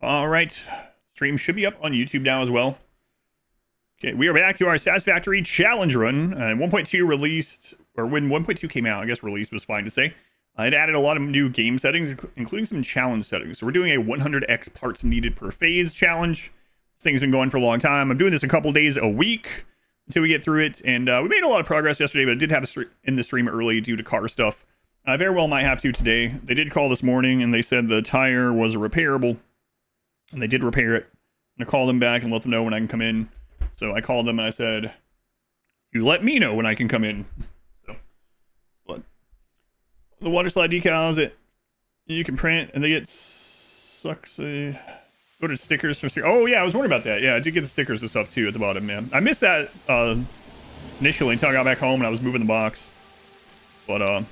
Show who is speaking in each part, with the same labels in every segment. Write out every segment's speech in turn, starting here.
Speaker 1: All right. Stream should be up on YouTube now as well. Okay, we are back to our Satisfactory challenge run. 1.2 released, or when 1.2 came out, I guess released was fine to say. It added a lot of new game settings, including some challenge settings. So we're doing a 100x parts needed per phase challenge. This thing's been going for a long time. I'm doing this a couple days a week until we get through it. And we made a lot of progress yesterday, but I did have to in the stream early due to car stuff. I very well might have to today. They did call this morning, and they said the tire was repairable. And they did repair it. I'm going to call them back and let them know when I can come in. So I called them and I said, you let me know when I can come in. So, but the water slide decals that you can print, and they get sucks. Go to stickers for stickers. Oh yeah, I was wondering about that. Yeah, I did get the stickers and stuff too at the bottom, man. I missed that initially until I got back home and I was moving the box. But all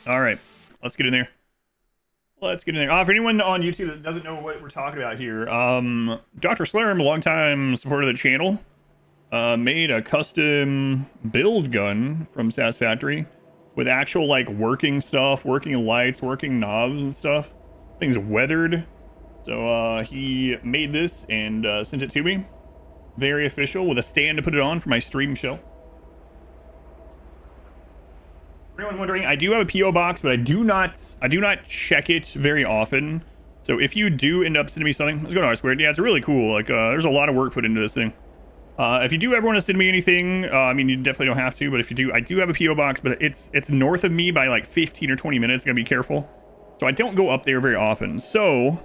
Speaker 1: right, let's get in there. Let's get in there. For anyone on YouTube that doesn't know what we're talking about here, Dr. Slurm, a longtime supporter of the channel, made a custom build gun from Satisfactory with actual like working stuff, working lights, working knobs and stuff. Thing's weathered. So he made this and sent it to me. Very official, with a stand to put it on for my stream shelf. For anyone wondering, I do have a PO box, but I do not check it very often. So if you do end up sending me something, let's go to R squared. Yeah, it's really cool. Like there's a lot of work put into this thing. If you do ever want to send me anything, I mean, you definitely don't have to, but if you do, I do have a PO box, but it's north of me by like 15 or 20 minutes. Gotta be careful. So I don't go up there very often. So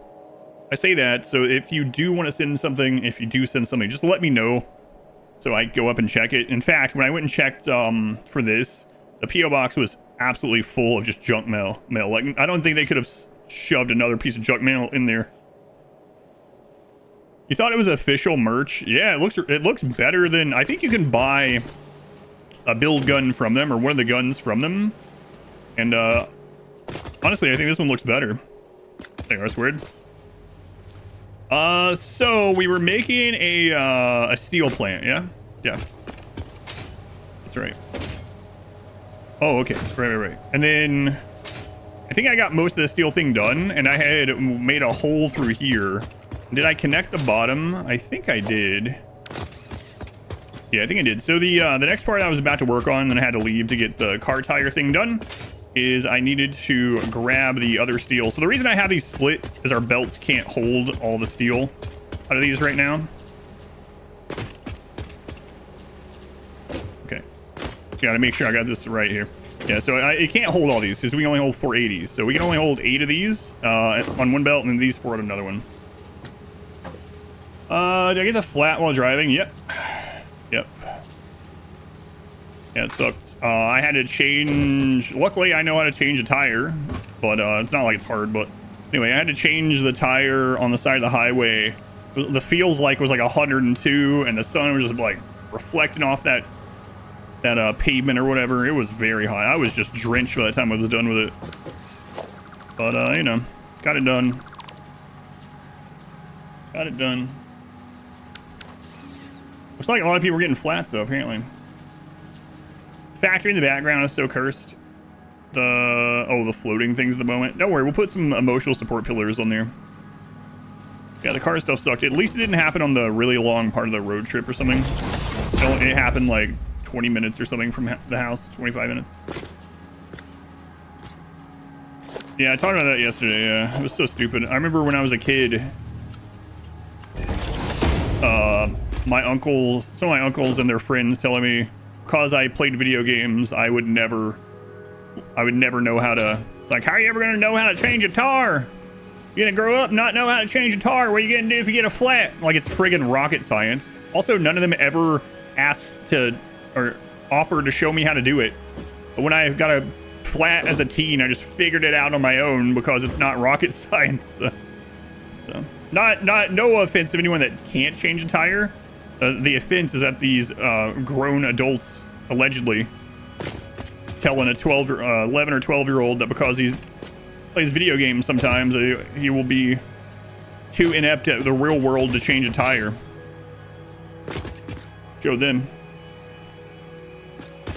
Speaker 1: I say that, so if you do want to send something, if you do send something, just let me know so I go up and check it. In fact, when I went and checked for this, the PO box was absolutely full of just junk mail. Like, I don't think they could have shoved another piece of junk mail in there. You thought it was official merch? Yeah, it looks better than, I think you can buy a build gun from them, or one of the guns from them. And honestly, I think this one looks better. There, that's weird. So we were making a steel plant, yeah? Yeah. That's right. Oh, okay. Right. And then I think I got most of the steel thing done, and I had made a hole through here. Did I connect the bottom? I think I did. Yeah, I think I did. So the next part I was about to work on, and I had to leave to get the car tire thing done, is I needed to grab the other steel. So the reason I have these split is our belts can't hold all the steel out of these right now. Okay. So gotta make sure I got this right here. Yeah, so it can't hold all these because we can only hold 480s. So we can only hold 8 of these on one belt, and then these 4 on another one. Did I get the flat while driving? Yep. Yep. Yeah, it sucked. I had to change... Luckily, I know how to change a tire, but it's not like it's hard. But anyway, I had to change the tire on the side of the highway. The feels like was like 102, and the sun was just like reflecting off that pavement or whatever. It was very hot. I was just drenched by the time I was done with it. But you know, got it done. Got it done. Looks like a lot of people were getting flats though, apparently. Factory in the background is so cursed. The floating things at the moment. Don't worry, we'll put some emotional support pillars on there. Yeah, the car stuff sucked. At least it didn't happen on the really long part of the road trip or something. It happened like 20 minutes or something from the house, 25 minutes. Yeah, I talked about that yesterday. Yeah, it was so stupid. I remember when I was a kid, some of my uncles and their friends telling me, because I played video games, I would never know how to. It's like, how are you ever gonna know how to change a tire? You're gonna grow up not know how to change a tire. What are you gonna do if you get a flat? Like, it's friggin' rocket science. Also, none of them ever asked to or offered to show me how to do it. But when I got a flat as a teen, I just figured it out on my own because it's not rocket science. So no offense to anyone that can't change a tire. The offense is that these grown adults allegedly telling a 11 or 12-year-old that because he plays video games sometimes, he will be too inept at the real world to change a tire. Show them.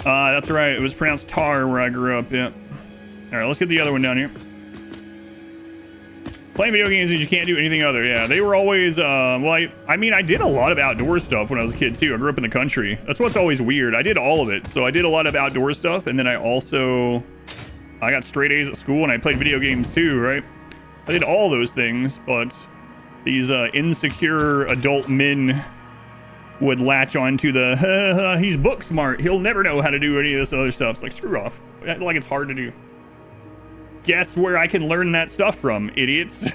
Speaker 1: That's right. It was pronounced tar where I grew up. Yeah. All right, let's get the other one down here. Playing video games and you can't do anything other. Yeah, they were always, well, I mean, I did a lot of outdoor stuff when I was a kid too. I grew up in the country. That's what's always weird. I did all of it. So I did a lot of outdoor stuff. And then I got straight A's at school and I played video games too, right? I did all those things, but these insecure adult men would latch on to the, he's book smart. He'll never know how to do any of this other stuff. It's like, screw off. Like it's hard to do. Guess where I can learn that stuff from, idiots.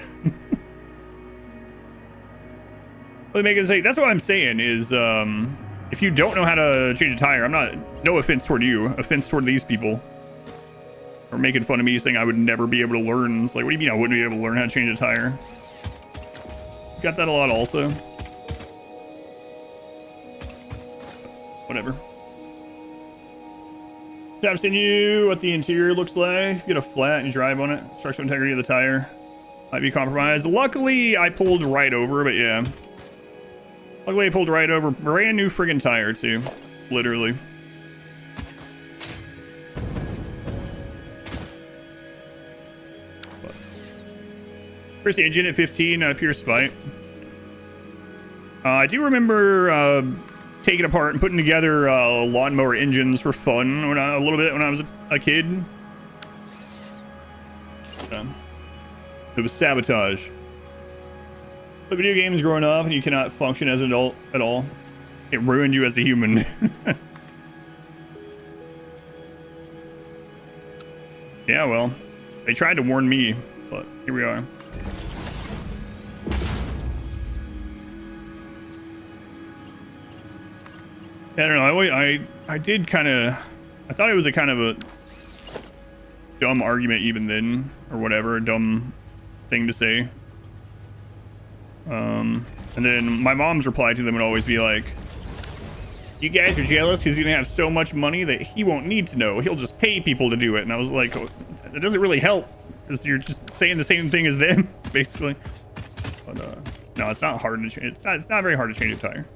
Speaker 1: That's what I'm saying is, if you don't know how to change a tire, no offense toward you, offense toward these people. Or making fun of me saying I would never be able to learn. It's like, what do you mean I wouldn't be able to learn how to change a tire? You got that a lot also. Whatever. I've seen you what the interior looks like. You get a flat and you drive on it. Structural integrity of the tire might be compromised. Luckily, I pulled right over, but yeah. Luckily, I pulled right over. Brand new friggin' tire, too. Literally. First engine at 15, pure spite. I do remember taking apart and putting together lawnmower engines for fun a little bit when I was a kid. It was sabotage. The video games growing up and you cannot function as an adult at all. It ruined you as a human. Yeah, well, they tried to warn me, but here we are. I don't know. I did kind of. I thought it was a kind of a dumb argument even then, or whatever, a dumb thing to say. And then my mom's reply to them would always be like, "You guys are jealous because he's gonna have so much money that he won't need to know. He'll just pay people to do it." And I was like, oh, "It doesn't really help because you're just saying the same thing as them, basically." But no, it's not hard to change. It's not very hard to change a tire.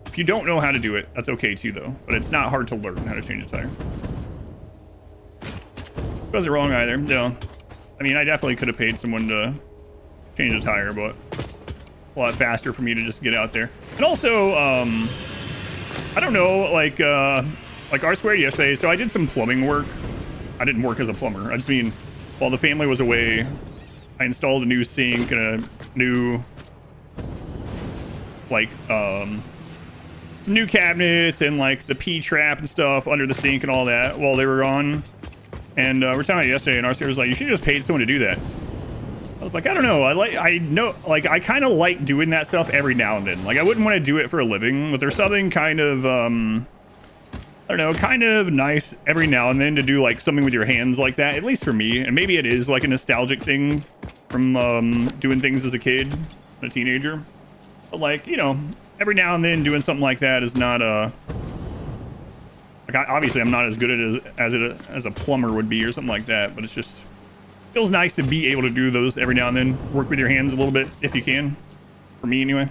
Speaker 1: If you don't know how to do it, that's okay too, though. But it's not hard to learn how to change a tire. Wasn't wrong either. No, I mean, I definitely could have paid someone to change a tire, but a lot faster for me to just get out there. And also, I don't know, like R Squared yesterday. So I did some plumbing work. I didn't work as a plumber. I just mean, while the family was away, I installed a new sink and a new, like, some new cabinets and like the P trap and stuff under the sink and all that while they were on. And we're talking about yesterday, and R-Squared was like, "You should have just paid someone to do that." I was like, I don't know. I kind of like doing that stuff every now and then. Like, I wouldn't want to do it for a living, but there's something kind of, I don't know, kind of nice every now and then to do like something with your hands like that, at least for me. And maybe it is like a nostalgic thing from doing things as a kid, a teenager. But like, you know, every now and then doing something like that is not like, obviously I'm not as good at it as a plumber would be or something like that, but it's just feels nice to be able to do those every now and then. Work with your hands a little bit if you can, for me anyway.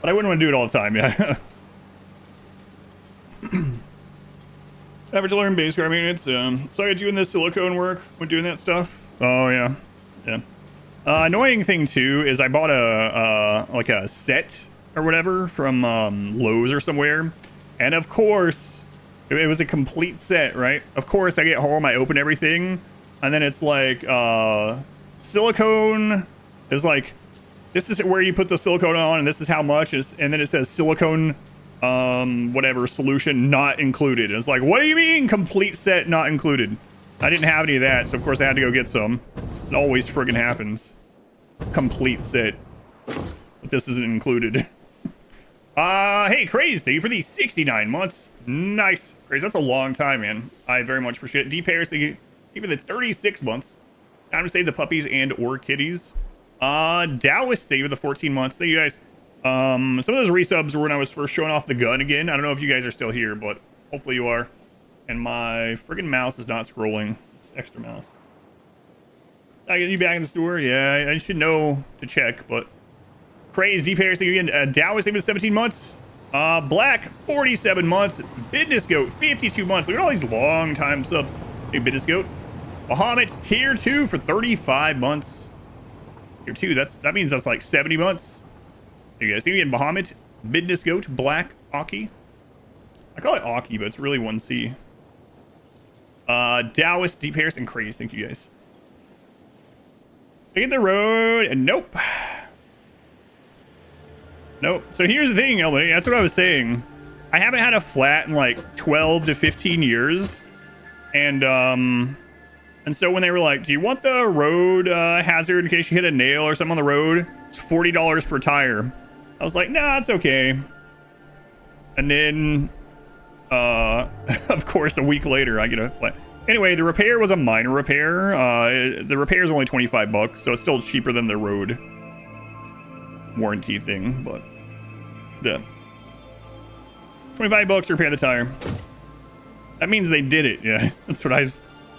Speaker 1: But I wouldn't want to do it all the time. Yeah. Average to learn base car maintenance. So I doing this silicone work when doing that stuff. Oh yeah, yeah. Annoying thing too is I bought like a set or whatever from Lowe's or somewhere, and of course it was a complete set, right? Of course I get home, I open everything, and then it's like silicone is like, this is where you put the silicone on, and this is how much is, and then it says silicone whatever solution not included. And it's like, what do you mean complete set not included? I didn't have any of that, so of course I had to go get some. It always friggin' happens. Complete set, but this isn't included. Hey Craze, thank you for the 69 months. Nice, Craze, that's a long time, man. I very much appreciate it. D Paris, thank you for the 36 months. Time to save the puppies and or kitties. Taoist, thank you for the 14 months. Thank you guys. Some of those resubs were when I was first showing off the gun again. I don't know if you guys are still here, but hopefully you are. And my friggin' mouse is not scrolling. It's extra mouse. I get you back in the store? Yeah, I should know to check, but Craze, D Paris, thank you again. Taoist, thank you for 17 months. Black, 47 months. Business Goat, 52 months. Look at all these long time subs. Hey, Business Goat. Bahamut, tier 2 for 35 months. Here too. That means that's like 70 months. There you guys. See me in Bahamut, Midness Goat, Black, Aki. I call it Aki, but it's really 1C. Taoist, Deep Harris, and Craze. Thank you guys. Look at the road, and nope. Nope. So here's the thing, Ellie. That's what I was saying. I haven't had a flat in like 12 to 15 years. And so when they were like, do you want the road hazard in case you hit a nail or something on the road? It's $40 per tire. I was like, nah, it's okay. And then, of course, a week later, I get a flat. Anyway, the repair was a minor repair. The repair is only $25, so it's still cheaper than the road warranty thing, but yeah. $25 to repair the tire. That means they did it. Yeah, that's what I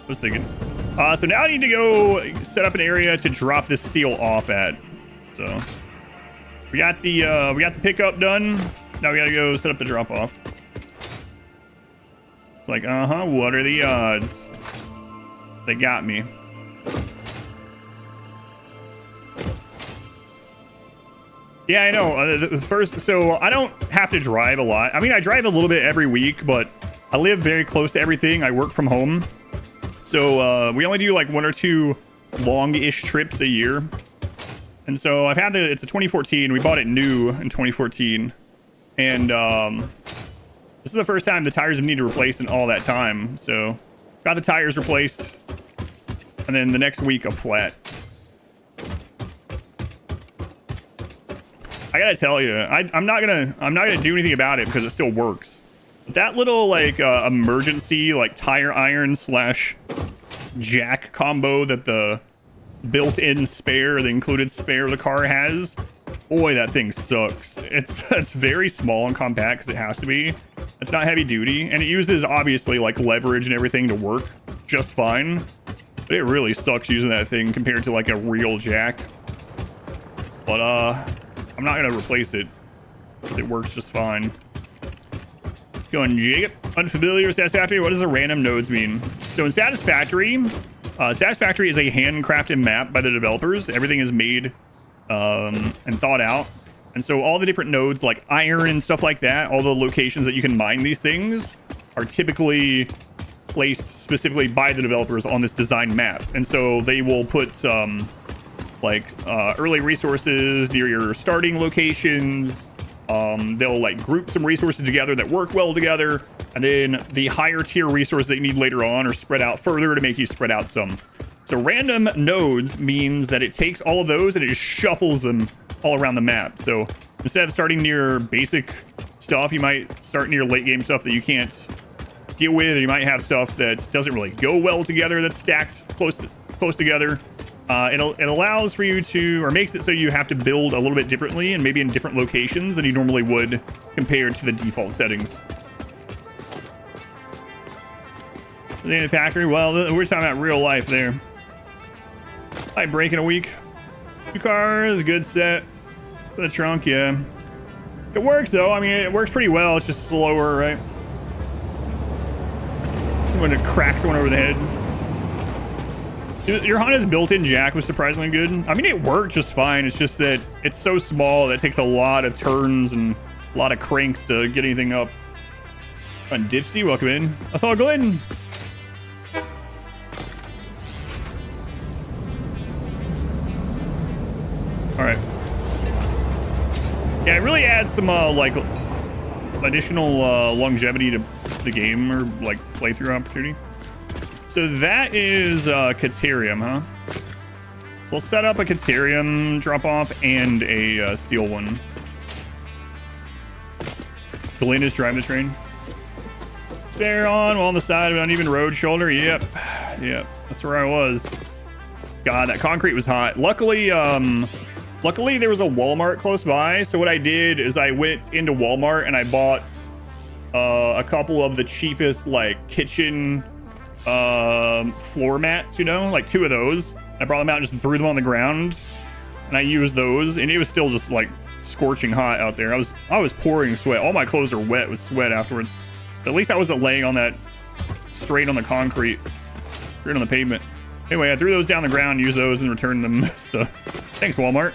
Speaker 1: was thinking. So now I need to go set up an area to drop this steel off at. So we got the pickup done. Now we gotta go set up the drop off. It's like, what are the odds? They got me. Yeah, I know. So I don't have to drive a lot. I mean, I drive a little bit every week, but I live very close to everything. I work from home. So we only do like 1 or 2 long-ish trips a year. And so I've had it's a 2014. We bought it new in 2014. And this is the first time the tires have needed replaced in all that time. So got the tires replaced. And then the next week a flat. I gotta tell you, I'm not gonna do anything about it because it still works. But that little like emergency like tire iron / jack combo that the built-in spare, the included spare of the car has, boy, that thing sucks. It's very small and compact because it has to be. It's not heavy duty, and it uses obviously like leverage and everything to work just fine. But it really sucks using that thing compared to like a real jack. But I'm not gonna replace it because it works just fine. Going Jacob, unfamiliar with Satisfactory. What does the random nodes mean? So in Satisfactory, Satisfactory is a handcrafted map by the developers. Everything is made and thought out. And so all the different nodes like iron and stuff like that, all the locations that you can mine these things are typically placed specifically by the developers on this design map. And so they will put some early resources near your starting locations. They'll like group some resources together that work well together, and then the higher tier resources that you need later on are spread out further to make you spread out some. So random nodes means that it takes all of those and it just shuffles them all around the map. So instead of starting near basic stuff, you might start near late game stuff that you can't deal with, or you might have stuff that doesn't really go well together that's stacked close together. It allows for you to, or makes it so you have to build a little bit differently and maybe in different locations than you normally would compared to the default settings. The factory, well, we're talking about real life there. I break in a week. 2 cars, good set. For the trunk, yeah. It works though. I mean, it works pretty well. It's just slower, right? Someone to crack someone over the head. Your Honda's built-in jack was surprisingly good. I mean, it worked just fine. It's just that it's so small that it takes a lot of turns and a lot of cranks to get anything up. And Dipsy, welcome in. I saw Glenn. All right. Yeah, it really adds some like additional longevity to the game, or like playthrough opportunity. So that is Caterium, huh? So let's set up a Caterium drop off and a steel one. Glenn is driving the train. Spare on the side of an uneven road shoulder. Yep, that's where I was. God, that concrete was hot. Luckily there was a Walmart close by. So what I did is I went into Walmart and I bought a couple of the cheapest like kitchen floor mats, you know, like 2 of those. I brought them out and just threw them on the ground, and I used those, and it was still just like scorching hot out there. I was pouring sweat. All my clothes are wet with sweat afterwards. But at least I wasn't laying on that straight on the concrete, straight on the pavement. Anyway, I threw those down the ground, used those, and returned them. So, thanks, Walmart.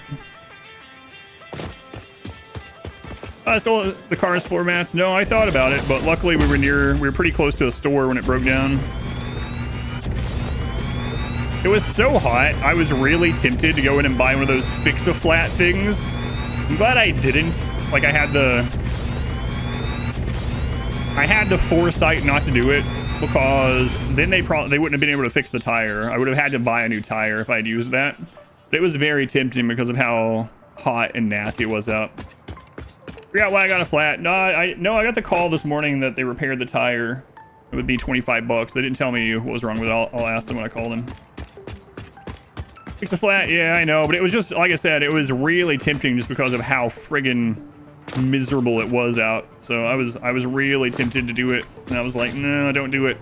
Speaker 1: I stole the car's floor mats. No, I thought about it, but luckily we were pretty close to a store when it broke down. It was so hot, I was really tempted to go in and buy one of those fix-a-flat things. I'm glad I didn't. Like, I had the foresight not to do it, because then they wouldn't have been able to fix the tire. I would have had to buy a new tire if I'd used that. But it was very tempting because of how hot and nasty it was out. Forgot why I got a flat. No, I got the call this morning that they repaired the tire. It would be 25 bucks. They didn't tell me what was wrong with it. I'll ask them when I call them. Fix the flat. Yeah, I know. But it was just, like I said, it was really tempting just because of how friggin' miserable it was out. So I was really tempted to do it. And I was like, no, don't do it.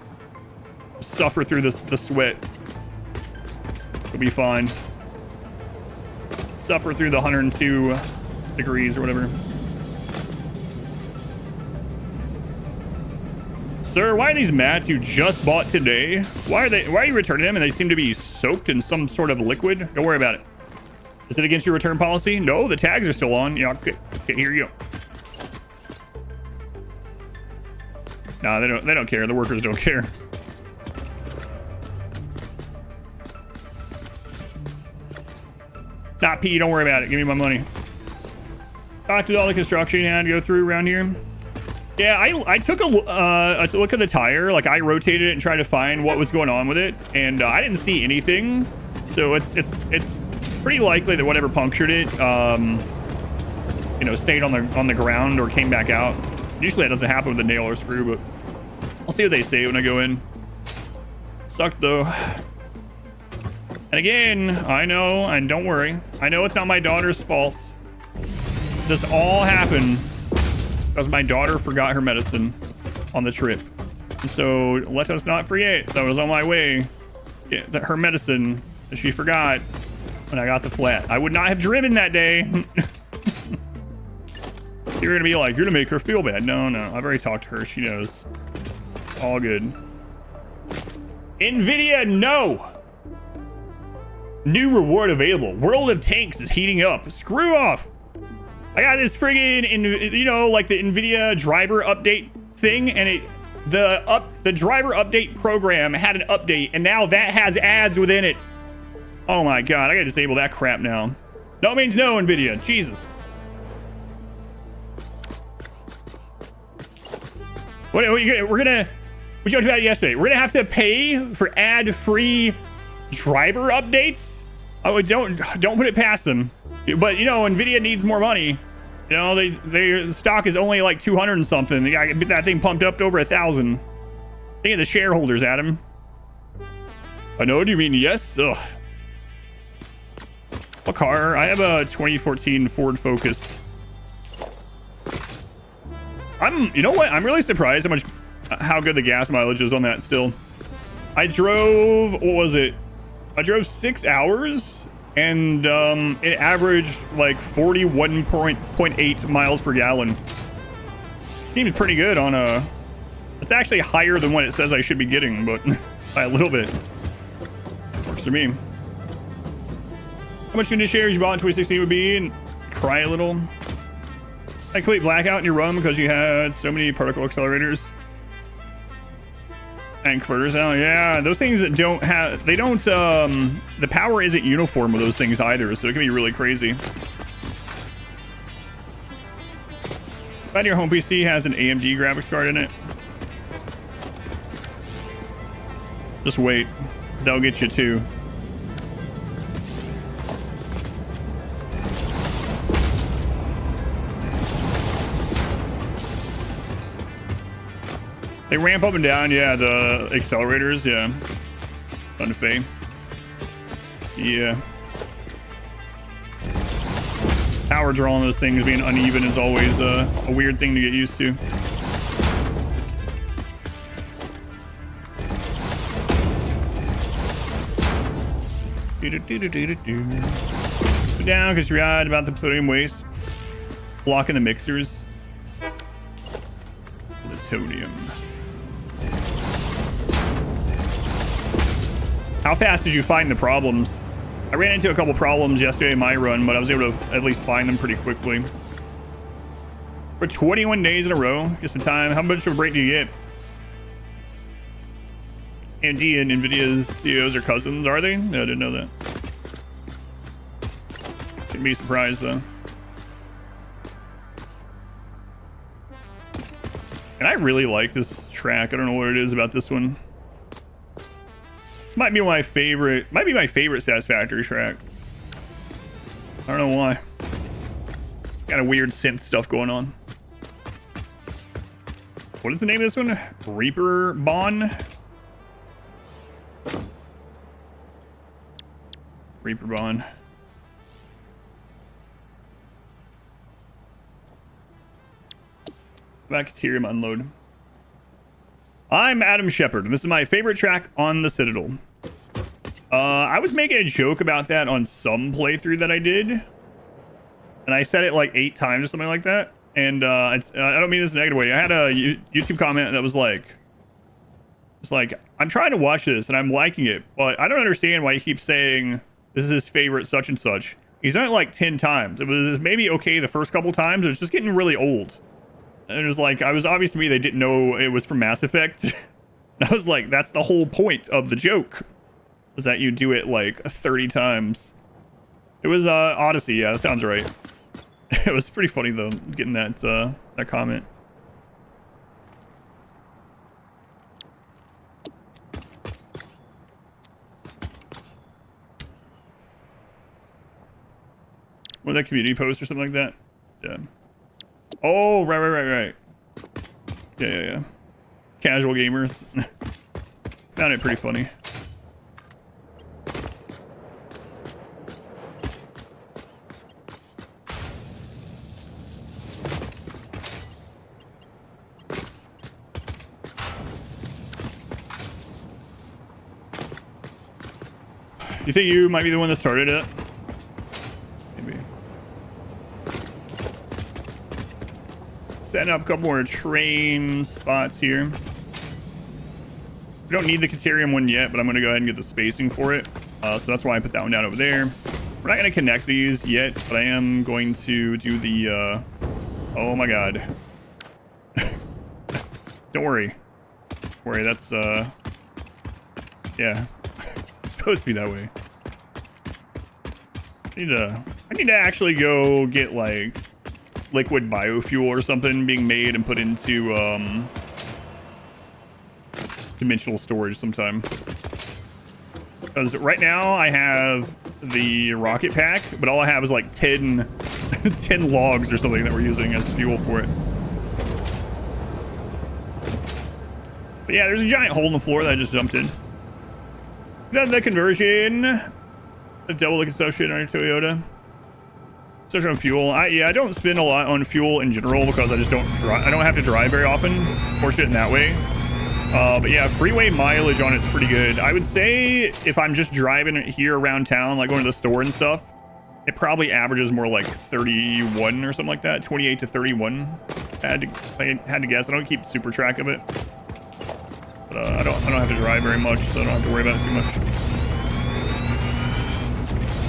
Speaker 1: Suffer through the sweat. It'll be fine. Suffer through the 102 degrees or whatever. Sir, why are these mats you just bought today? Why are you returning them and they seem to be soaked in some sort of liquid? Don't worry about it. Is it against your return policy? No, the tags are still on. Yeah, okay, here you go. Nah, they don't care. The workers don't care. Nah, P, don't worry about it. Give me my money. Talked to all the construction you had to go through around here. Yeah, I took a look at the tire. Like, I rotated it and tried to find what was going on with it, and I didn't see anything. So it's pretty likely that whatever punctured it, you know, stayed on the ground or came back out. Usually that doesn't happen with a nail or screw, but I'll see what they say when I go in. Sucked though. And again, I know, and don't worry, I know it's not my daughter's fault. This all happened because my daughter forgot her medicine on the trip. And so let us not forget that I was on my way to get her medicine that she forgot when I got the flat. I would not have driven that day. You're gonna be like, you're gonna make her feel bad. No, I've already talked to her. She knows. All good. NVIDIA, no. New reward available. World of Tanks is heating up. Screw off. I got this friggin', you know, like the NVIDIA driver update thing, and the driver update program had an update, and now that has ads within it. Oh my god, I gotta disable that crap now. No means no, NVIDIA. Jesus. We're gonna, we talked about it yesterday. We're gonna have to pay for ad-free driver updates. Oh, don't put it past them. But you know, NVIDIA needs more money. You know, their stock is only like 200 and something. They gotta get that thing pumped up to over 1,000. Think of the shareholders, Adam. I know what you mean. Yes. Ugh. What car? I have a 2014 Ford Focus. You know what? I'm really surprised how good the gas mileage is on that still. I drove, what was it? I drove 6 hours and it averaged like 41.8 miles per gallon. Seems pretty good on it's actually higher than what it says I should be getting, but by a little bit. Works for me. How much unit shares you bought in 2016 would be, and cry a little. I complete blackout in your run because you had so many particle accelerators and converters. Oh yeah, those things that don't have, the power isn't uniform with those things either, so it can be really crazy. Glad your home PC has an AMD graphics card in it. Just wait, they'll get you too. They ramp up and down, yeah, the accelerators, yeah. Fun to fade. Yeah. Power draw on those things being uneven is always a weird thing to get used to. Go down because you're right about the plutonium waste. Blocking the mixers. Plutonium. How fast did you find the problems? I ran into a couple problems yesterday in my run, but I was able to at least find them pretty quickly. For 21 days in a row, just in time. How much of a break do you get? AMD and NVIDIA's CEOs are cousins, are they? No, I didn't know that. Shouldn't be surprised, though. And I really like this track. I don't know what it is about this one. This might be my favorite Satisfactory track. I don't know why. It's kind of weird synth stuff going on. What is the name of this one? Reaper Bon? Reaper Bon. Bacterium unload. I'm Adam Shepard, and this is my favorite track on the Citadel. I was making a joke about that on some playthrough that I did, and I said it like 8 times or something like that. And I don't mean this in a negative way. I had a YouTube comment that was like, it's like, I'm trying to watch this and I'm liking it, but I don't understand why he keeps saying this is his favorite such and such. He's done it like 10 times. It was maybe okay the first couple times. It was just getting really old. And it was like, I was obvious to me they didn't know it was from Mass Effect. I was like, that's the whole point of the joke, was that you do it like 30 times. It was Odyssey. Yeah, that sounds right. It was pretty funny though, getting that that comment. Or that community post or something like that. Yeah. Oh, right. Yeah. Casual gamers. Found it pretty funny. You think you might be the one that started it? Maybe. Setting up a couple more train spots here. We don't need the Caterium one yet, but I'm going to go ahead and get the spacing for it. So that's why I put that one down over there. We're not going to connect these yet, but I am going to do the... oh my god. Don't worry. Don't worry, that's... yeah. It's supposed to be that way. I need to actually go get like liquid biofuel or something being made and put into dimensional storage sometime. Because right now I have the rocket pack, but all I have is like 10 logs or something that we're using as fuel for it. But yeah, there's a giant hole in the floor that I just jumped in. Then the conversion, the double the consumption on your Toyota. Especially on fuel. I don't spend a lot on fuel in general because I just don't have to drive very often. Fortunate in that way. But yeah, freeway mileage on it's pretty good. I would say if I'm just driving here around town, like going to the store and stuff, it probably averages more like 31 or something like that. 28 to 31. I had to guess. I don't keep super track of it. But I don't have to drive very much, so I don't have to worry about it too much.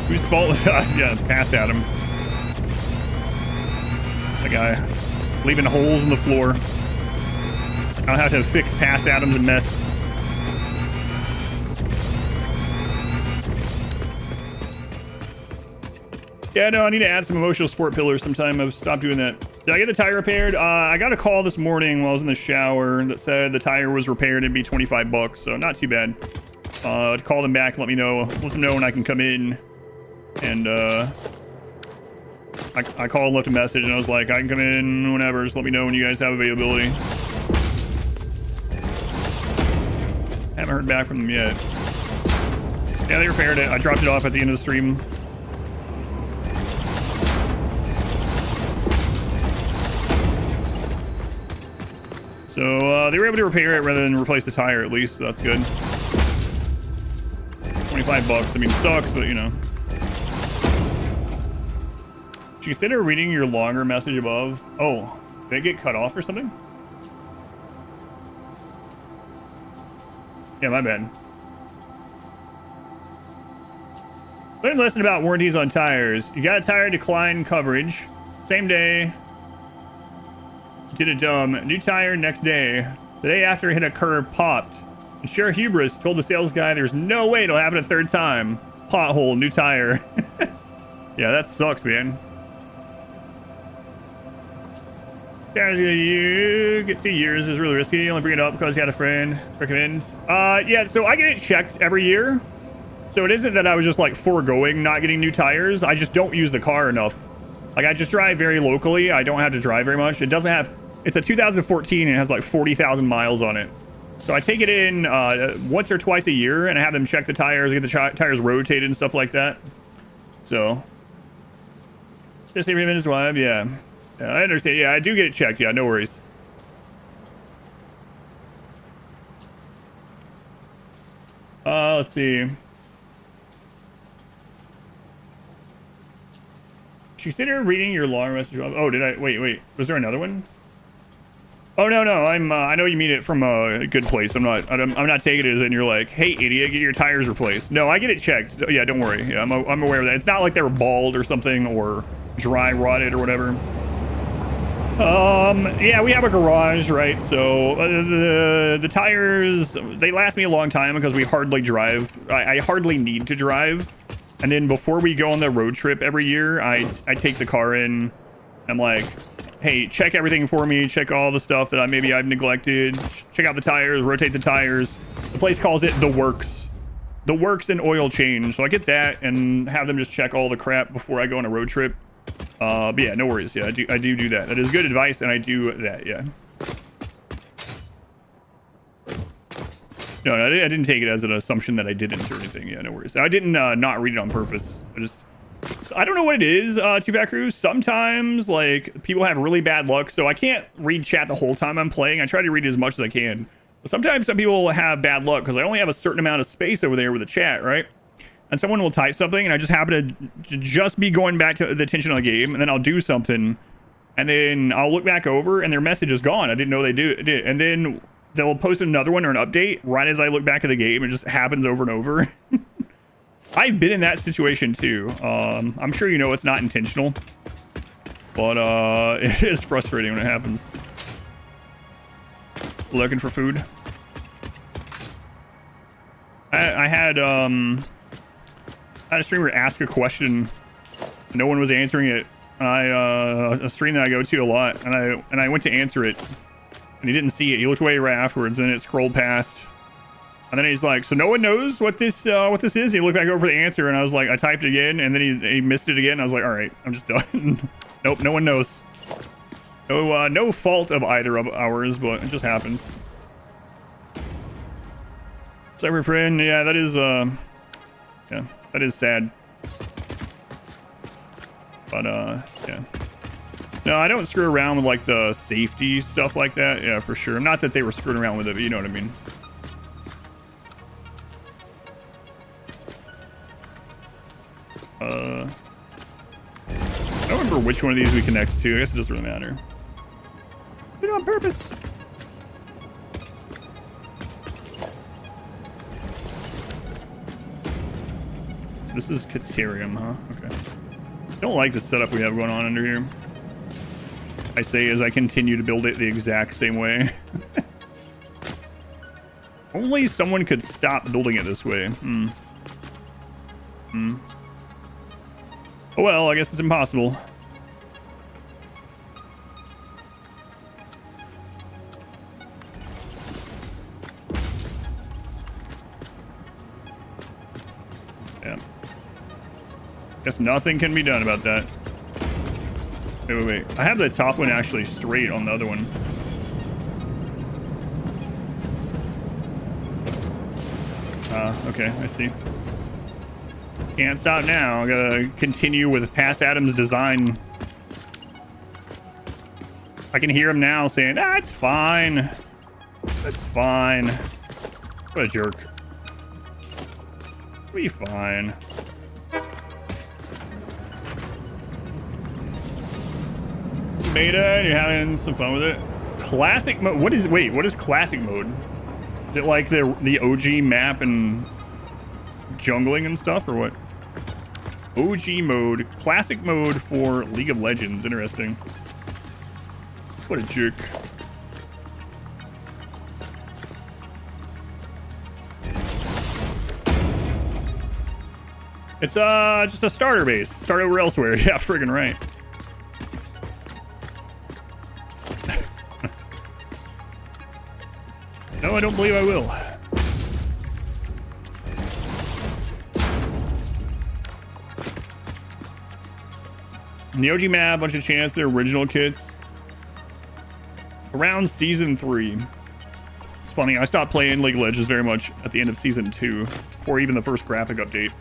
Speaker 1: Whose fault? Yeah, past Adam. That guy leaving holes in the floor. I don't have to fix past Adam's mess. Yeah, no, I need to add some emotional support pillars sometime. I've stopped doing that. Did I get the tire repaired? I got a call this morning while I was in the shower that said the tire was repaired. It'd be 25 bucks, so not too bad. Call them back, let them know when I can come in. And I called and left a message, and I was like, I can come in whenever. Just let me know when you guys have availability. Haven't heard back from them yet. Yeah, they repaired it. I dropped it off at the end of the stream. So they were able to repair it rather than replace the tire at least, so that's good. 25 bucks. I mean, sucks, but you know. Should you consider reading your longer message above? Oh, did it get cut off or something? Yeah, my bad. Learn a lesson about warranties on tires. You got a tire decline coverage. Same day. Did a dumb. New tire next day. The day after hit a curb, popped. And sheer hubris told the sales guy there's no way it'll happen a third time. Pothole, new tire. Yeah, that sucks, man. Tires get 2 years is really risky. Only bring it up because you had a friend. Recommend. Yeah, so I get it checked every year. So it isn't that I was just like foregoing not getting new tires. I just don't use the car enough. Like I just drive very locally. I don't have to drive very much. It doesn't have, it's a 2014 and it has like 40,000 miles on it. So I take it in once or twice a year and I have them check the tires, get the tires rotated and stuff like that. So just every minute's drive, yeah. Yeah, I understand. Yeah, I do get it checked. Yeah, no worries. Let's see. She sit here reading your long message. Oh, did I? Wait. Was there another one? Oh no. I know you mean it from a good place. I'm not taking it as in you're like, hey idiot, get your tires replaced. No, I get it checked. Yeah, don't worry. Yeah, I'm aware of that. It's not like they were bald or something or dry rotted or whatever. Yeah, we have a garage, right? So the tires, they last me a long time because we hardly drive. I hardly need to drive. And then before we go on the road trip every year, I take the car in. I'm like, hey, check everything for me. Check all the stuff that maybe I've neglected. Check out the tires, rotate the tires. The place calls it the works. The works and oil change. So I get that and have them just check all the crap before I go on a road trip. But yeah, no worries. Yeah, I do that. That is good advice, and I do that. Yeah. No, I didn't take it as an assumption that I didn't or anything. Yeah, no worries. I didn't not read it on purpose. I don't know what it is. Two-Fat Crew. Sometimes like people have really bad luck, so I can't read chat the whole time I'm playing. I try to read it as much as I can. But sometimes some people have bad luck because I only have a certain amount of space over there with the chat, right? And someone will type something and I just happen to just be going back to the attention of the game, and then I'll do something and then I'll look back over and their message is gone. I didn't know they did. And then they'll post another one or an update right as I look back at the game. It just happens over and over. I've been in that situation too. I'm sure you know it's not intentional, but it is frustrating when it happens. Looking for food. I had a streamer ask a question. No one was answering it. A stream that I go to a lot, and I went to answer it, and he didn't see it. He looked away right afterwards, and it scrolled past. And then he's like, "So no one knows what this is?" He looked back over the answer, and I was like, I typed it again, and then he missed it again. I was like, all right, I'm just done. Nope, no one knows. No fault of either of ours, but it just happens. Sorry, friend. Yeah, that is that is sad. But yeah. No, I don't screw around with like the safety stuff like that. Yeah, for sure. Not that they were screwing around with it, but you know what I mean. I don't remember which one of these we connect to. I guess it doesn't really matter. Did it on purpose. So this is Caterium, huh? Okay. I don't like the setup we have going on under here. I say as I continue to build it the exact same way. Only someone could stop building it this way. Oh well, I guess it's impossible. Yeah. Guess nothing can be done about that. Wait. I have the top one actually straight on the other one. Okay, I see. Can't stop now. I gotta continue with past Adam's design. I can hear him now saying, "Ah, it's fine. It's fine." What a jerk. It'll be fine. Beta, you're having some fun with it. Classic mode. What is classic mode? Is it like the OG map and jungling and stuff, or what? OG mode, classic mode for League of Legends. Interesting. What a jerk. It's just a starter base. Start over elsewhere. Yeah, friggin' right. No, I don't believe I will. In the OG map, bunch of chance, their original kits. Around season 3. It's funny, I stopped playing League of Legends very much at the end of season 2, before even the first graphic update.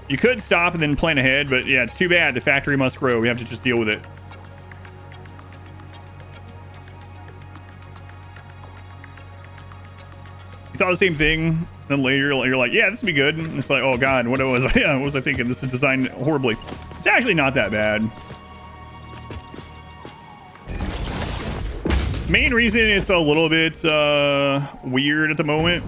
Speaker 1: You could stop and then plan ahead, but yeah, it's too bad. The factory must grow. We have to just deal with it. You thought the same thing, then later you're like, yeah, this would be good. And it's like, oh god, what was I thinking? This is designed horribly. It's actually not that bad. Main reason it's a little bit weird at the moment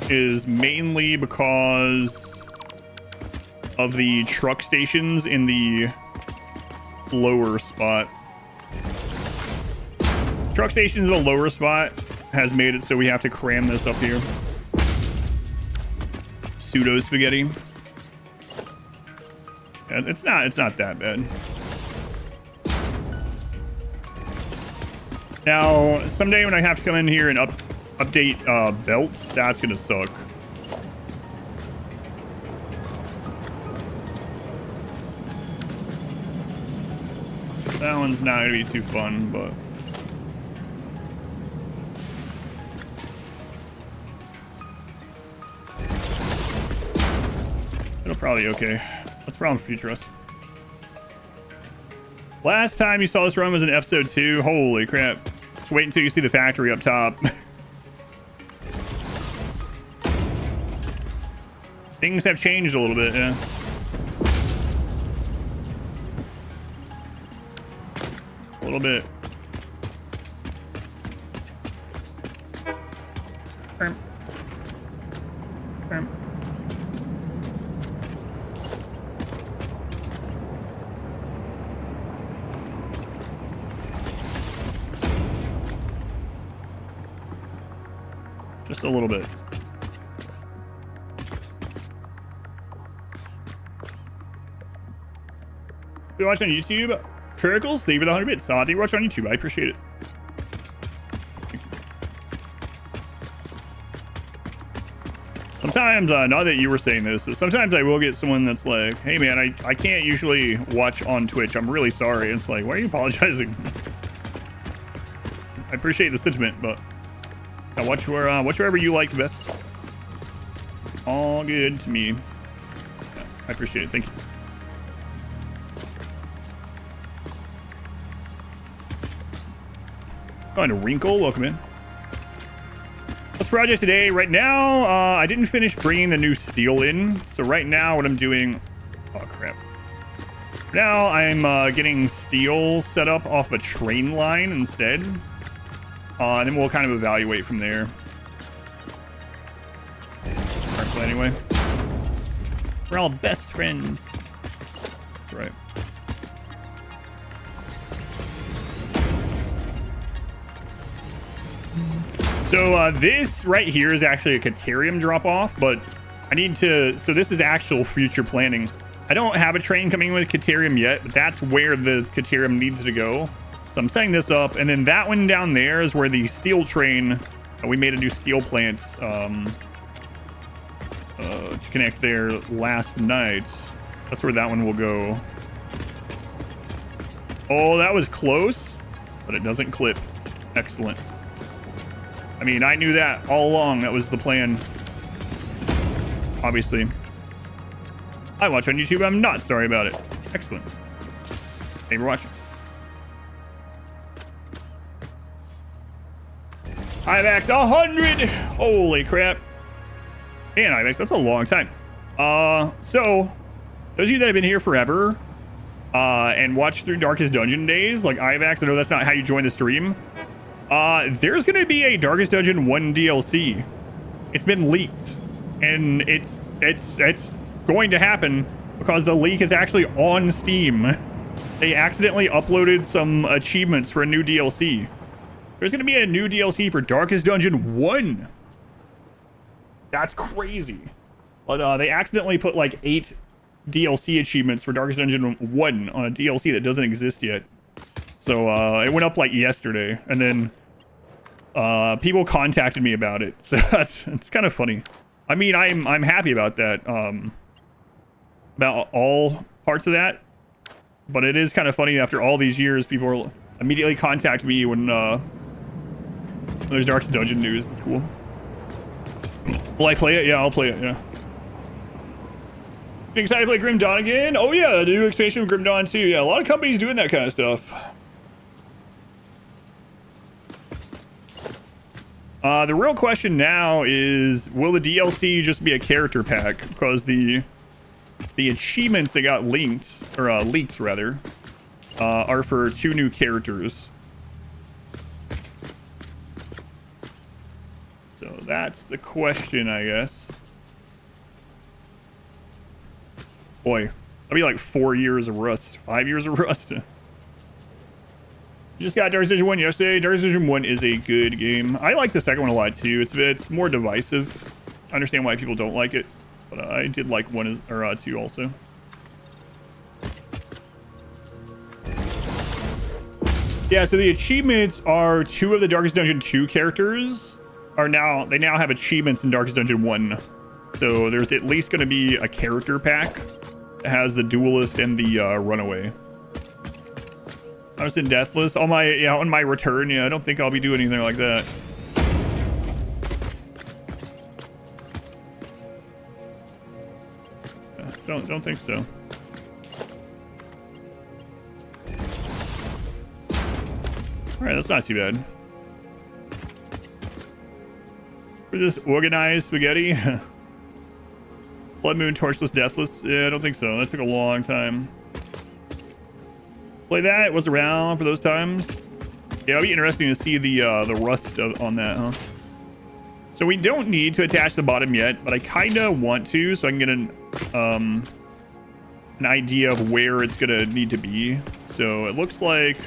Speaker 1: is mainly because of the truck stations in the lower spot. Truck stations in the lower spot has made it so we have to cram this up here. Pseudo spaghetti. Yeah, it's not that bad. Now, someday when I have to come in here and update belts, that's gonna suck. That one's not gonna be too fun, but it'll probably be okay. That's problem for future us. Last time you saw this run was in episode 2. Holy crap. Just wait until you see the factory up top. Things have changed a little bit, yeah. A little bit. Just a little bit. You watch on YouTube? Curicles, thank you for the 100 bits. Thank you for watching on YouTube. I appreciate it. Sometimes, not that you were saying this, so sometimes I will get someone that's like, hey man, I can't usually watch on Twitch. I'm really sorry. It's like, why are you apologizing? I appreciate the sentiment, but watch wherever you like best. All good to me. Yeah, I appreciate it. Thank you. Going to Wrinkle, welcome in. What's project today? Right now, I didn't finish bringing the new steel in. So right now what I'm doing, oh crap. Now I'm getting steel set up off a train line instead. And then we'll kind of evaluate from there. Alright, anyway. We're all best friends. That's right. So this right here is actually a Caterium drop-off, but I need to... So this is actual future planning. I don't have a train coming with Caterium yet, but that's where the Caterium needs to go. So I'm setting this up, and then that one down there is where the steel train... we made a new steel plant to connect there last night. That's where that one will go. Oh, that was close, but it doesn't clip. Excellent. I mean, I knew that all along. That was the plan. Obviously. I watch on YouTube. I'm not sorry about it. Excellent. Thank you for watching. IVAX 100. Holy crap. And IVAX, that's a long time. So those of you that have been here forever and watched through Darkest Dungeon days, like IVAX, I know that's not how you join the stream. There's gonna be a Darkest Dungeon 1 DLC. It's been leaked, and it's going to happen because the leak is actually on Steam. They accidentally uploaded some achievements for a new DLC. There's gonna be a new DLC for Darkest Dungeon 1. That's crazy. But they accidentally put like 8 DLC achievements for Darkest Dungeon 1 on a DLC that doesn't exist yet. So it went up like yesterday, and then people contacted me about it. So it's kind of funny. I mean, I'm happy about that. About all parts of that. But it is kind of funny after all these years, people will immediately contact me when there's Darkest Dungeon news. It's cool. Will I play it? Yeah, I'll play it. Yeah. Excited to play Grim Dawn again? Oh yeah, the new expansion of Grim Dawn too. Yeah, a lot of companies doing that kind of stuff. The real question now is, will the DLC just be a character pack? Because the achievements that got linked, or leaked rather, are for 2 new characters. So that's the question, I guess. Boy, that'd be like 4 years of Rust, 5 years of Rust. Just got Darkest Dungeon 1 yesterday. Darkest Dungeon 1 is a good game. I like the second one a lot too. It's more divisive. I understand why people don't like it, but I did like 1 or 2 also. Yeah, so the achievements are 2 of the Darkest Dungeon 2 characters they now have achievements in Darkest Dungeon 1. So there's at least going to be a character pack that has the Duelist and the Runaway. I was in Deathless on my return. Yeah, I don't think I'll be doing anything like that. Don't think so. All right, that's not too bad. We're just organized spaghetti. Blood Moon, Torchless, Deathless. Yeah, I don't think so. That took a long time. Play that. It was around for those times. Yeah, it'll be interesting to see the rust on that, huh? So we don't need to attach the bottom yet, but I kind of want to, so I can get an idea of where it's gonna need to be. So it looks like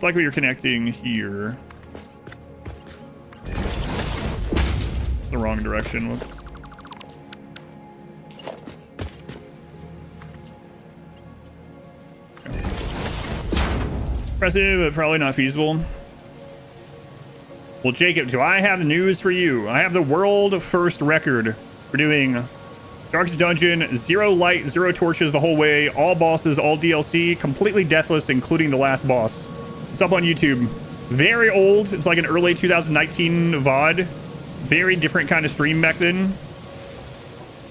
Speaker 1: we are connecting here. It's the wrong direction. Impressive, but probably not feasible. Well, Jacob, do I have the news for you? I have the world first record for doing Darkest Dungeon, 0 light, 0 torches the whole way, all bosses, all DLC, completely deathless, including the last boss. It's up on YouTube. Very old. It's like an early 2019 VOD. Very different kind of stream back then.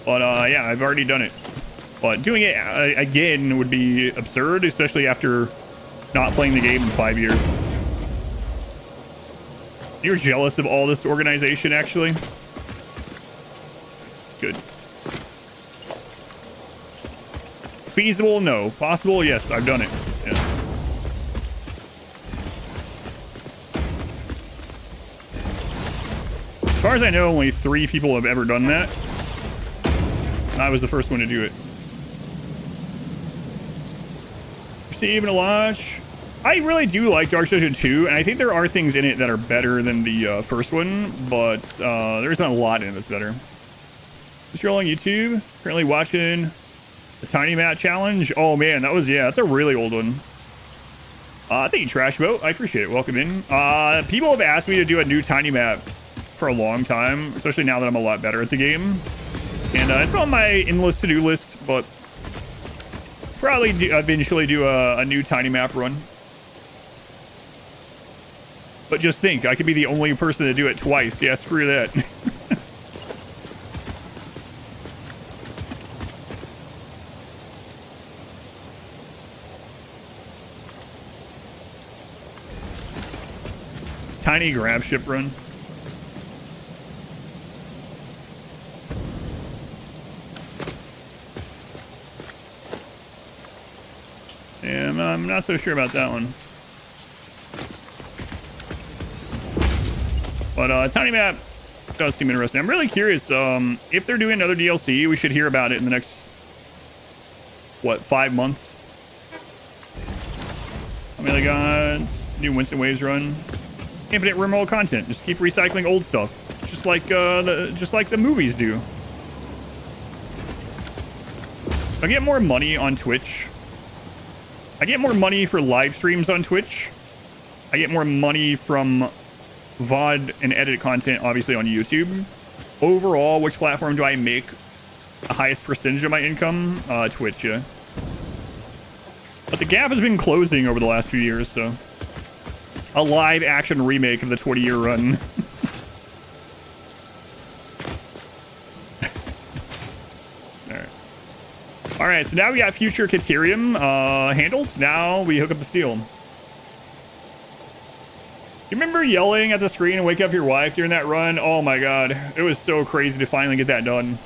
Speaker 1: But yeah, I've already done it. But doing it again would be absurd, especially after not playing the game in 5 years. You're jealous of all this organization, actually. It's good. Feasible? No. Possible? Yes, I've done it. Yeah. As far as I know, only 3 people have ever done that. And I was the first one to do it. Receive and a watch. I really do like Darkest Dungeon 2, and I think there are things in it that are better than the first one, but there's not a lot in it that's better. Just rolling YouTube. Currently watching the Tiny Map Challenge. Oh man, that's a really old one. Thank you, Trash Boat. I appreciate it. Welcome in. People have asked me to do a new Tiny Map for a long time, especially now that I'm a lot better at the game. And it's on my endless to-do list, but probably eventually do a new Tiny Map run. But just think, I could be the only person to do it twice. Yeah, screw that. Tiny grab ship run. Yeah, I'm not so sure about that one. But Tiny Map does seem interesting. I'm really curious. If they're doing another DLC, we should hear about it in the next, what, 5 months? I mean, they got new Winston Waves run, infinite remote content. Just keep recycling old stuff, just like the movies do. I get more money on Twitch. I get more money for live streams on Twitch. I get more money from VOD and edited content, obviously, on YouTube. Overall, which platform do I make the highest percentage of my income? Twitch, yeah. But the gap has been closing over the last few years, so a live action remake of the 20-year run. All right, so now we got future Caterium handled. Now we hook up the steel. You remember yelling at the screen and wake up your wife during that run? Oh my god, it was so crazy to finally get that done.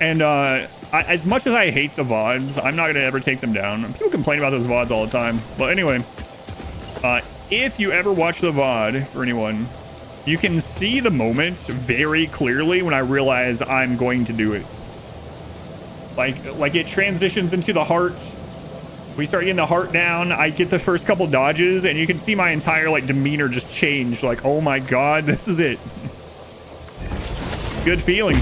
Speaker 1: And as much as I hate the VODs, I'm not gonna ever take them down. People complain about those VODs all the time. But anyway, if you ever watch the VOD, for anyone, you can see the moment very clearly when I realize I'm going to do it. Like it transitions into the heart. We start getting the heart down. I get the first couple dodges, and you can see my entire like demeanor just change. Like, oh my god, this is it. Good feeling.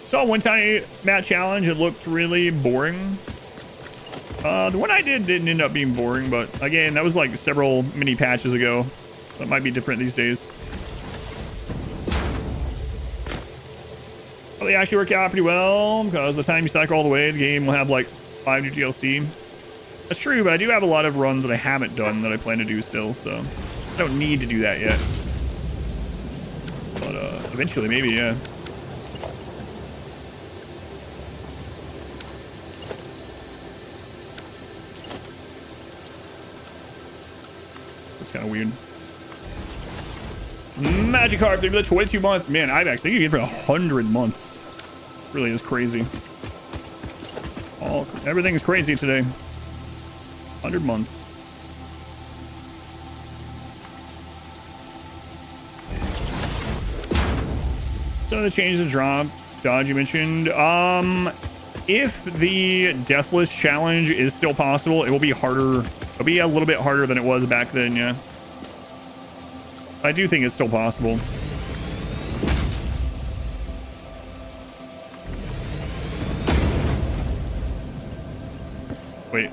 Speaker 1: Saw one Tiny Map challenge. It looked really boring. The one I did didn't end up being boring, but again, that was like several mini patches ago. That might be different these days. Well, they actually work out pretty well, because by the time you cycle all the way, the game will have like 5 new DLC. That's true, but I do have a lot of runs that I haven't done that I plan to do still, so I don't need to do that yet. But eventually, maybe, yeah. That's kind of weird. Magikarp, they've been 22 months. Man, I've actually been for 100 months. Really is crazy. Everything is crazy today. 100 months. So the change the drop dodge you mentioned. If the Deathless challenge is still possible, it will be harder. It'll be a little bit harder than it was back then, yeah. I do think it's still possible. Wait.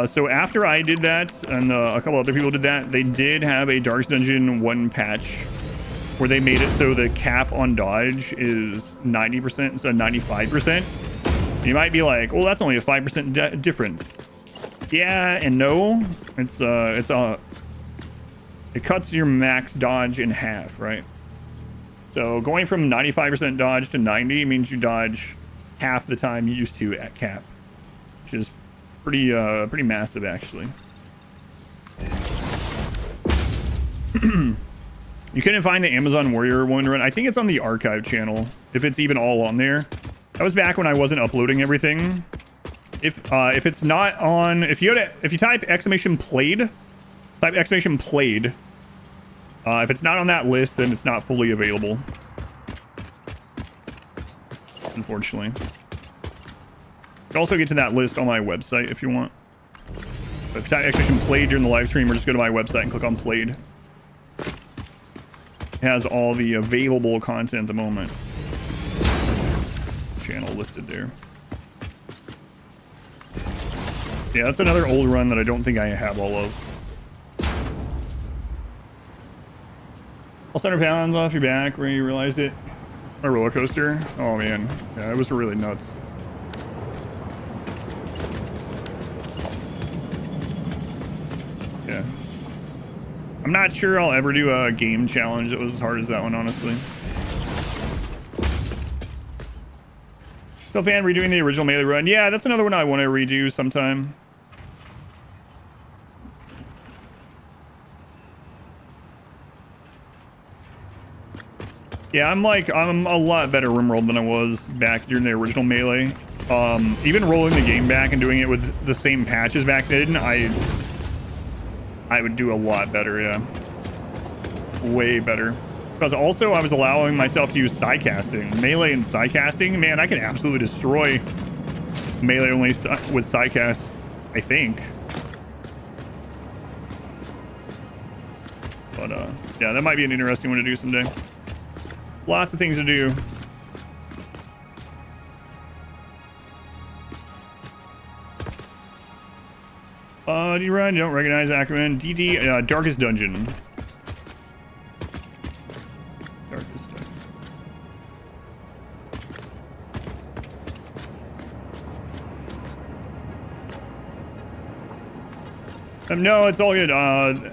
Speaker 1: So after I did that, and a couple other people did that, they did have a Darkest Dungeon 1 patch where they made it so the cap on dodge is 90% instead of 95%. You might be like, well, that's only a 5% difference. Yeah and no. It cuts your max dodge in half, right? So going from 95% dodge to 90 means you dodge half the time you used to at cap, which is pretty massive actually. You couldn't find the Amazon Warrior one run. I think it's on the archive channel, if it's even all on there. That was back when I wasn't uploading everything. If it's not on, if you type exclamation played, if it's not on that list, then it's not fully available, unfortunately. You can also get to that list on my website if you want. But if you type exclamation played during the live stream, or just go to my website and click on played. It has all the available content at the moment. Channel listed there. Yeah, that's another old run that I don't think I have all of. All 100 pounds off your back where you realized it. A roller coaster. Oh man, yeah, it was really nuts. Yeah. I'm not sure I'll ever do a game challenge that was as hard as that one, honestly. Still fan redoing the original Melee run. Yeah, that's another one I want to redo sometime. Yeah, I'm a lot better RimWorld than I was back during the original Melee. Even rolling the game back and doing it with the same patches back then, I would do a lot better, yeah. Way better. Because also I was allowing myself to use sidecasting. Melee and sidecasting, man, I can absolutely destroy melee only with sidecast, I think. But yeah, that might be an interesting one to do someday. Lots of things to do. Do you run? You don't recognize Ackerman. DD, Darkest Dungeon. Darkest Dungeon. No, it's all good.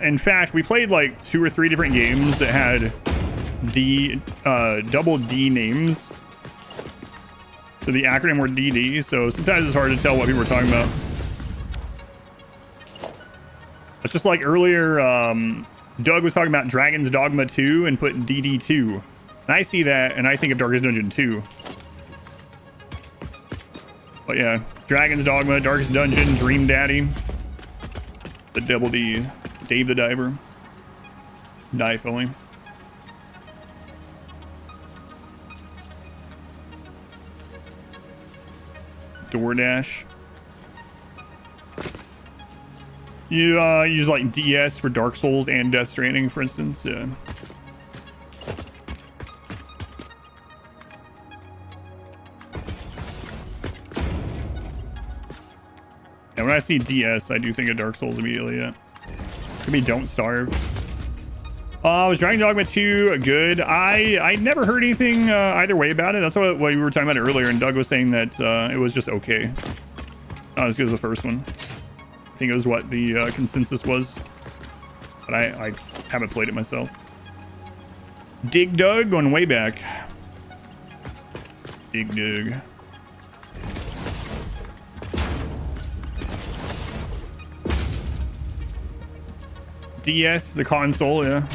Speaker 1: In fact, we played like 2 or 3 different games that had double D names. So the acronym were DD, so sometimes it's hard to tell what people were talking about. It's just like earlier, Doug was talking about Dragon's Dogma 2 and put DD2. And I see that and I think of Darkest Dungeon 2. But yeah, Dragon's Dogma, Darkest Dungeon, Dream Daddy. The double D, Dave the Diver. Die filling. DoorDash. You use like DS for Dark Souls and Death Stranding, for instance. Yeah. Yeah, when I see DS, I do think of Dark Souls immediately. Yeah. Could be Don't Starve. Was Dragon Dogma 2 good? I never heard anything either way about it. That's what we were talking about earlier, and Doug was saying that it was just okay. Not as good as the first one. I think it was what the consensus was, but I haven't played it myself. Dig Dug going way back. Dig Dug. DS, the console, yeah.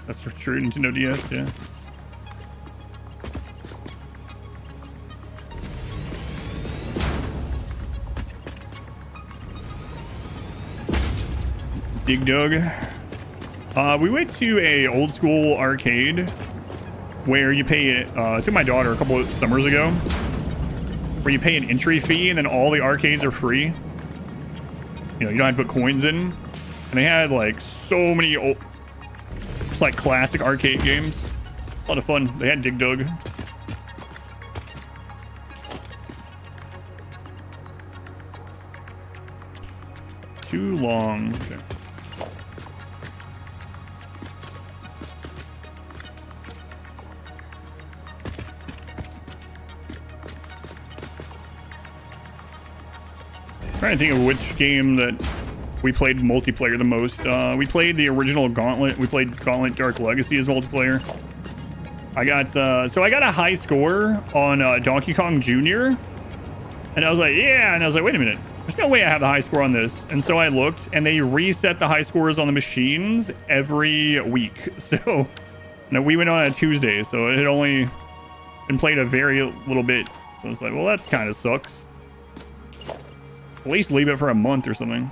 Speaker 1: That's true, Nintendo DS, yeah. Dig Dug. We went to a old school arcade where you pay it, to my daughter a couple of summers ago, where you pay an entry fee and then all the arcades are free. You know, you don't have to put coins in. And they had like so many old, like classic arcade games. A lot of fun. They had Dig Dug. Too long. Okay. Trying to think of which game that we played multiplayer the most. We played the original Gauntlet. We played Gauntlet Dark Legacy as multiplayer. I got so I got a high score on Donkey Kong Jr. And I was like, yeah. And I was like, wait a minute. There's no way I have the high score on this. And so I looked, and they reset the high scores on the machines every week. So we went on a Tuesday, so it had only been played a very little bit. So it's like, well, that kind of sucks. At least leave it for a month or something.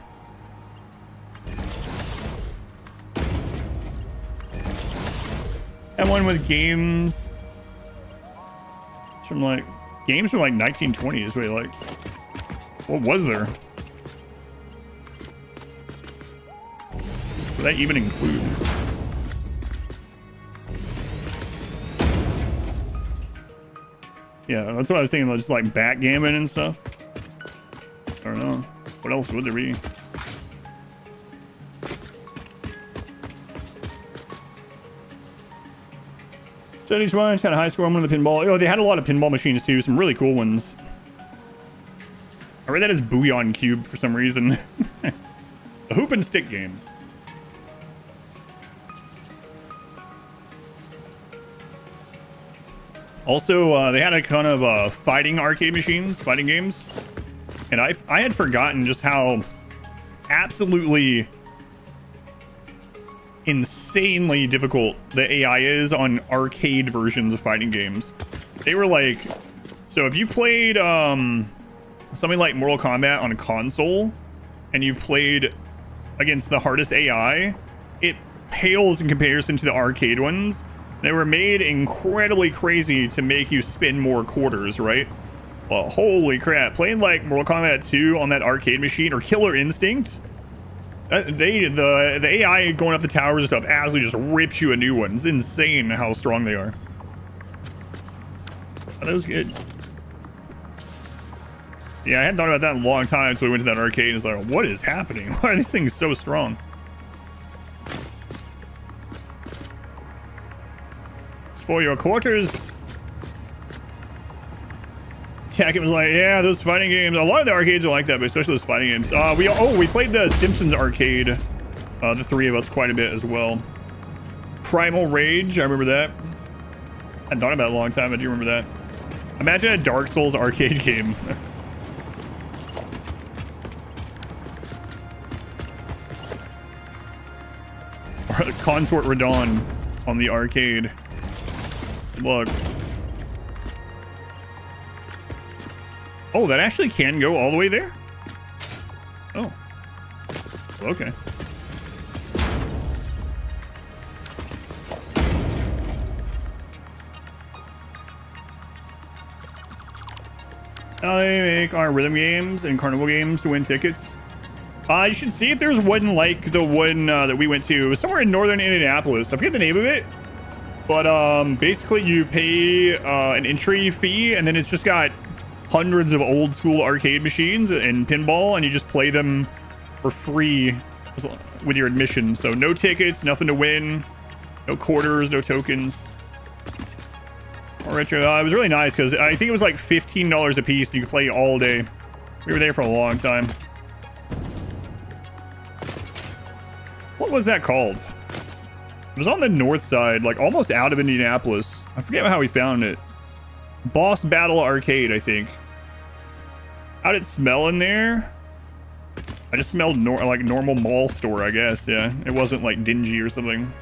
Speaker 1: And one with games from like 1920s. Wait, like, what was there? Would that even include? Yeah, that's what I was thinking. Just like backgammon and stuff. I don't know. What else would there be? So each one kind of high score on one of the pinball. Oh, they had a lot of pinball machines too. Some really cool ones. I read that as Bouillon Cube for some reason. A hoop and stick game. Also, they had a ton of fighting arcade machines, fighting games. And I had forgotten just how absolutely insanely difficult the AI is on arcade versions of fighting games. They were like, so if you played something like Mortal Kombat on a console, and you've played against the hardest AI, it pales in comparison to the arcade ones. They were made incredibly crazy to make you spin more quarters, right? Well, holy crap. Playing like Mortal Kombat 2 on that arcade machine, or Killer Instinct, the AI going up the towers and stuff absolutely just rips you a new one. It's insane how strong they are. Oh, that was good. Yeah, I hadn't thought about that in a long time until we went to that arcade and was like, what is happening? Why are these things so strong? It's for your quarters. Tackett was like, yeah, those fighting games. A lot of the arcades are like that, but especially those fighting games. We played the Simpsons arcade, the three of us, quite a bit as well. Primal Rage, I remember that. I hadn't thought about it in a long time. I do remember that. Imagine a Dark Souls arcade game. Or Consort Radon on the arcade. Look. Oh, that actually can go all the way there? Oh. Okay. They make our rhythm games and carnival games to win tickets. You should see if there's one like the one that we went to. It was somewhere in northern Indianapolis. I forget the name of it. But basically you pay an entry fee, and then it's just got hundreds of old school arcade machines and pinball, and you just play them for free with your admission. So no tickets, nothing to win, no quarters, no tokens. Or retro. It was really nice because I think it was like $15 a piece and you could play all day. We were there for a long time. What was that called? It was on the north side, like almost out of Indianapolis. I forget how we found it. Boss Battle Arcade, I think. How'd it smell in there? I just smelled like normal mall store, I guess. Yeah, it wasn't like dingy or something.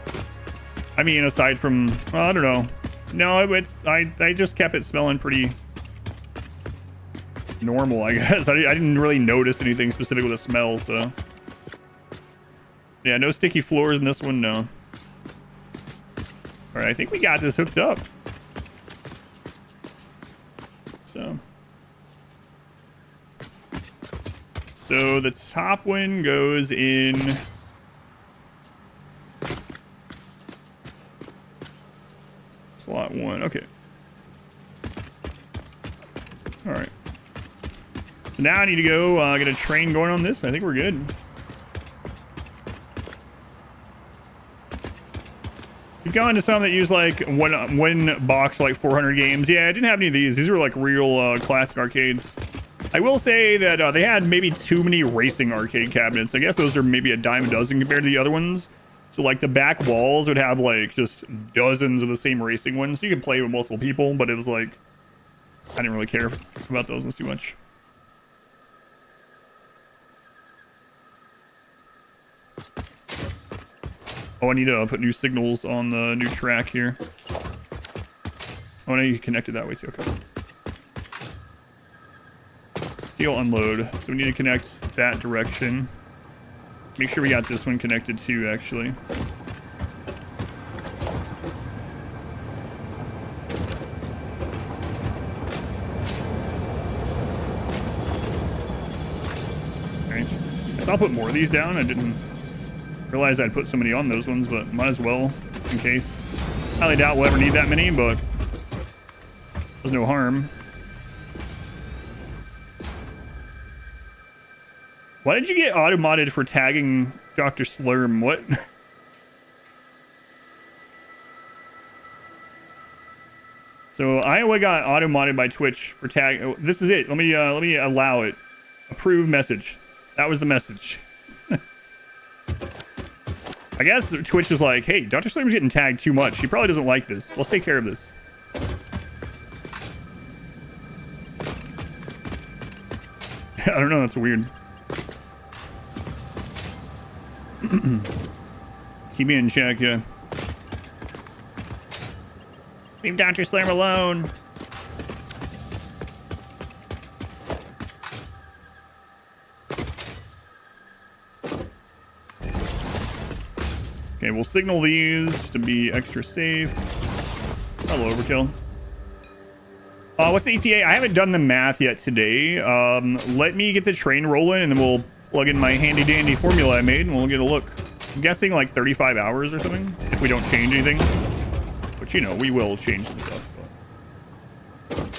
Speaker 1: I mean, aside from, well, I don't know. No, I just kept it smelling pretty normal, I guess. I didn't really notice anything specific with the smell, so. Yeah, no sticky floors in this one, no. All right, I think we got this hooked up. So the top one goes in. Slot 1, okay. All right. So now I need to go get a train going on this. I think we're good. You've gone to some that use like one box for like 400 games. Yeah, I didn't have any of these. These were like real classic arcades. I will say that they had maybe too many racing arcade cabinets. I guess those are maybe a dime a dozen compared to the other ones. So like the back walls would have like just dozens of the same racing ones. So you could play with multiple people, but it was like, I didn't really care about those ones too much. Oh, I need to put new signals on the new track here. Oh, no, you connected that way too. Okay. Steel unload. So we need to connect that direction. Make sure we got this one connected too, actually. Okay. Guess I'll put more of these down. I didn't realize I'd put so many on those ones, but might as well, just in case. Highly doubt we'll ever need that many, but there's no harm. Why did you get auto-modded for tagging Dr. Slurm? What? So Iowa got auto-modded by Twitch for tag. Oh, this is it. Let me allow it. Approve message. That was the message. I guess Twitch is like, hey, Dr. Slurm's getting tagged too much. He probably doesn't like this. Let's take care of this. I don't know. That's weird. Keep me in check, yeah. Leave Dr. Slurm alone. Okay, we'll signal these to be extra safe. Hello, overkill. What's the ETA? I haven't done the math yet today. Let me get the train rolling, and then we'll plug in my handy-dandy formula I made, and we'll get a look. I'm guessing like 35 hours or something, if we don't change anything. But, you know, we will change some stuff. But...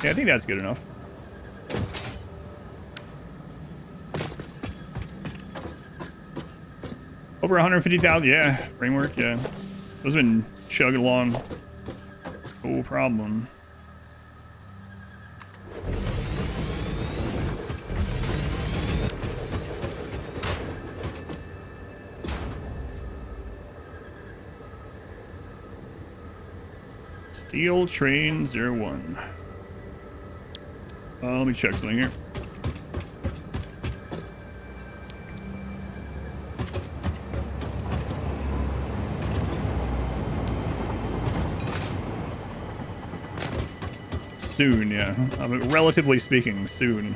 Speaker 1: yeah, I think that's good enough. Over 150,000, yeah, framework, yeah. Those have been chugging along. No problem. Steel train 01. Let me check something here. Soon, yeah. I mean, relatively speaking, soon.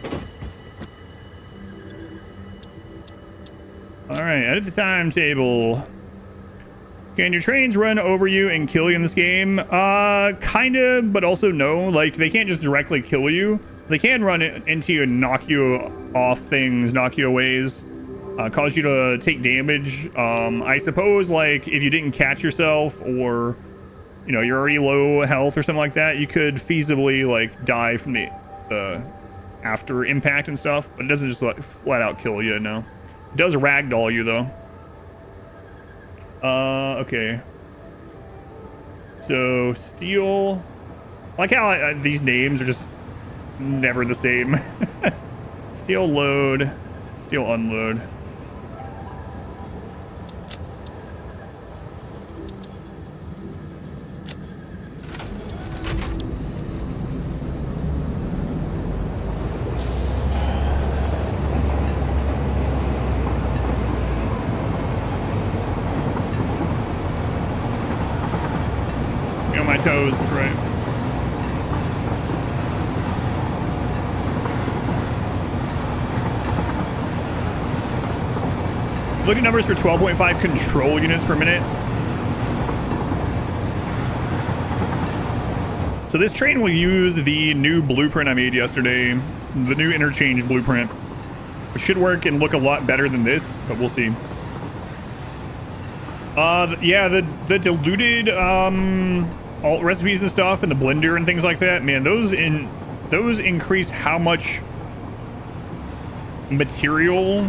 Speaker 1: Alright, edit the timetable. Can your trains run over you and kill you in this game? Kinda, but also no. Like, they can't just directly kill you. They can run into you and knock you off things, knock you away, cause you to take damage. I suppose, like, if you didn't catch yourself or... you know, you're already low health or something like that, you could feasibly, like, die from the after impact and stuff, but it doesn't just, like, flat out kill you, no. It does ragdoll you, though. Okay. So, steel... I like how these names are just never the same. Steel load, steel unload. Toes, that's right. Look at numbers for 12.5 control units per minute. So this train will use the new blueprint I made yesterday, the new interchange blueprint. It should work and look a lot better than this, but we'll see. Yeah, the diluted alt recipes and stuff and the blender and things like that, man, those increase how much material,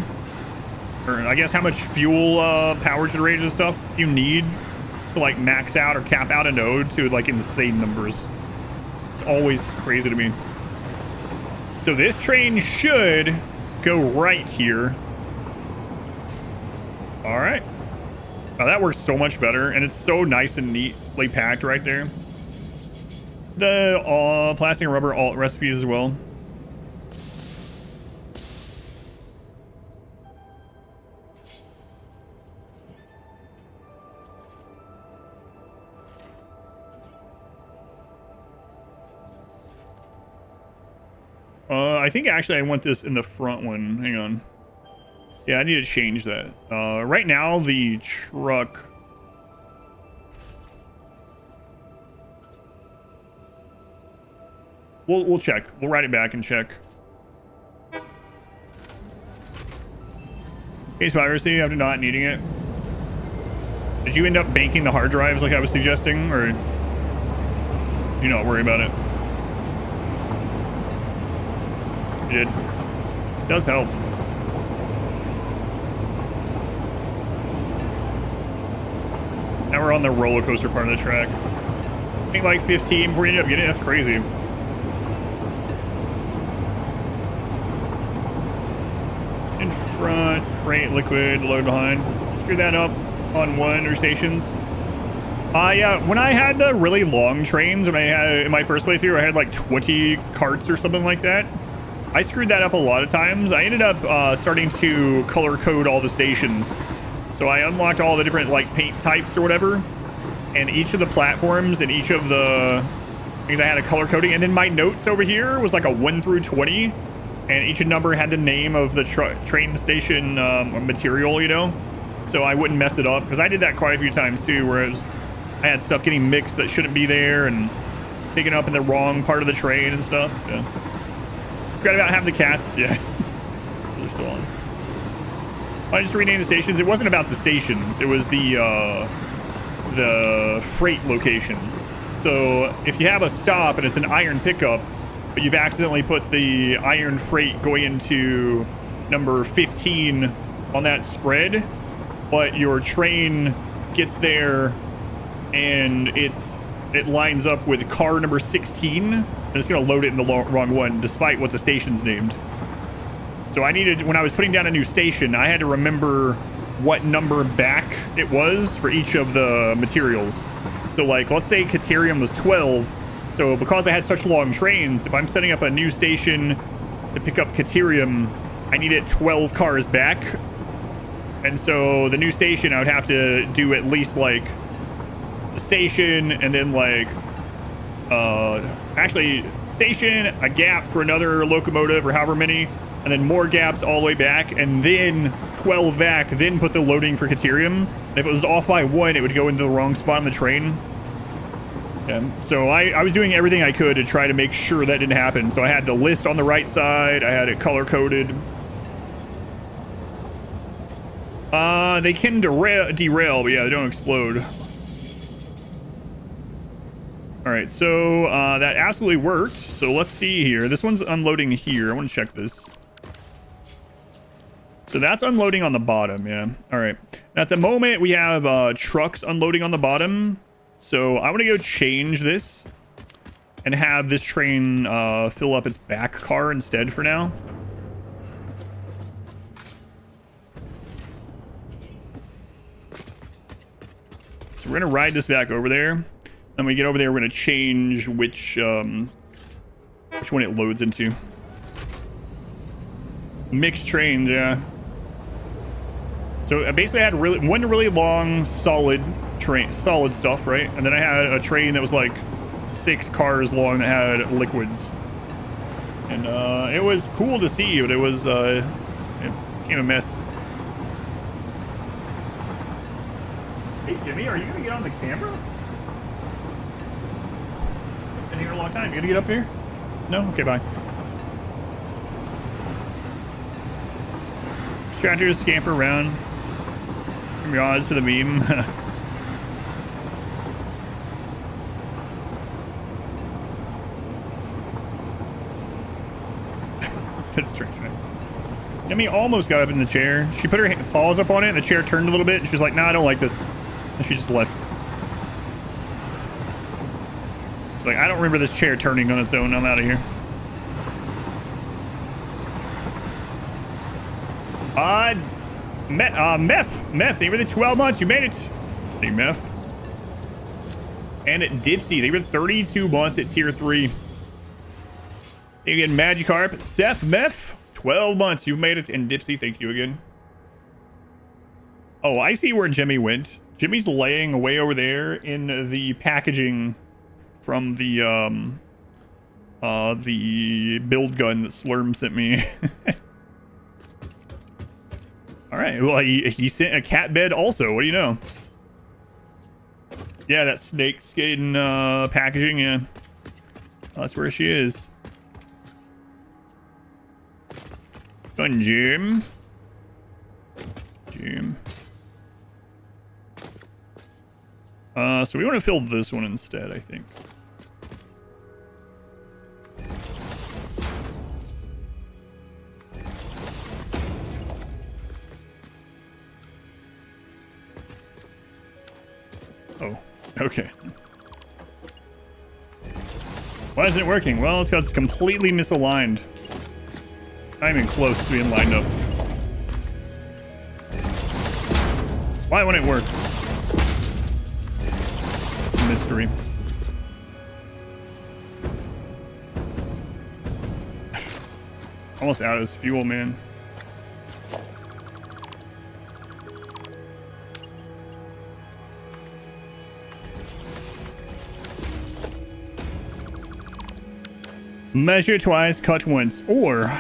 Speaker 1: or I guess how much fuel power generation and stuff you need to like max out or cap out a node to like insane numbers. It's always crazy to me. So this train should go right here. All right. Oh, that works so much better, and it's so nice and neatly packed right there. The plastic and rubber alt recipes as well. I think actually I want this in the front one. Hang on. Yeah, I need to change that. Right now, the truck... We'll check. We'll write it back and check. Case piracy after not needing it. Did you end up banking the hard drives like I was suggesting, or you not worry about it? You did. It does help. Now we're on the roller coaster part of the track. I think like 15 before you end up getting it. That's crazy. In front, freight, liquid, load behind. Screw that up on one or stations. Yeah, when I had the really long trains, when I had in my first playthrough, I had like 20 carts or something like that. I screwed that up a lot of times. I ended up starting to color code all the stations. So I unlocked all the different like paint types or whatever, and each of the platforms and each of the things I had a color coding. And then my notes over here was like a 1 through 20, and each number had the name of the train station material, you know, so I wouldn't mess it up, because I did that quite a few times too, where I had stuff getting mixed that shouldn't be there and picking up in the wrong part of the train and stuff. Yeah. Forgot about having the cats. Yeah. They're still on. I just renamed the stations. It wasn't about the stations. It was the freight locations. So if you have a stop and it's an iron pickup, but you've accidentally put the iron freight going into number 15 on that spread, but your train gets there and it lines up with car number 16, and it's going to load it in the wrong one, despite what the station's named. So I needed, when I was putting down a new station, I had to remember what number back it was for each of the materials. So like, let's say Caterium was 12. So because I had such long trains, if I'm setting up a new station to pick up Caterium, I need it 12 cars back. And so the new station, I would have to do at least like the station, and then like actually station, a gap for another locomotive or however many, and then more gaps all the way back, and then 12 back, then put the loading for Caterium. And if it was off by 1, it would go into the wrong spot on the train. Yeah. So I was doing everything I could to try to make sure that didn't happen. So I had the list on the right side, I had it color coded. They can derail, but yeah, they don't explode. All right, so that absolutely worked. So let's see here. This one's unloading here. I want to check this. So that's unloading on the bottom, yeah. All right. At the moment, we have trucks unloading on the bottom. So I want to go change this and have this train fill up its back car instead for now. So we're going to ride this back over there. When we get over there, we're going to change which one it loads into. Mixed trains, yeah. So I basically had one really long, solid stuff, right? And then I had a train that was like 6 cars long that had liquids. And it was cool to see, but it was it became a mess. Hey Jimmy, are you going to get on the camera? Been here a long time. You gonna get up here? No? Okay, bye. Trying to scamper around. Mirage for the meme. That's strange, right? Yummy almost got up in the chair. She put her paws up on it and the chair turned a little bit and she's like, nah, I don't like this. And she just left. She's like, I don't remember this chair turning on its own. I'm out of here. Meth, they were the 12 months. You made it. Hey, Meth. And Dipsy, they were 32 months at tier 3. You get Magikarp, Seth, Meth, 12 months. You've made it. And Dipsy, thank you again. Oh, I see where Jimmy went. Jimmy's laying way over there in the packaging from the build gun that Slurm sent me. All right. Well, he sent a cat bed also. What do you know? Yeah, that snake skin packaging. Yeah, that's where she is. Fun, Jim. So we want to fill this one instead, I think. Oh, okay. Why isn't it working? Well, it's because it's completely misaligned. Not even close to being lined up. Why wouldn't it work? Mystery. Almost out of this fuel, man. Measure twice, cut once, or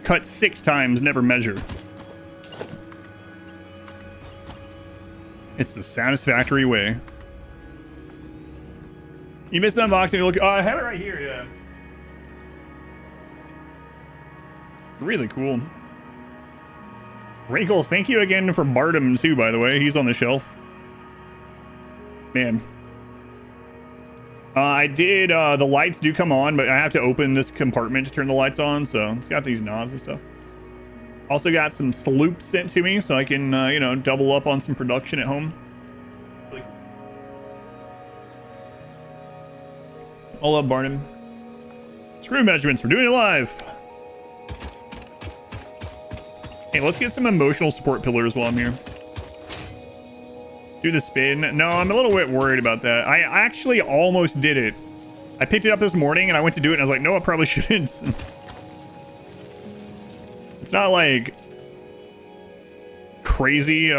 Speaker 1: Cut 6 times, never measure. It's the Satisfactory way. You missed the unboxing. Look, I have it right here, yeah. Really cool. Wrinkle, thank you again for Bardem too, by the way. He's on the shelf. Man. I did, the lights do come on, but I have to open this compartment to turn the lights on, so it's got these knobs and stuff. Also got some sloop sent to me, so I can, you know, double up on some production at home. I love Barnum. Screw measurements, we're doing it live. Hey, let's get some emotional support pillars while I'm here. Do the spin. No, I'm a little bit worried about that. I actually almost did it. I picked it up this morning and I went to do it and I was like, no, I probably shouldn't. It's not like crazy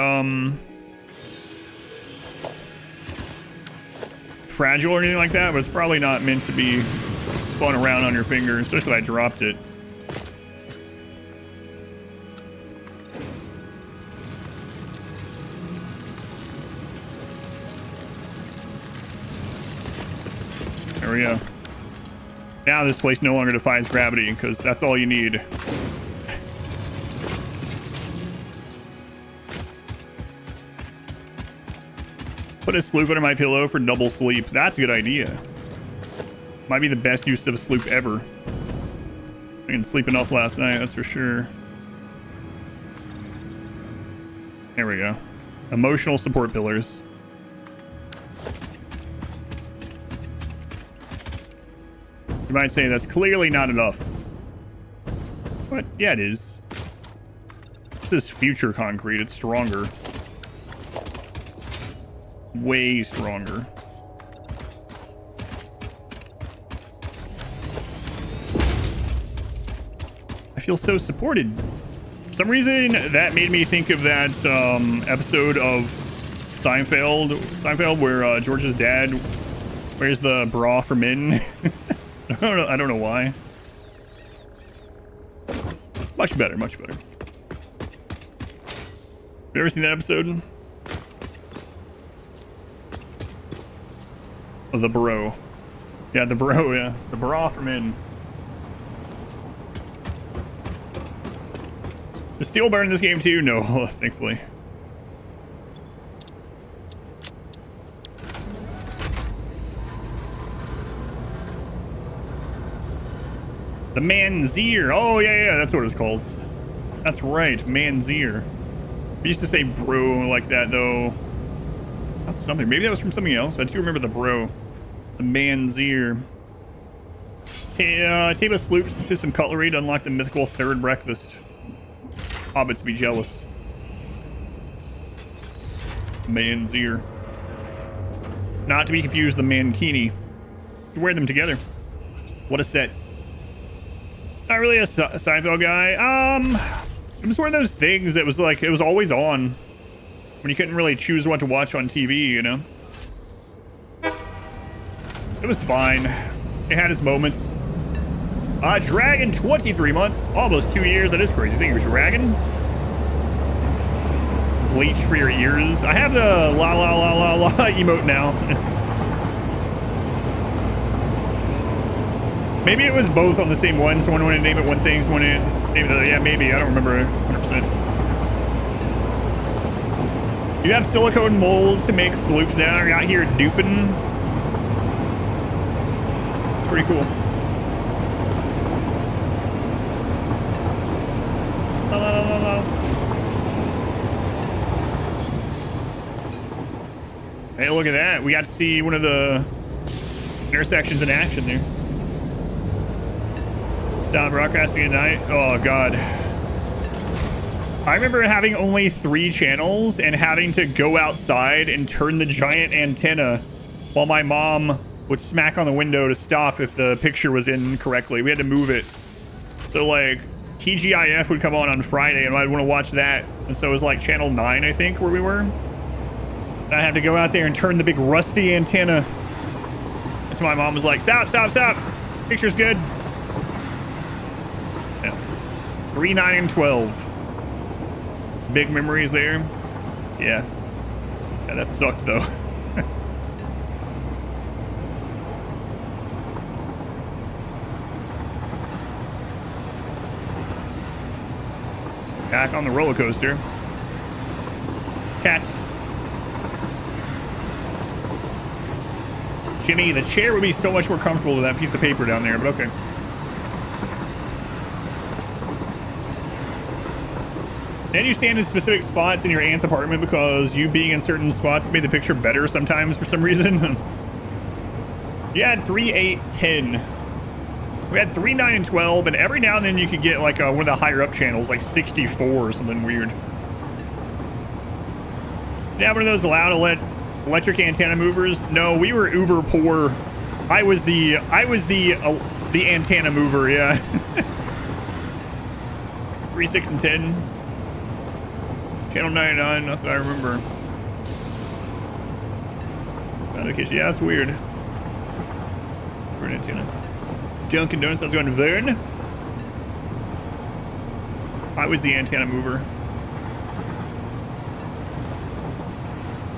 Speaker 1: fragile or anything like that, but it's probably not meant to be spun around on your finger, especially if I dropped it. There we go. Now this place no longer defies gravity, because that's all you need. Put a sloop under my pillow for double sleep. That's a good idea. Might be the best use of a sloop ever. I didn't sleep enough last night, that's for sure. There we go. Emotional support pillars. You might say that's clearly not enough. But yeah, it is. This is future concrete. It's stronger. Way stronger. I feel so supported. For some reason, that made me think of that episode of Seinfeld where George's dad wears the bra for men. I don't know why. Much better, much better. You ever seen that episode? Oh, the bro. Yeah, the bro, yeah. The bra for men. Does steel burn in this game too? No, thankfully. The Manzier. Oh, yeah, that's what it was called. That's right, Manzier. We used to say bro like that, though. That's something. Maybe that was from something else, but I do remember the bro. The Manzier. Tape of sloops to some cutlery to unlock the mythical third breakfast. Hobbits be jealous. Manzier. Not to be confused with the Mankini. You wear them together. What a set. Not really a Seinfeld guy. It was one of those things that was like, it was always on. When you couldn't really choose what to watch on TV, you know? It was fine. It had its moments. Dragon, 23 months. Almost 2 years. That is crazy. Thank you, Dragon. Bleach for your ears. I have the la la la la la emote now. Maybe it was both on the same one. Someone wanted to name it one thing, someone wanted to name it the other. Yeah, maybe. I don't remember 100%. You have silicone molds to make sloops now. You're out here duping. It's pretty cool. La, la, la, la. Hey, look at that. We got to see one of the intersections in action there. Stop broadcasting at night. Oh, God. I remember having only 3 channels and having to go outside and turn the giant antenna while my mom would smack on the window to stop if the picture was in correctly. We had to move it. So, like, TGIF would come on Friday, and I'd want to watch that. And so it was, like, channel 9, I think, where we were. And I had to go out there and turn the big rusty antenna. And so my mom was like, stop, stop, stop. Picture's good. Yeah. 3, 9, and 12. Big memories there. Yeah. Yeah, that sucked though. Back on the roller coaster. Cat. Jimmy, the chair would be so much more comfortable with that piece of paper down there, but okay. And you stand in specific spots in your aunt's apartment because you being in certain spots made the picture better sometimes for some reason. You had 3, 8, 10. We had 3, 9, and 12, and every now and then you could get like one of the higher up channels, like 64 or something weird. Yeah, one of those allowed to let electric antenna movers? No, we were uber poor. I was the antenna mover, yeah. 3, 6, and 10. Channel 99, not that I remember. Notification, yeah, that's weird. Weird antenna. Dunkin' Donuts, I was going to Vern. I was the antenna mover.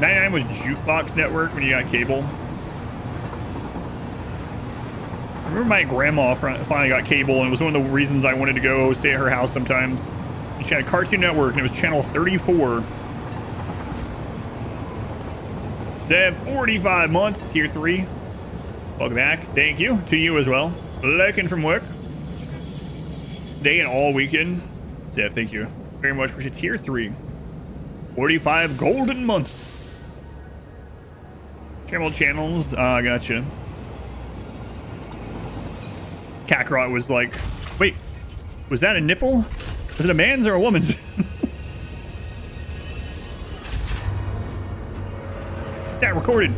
Speaker 1: 99 was Jukebox Network when you got cable. I remember my grandma finally got cable, and it was one of the reasons I wanted to go stay at her house sometimes. And she had Cartoon Network, and it was channel 34. 45 months, tier 3. Welcome back. Thank you to you as well. Lurking from work. Day and all weekend. Seth, thank you very much for your tier 3. 45 golden months. Caramel channels. I gotcha. Kakarot was like, wait, was that a nipple? Was it a man's or a woman's? That recorded.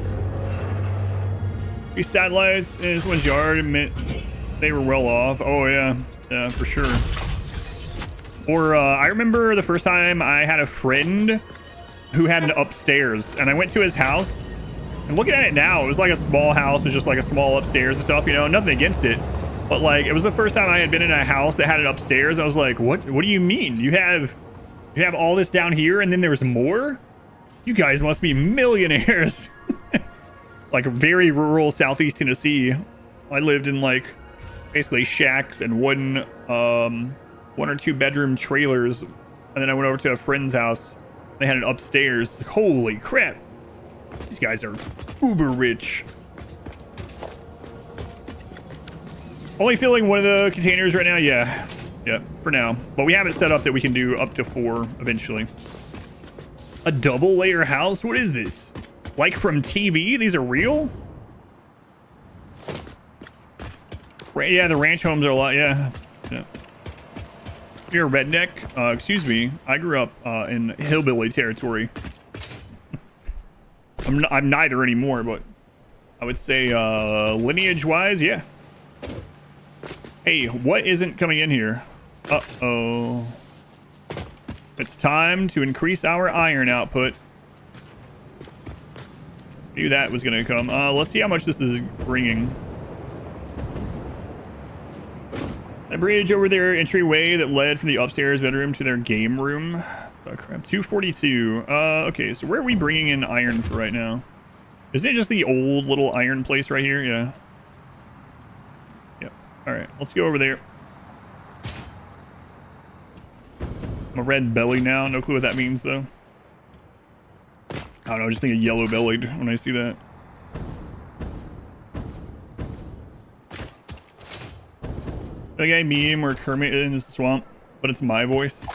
Speaker 1: These satellites in this one's yard admit they were well off. Oh yeah, yeah, for sure. Or I remember the first time I had a friend who had an upstairs, and I went to his house. And looking at it now, it was like a small house with just like a small upstairs and stuff, you know, nothing against it. But like, it was the first time I had been in a house that had an upstairs. I was like, what do you mean? You have all this down here and then there's more? You guys must be millionaires. Like very rural Southeast Tennessee. I lived in like basically shacks and one or two bedroom trailers. And then I went over to a friend's house. They had an upstairs. Like, holy crap. These guys are uber rich. Only filling one of the containers right now? Yeah. Yeah, for now. But we have it set up that we can do up to 4 eventually. A double layer house? What is this? Like from TV? These are real? Yeah, the ranch homes are a lot. Yeah. Yeah. You're a redneck? Excuse me. I grew up in hillbilly territory. I'm neither anymore, but I would say lineage-wise, yeah. Hey, what isn't coming in here? Uh-oh. It's time to increase our iron output. Knew that was going to come. Let's see how much this is bringing. A bridge over their entryway that led from the upstairs bedroom to their game room. Oh, crap. 242. Okay, so where are we bringing in iron for right now? Isn't it just the old little iron place right here? Yeah. Yep. All right, let's go over there. I'm a red belly now. No clue what that means, though. I don't know. I just think of yellow bellied when I see that. The guy meme where Kermit is the swamp, but it's my voice.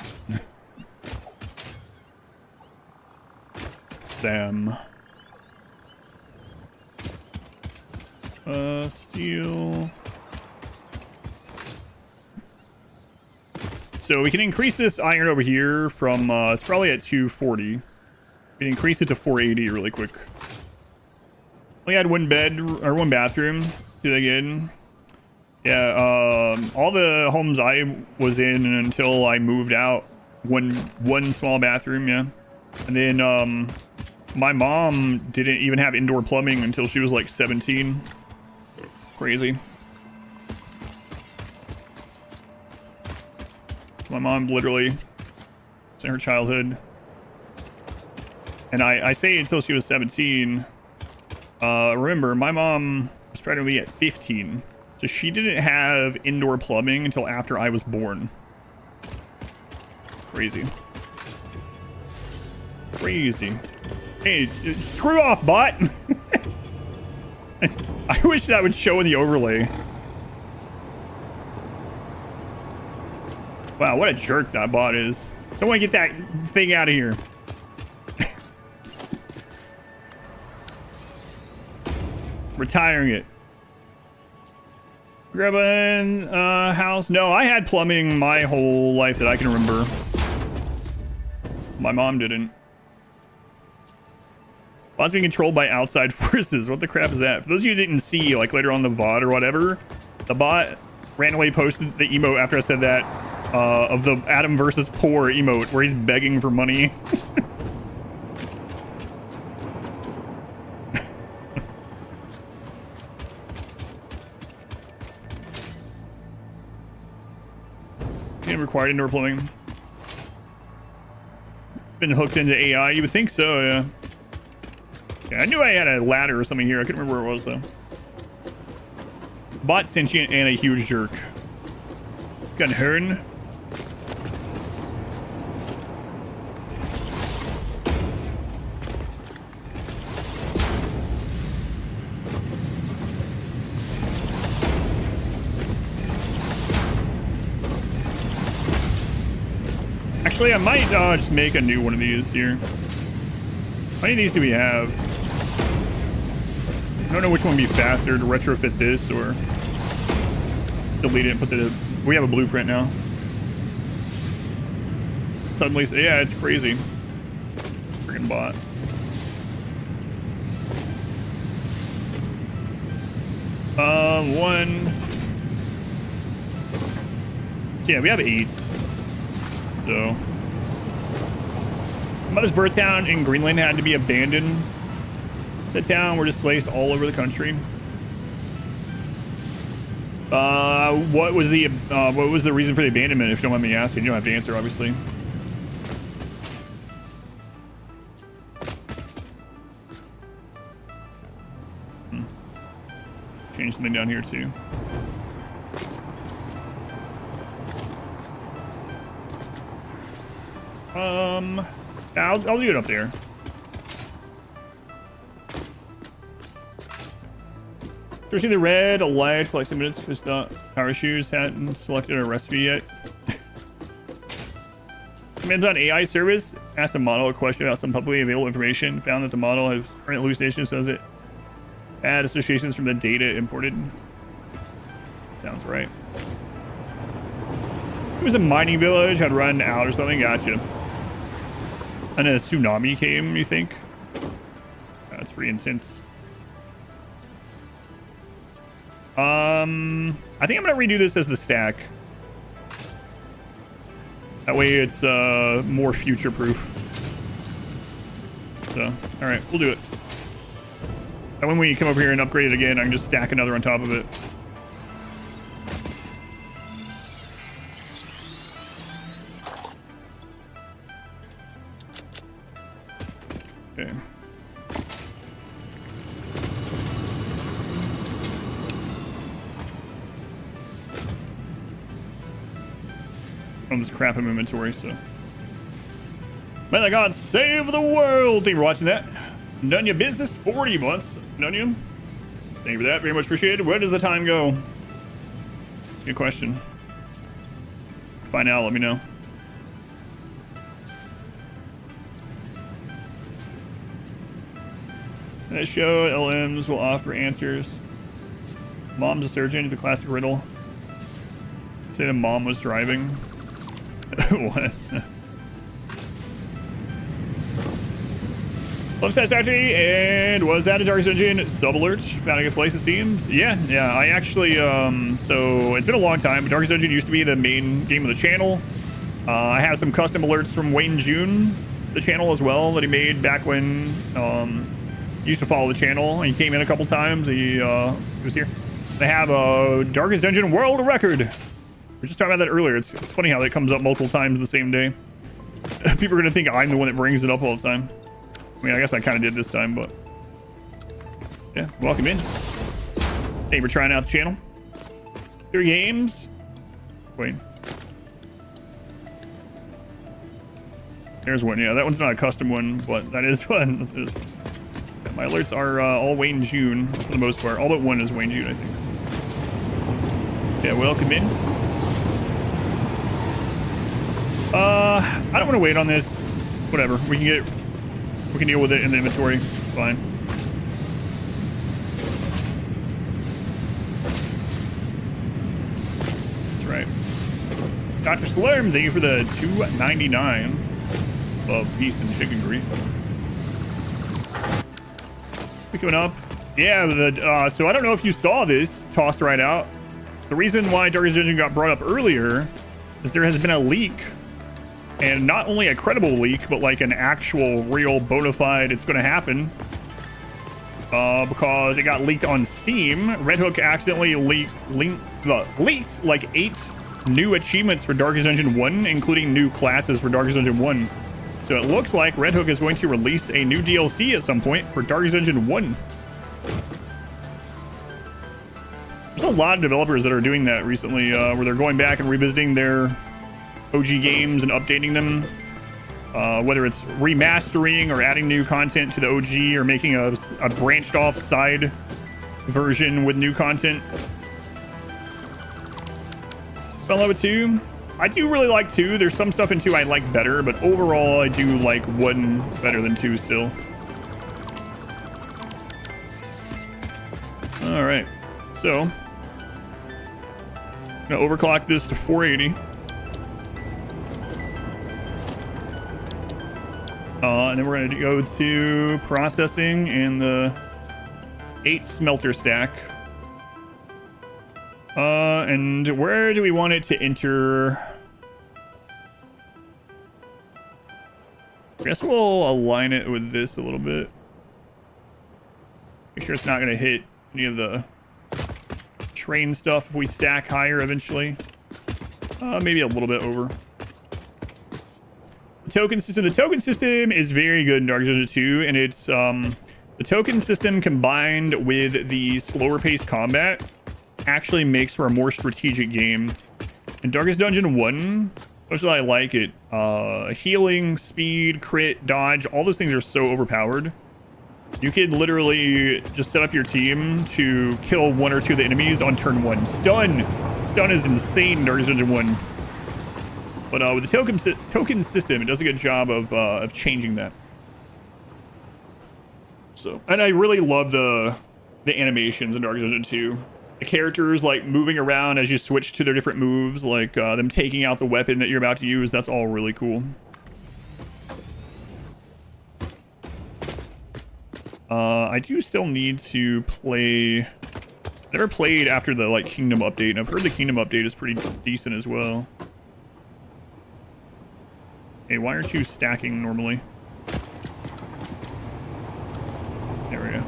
Speaker 1: Sam. Steel. So we can increase this iron over here from, it's probably at 240. We can increase it to 480 really quick. We had one bed, or one bathroom. Do that again. Yeah, all the homes I was in until I moved out, one small bathroom, yeah. And then, my mom didn't even have indoor plumbing until she was like 17. Crazy. My mom literally, it's in her childhood. And I say until she was 17. Remember, my mom was pregnant with me at 15. So she didn't have indoor plumbing until after I was born. Crazy. Crazy. Hey, screw off, bot! I wish that would show in the overlay. Wow, what a jerk that bot is. Someone get that thing out of here. Retiring it. Grabbing house. No, I had plumbing my whole life that I can remember. My mom didn't. Bot's being controlled by outside forces. What the crap is that? For those of you who didn't see, like later on the VOD or whatever, the bot randomly posted the emote after I said that of the Adam versus poor emote where he's begging for money. Required indoor plumbing. Been hooked into AI. You would think so, yeah. Yeah, I knew I had a ladder or something here. I couldn't remember where it was though. Bot sentient and a huge jerk. Gun Hearn. Actually, I might just make a new one of these here. How many of these do we have? I don't know which one would be faster to retrofit this or delete it and put the... We have a blueprint now. Suddenly, yeah, it's crazy. Freaking bot. One. Yeah, we have 8. So, mother's birth town in Greenland had to be abandoned. The town were displaced all over the country. What was the reason for the abandonment? If you don't mind me asking, you don't have to answer, obviously. Change something down here too. I'll do it up there. Especially the red light for like some minutes because the power shoes hadn't selected a recipe yet. Commands on AI service. Asked the model a question about some publicly available information. Found that the model has current hallucinations. Does it add associations from the data imported? Sounds right. It was a mining village. Had run out or something. Gotcha. And a tsunami came, you think? That's pretty intense. I think I'm gonna redo this as the stack. That way it's more future-proof. So, all right, we'll do it. And when we come over here and upgrade it again, I can just stack another on top of it. Okay. On this crap in inventory, so. Man, I God, save the world! Thank you for watching that. Done your business, 40 months. Done you? Thank you for that, very much appreciated. Where does the time go? Good question. Find out, let me know. That show, LMs will offer answers. Mom's a surgeon, the classic riddle. Say the mom was driving. What? Love Satisfactory, and was that a Darkest Dungeon sub alert? Found a good place, it seems. Yeah, I actually, so it's been a long time, but Darkest Dungeon used to be the main game of the channel. I have some custom alerts from Wayne June, the channel as well, that he made back when, he used to follow the channel. He came in a couple times, he was here. They have a Darkest Dungeon world record. were just talking about that earlier. It's funny how that comes up multiple times in the same day. People are gonna think I'm the one that brings it up all the time. I mean, I guess I kind of did this time, but yeah, welcome in. Thank you for trying out the channel. 3 games. Wait. There's one. Yeah, that one's not a custom one, but that is one. My alerts are all Wayne June for the most part. All but one is Wayne June, I think. Yeah, welcome in. I don't want to wait on this. Whatever. We can deal with it in the inventory. It's fine. That's right. Dr. Slurm, thank you for the $2.99 of beef and chicken grease. Coming up. Yeah, so I don't know if you saw this tossed right out. The reason why Darkest Dungeon got brought up earlier is there has been a leak. And not only a credible leak, but like an actual, real, bona fide, it's going to happen. Because it got leaked on Steam. Red Hook accidentally leaked like 8 new achievements for Darkest Dungeon 1, including new classes for Darkest Dungeon 1. So it looks like Red Hook is going to release a new DLC at some point for Darkest Dungeon 1. There's a lot of developers that are doing that recently, where they're going back and revisiting their OG games and updating them. Whether it's remastering or adding new content to the OG or making a branched off side version with new content. Fell in love with 2. I do really like 2. There's some stuff in 2 I like better, but overall I do like 1 better than 2 still. All right, so I'm gonna overclock this to 480. And then we're gonna go to processing in the 8 smelter stack. And where do we want it to enter? I guess we'll align it with this a little bit. Make sure it's not going to hit any of the train stuff if we stack higher eventually. Maybe a little bit over. The token system. The token system is very good in Dark Dungeon 2, and it's the token system combined with the slower paced combat actually makes for a more strategic game. In Darkest Dungeon 1, especially I like it, healing, speed, crit, dodge, all those things are so overpowered. You could literally just set up your team to kill 1 or 2 of the enemies on turn 1. Stun is insane in Darkest Dungeon 1. But with the token system, it does a good job of changing that. So, and I really love the animations in Darkest Dungeon 2. The characters like moving around as you switch to their different moves, like them taking out the weapon that you're about to use. That's all really cool. I do still need to play. I never played after the like Kingdom update, and I've heard the Kingdom update is pretty decent as well. Hey, why aren't you stacking normally? There we go.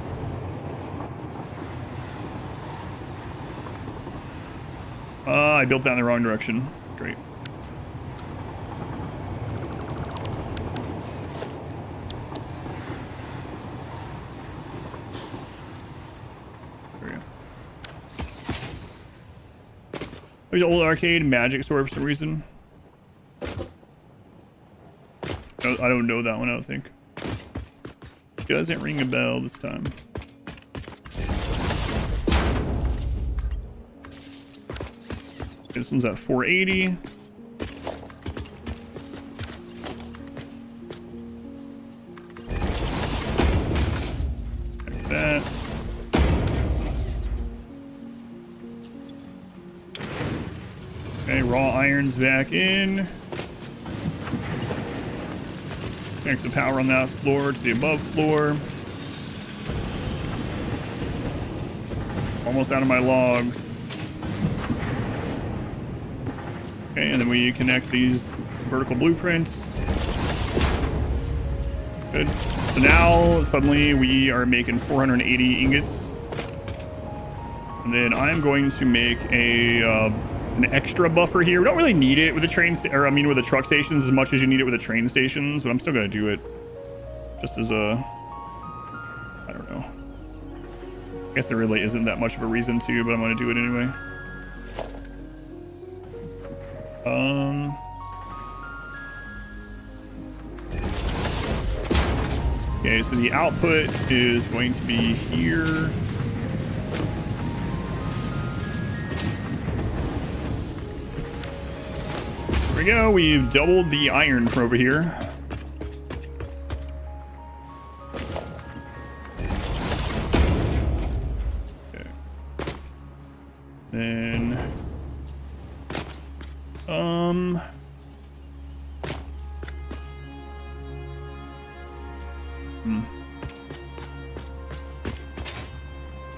Speaker 1: I built that in the wrong direction. Great. There we go. There's an old arcade magic sword for some reason. I don't know that one, I don't think. Doesn't ring a bell this time. This one's at 480. Like that. Okay, raw irons back in. Connect the power on that floor to the above floor. Almost out of my logs. Okay, and then we connect these vertical blueprints. Good. So now, suddenly, we are making 480 ingots. And then I'm going to make a an extra buffer here. We don't really need it with the train, with the truck stations as much as you need it with the train stations, but I'm still gonna do it just as a, I don't know. I guess there really isn't that much of a reason to, but I'm gonna do it anyway. Okay, so the output is going to be here. There we go. We've doubled the iron from over here. Okay. Then,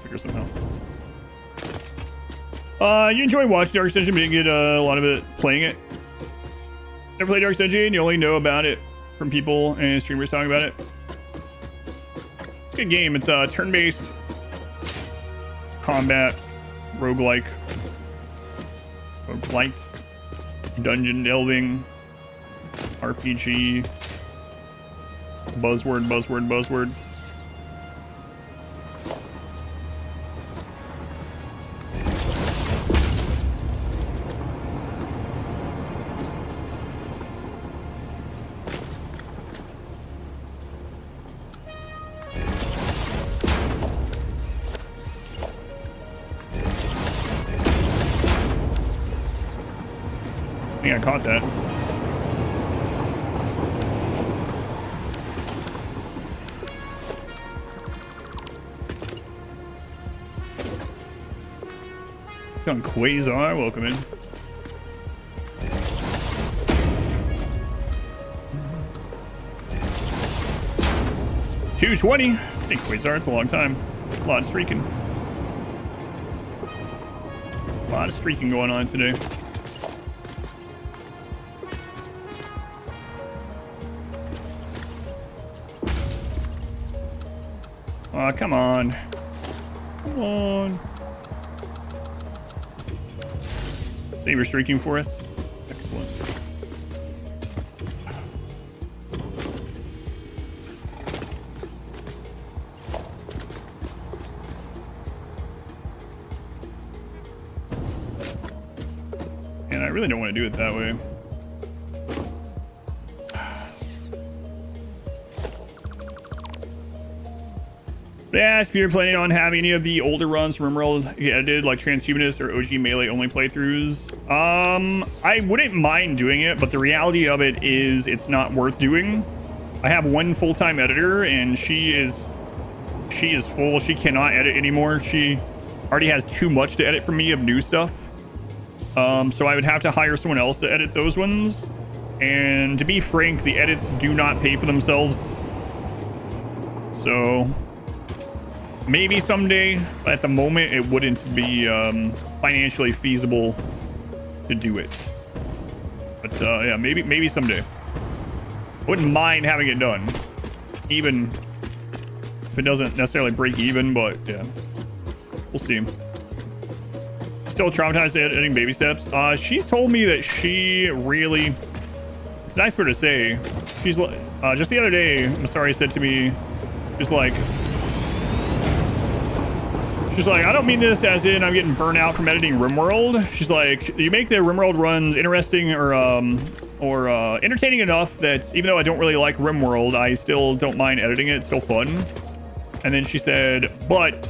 Speaker 1: figure somehow. You enjoy watching Dark Dungeon, but you didn't get a lot of it playing it. Never played Dark Dungeon, you only know about it from people and streamers talking about it. It's a good game. It's a turn-based combat roguelike dungeon delving RPG. Buzzword. I think I caught that. On Quasar, welcome in. $220. I think Quasar, it's a long time. A lot of streaking. A lot of streaking going on today. Oh, come on. Come on. Save your streaking for us. Excellent. And I really don't want to do it that way. They asked if you're planning on having any of the older runs from RimWorld edited, like Transhumanist or OG Melee only playthroughs. I wouldn't mind doing it, but the reality of it is it's not worth doing. I have one full-time editor, and she is full. She cannot edit anymore. She already has too much to edit for me of new stuff. So I would have to hire someone else to edit those ones. And to be frank, the edits do not pay for themselves. So maybe someday, but at the moment it wouldn't be financially feasible to do it. But yeah, maybe someday. Wouldn't mind having it done, even if it doesn't necessarily break even, but yeah, we'll see. Still traumatized editing baby steps. She's told me that she really, it's nice for her to say, she's like, just the other day, Masari said to me, she's like, I don't mean this as in I'm getting burnt out from editing RimWorld. She's like, you make the RimWorld runs interesting or entertaining enough that even though I don't really like RimWorld, I still don't mind editing it. It's still fun. And then she said, but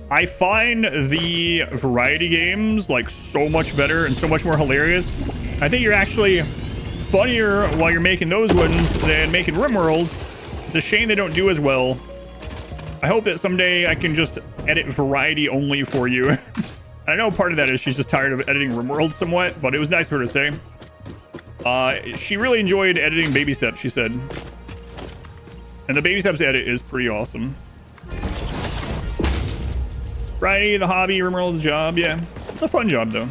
Speaker 1: I find the variety games like so much better and so much more hilarious. I think you're actually funnier while you're making those ones than making RimWorlds. It's a shame they don't do as well. I hope that someday I can just edit variety only for you. And I know part of that is she's just tired of editing RimWorld somewhat, but it was nice for her to say. She really enjoyed editing Baby Steps, she said. And the Baby Steps edit is pretty awesome. Variety, the hobby, RimWorld, the job. Yeah, it's a fun job though.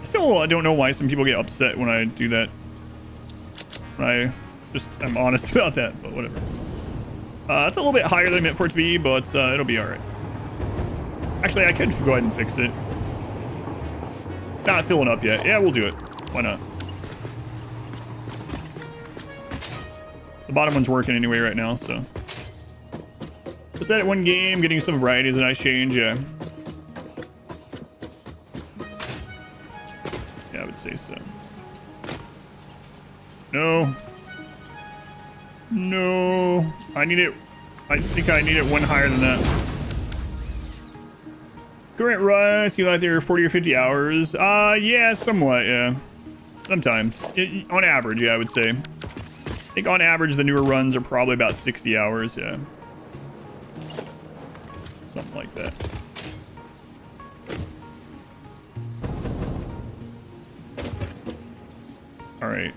Speaker 1: Still, I don't know why some people get upset when I do that. I'm honest about that, but whatever. It's a little bit higher than I meant for it to be, but it'll be all right. Actually, I could go ahead and fix it. not filling up yet. Yeah, we'll do it. Why not? The bottom one's working anyway right now, so. Just that one game, getting some variety is a nice change, yeah. Yeah, I would say so. No. No. I need it. I think I need it one higher than that. Current run, seem like they're 40 or 50 hours. Yeah, somewhat, yeah. Sometimes. On average, yeah, I would say. I think on average, the newer runs are probably about 60 hours, yeah. Something like that. All right.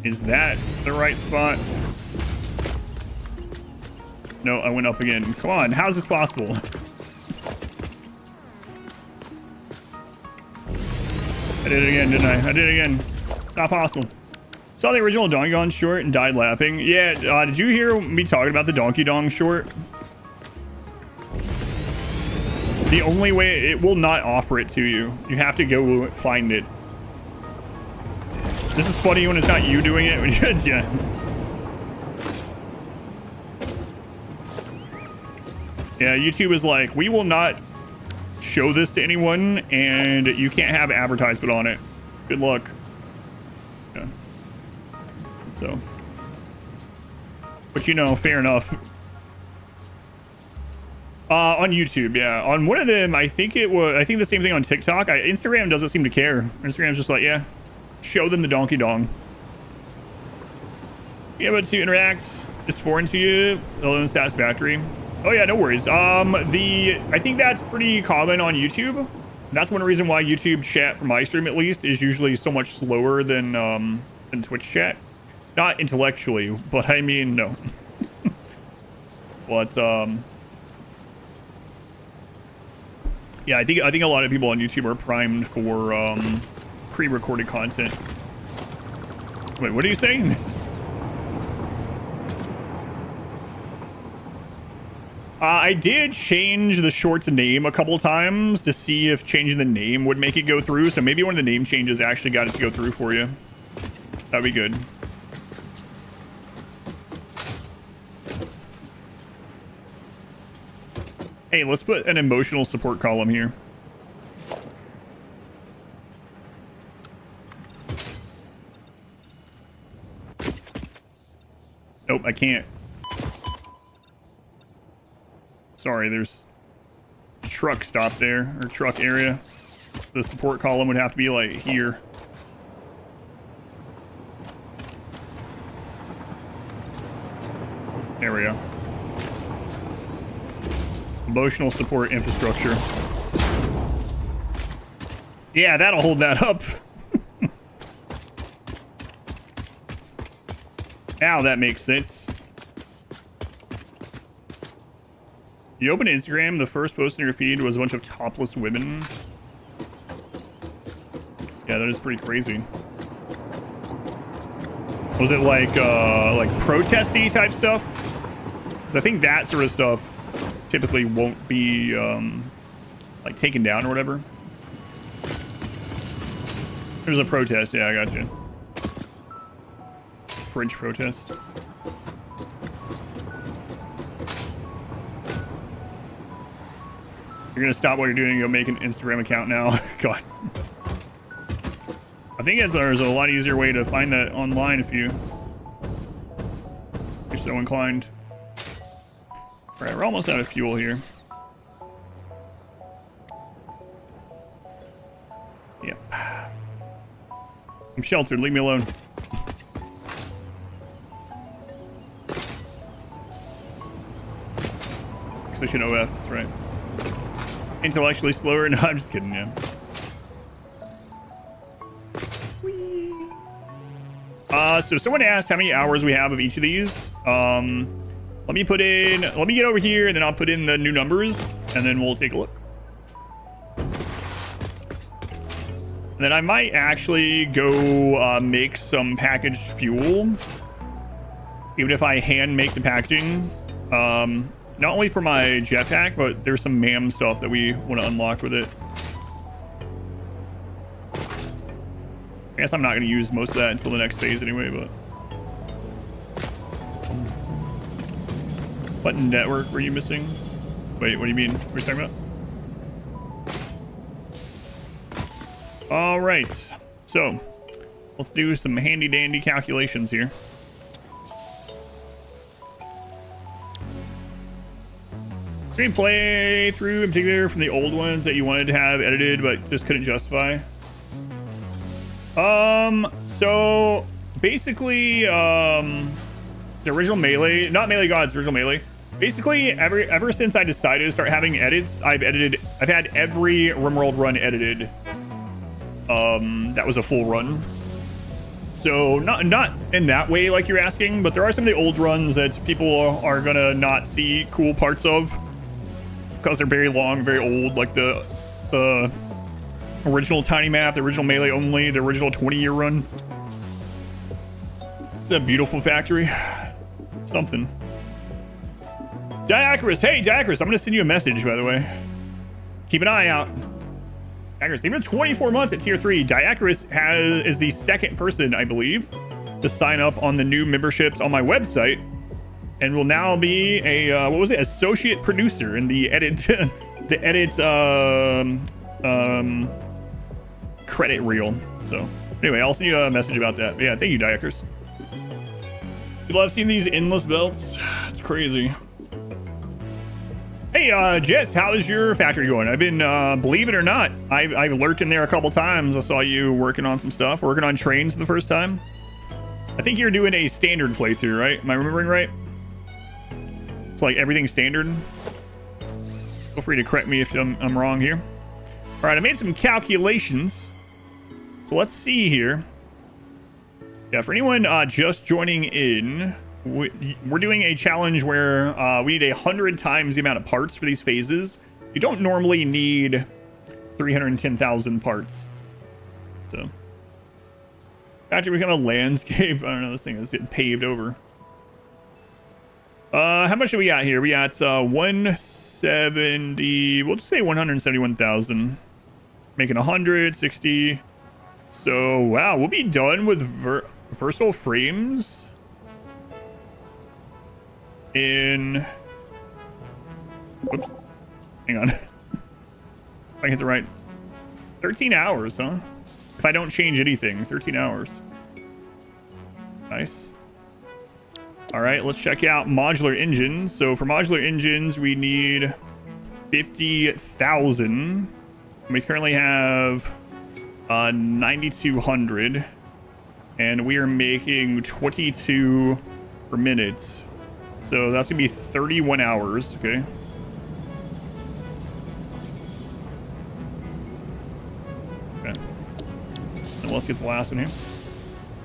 Speaker 1: Is that the right spot? No, I went up again. Come on, how's this possible? I did it again, didn't I? I did it again. Not possible. Saw the original Donkey Kong short and died laughing. Yeah, did you hear me talking about the Donkey Kong short? The only way, it will not offer it to you. You have to go find it. This is funny when it's not you doing it. Yeah. Yeah, YouTube is like, we will not show this to anyone, and you can't have advertisement on it. Good luck. Yeah. So. But you know, fair enough. On YouTube, yeah. On one of them, I think the same thing on TikTok. Instagram doesn't seem to care. Instagram's just like, yeah, show them the donkey dong. Yeah, but to interact is foreign to you. Satisfactory. Oh yeah, no worries. I think that's pretty common on YouTube. That's one reason why YouTube chat for my stream, at least, is usually so much slower than Twitch chat. Not intellectually, but I mean, no. But yeah, I think a lot of people on YouTube are primed for pre-recorded content. Wait, what are you saying? I did change the short's name a couple times to see if changing the name would make it go through. So maybe one of the name changes actually got it to go through for you. That'd be good. Hey, let's put an emotional support column here. Nope, I can't. Sorry, there's a truck stop there, or truck area. The support column would have to be like here. There we go. Emotional support infrastructure. Yeah, that'll hold that up. Now that makes sense. You open Instagram, the first post in your feed was a bunch of topless women. Yeah, that is pretty crazy. Was it like protesty type stuff? Because I think that sort of stuff typically won't be like taken down or whatever. There's a protest, yeah, I got you. French protest. You're gonna stop what you're doing and go make an Instagram account now. God. I think there's a lot easier way to find that online if you're so inclined. All right, we're almost out of fuel here. Yep. I'm sheltered, leave me alone. Position OF, that's right. Intellectually slower? No, I'm just kidding, yeah. So someone asked how many hours we have of each of these. Let me get over here, and then I'll put in the new numbers, and then we'll take a look. And then I might actually go make some packaged fuel, even if I hand make the packaging. Not only for my jetpack, but there's some MAM stuff that we want to unlock with it. I guess I'm not going to use most of that until the next phase anyway, but... What network were you missing? Wait, what do you mean? What are you talking about? All right. So, let's do some handy-dandy calculations here. Screenplay through in particular from the old ones that you wanted to have edited but just couldn't justify. So basically, the original Melee, not Melee Gods, original Melee. Basically, ever since I decided to start having edits, I've had every RimWorld run edited. That was a full run. So not in that way like you're asking, but there are some of the old runs that people are gonna not see cool parts of because they're very long, very old, like the original Tiny Map, the original Melee only, the original 20-year run. It's a beautiful factory. Something. Diacarus, hey Diacarus, I'm gonna send you a message, by the way. Keep an eye out. Diacarus, even 24 months at tier 3. Diacarus is the second person, I believe, to sign up on the new memberships on my website, and will now be a what was it? Associate producer in the edit credit reel. So anyway, I'll send you a message about that. But yeah, thank you, Diacarus. People have seen these endless belts. It's crazy. Hey, Jess, how's your factory going? I've been, believe it or not, I've lurked in there a couple times. I saw you working on some stuff, working on trains for the first time. I think you're doing a standard playthrough, right? Am I remembering right? It's like everything standard. Feel free to correct me if I'm wrong here. All right, I made some calculations. So let's see here. Yeah, for anyone just joining in, we're doing a challenge where we need 100 times the amount of parts for these phases. You don't normally need 310,000 parts. So, actually become a landscape. I don't know, this thing is getting paved over. How much do we got here? We got 170. We'll just say 171,000. Making 160. So wow, we'll be done with versatile frames in, whoops, hang on. If I get the right, 13 hours, huh? If I don't change anything, 13 hours. Nice. All right, let's check out modular engines. So for modular engines, we need 50,000. We currently have 9,200, and we are making 22 per minute. So that's gonna be 31 hours. Okay. Okay. And let's get the last one here.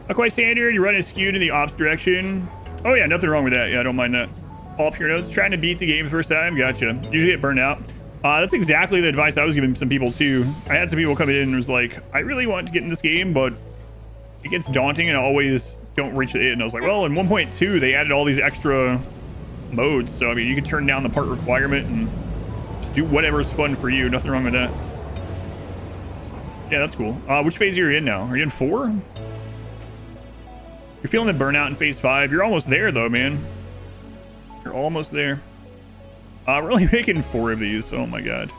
Speaker 1: Not quite standard. You're running skewed in the ops direction. Oh yeah, nothing wrong with that. Yeah, I don't mind that. All pure notes. Trying to beat the game first time. Gotcha. Usually get burned out. That's exactly the advice I was giving some people too. I had some people come in and was like, I really want to get in this game, but it gets daunting and I always don't reach it. And I was like, well, in 1.2, they added all these extra modes. So, I mean, you can turn down the part requirement and just do whatever's fun for you. Nothing wrong with that. Yeah, that's cool. Which phase are you in now? Are you in 4? You're feeling the burnout in phase 5. You're almost there though, man. You're almost there. We're only making 4 of these. Oh my god.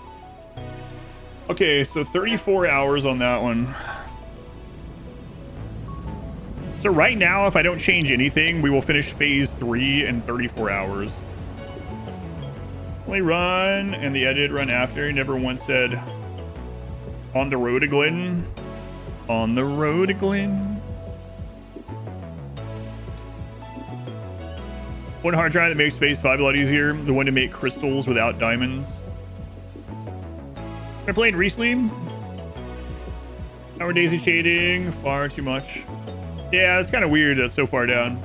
Speaker 1: Okay, so 34 hours on that one. So right now, if I don't change anything, we will finish phase 3 in 34 hours. Only run and the edit run after. Never once said on the road to Glen. On the road to Glen. One hard drive that makes phase 5 a lot easier. The one to make crystals without diamonds. I played recently. Our daisy shading, far too much. Yeah, it's kind of weird that's so far down.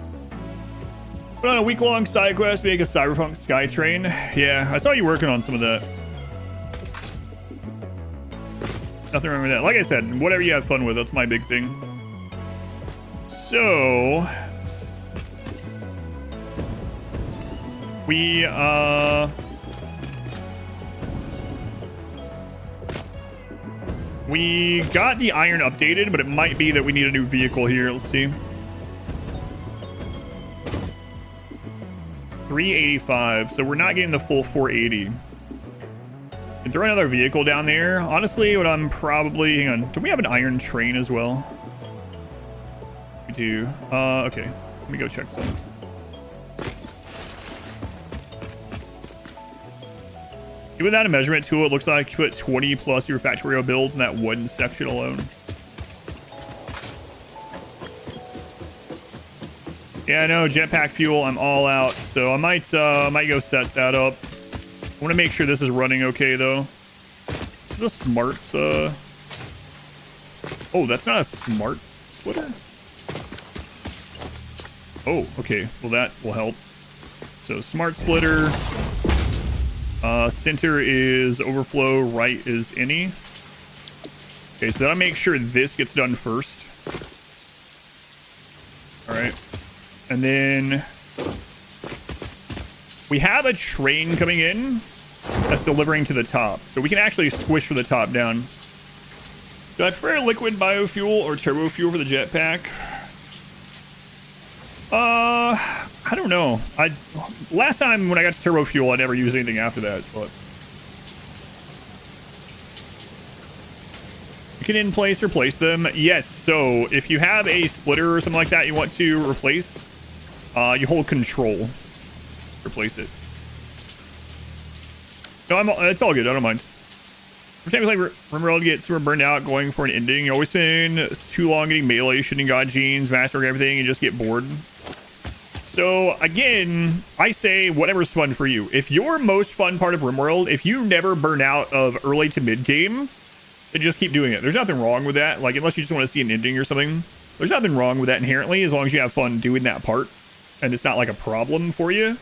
Speaker 1: But on a week-long side quest, make a cyberpunk skytrain. Yeah, I saw you working on some of that. Nothing wrong with that. Like I said, whatever you have fun with, that's my big thing. So we We got the iron updated, but it might be that we need a new vehicle here. Let's see. 385. So we're not getting the full 480. Can throw another vehicle down there. Honestly, what I'm probably... Hang on. Do we have an iron train as well? We do. Okay. Let me go check some. Without a measurement tool, it looks like you put 20 plus your Factorio builds in that one section alone. Yeah, I know, jetpack fuel, I'm all out. So I might go set that up. I want to make sure this is running okay, though. This is a smart, Oh, that's not a smart splitter? Oh, okay. Well, that will help. So smart splitter. Center is overflow, right is any. Okay, so that'll make sure this gets done first. All right. And then we have a train coming in that's delivering to the top. So we can actually squish for the top down. Do I prefer liquid biofuel or turbo fuel for the jetpack? I don't know. Last time when I got to turbo fuel, I never used anything after that, but you can in place replace them. Yes. So if you have a splitter or something like that you want to replace, you hold control, replace it. No, it's all good. I don't mind. For times like Rimworld get super burned out going for an ending. You always spend too long getting melee, shooting god genes, mastering everything, and just get bored. So again, I say whatever's fun for you. If your most fun part of Rimworld, if you never burn out of early to mid game, then just keep doing it. There's nothing wrong with that. Like, unless you just want to see an ending or something, there's nothing wrong with that inherently, as long as you have fun doing that part and it's not like a problem for you.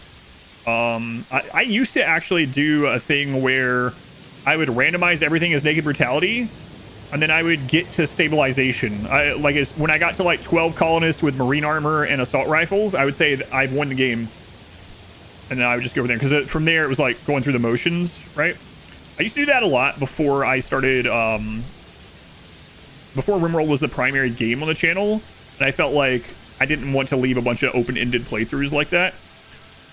Speaker 1: I used to actually do a thing where I would randomize everything as naked brutality, and then I would get to stabilization. When I got to like 12 colonists with marine armor and assault rifles, I would say that I've won the game. And then I would just go over there, because from there it was like going through the motions, right? I used to do that a lot before I started, before Rimworld was the primary game on the channel, and I felt like I didn't want to leave a bunch of open-ended playthroughs like that.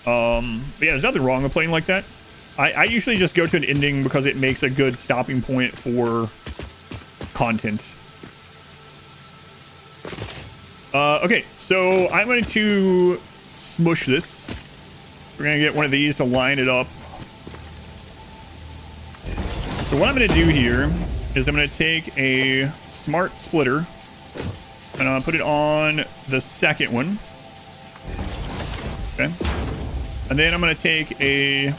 Speaker 1: But yeah, there's nothing wrong with playing like that. I usually just go to an ending because it makes a good stopping point for content. Okay, so I'm going to smush this. We're going to get one of these to line it up. So what I'm going to do here is I'm going to take a smart splitter and I'll put it on the second one. Okay. And then I'm going to take a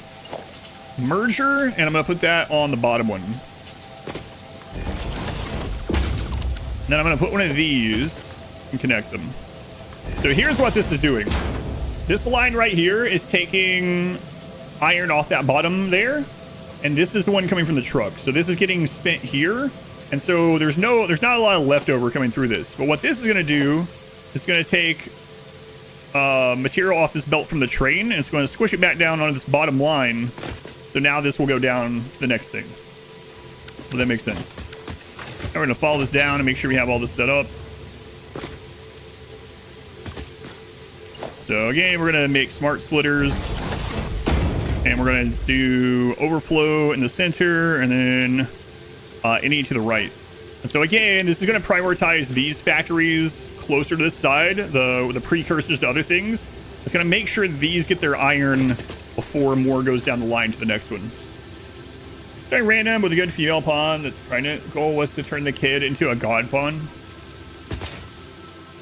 Speaker 1: merger and I'm going to put that on the bottom one. And then I'm going to put one of these and connect them. So here's what this is doing. This line right here is taking iron off that bottom there. And this is the one coming from the truck. So this is getting spent here. And so there's not a lot of leftover coming through this. But what this is going to do is going to take material off this belt from the train. And it's going to squish it back down onto this bottom line. So now this will go down the next thing. Well, that makes sense. Now we're going to follow this down and make sure we have all this set up. So again, we're going to make smart splitters. And we're going to do overflow in the center and then any to the right. And so again, this is going to prioritize these factories closer to this side, the precursors to other things. It's going to make sure these get their iron before more goes down the line to the next one. Very random with a good female pawn that's pregnant. Goal was to turn the kid into a god pawn.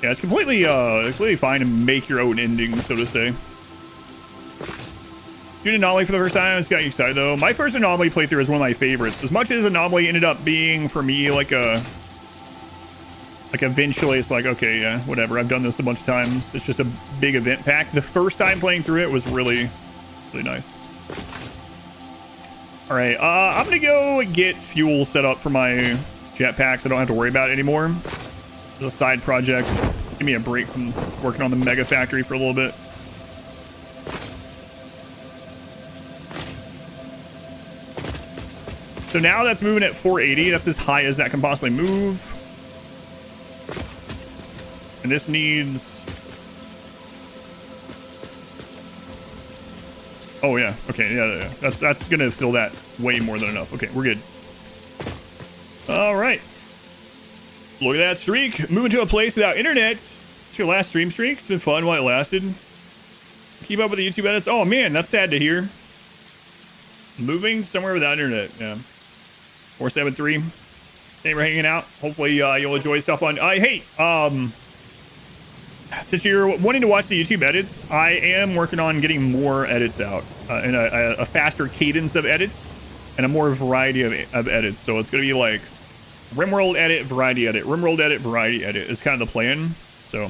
Speaker 1: Yeah, it's completely fine to make your own ending, so to say. Doing Anomaly for the first time, it's got you excited though. My first Anomaly playthrough is one of my favorites. As much as Anomaly ended up being for me like eventually it's like, okay, yeah, whatever. I've done this a bunch of times. It's just a big event pack. The first time playing through it was really, really nice. All right, I'm gonna go get fuel set up for my jetpack so I don't have to worry about it anymore. It's a side project. Give me a break from working on the mega factory for a little bit. So now that's moving at 480. That's as high as that can possibly move. And this needs... Oh, yeah. Okay, yeah. That's going to fill that way more than enough. Okay, we're good. All right. Look at that streak. Moving to a place without internet. It's your last stream streak. It's been fun while it lasted. Keep up with the YouTube edits. Oh, man, that's sad to hear. Moving somewhere without internet. Yeah. 473. Thank you for hanging out. Hopefully you'll enjoy stuff on... hey, since you're wanting to watch the YouTube edits, I am working on getting more edits out. And a faster cadence of edits. And a more variety of edits. So it's going to be like... RimWorld edit, variety edit. RimWorld edit, variety edit is kind of the plan. So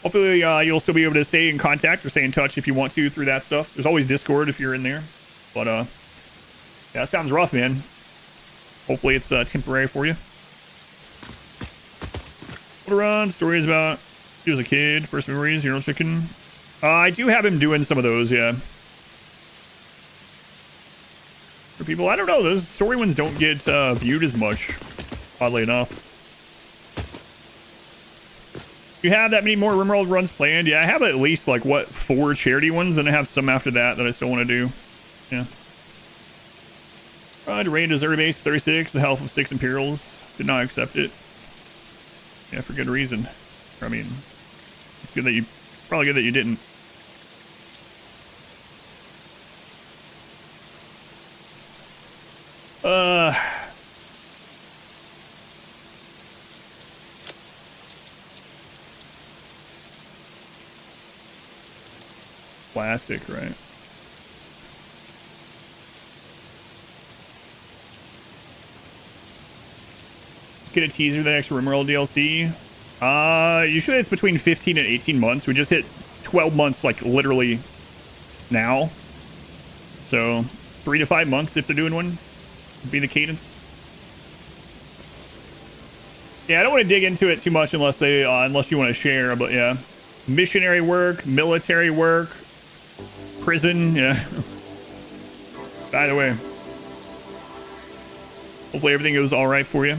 Speaker 1: hopefully you'll still be able to stay in contact or stay in touch if you want to through that stuff. There's always Discord if you're in there. But yeah, that sounds rough, man. Hopefully it's temporary for you. What run? Stories about he was a kid, first memories, Euro Chicken. I do have him doing some of those, yeah. For people, I don't know, those story ones don't get viewed as much, oddly enough. You have that many more RimWorld runs planned? Yeah, I have at least, like, what, 4 charity ones, and I have some after that I still want to do. Yeah. Rain Desert Base 36, the health of 6 Imperials. Did not accept it. Yeah, for good reason. I mean, it's good that you, probably good that you didn't. Plastic, right? Get a teaser the next RimWorld DLC. Usually it's between 15 and 18 months. We just hit 12 months, like literally now. So 3 to 5 months if they're doing one would be the cadence. Yeah, I don't want to dig into it too much unless they unless you want to share, but yeah. Missionary work, military work, prison, yeah. By the way, hopefully everything goes all right for you.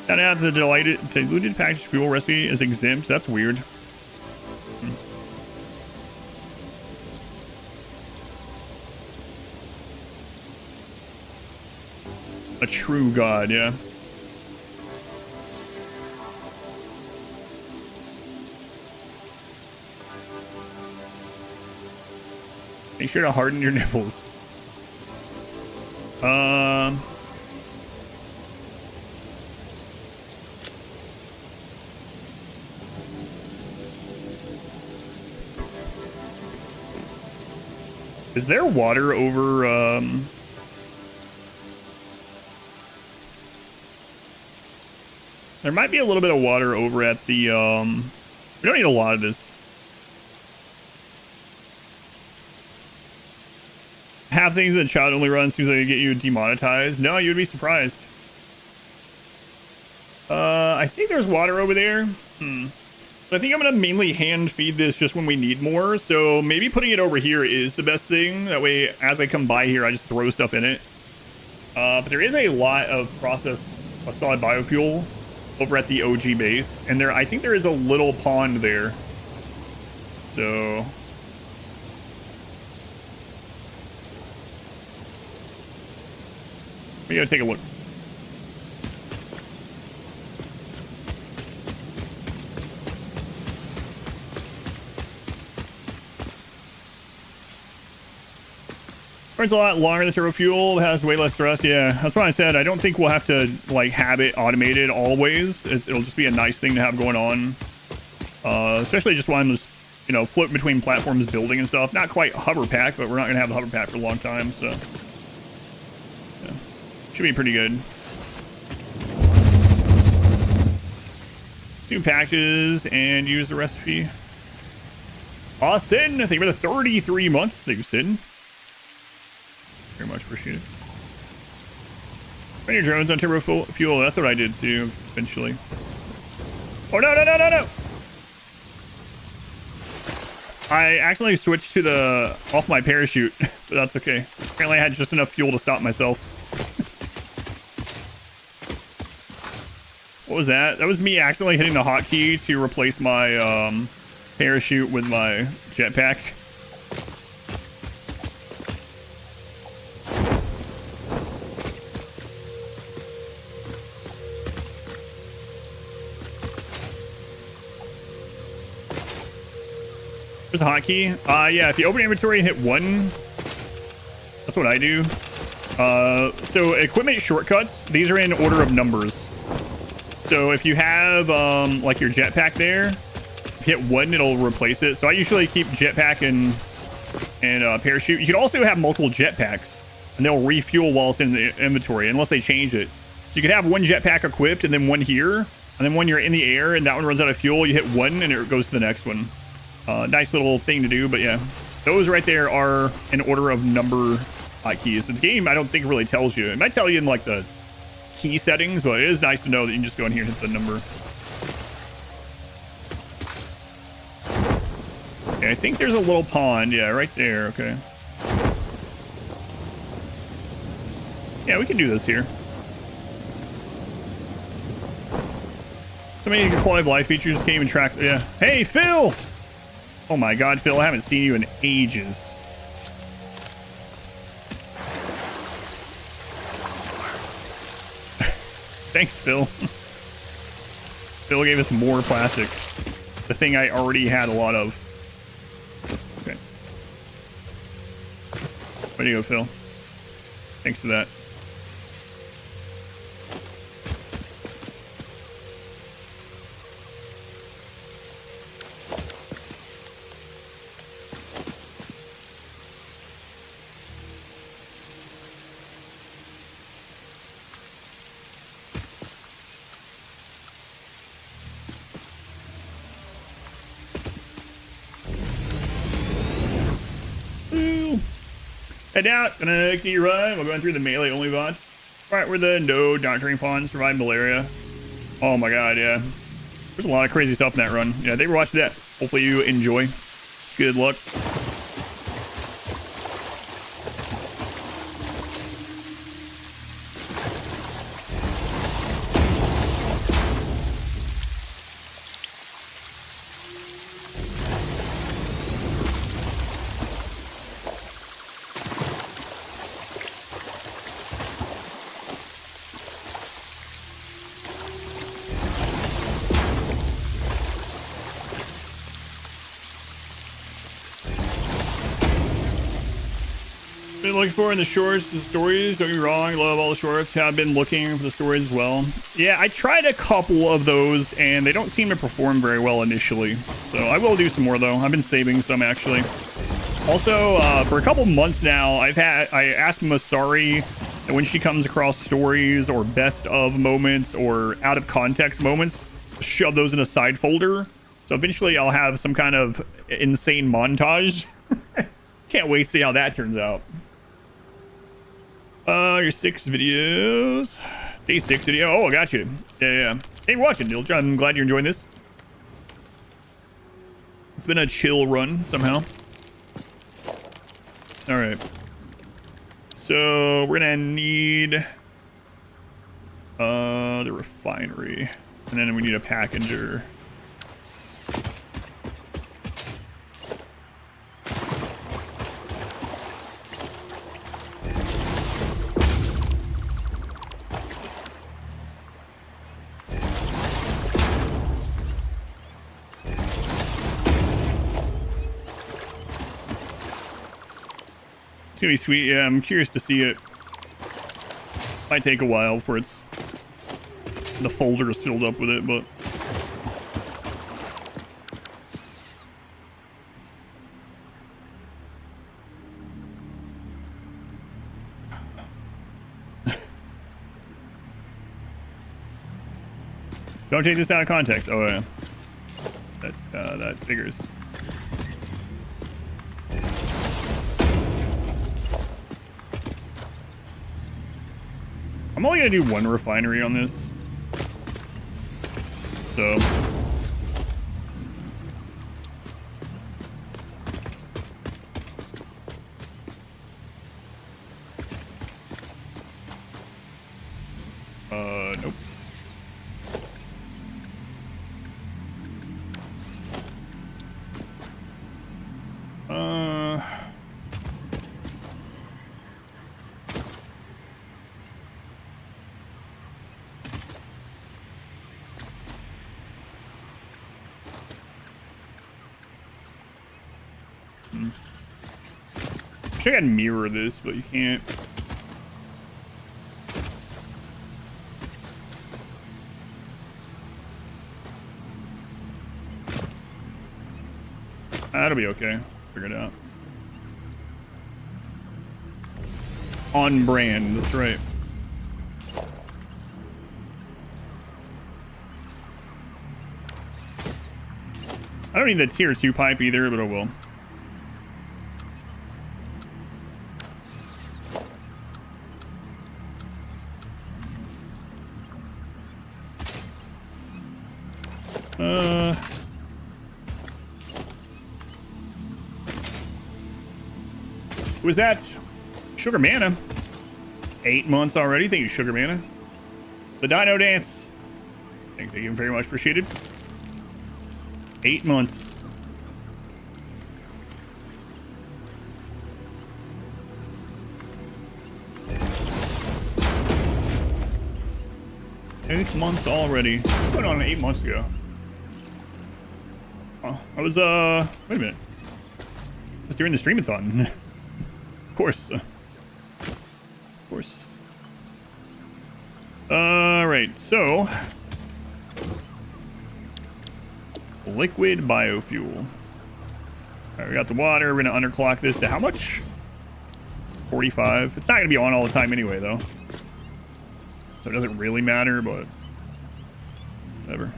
Speaker 1: Found out the diluted packaged fuel recipe is exempt. That's weird. A true god, yeah. Make sure to harden your nipples. Is there water over, there might be a little bit of water over at the, we don't need a lot of this. Have things that chat only runs seems like they get you demonetized. No, you'd be surprised. I think there's water over there. But I think I'm going to mainly hand feed this just when we need more. So maybe putting it over here is the best thing. That way, as I come by here, I just throw stuff in it. But there is a lot of processed solid biofuel over at the OG base. And there, I think there is a little pond there. So... we gotta take a look. Burns a lot longer than turbo fuel. It has way less thrust. Yeah, that's what I said. I don't think we'll have to like have it automated always. It'll just be a nice thing to have going on. Especially just while I'm just, you know, floating between platforms building and stuff. Not quite hover pack, but we're not gonna have the hover pack for a long time, so yeah. Should be pretty good. 2 packages and use the recipe. Austin, thank you for the 33 months. Thank you, Sid. Very much appreciated. Run your drones on turbo fuel. That's what I did too, eventually. Oh, no, no, no, no, no. I accidentally switched to the off my parachute, but that's okay. Apparently I had just enough fuel to stop myself. What was that? That was me accidentally hitting the hotkey to replace my parachute with my jetpack. There's a hotkey. Yeah, if you open inventory and hit 1, that's what I do. So equipment shortcuts, these are in order of numbers. So if you have like your jetpack there, if you hit 1, it'll replace it. So I usually keep jetpack and parachute. You can also have multiple jetpacks, and they'll refuel while it's in the inventory, unless they change it. So you could have 1 jetpack equipped, and then 1 here, and then when you're in the air and that one runs out of fuel, you hit 1, and it goes to the next one. Nice little thing to do, but yeah, those right there are in order of number hotkeys. The game, I don't think, really tells you. It might tell you in like the key settings, but it is nice to know that you can just go in here and hit the number. Okay, I think there's a little pond. Yeah, right there. Okay. Yeah, we can do this here. So many quality of life features, can't even track. Yeah. Hey, Phil! Oh my god, Phil, I haven't seen you in ages. Thanks, Phil. Phil gave us more plastic. The thing I already had a lot of. Okay. Way to go, Phil. Thanks for that. Head out, gonna keep run. We're going through the melee only VOD. Right where the no doctoring pond survive malaria. Oh my god, yeah. There's a lot of crazy stuff in that run. Yeah, they were watching that. Hopefully you enjoy. Good luck. Been looking for in the shorts, the stories, don't get me wrong, love all the shorts. Have been looking for the stories as well. Yeah, I tried a couple of those and they don't seem to perform very well initially. So I will do some more though. I've been saving some actually. Also, for a couple months now, I asked Masari that when she comes across stories or best of moments or out of context moments, shove those in a side folder. So eventually I'll have some kind of insane montage. Can't wait to see how that turns out. Your 6 videos. Day 6 video. Oh, I got you. Yeah. Hey, watching, Dilge. I'm glad you're enjoying this. It's been a chill run somehow. All right. So we're gonna need the refinery, and then we need a packager. It's gonna be sweet. Yeah, I'm curious to see it. Might take a while before the folder is filled up with it, but don't take this out of context. Oh yeah, that figures. I'm only gonna do 1 refinery on this. So Wish I could mirror this, but you can't. That'll be okay. Figure it out. On brand, that's right. I don't need the tier 2 pipe either, but I will. Was that Sugar Mana? 8 months already. Thank you, Sugar Mana. The Dino Dance. Thank you very much. Appreciated. 8 months. Eight months already. What's going on 8 months ago? Oh, I was, wait a minute. I was during the streamathon. Of course. Of course. Alright, so. Liquid biofuel. Alright, we got the water. We're going to underclock this to how much? 45. It's not going to be on all the time anyway, though. So it doesn't really matter, but whatever.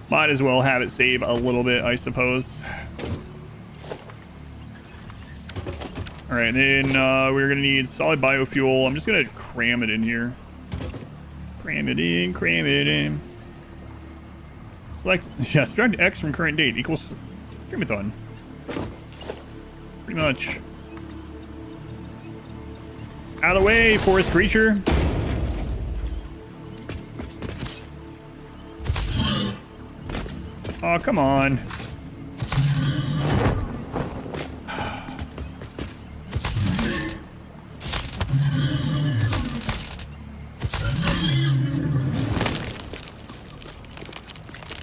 Speaker 1: Might as well have it save a little bit, I suppose. All right, then we're gonna need solid biofuel. I'm just gonna cram it in here. Cram it in, cram it in. Select, yeah, subtract X from current date equals streamathon. Pretty much. Out of the way, forest creature. Oh, come on.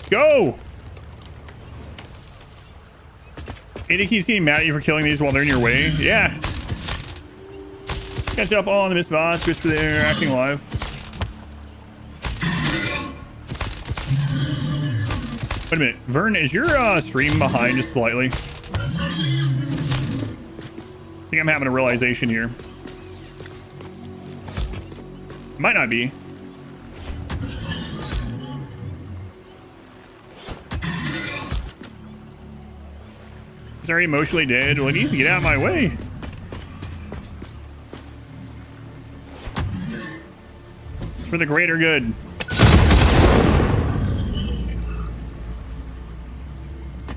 Speaker 1: Go! And he keeps getting mad at you for killing these while they're in your way. Yeah. Catch up on the missed bots, just for the interacting live. Wait a minute, Vern, is your stream behind just slightly? I think I'm having a realization here. Might not be. It's already emotionally dead. Well, it needs to get out of my way. It's for the greater good.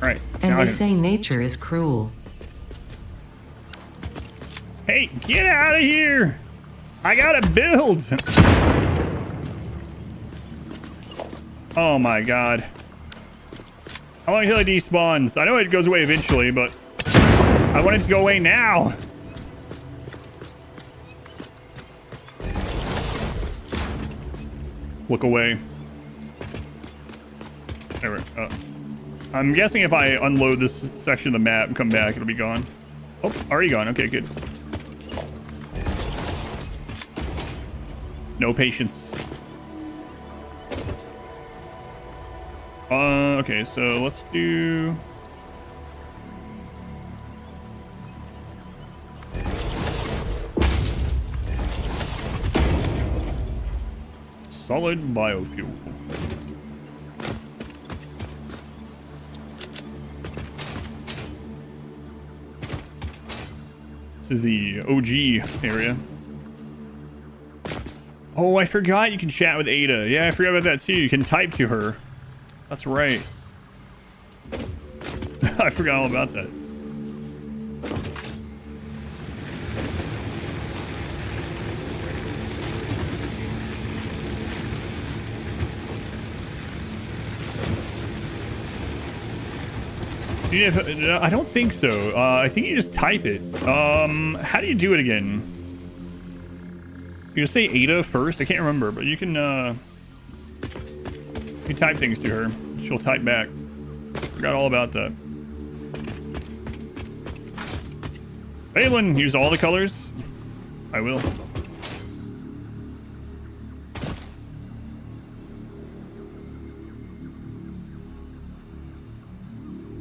Speaker 1: Right.
Speaker 2: And they say nature is cruel.
Speaker 1: Hey, get out of here! I gotta build! Oh my god. How long until it despawns? I know it goes away eventually, but I want it to go away now! Look away. There we go. I'm guessing if I unload this section of the map and come back, it'll be gone. Oh, already gone. Okay, good. No patience. Okay, so let's do... solid biofuel. This is the OG area. Oh, I forgot you can chat with Ada. Yeah, I forgot about that too. You can type to her. That's right. I forgot all about that. I don't think so. I think you just type it. How do you do it again? You just say Ada first? I can't remember, but you can type things to her. She'll type back. Forgot all about that. Balin, use all the colors. I will.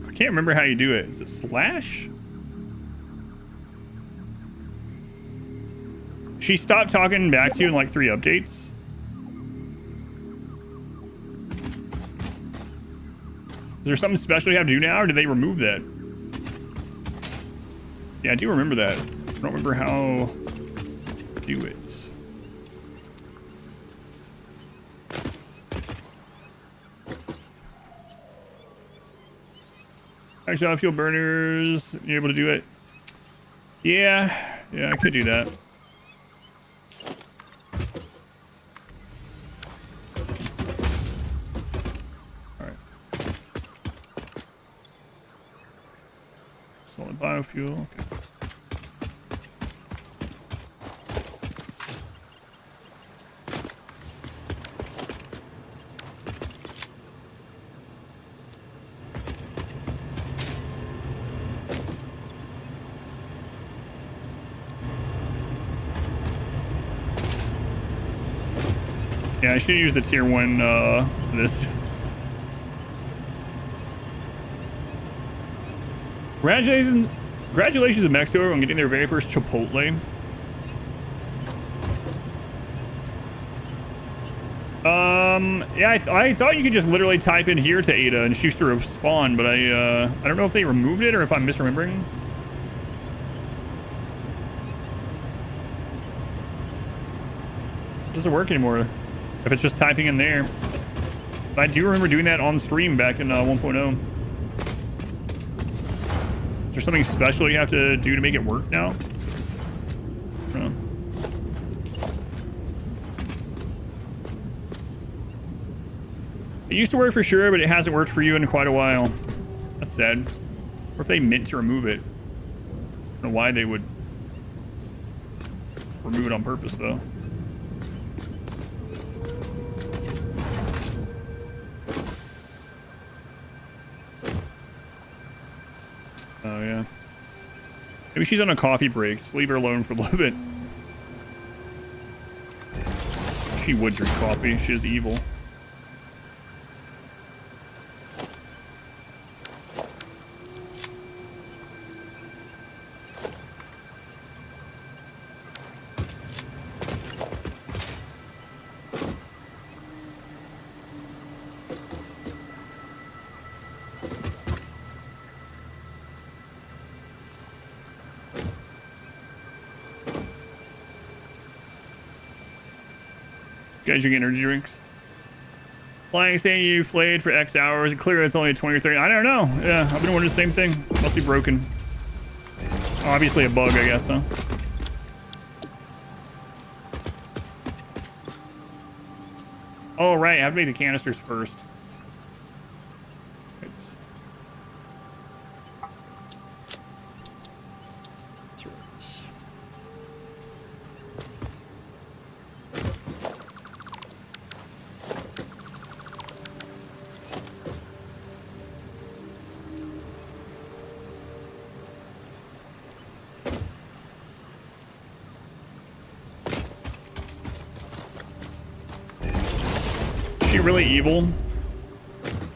Speaker 1: I can't remember how you do it. Is it slash? She stopped talking back to you in like 3 updates. Is there something special you have to do now, or did they remove that? Yeah, I do remember that. I don't remember how to do it. Actually, fuel burners. You're able to do it. Yeah, I could do that. Solid biofuel. Okay. Yeah, I should use the tier 1 for this. Congratulations to Mexico on getting their very first Chipotle. Yeah, I thought you could just literally type in here to Ada and choose to respawn, but I don't know if they removed it or if I'm misremembering. It doesn't work anymore if it's just typing in there. But I do remember doing that on stream back in 1.0. Is there something special you have to do to make it work now? No. It used to work for sure, but it hasn't worked for you in quite a while. That's sad. Or if they meant to remove it. I don't know why they would remove it on purpose, though. Oh, yeah. Maybe she's on a coffee break. Just leave her alone for a little bit. She would drink coffee. She is evil. Guys, drink energy drinks. Flying saying you've played for X hours and clearly it's only 20 or 30. I don't know. Yeah, I've been wondering the same thing. Must be broken. Obviously a bug, I guess, huh? Oh, right. I have to make the canisters first. It's... That's right. Really evil?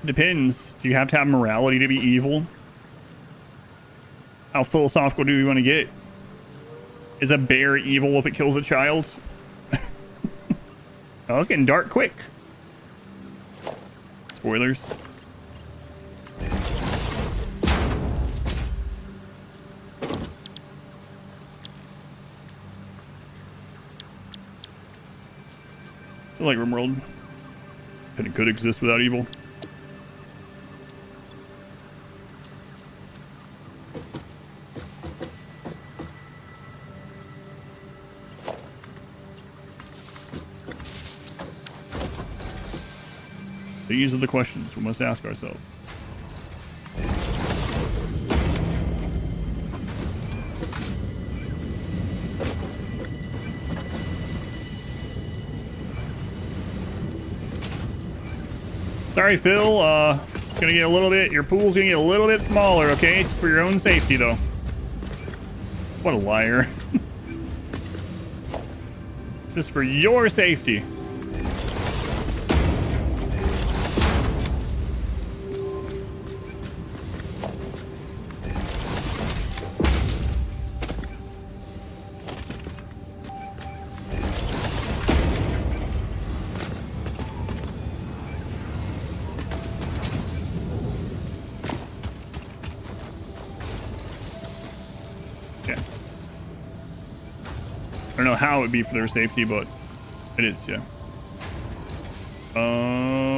Speaker 1: Depends. Do you have to have morality to be evil? How philosophical do you want to get? Is a bear evil if it kills a child? Oh, it's getting dark quick. Spoilers. It's like RimWorld. And it could exist without evil. These are the questions we must ask ourselves. Sorry, Phil. It's gonna get a little bit. Your pool's gonna get a little bit smaller, okay? Just for your own safety, though. What a liar. This is for your safety. Yeah. I don't know how it would be for their safety, but it is, yeah.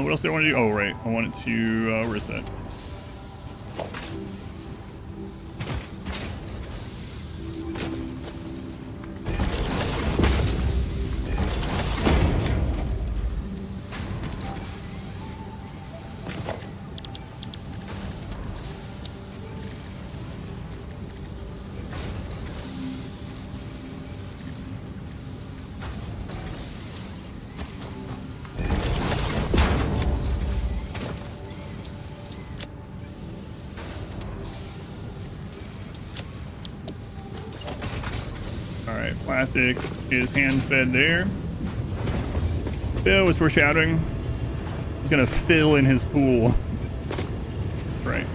Speaker 1: What else did I want to do? Oh, right. I wanted to, where is that? Alright, plastic is hand fed there. Bill was foreshadowing. He's gonna fill in his pool. That's right.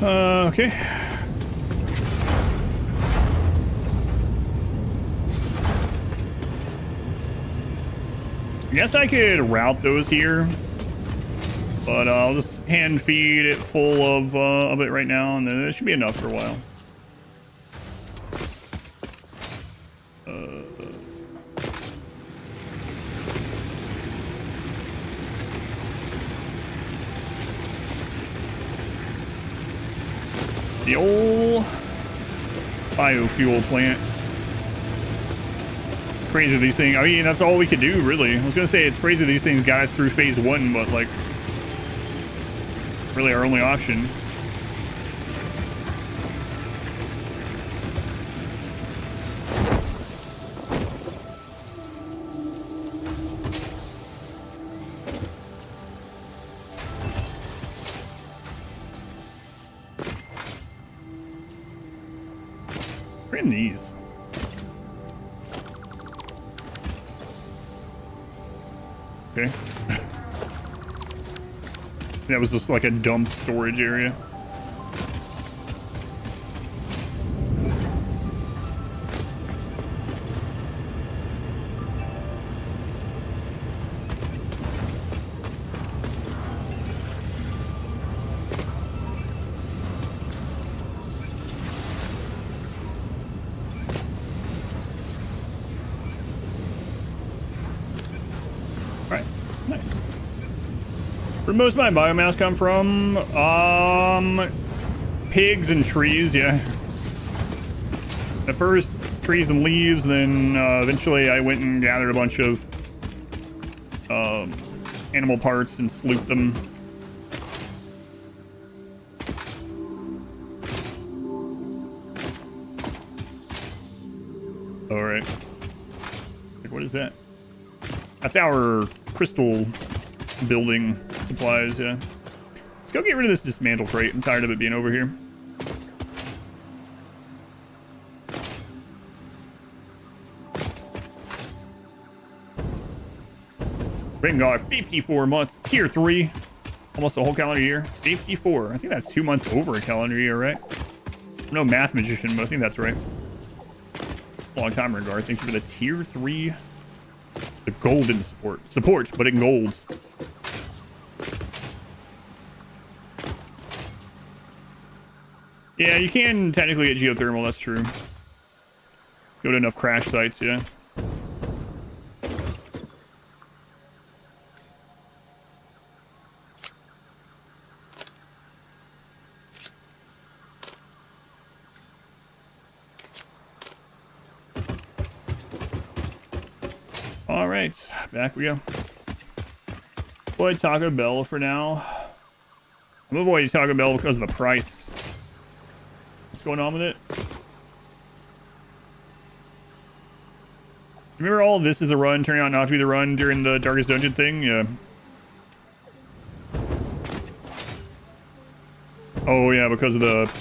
Speaker 1: Okay. I guess I could route those here, but I'll just hand feed it full of it right now, and then it should be enough for a while. The old biofuel plant. Crazy these things. I mean, that's all we could do, really. I was gonna say it's crazy these things got us through phase 1, but like, really our only option. Bring these. Okay. That was just like a dump storage area. Right, nice. Where most of my biomass come from? Pigs and trees, yeah. At first, trees and leaves, then eventually I went and gathered a bunch of animal parts and slooped them. All right. Like, what is that? That's our crystal building supplies, yeah. Let's go get rid of this dismantle crate. I'm tired of it being over here. Ringar, 54 months, tier 3. Almost a whole calendar year. 54. I think that's 2 months over a calendar year, right? I'm no math magician, but I think that's right. Long time, Ringar. Thank you for the tier 3. The golden support, but in golds. Yeah, you can technically get geothermal, that's true. Go to enough crash sites, yeah. All right, back we go. Avoid Taco Bell for now. I'm avoiding Taco Bell because of the price. What's going on with it? Remember all this is the run, turning out not to be the run during the Darkest Dungeon thing? Yeah. Oh, yeah, because of the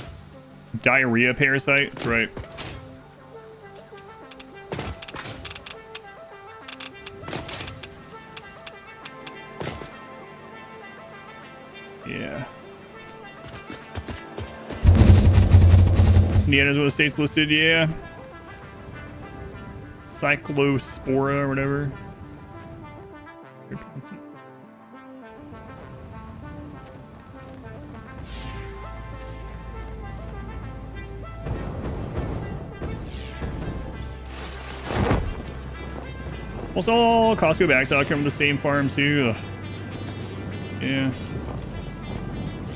Speaker 1: diarrhea parasite. That's right. Yeah. Indiana's one of the states listed, yeah. Cyclospora or whatever. Also, all Costco bags out come from the same farm too. Ugh. Yeah.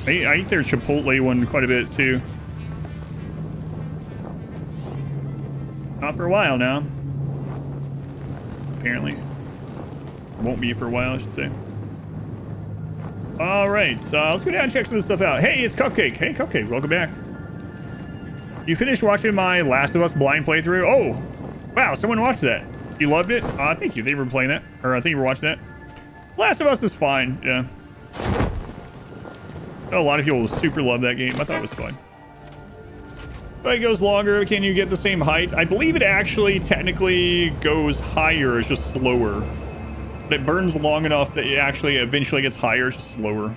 Speaker 1: I eat their Chipotle one quite a bit too. Not for a while now. Apparently. Won't be for a while, I should say. Alright, so let's go down and check some of this stuff out. Hey, it's Cupcake. Hey, Cupcake, welcome back. You finished watching my Last of Us blind playthrough? Oh, wow, someone watched that. You loved it? Thank you. They were playing that. Or I think you were watching that. Last of Us is fine, yeah. A lot of people super love that game. I thought it was fun. But it goes longer. Can you get the same height? I believe it actually technically goes higher. It's just slower. But it burns long enough that it actually eventually gets higher. It's just slower.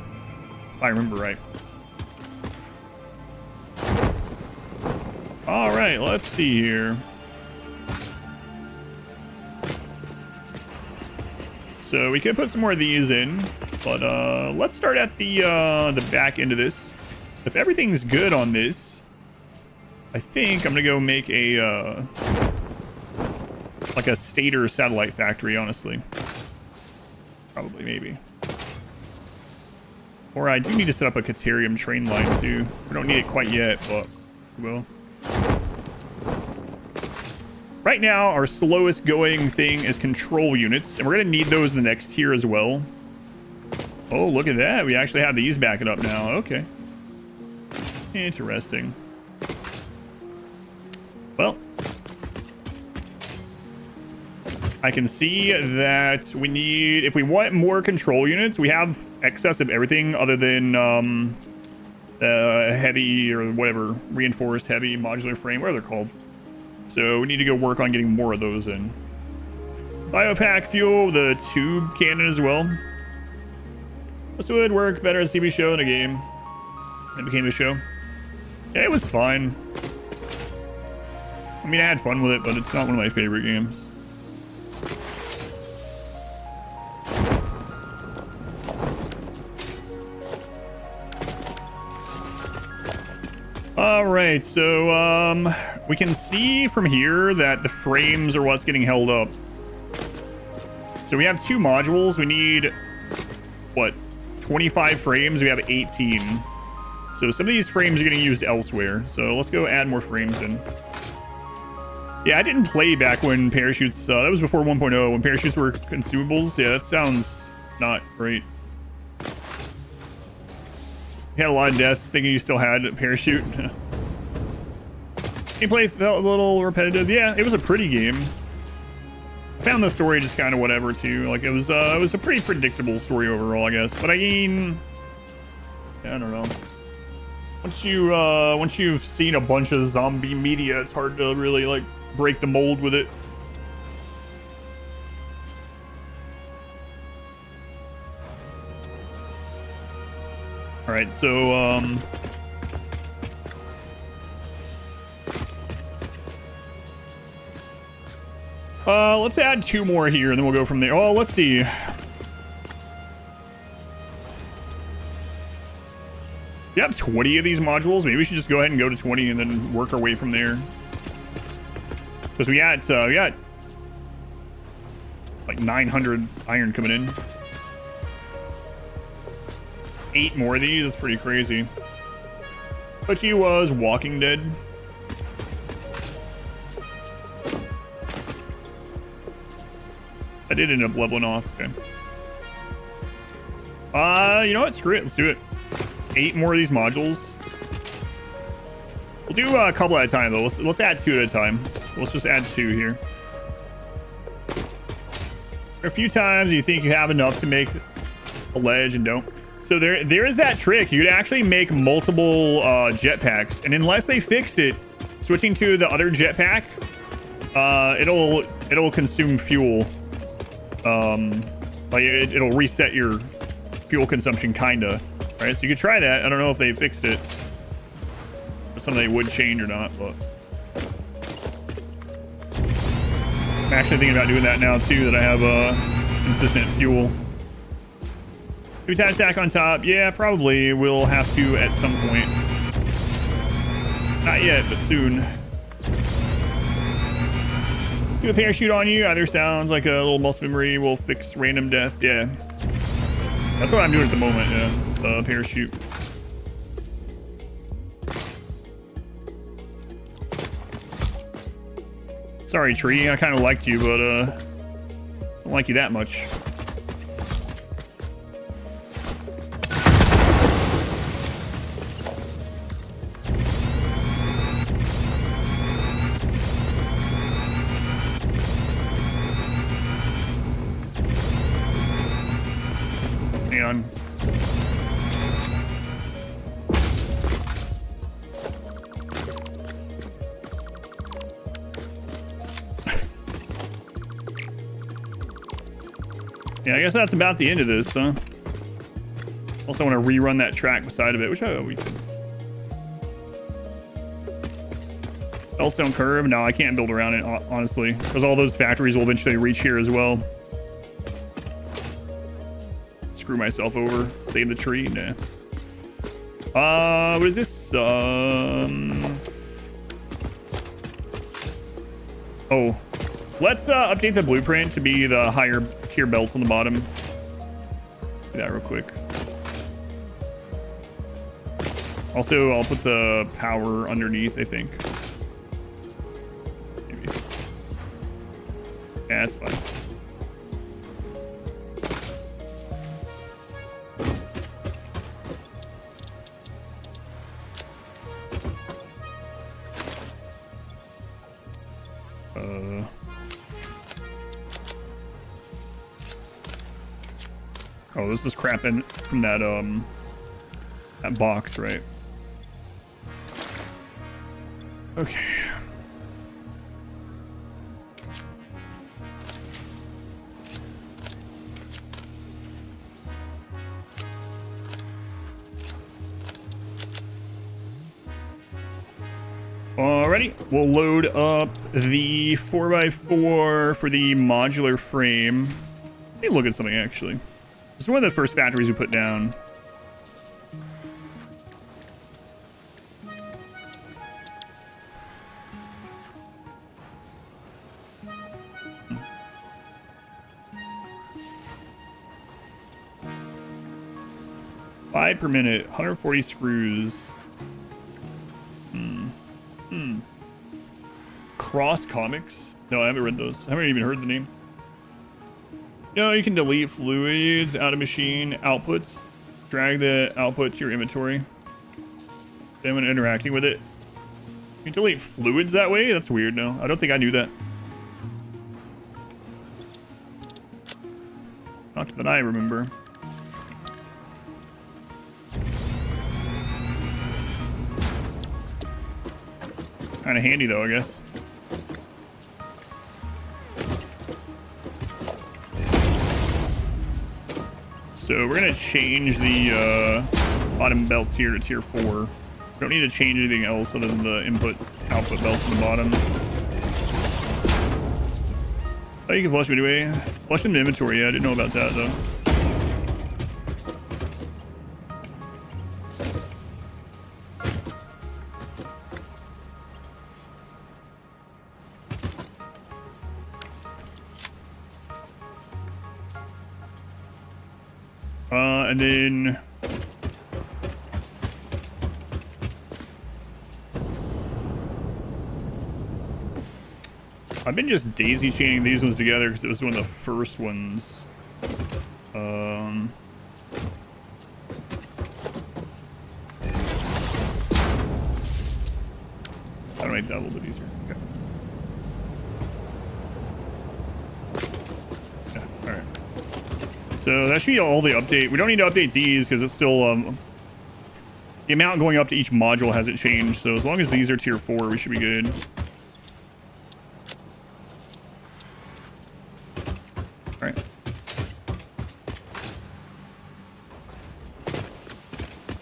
Speaker 1: If I remember right. All right, let's see here. So we could put some more of these in, but let's start at the back end of this. If everything's good on this, I think I'm gonna go make a like a stator satellite factory, honestly. Probably, maybe. Or I do need to set up a Caterium train line too. We don't need it quite yet, but we will. Right now, our slowest going thing is control units, and we're gonna need those in the next tier as well. Oh, look at that. We actually have these backing up now. Okay. Interesting. Well, I can see that we need, if we want more control units, we have excess of everything other than heavy or whatever, reinforced heavy modular frame, whatever they're called. So we need to go work on getting more of those in. Biopack fuel, the tube cannon as well. This would work better as a TV show than a game. It became a show. Yeah, it was fine. I mean, I had fun with it, but it's not one of my favorite games. All right, so we can see from here that the frames are what's getting held up. So we have 2 modules. We need, what, 25 frames? We have 18. So some of these frames are getting used elsewhere. So let's go add more frames in. Yeah, I didn't play back when parachutes, that was before 1.0, when parachutes were consumables. Yeah, that sounds not great. You had a lot of deaths thinking you still had a parachute. Gameplay felt a little repetitive. Yeah, it was a pretty game. I found the story just kind of whatever too. Like it was a pretty predictable story overall, I guess. But I mean, I don't know. Once you've seen a bunch of zombie media, it's hard to really like break the mold with it. All right, so let's add 2 more here, and then we'll go from there. Oh, let's see. We have 20 of these modules. Maybe we should just go ahead and go to 20 and then work our way from there. Because we got like 900 iron coming in. 8 more of these. That's pretty crazy. But she was Walking Dead. I did end up leveling off. Okay. You know what? Screw it. Let's do it. 8 more of these modules. We'll do a couple at a time though. Let's add 2 at a time. So let's just add 2 here. a few times you think you have enough to make a ledge and don't. So there is that trick. You could actually make multiple jetpacks, and unless they fixed it, switching to the other jetpack, it'll consume fuel. Like it'll reset your fuel consumption, kinda. Right? So you could try that. I don't know if they fixed it. It's something they would change or not, but I'm actually thinking about doing that now too. That I have consistent fuel. 2-time stack on top. Yeah, probably we'll have to at some point. Not yet, but soon. Do a parachute on you. Either sounds like a little muscle memory will fix random death. Yeah. That's what I'm doing at the moment, yeah. Parachute. Sorry, tree. I kind of liked you, but don't like you that much. Hang on. Yeah, I guess that's about the end of this, huh? Also want to rerun that track beside of it, which we can. Elstone Curve? No, I can't build around it, honestly. Because all those factories will eventually reach here as well. Screw myself over. Save the tree? Nah. What is this? Oh. Let's update the blueprint to be the higher tier belts on the bottom. Do that real quick. Also, I'll put the power underneath, I think. Maybe. Yeah, that's fine. Oh, this is crapping from that that box, right? Okay. Alrighty, we'll load up the 4x4 for the modular frame. Let me look at something actually. This is one of the first factories we put down. Five per minute, 140 screws. Cross Comics? No, I haven't read those. I haven't even heard the name. No, you can delete fluids out of machine outputs. Drag the output to your inventory. Then when interacting with it, you can delete fluids that way? That's weird, no. I don't think I knew that. Not that I remember. Kind of handy though, I guess. So we're gonna change the bottom belts here to tier 4. We don't need to change anything else other than the input-output belts on the bottom. Oh, you can flush them anyway. Flush them in inventory, yeah, I didn't know about that though. And then I've been just daisy chaining these ones together because it was one of the first ones. I'll make that a little bit easier. Okay. Yeah, all right. So that should be all the update. We don't need to update these because it's still the amount going up to each module hasn't changed. So as long as these are tier 4, we should be good. All right.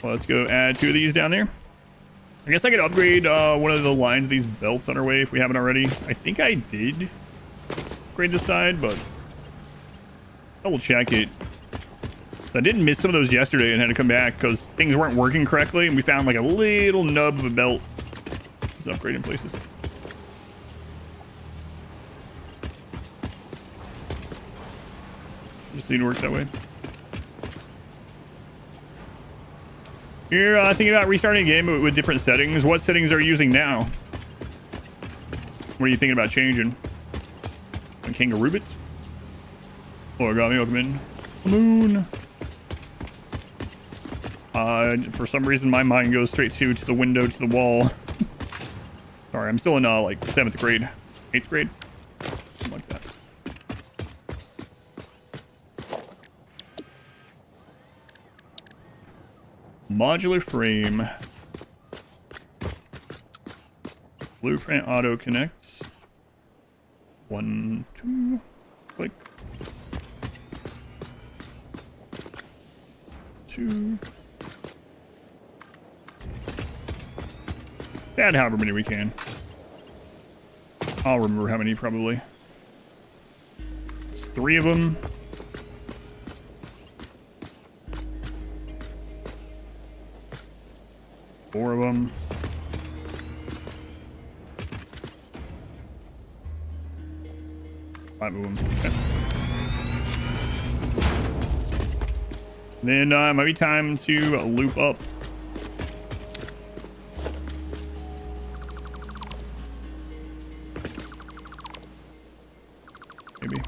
Speaker 1: Well, let's go add 2 of these down there. I guess I could upgrade one of the lines of these belts on our way if we haven't already. I think I did upgrade this side, but double check it. I did miss some of those yesterday and had to come back because things weren't working correctly, and we found like a little nub of a belt. Just upgrading places. Just need to work that way. You're thinking about restarting a game with different settings. What settings are you using now? What are you thinking about changing? Kangaroo bits? Origami, welcome in. Moon. For some reason, my mind goes straight to the window, to the wall. Sorry, I'm still in like 7th grade, 8th grade, something like that. Modular frame. Blueprint auto connects. 1, 2, click. 2. Add however many we can. I'll remember how many probably. It's 3 of them. Four of them. Five of them. Okay. Then it might be time to loop up. Maybe.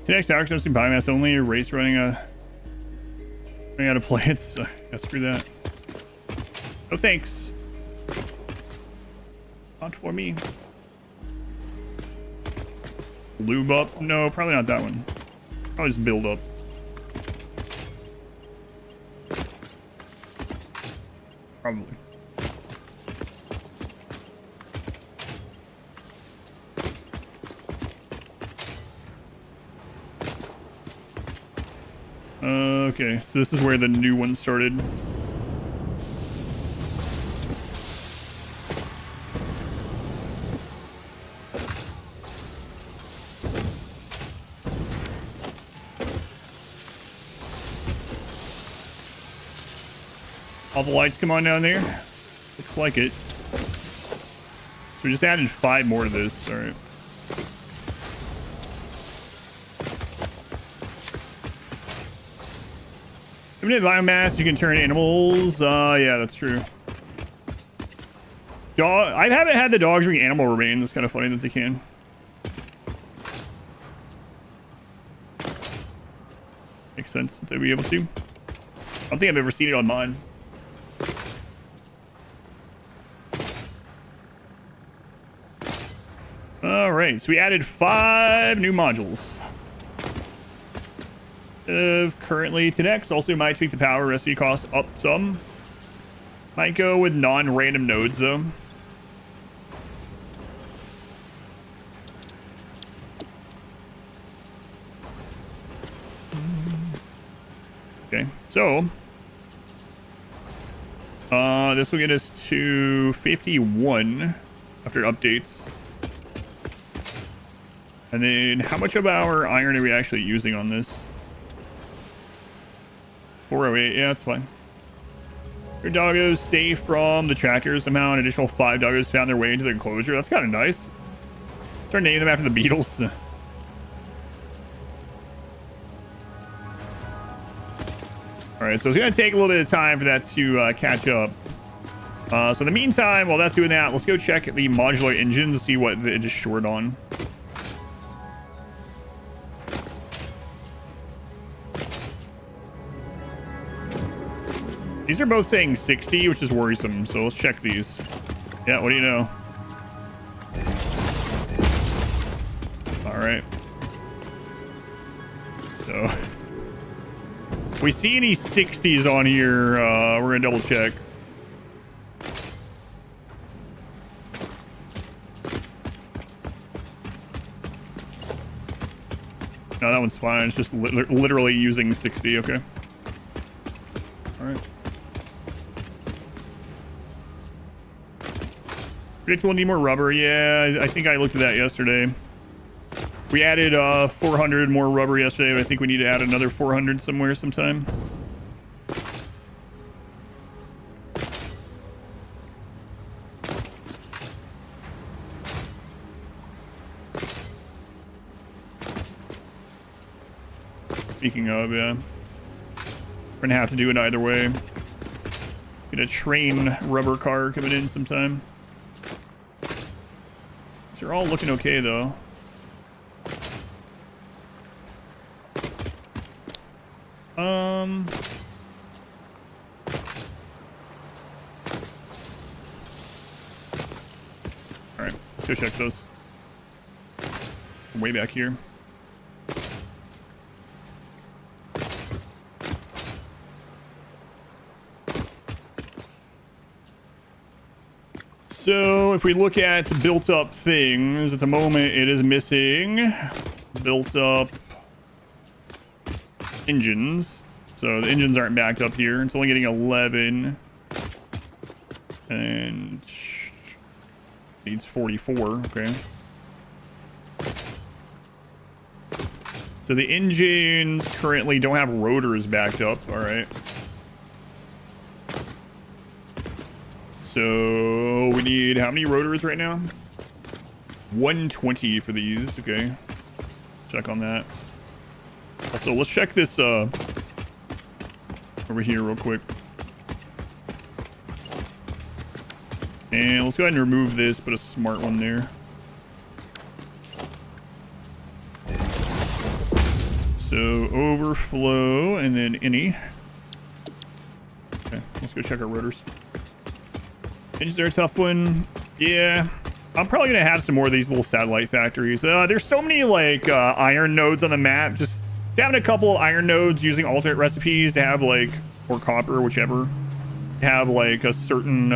Speaker 1: Today's power consumption biomass only. Race running out of plants. So yeah, screw that. No thanks. Not for me. Lube up? No, probably not that one. Probably just build up. Probably. Okay, so this is where the new one started. All the lights come on down there. Looks like it. So we just added 5 more to this. All right. Limited biomass, you can turn animals. Yeah, that's true. I haven't had the dogs bring animal remains. It's kind of funny that they can. Makes sense that they'd be able to. I don't think I've ever seen it on mine. All right, so we added 5 new modules. Currently to next, also might tweak the power recipe cost up some. Might go with non-random nodes though. Okay, so this will get us to 51 after updates. And then how much of our iron are we actually using on this? 408, yeah, that's fine. Your doggos safe from the tractor. Somehow an additional 5 doggos found their way into the enclosure. That's kind of nice. Start naming them after the Beatles. Alright, so it's going to take a little bit of time for that to catch up. So in the meantime, while that's doing that, let's go check the modular engines, see what it just short on. These are both saying 60, which is worrisome, so let's check these. Yeah, what do you know? Alright. So if we see any 60s on here, we're gonna double check. No, that one's fine. It's just literally using 60. Okay. All right. Predict we'll need more rubber. Yeah, I think I looked at that yesterday. We added 400 more rubber yesterday, but I think we need to add another 400 somewhere sometime. Speaking of, yeah. We're gonna have to do it either way. Get a train rubber car coming in sometime. They're all looking okay, though. Alright, let's go check those. Way back here. So if we look at built up things, at the moment it is missing built up engines. So the engines aren't backed up here. It's only getting 11. And needs 44. Okay. So the engines currently don't have rotors backed up. All right. So we need how many rotors right now? 120 for these. Okay. Check on that. Also, let's check this over here real quick. And let's go ahead and remove this, put a smart one there. So overflow and then any. Okay, let's go check our rotors. Engines are a tough one. Yeah, I'm probably gonna have some more of these little satellite factories. There's so many like iron nodes on the map. Just having a couple of iron nodes using alternate recipes to have like, or copper, whichever, have like a certain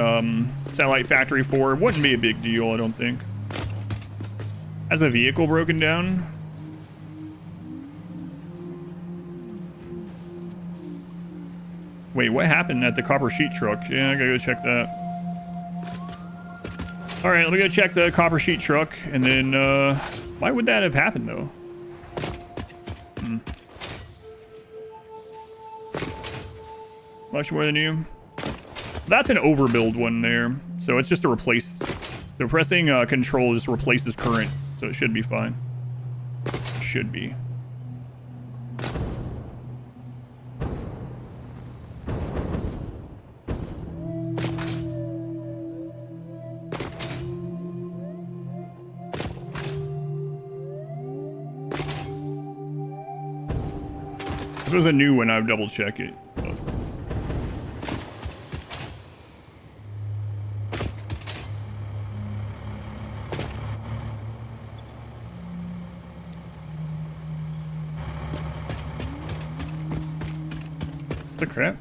Speaker 1: satellite factory for wouldn't be a big deal, I don't think. Has a vehicle broken down? Wait, what happened at the copper sheet truck? Yeah, I gotta go check that. All right, let me go check the copper sheet truck, and then why would that have happened though? Much more than you. That's an overbuild one there, so it's just to replace. So pressing control just replaces current, so it should be fine. Should be. If it was a new one, I would double check it. The crap.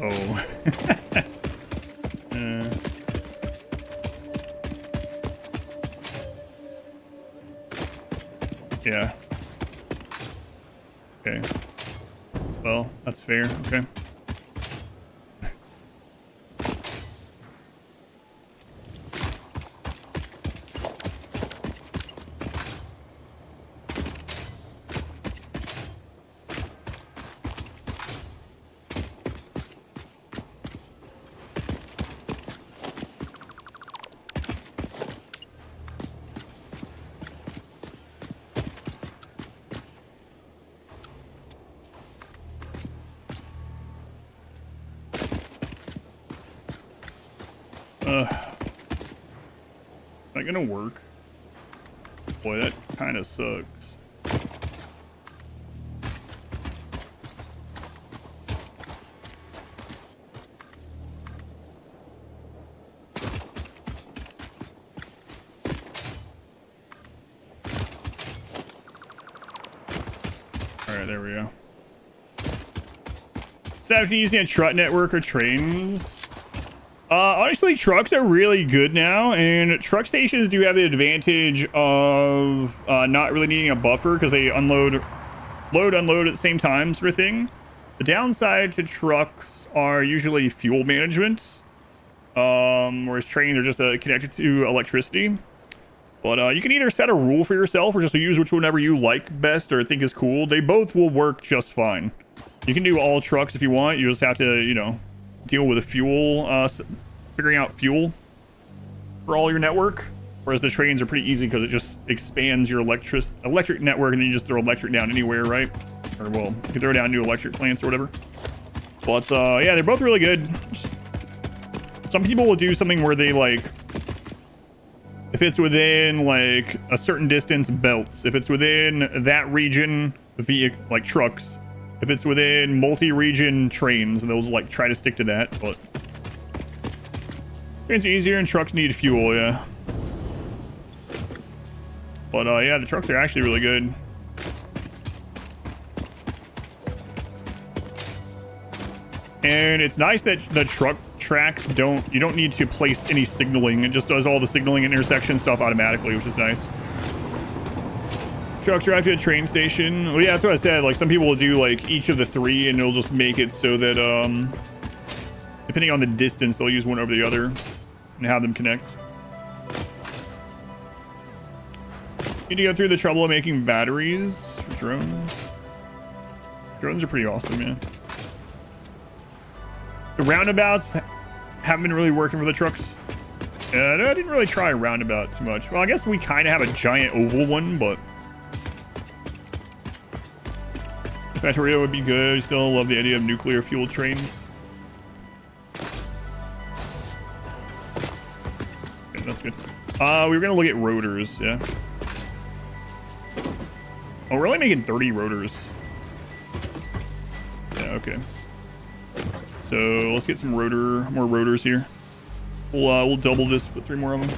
Speaker 1: Oh. Yeah. Okay. Well, that's fair. Okay. Not gonna work. Boy, that kind of sucks. there we go. So if you're using a truck network or trains, honestly, trucks are really good now, and truck stations do have the advantage of not really needing a buffer because they unload at the same time, sort of thing. The downside to trucks are usually fuel management, whereas trains are just connected to electricity. But you can either set a rule for yourself or just use whichever you like best or think is cool. They both will work just fine. You can do all trucks if you want. You just have to, you know, deal with the fuel, figuring out fuel for all your network. Whereas the trains are pretty easy because it just expands your electric network, and then you just throw electric down anywhere, right? Or, well, you can throw down new electric plants or whatever. But, yeah, they're both really good. Some people will do something where they, like, if it's within, like, a certain distance, belts. If it's within that region, like, trucks. If it's within multi-region, trains. And those, like, try to stick to that, but trains are easier and trucks need fuel, yeah. But, yeah, the trucks are actually really good. And it's nice that the truck tracks you don't need to place any signaling. It just does all the signaling and intersection stuff automatically, which is nice. Trucks drive to a train station. Well, yeah, that's what I said. Like, some people will do, like, each of the three, and it'll just make it so that, depending on the distance, they'll use one over the other and have them connect. Need to go through the trouble of making batteries for drones. Drones are pretty awesome, yeah. The roundabouts haven't been really working for the trucks. I didn't really try a roundabout too much. Well, I guess we kind of have a giant oval one, but Factorio would be good. Still love the idea of nuclear fuel trains. Okay, that's good. We were gonna look at rotors, yeah. Oh, we're only making 30 rotors. Yeah, okay. So let's get some more rotors here. We'll double this, put 3 more of them.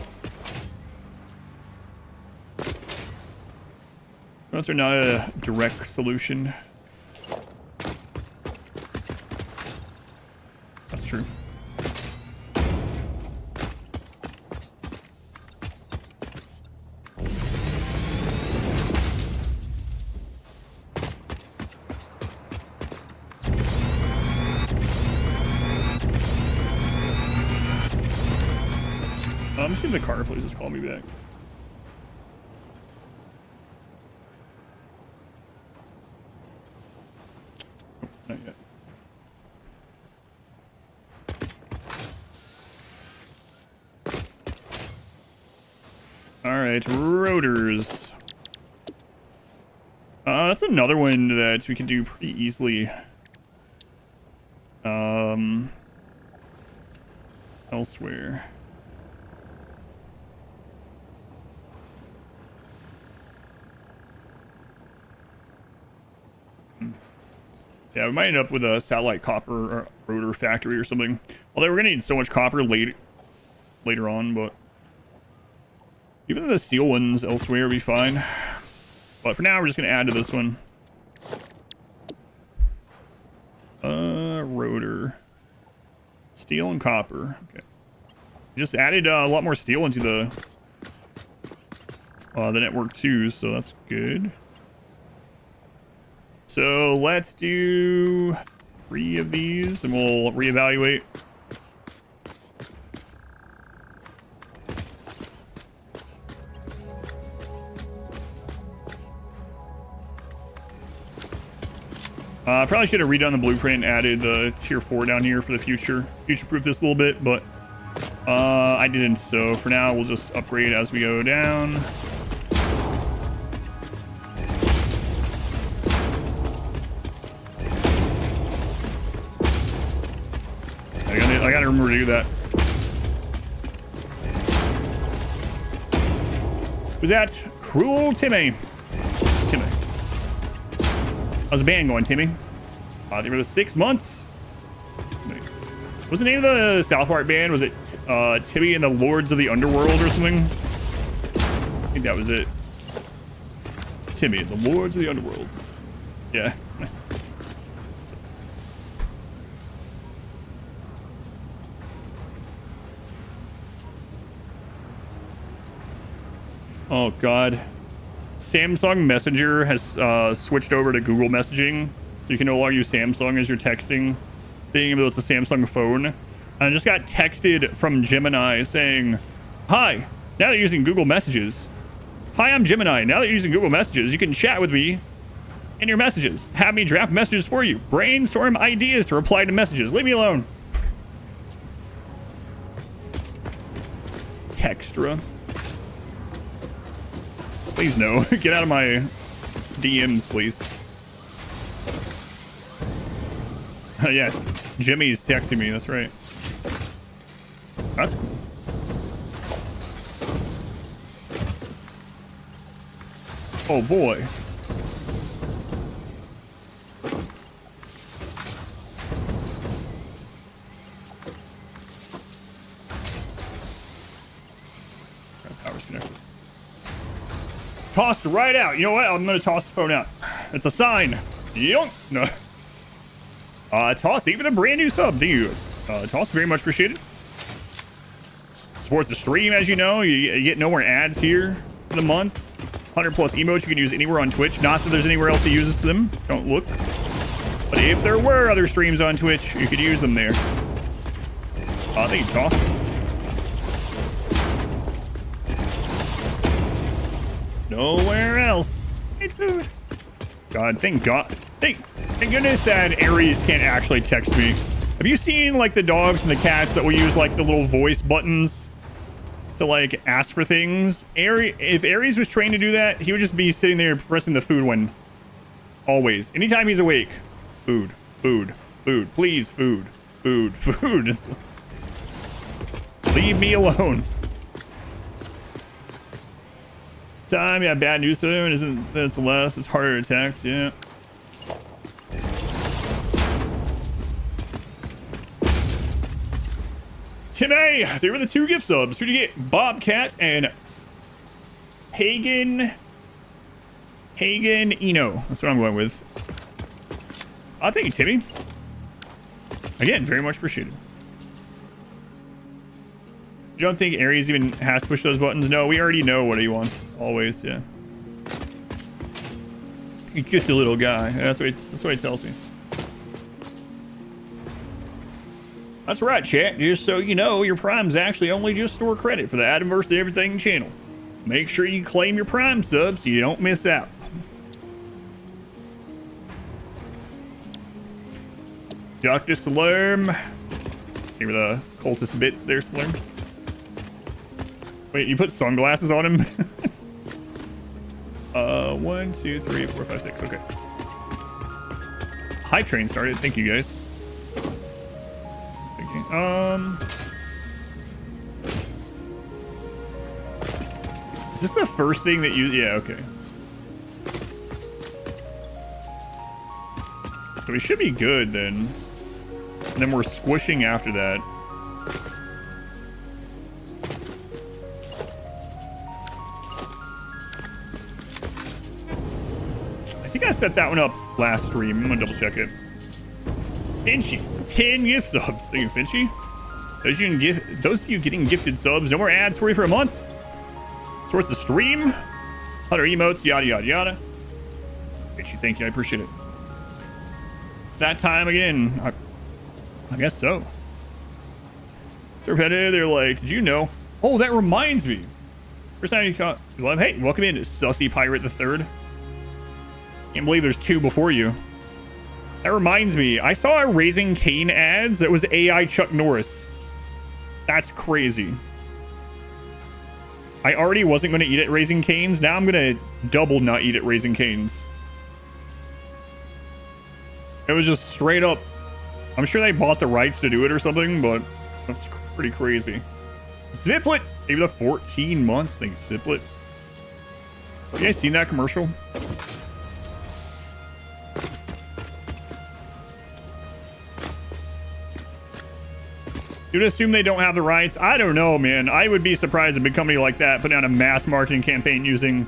Speaker 1: Those are not a direct solution. That's true. I'm just gonna the car, please just call me back. Oh, not yet. All right, rotors. That's another one that we can do pretty easily. Elsewhere. Yeah, we might end up with a satellite copper or rotor factory or something. Although we're gonna need so much copper later on, but even the steel ones elsewhere will be fine. But for now, we're just gonna add to this one. Rotor, steel and copper. Okay, just added a lot more steel into the network too, so that's good. So let's do 3 of these and we'll reevaluate. Probably should have redone the blueprint and added the tier 4 down here for the future-proof this a little bit, but I didn't. So for now, we'll just upgrade as we go down. I gotta remember to do that. Who's that? Cruel Timmy. Timmy. How's the band going, Timmy? They were the 6 months. Wait. What's the name of the South Park band? Was it Timmy and the Lords of the Underworld or something? I think that was it. Timmy and the Lords of the Underworld. Yeah. Oh god. Samsung Messenger has switched over to Google messaging, so you can no longer use Samsung as your texting thing, even though it's a Samsung phone. And I just got texted from Gemini saying, "Hi, now that you're using Google Messages. Hi, I'm Gemini. Now that you're using Google Messages, you can chat with me in your messages. Have me draft messages for you. Brainstorm ideas to reply to messages. Leave me alone." Textra. Please no. Get out of my DMs, please. Yeah, Jimmy's texting me. That's right. That's cool. Oh boy. Power's connected. Tossed right out. You know what? I'm gonna toss the phone out. It's a sign. Yoink. No. Toss, even a brand new sub. Thank you. Toss, very much appreciated. Supports the stream, as you know. You get no more ads here for the month. 100 plus emotes you can use anywhere on Twitch. Not that there's anywhere else to use them. Don't look. But if there were other streams on Twitch, you could use them there. Thank you, Toss. Nowhere else. Hey, dude. God, thank God. Thank goodness that Aries can't actually text me. Have you seen like the dogs and the cats that will use like the little voice buttons to like ask for things? If Aries was trained to do that, he would just be sitting there pressing the food one. Always. Anytime he's awake. Food. Food. Food. Please, food. Food. Food. Leave me alone. Time, yeah, bad news soon. Isn't this less? It's harder to attack, yeah. Tim A, they were the 2 gift subs. Who'd you get? Bobcat and Hagen Eno. That's what I'm going with. I'll take you, Timmy. Again, very much appreciated. You don't think Aries even has to push those buttons? No, we already know what he wants. Always, yeah. He's just a little guy. That's what he tells me. That's right, chat. Just so you know, your Prime's actually only just store credit for the Adamverse to Everything channel. Make sure you claim your Prime sub so you don't miss out. Dr. Slurm. Give me the cultist bits there, Slurm. Wait, you put sunglasses on him? 1, 2, 3, 4, 5, 6. Okay. Hype train started. Thank you, guys. Thank you. Is this the first thing that you... Yeah, okay. So we should be good then. And then we're squishing after that. I think I set that one up last stream. I'm gonna double check it. Finchy, 10 gift subs. Thank you, Finchy. Those of you getting gifted subs, no more ads for you for a month. Sorts the stream. 100 emotes, yada yada yada. Finchy, thank you. I appreciate it. It's that time again. I guess so. Torpedo, they're like, did you know? Oh, that reminds me. First time you caught. Hey, welcome in, Sussy Pirate the Third. Can't believe there's 2 before you. That reminds me, I saw a Raising Cane ads that was AI Chuck Norris. That's crazy. I already wasn't going to eat at Raising Canes. Now I'm going to double not eat at Raising Canes. It was just straight up. I'm sure they bought the rights to do it or something, but that's pretty crazy. Ziplet, maybe the 14 months thing. Ziplet. Have you guys seen that commercial? You'd assume they don't have the rights. I don't know, man. I would be surprised if a big company like that put out a mass marketing campaign using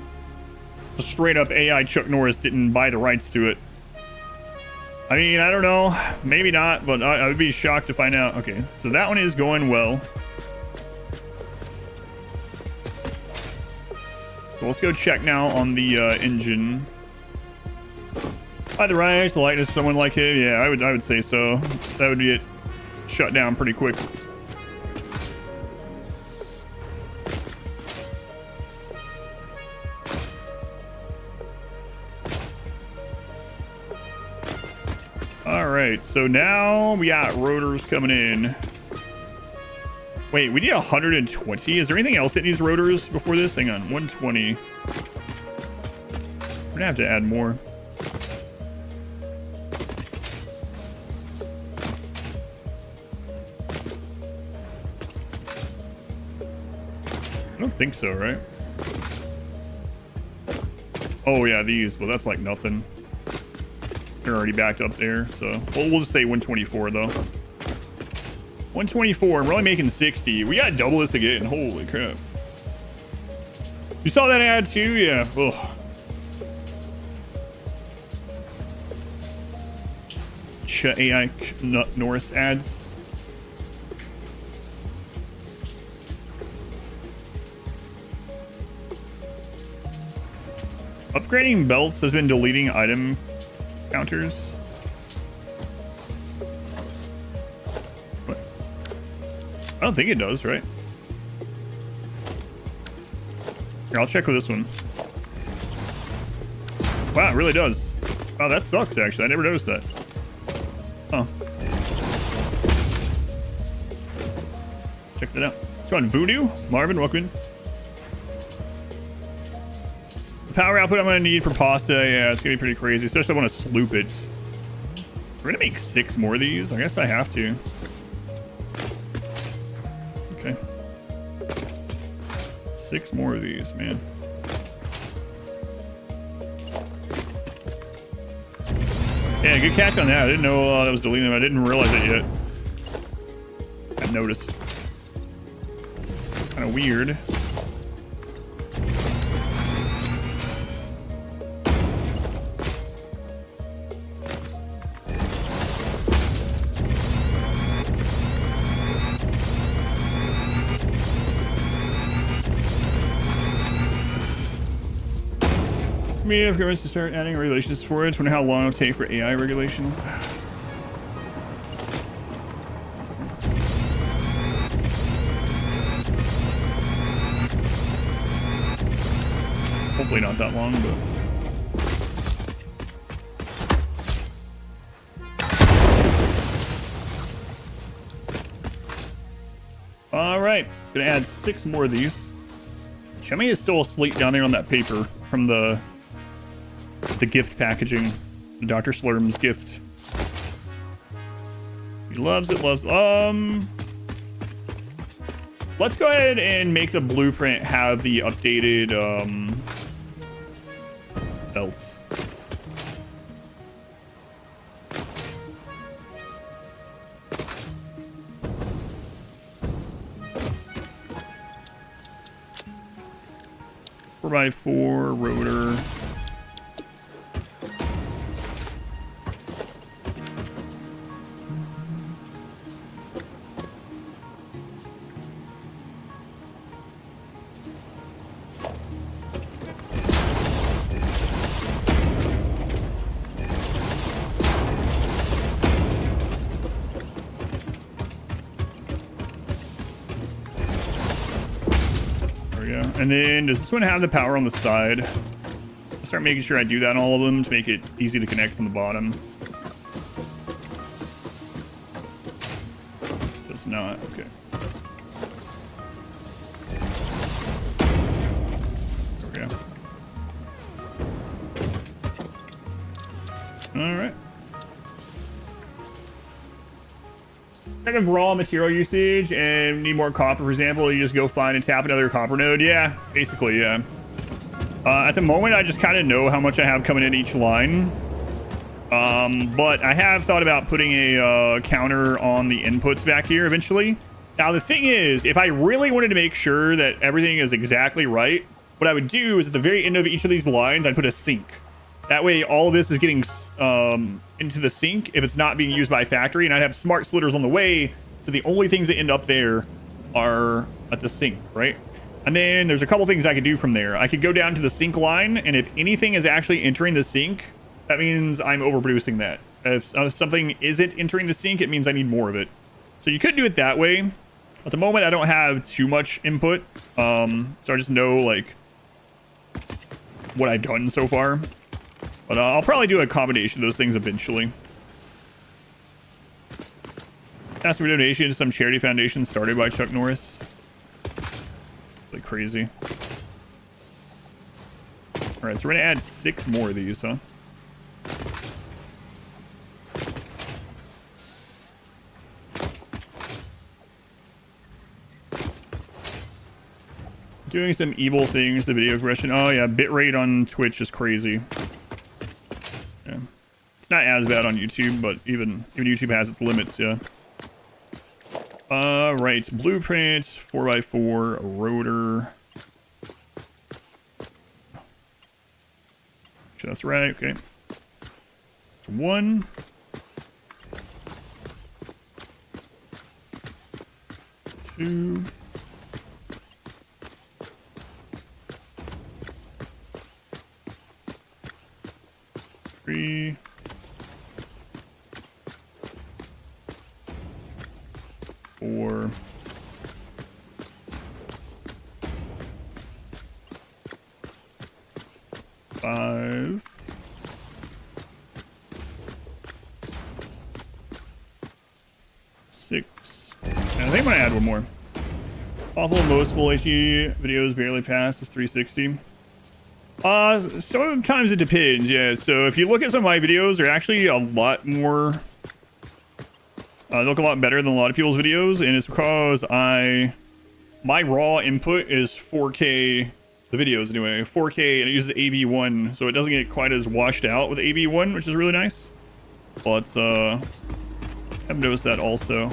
Speaker 1: a straight up AI Chuck Norris didn't buy the rights to it. I mean, I don't know. Maybe not, but I would be shocked to find out. Okay, so that one is going well. So let's go check now on the engine. Either right, the lightness, someone like it. Yeah, I would say so. That would get shut down pretty quick. All right, so now we got rotors coming in. Wait, we need 120. Is there anything else that needs rotors before this? Hang on, 120. We're gonna have to add more. I don't think so, right? Oh yeah, these. Well, that's like nothing. They're already backed up there, so we'll just say 124 though. 124, and we're only making 60. We gotta double this again. Holy crap! You saw that ad too? Yeah. Ugh. AI Norris ads. Upgrading belts has been deleting item counters. What? I don't think it does, right? Here, I'll check with this one. Wow, it really does. Wow, that sucks, actually. I never noticed that. Oh. Check that out. Let's go on Voodoo. Marvin, welcome in. The power output I'm going to need for pasta, yeah, it's going to be pretty crazy, especially if I want to sloop it. We're going to make 6 more of these. I guess I have to. Okay. 6 more of these, man. Yeah, good catch on that. I didn't know that was deleting them. I didn't realize it yet. I noticed. Kind of weird. If governments to start adding regulations for it, wonder how long it'll take for AI regulations. Hopefully not that long, but all right, gonna add 6 more of these. Chummy is still asleep down there on that paper from the gift packaging, Dr. Slurm's gift. He loves it, let's go ahead and make the blueprint have the updated belts. Four by 4 rotor. And then does this one have the power on the side? I'll start making sure I do that on all of them to make it easy to connect from the bottom. Does not. Okay. There we go. All right. Kind of raw material usage and need more copper, for example, you just go find and tap another copper node. Yeah, basically, yeah. At the moment, I just kind of know how much I have coming in each line. But I have thought about putting a counter on the inputs back here eventually. Now, the thing is, if I really wanted to make sure that everything is exactly right, what I would do is at the very end of each of these lines, I'd put a sink. That way, all of this is getting into the sink if it's not being used by factory, and I'd have smart splitters on the way, so the only things that end up there are at the sink, right? And then there's a couple things I could do from there. I could go down to the sink line, and if anything is actually entering the sink, that means I'm overproducing that. If something isn't entering the sink, it means I need more of it. So you could do it that way. At the moment, I don't have too much input, so I just know like what I've done so far. But I'll probably do a combination of those things eventually. Ask for donation to some charity foundation started by Chuck Norris. Like crazy. All right, so we're gonna add 6 more of these, huh? Doing some evil things, the video progression. Oh yeah, bitrate on Twitch is crazy. Yeah. It's not as bad on YouTube, but even YouTube has its limits, yeah. Right, blueprint, 4x4, a rotor. Sure that's right, okay. It's 1. 2. 3. 4. 5. 6. And I think I'm gonna add one more. Awful most full HD videos barely pass is 360. Sometimes it depends, yeah. So if you look at some of my videos, they're actually a lot more they look a lot better than a lot of people's videos, and it's because my raw input is 4K, the videos anyway, 4K, and it uses AV1, so it doesn't get quite as washed out with AV1, which is really nice. But I've noticed that also.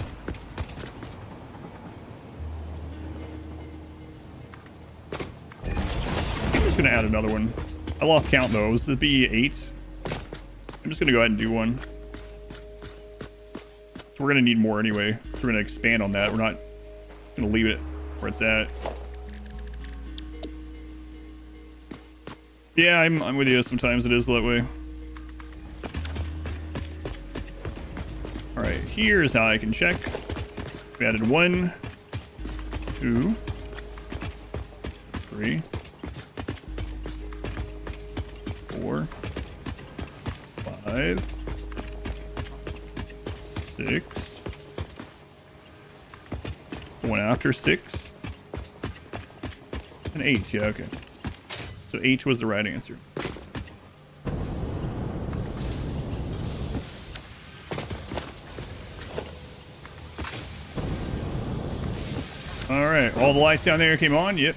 Speaker 1: I'm just gonna add another one. I lost count though. Was it be 8? I'm just gonna go ahead and do one. So we're gonna need more anyway. So we're gonna expand on that. We're not gonna leave it where it's at. Yeah, I'm with you. Sometimes it is that way. All right, here's how I can check. We added 1, 2, 3, 4, 5, 6. One after 6. And 8, yeah, okay. So H was the right answer. All right, all the lights down there came on, yep.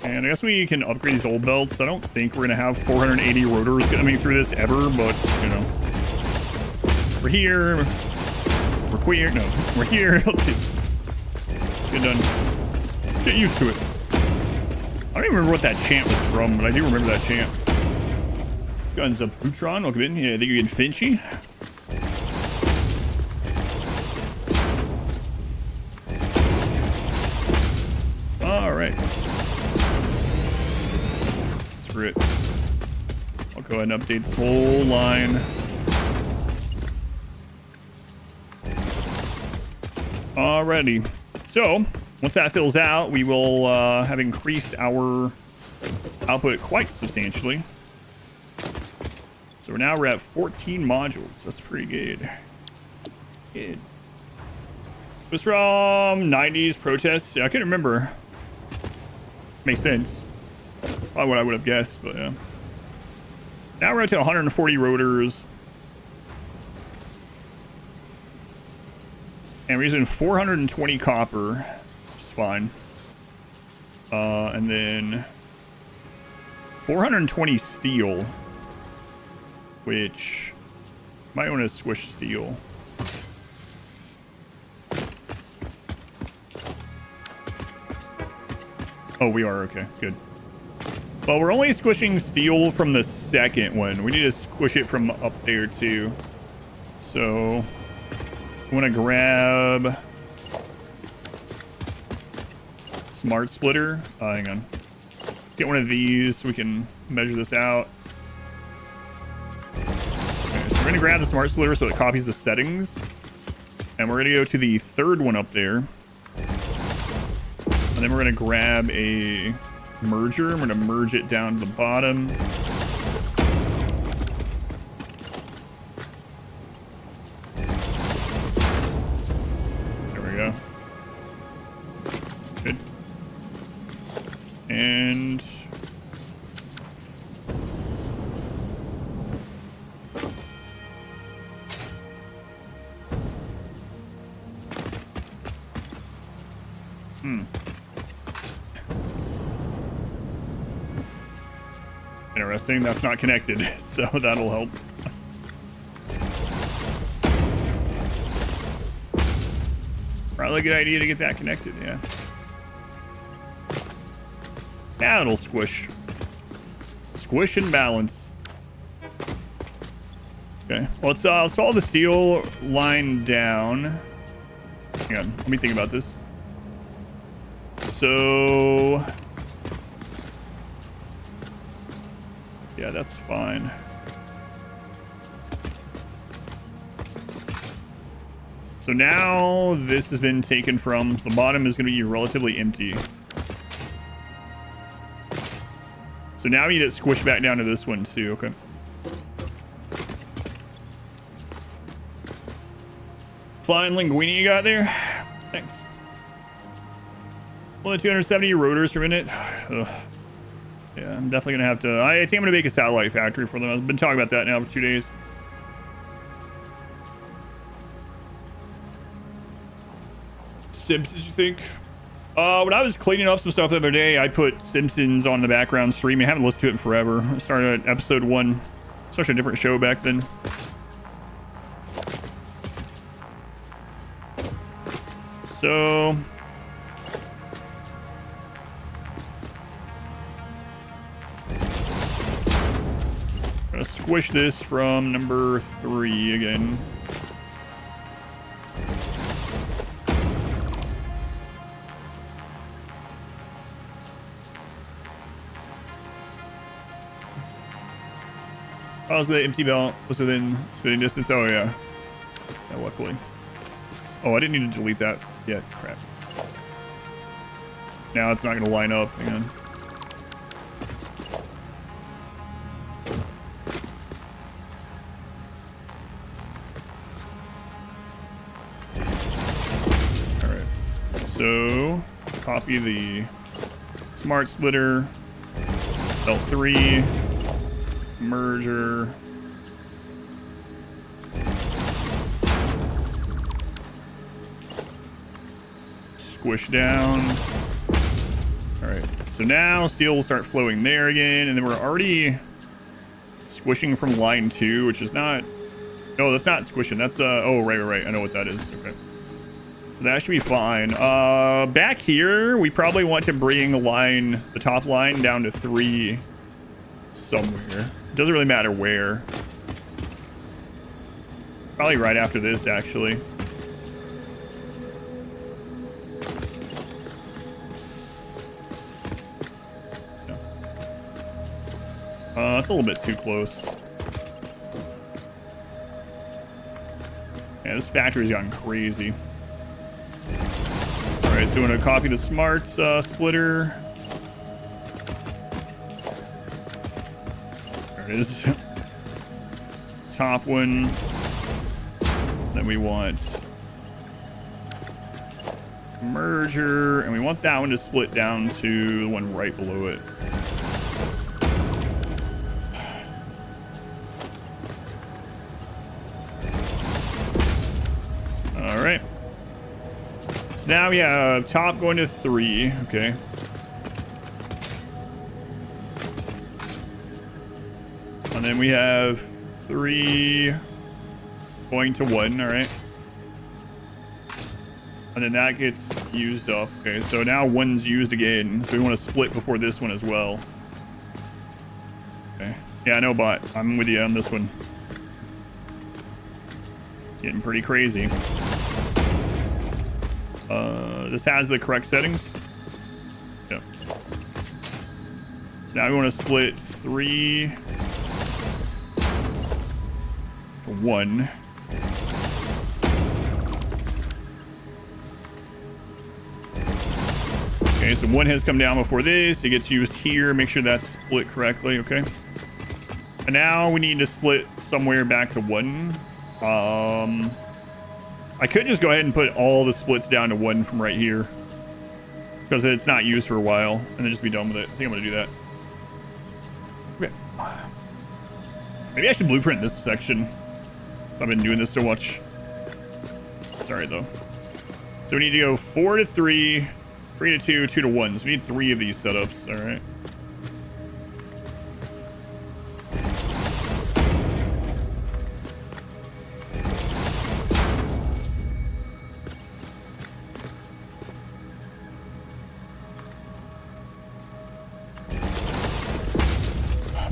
Speaker 1: And I guess we can upgrade these old belts. I don't think we're gonna have 480 rotors coming through this ever, but you know, we're here. We're queer. No, we're here. Get done. Get used to it. I don't even remember what that chant was from, but I do remember that chant. Guns of Butron. Welcome in. Yeah, I think you're getting Finchy. All right. Screw it. I'll go ahead and update this whole line. Alrighty. So, once that fills out, we will have increased our output quite substantially. So we're at 14 modules. That's pretty good. Good. It was from 90s protests. Yeah, I couldn't remember. Makes sense. Probably what I would have guessed, but yeah. Now we're up to 140 rotors. And we're using 420 copper, which is fine. And then 420 steel, which might want to squish steel. Oh, we are. Okay, good. Well, we're only squishing steel from the second one. We need to squish it from up there too. So I want to grab smart splitter. Hang on. Get one of these so we can measure this out. Okay, so we're going to grab the smart splitter so it copies the settings. And we're going to go to the third one up there. And then we're going to grab a merger. I'm going to merge it down to the bottom. There we go. Good. And interesting. That's not connected, so that'll help. Probably a good idea to get that connected, yeah. Now it'll squish. Squish and balance. Okay. Well, let's follow the steel line down. Hang on. Let me think about this. So yeah, that's fine. So now this has been taken from, so the bottom is going to be relatively empty. So now we need to squish back down to this one too, okay. Fine linguini you got there. Thanks. Only 270 rotors per minute. Ugh. Yeah, I'm definitely gonna have to. I think I'm gonna make a satellite factory for them. I've been talking about that now for 2 days. Simpsons, you think? When I was cleaning up some stuff the other day, I put Simpsons on the background stream. I haven't listened to it in forever. I started at episode 1. Such a different show back then. So gonna squish this from number 3 again. How's the empty belt was within spitting distance? Oh yeah. Yeah, luckily. Oh, I didn't need to delete that yet. Crap. Now it's not going to line up. Hang on. Alright. So, copy the smart splitter. L3. Merger. Squish down. All right, so now steel will start flowing there again, and then we're already squishing from line 2, which is not. No, that's not squishing. That's oh right. I know what that is. Okay, so that should be fine. Back here, we probably want to bring the top line down to 3 somewhere. It doesn't really matter where. Probably right after this, actually. It's a little bit too close. Yeah, this factory's gotten crazy. Alright, so we're going to copy the smart splitter. There it is. Top one. Then we want merger, and we want that one to split down to the one right below it. All right. So now we have top going to 3. Okay. And then we have 3 going to 1. All right. And then that gets used up. Okay, so now one's used again. So we want to split before this one as well. Okay. Yeah, I know, bot. I'm with you on this one. Getting pretty crazy. This has the correct settings. Yep. So now we want to split 3 to 1. Okay, so 1 has come down before this. It gets used here. Make sure that's split correctly. Okay. And now we need to split somewhere back to 1. I could just go ahead and put all the splits down to 1 from right here, because it's not used for a while, and then just be done with it. I think I'm gonna do that. Okay. Maybe I should blueprint this section. I've been doing this so much. Sorry though. So we need to go 4 to 3, 3 to 2, 2 to 1. So we need 3 of these setups. All right.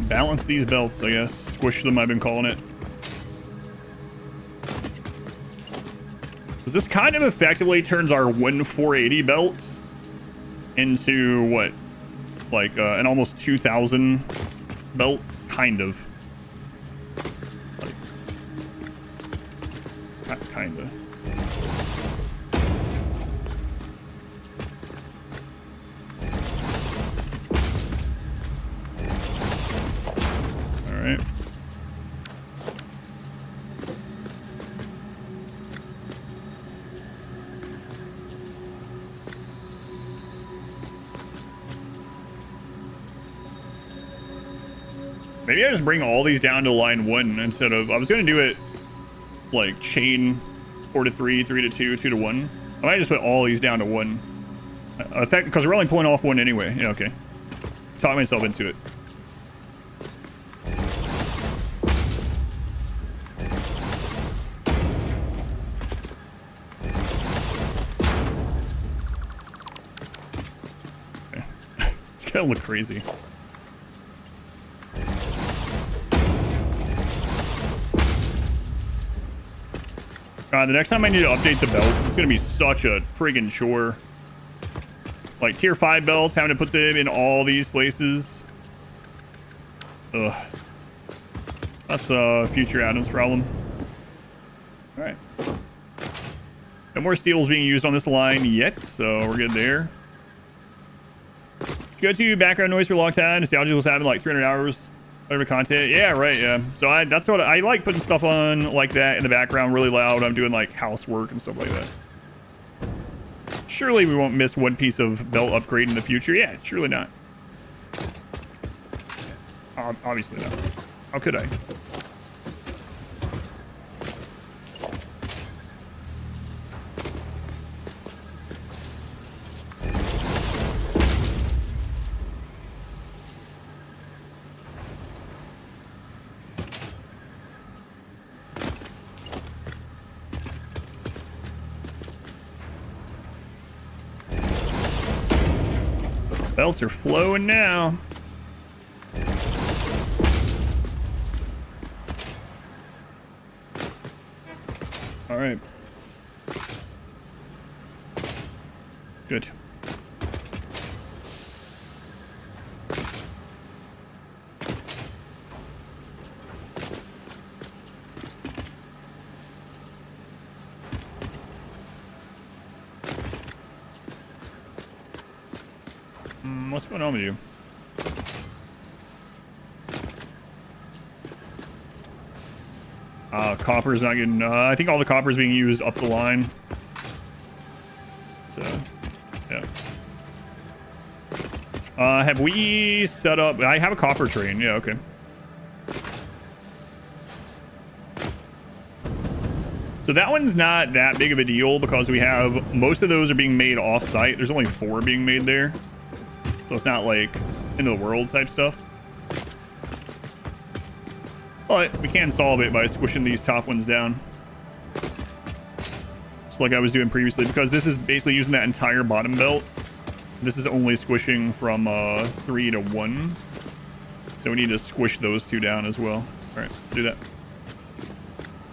Speaker 1: Balance these belts, I guess. Squish them, I've been calling it. Because this kind of effectively turns our 1,480 belts into what? Like an almost 2,000 belt? Kind of. Like, kind of. Alright. Maybe I just bring all these down to line 1 instead of... I was going to do it like chain 4 to 3, 3 to 2, 2 to 1. I might just put all these down to 1. Because we're only pulling off 1 anyway. Yeah, okay. Talk myself into it. Okay. It's gonna look crazy. The next time I need to update the belts, it's going to be such a friggin' chore. Like tier 5 belts, having to put them in all these places. Ugh. That's future Adam's problem. Alright. No more steels being used on this line yet, so we're good there. Go to background noise for Logtad. Nostalgia was having like 300 hours. Whatever content. Yeah, right, yeah. So that's what I like, putting stuff on like that in the background really loud. I'm doing like housework and stuff like that. Surely we won't miss one piece of belt upgrade in the future. Yeah, surely not. Obviously not. How could I? Belts are flowing now. All right. Good. What's going on with you? Copper's not getting... I think all the copper's being used up the line. So, yeah. Have we set up... I have a copper train. Yeah, okay. So that one's not that big of a deal because we have... Most of those are being made off-site. There's only 4 being made there. So it's not like end of the world type stuff. But we can solve it by squishing these top ones down. just like I was doing previously, because this is basically using that entire bottom belt. This is only squishing from 3 to 1. So we need to squish those two down as well. All right, do that.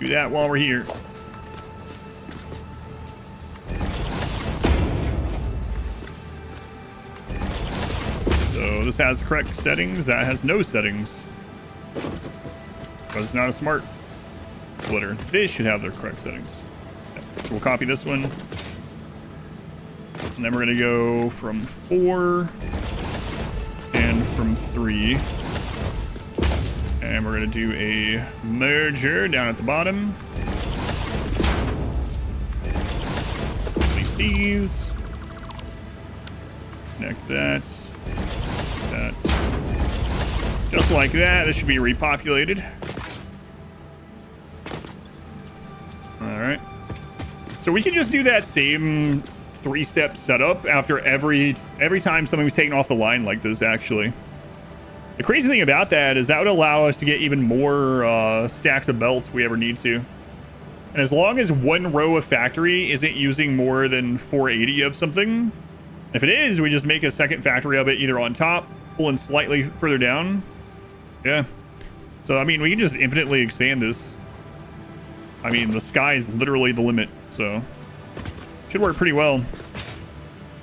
Speaker 1: Do that while we're here. So this has the correct settings. That has no settings. Because it's not a smart splitter. This should have their correct settings. Okay. So we'll copy this one. And then we're going to go from 4 and from 3. And we're going to do a merger down at the bottom. Delete these. Connect that. That. Just like that. This should be repopulated. Alright. So we can just do that same 3-step setup after every time something was taken off the line like this, actually. The crazy thing about that is that would allow us to get even more stacks of belts if we ever need to. And as long as one row of factory isn't using more than 480 of something, if it is, we just make a second factory of it either on top, pulling slightly further down. Yeah. So, I mean, we can just infinitely expand this. I mean, the sky is literally the limit, so should work pretty well.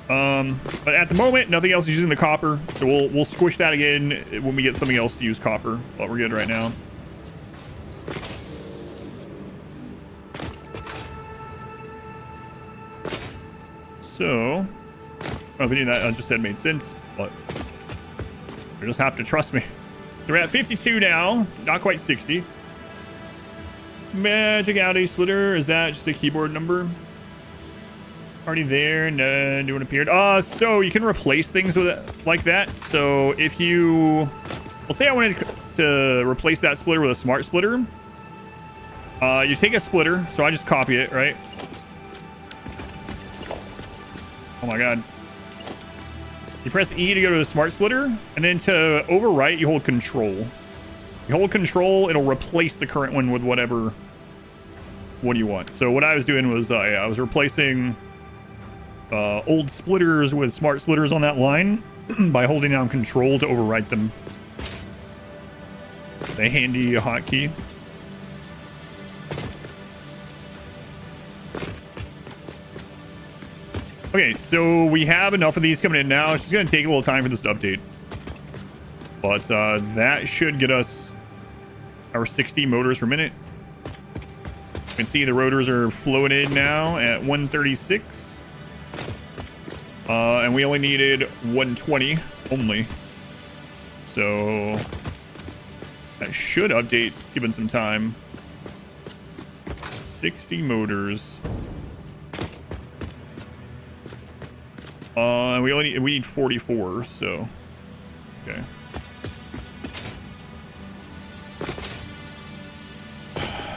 Speaker 1: But at the moment, nothing else is using the copper, so we'll squish that again when we get something else to use copper. But we're good right now. So, I don't know if any of that I just said made sense, but you just have to trust me. So we're at 52 now, not quite 60. Magic Audi splitter, is that just a keyboard number? Already there, no new one appeared. So you can replace things with it like that. So if you, let's say I wanted to replace that splitter with a smart splitter. You take a splitter, so I just copy it, right? Oh my god. You press E to go to the smart splitter, and then to overwrite, you hold control. You hold control, it'll replace the current one with whatever one you want. So what I was doing was, I was replacing old splitters with smart splitters on that line by holding down control to overwrite them. A handy hotkey. Okay, so we have enough of these coming in now. It's just going to take a little time for this to update. But that should get us our 60 motors per minute. You can see the rotors are flowing in now at 136. And we only needed 120 only. So that should update given some time. 60 motors. And we need 44, so okay.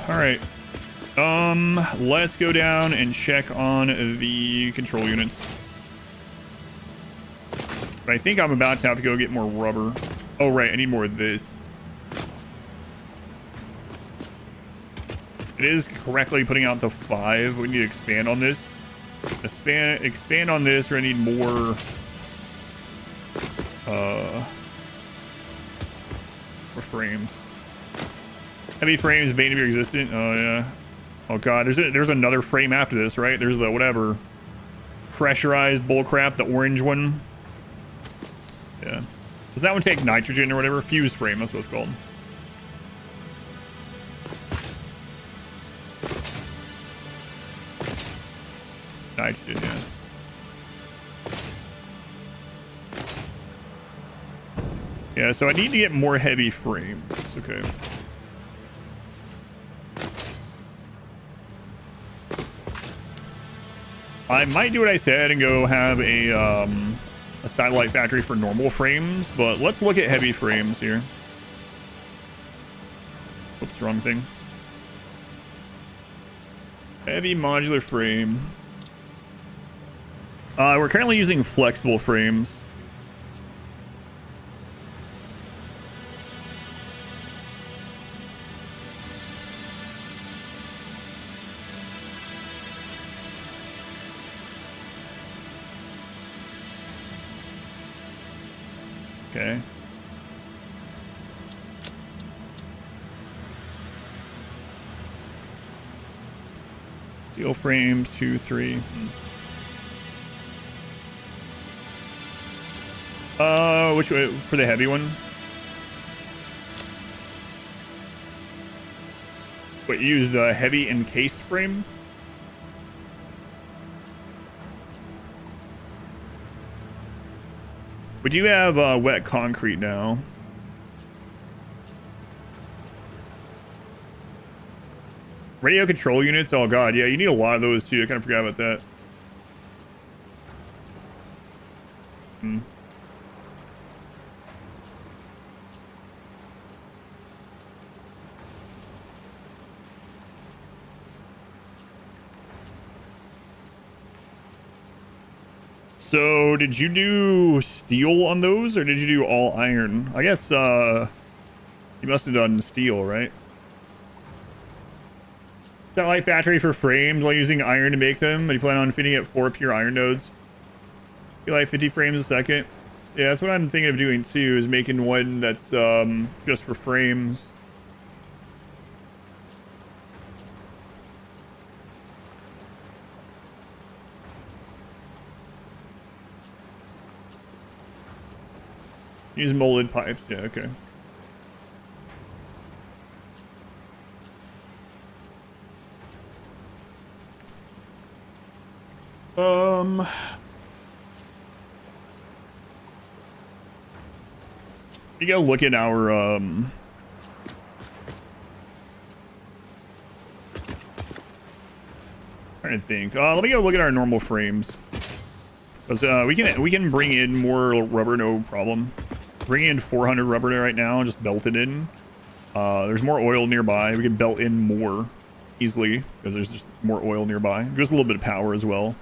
Speaker 1: All right. Let's go down and check on the control units. But I think I'm about to have to go get more rubber. Oh, right. I need more of this. It is correctly putting out the 5. We need to expand on this. Expand on this, or I need more frames. Heavy frames, bane of your existence. Oh yeah. Oh god, there's another frame after this, right? There's the whatever pressurized bullcrap, the orange one. Yeah. Does that one take nitrogen or whatever? Fused frame, that's what it's called. Nitrogen, yeah. Yeah, so I need to get more heavy frames. Okay. I might do what I said and go have a satellite factory for normal frames, but let's look at heavy frames here. Oops, wrong thing. Heavy modular frame. We're currently using flexible frames. Okay. Steel frames, 2, 3. Which way for the heavy one? What, you use the heavy encased frame? We do have wet concrete now. Radio control units. Oh god, yeah, you need a lot of those too. I kind of forgot about that. So, did you do steel on those, or did you do all iron? I guess, you must have done steel, right? Satellite factory for frames while using iron to make them, but you plan on fitting it 4 pure iron nodes. You like 50 frames a second? Yeah, that's what I'm thinking of doing too, is making one that's, just for frames. Use molded pipes. Yeah, okay. You gotta look at our, trying to think. Let me go look at our normal frames. Because, we can bring in more rubber, no problem. Bring in 400 rubber right now and just belt it in. There's more oil nearby. We can belt in more easily because there's just more oil nearby. Just a little bit of power as well.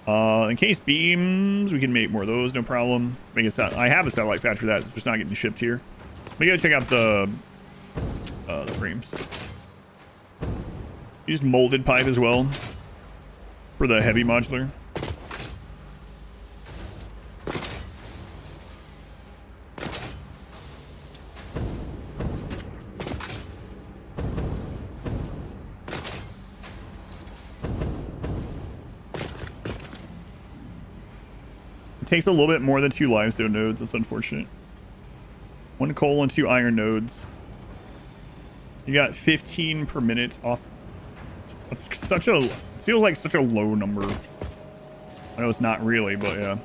Speaker 1: Encased beams, we can make more of those, no problem. I have a satellite factory for that. It's just not getting shipped here. We gotta check out the frames. Use molded pipe as well for the heavy modular. Takes a little bit more than 2 limestone nodes. That's unfortunate. 1 coal and 2 iron nodes. You got 15 per minute off. That's such a, it feels like such a low number. I know it's not really, but yeah.